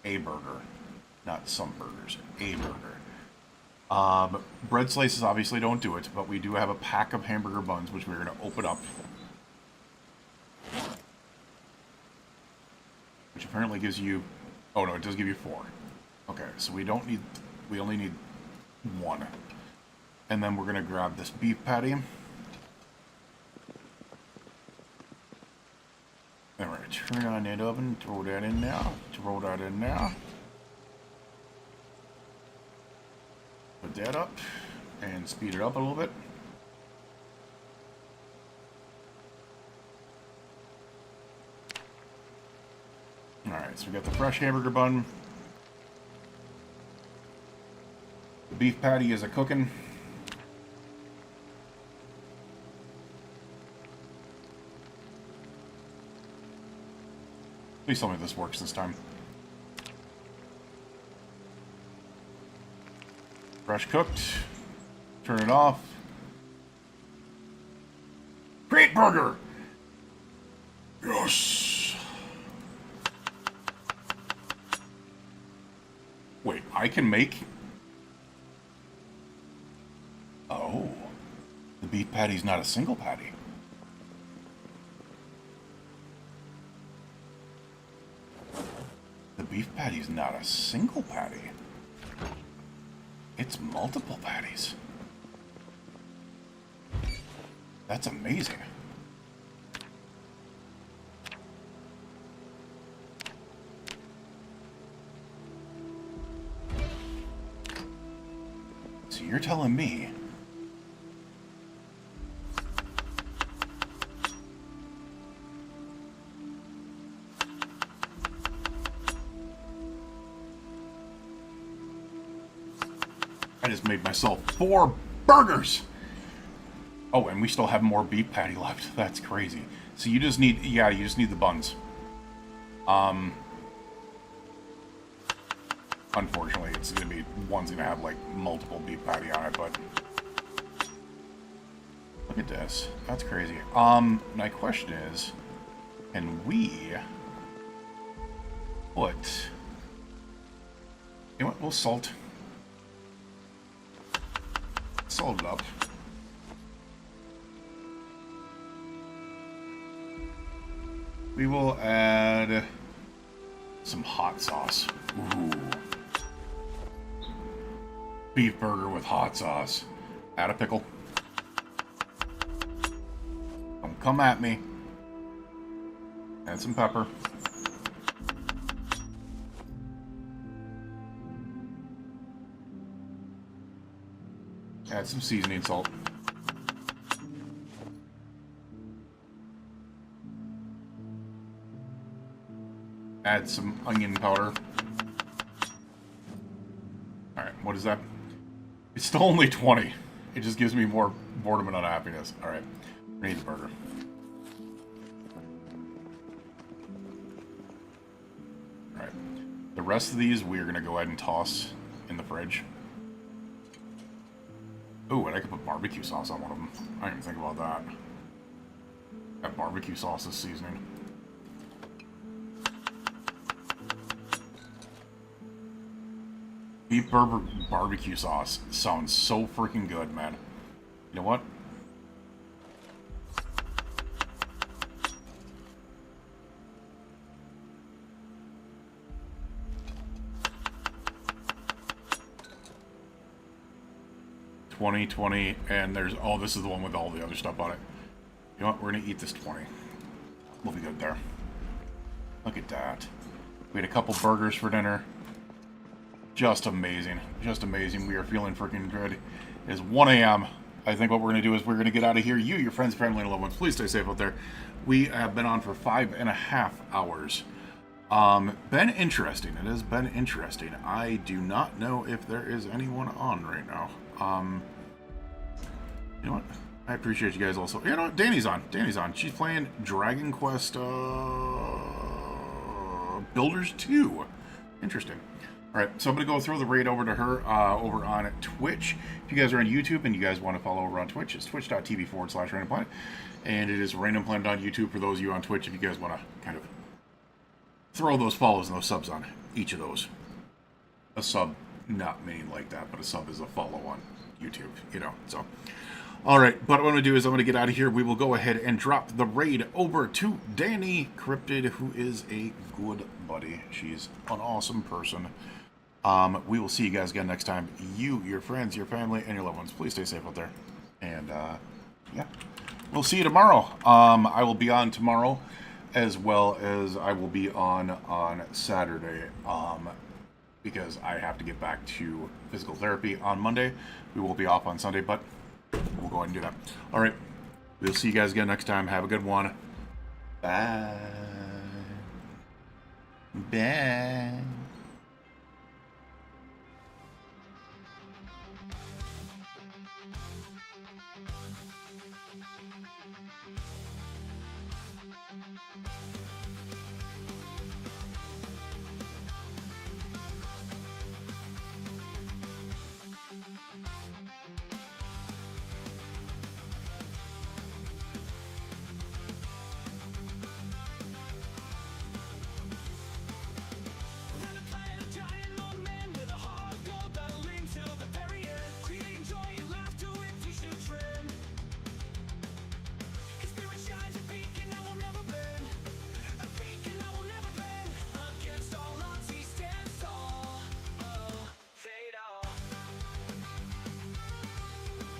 A burger. Not some burgers. A burger. Bread slices obviously don't do it, but we do have a pack of hamburger buns, which we're going to open up. Which apparently gives you... Oh, no, it does give you 4. Okay, so we don't need... We only need 1. And then we're going to grab this beef patty. And we're going to turn on that oven, throw that in there, throw that in there. Put that up, and speed it up a little bit. Alright, so we got the fresh hamburger bun. The beef patty is a-cooking. Please tell me this works this time. Fresh cooked. Turn it off. Great burger! Yes! Wait, I can make... Oh. The beef patty's not a single patty. The beef patty's not a single patty. It's multiple patties. That's amazing. So you're telling me I just made myself 4 burgers. Oh, and we still have more beef patty left. That's crazy. So you just need, yeah, you just need the buns. Unfortunately, it's gonna be, one's gonna have like multiple beef patty on it, but look at this. That's crazy. My question is, can we put, you know what, we'll salt it up. We will add some hot sauce. Ooh. Beef burger with hot sauce. Add a pickle. Don't come at me. Add some pepper. Add some seasoning salt. Add some onion powder. Alright, what is that? It's still only 20. It just gives me more boredom and unhappiness. Alright, we need the burger. Alright, the rest of these we're going to go ahead and toss in the fridge. Ooh, and I could put barbecue sauce on one of them. I didn't even think about that. That barbecue sauce is seasoning. Beef burger barbecue sauce sounds so freaking good, man. You know what? $20, and there's, oh, this is the one with all the other stuff on it. You know what? We're gonna eat this 20. We'll be good there. Look at that. We had a couple burgers for dinner. Just amazing. Just amazing. We are feeling freaking good. It is 1 a.m. I think what we're going to do is we're going to get out of here. You, your friends, family, and loved ones, please stay safe out there. We have been on for 5.5 hours. Been interesting. It has been interesting. I do not know if there is anyone on right now. You know what? I appreciate you guys also. You know what? Danny's on. Danny's on. She's playing Dragon Quest, Builders 2. Interesting. All right, so I'm going to go throw the raid over to her over on Twitch. If you guys are on YouTube and you guys want to follow over on Twitch, it's twitch.tv/randomplanet. And it is Random Planet on YouTube for those of you on Twitch if you guys want to kind of throw those follows and those subs on each of those. A sub, not meaning like that, but a sub is a follow on YouTube, you know, so. All right, but what I'm going to do is I'm going to get out of here. We will go ahead and drop the raid over to Danny Cryptid, who is a good buddy. She's an awesome person. We will see you guys again next time. You, your friends, your family, and your loved ones. Please stay safe out there. And, yeah, we'll see you tomorrow. I will be on tomorrow, as well as I will be on Saturday, because I have to get back to physical therapy on Monday. We will be off on Sunday, but we'll go ahead and do that. All right. We'll see you guys again next time. Have a good one. Bye. Bye.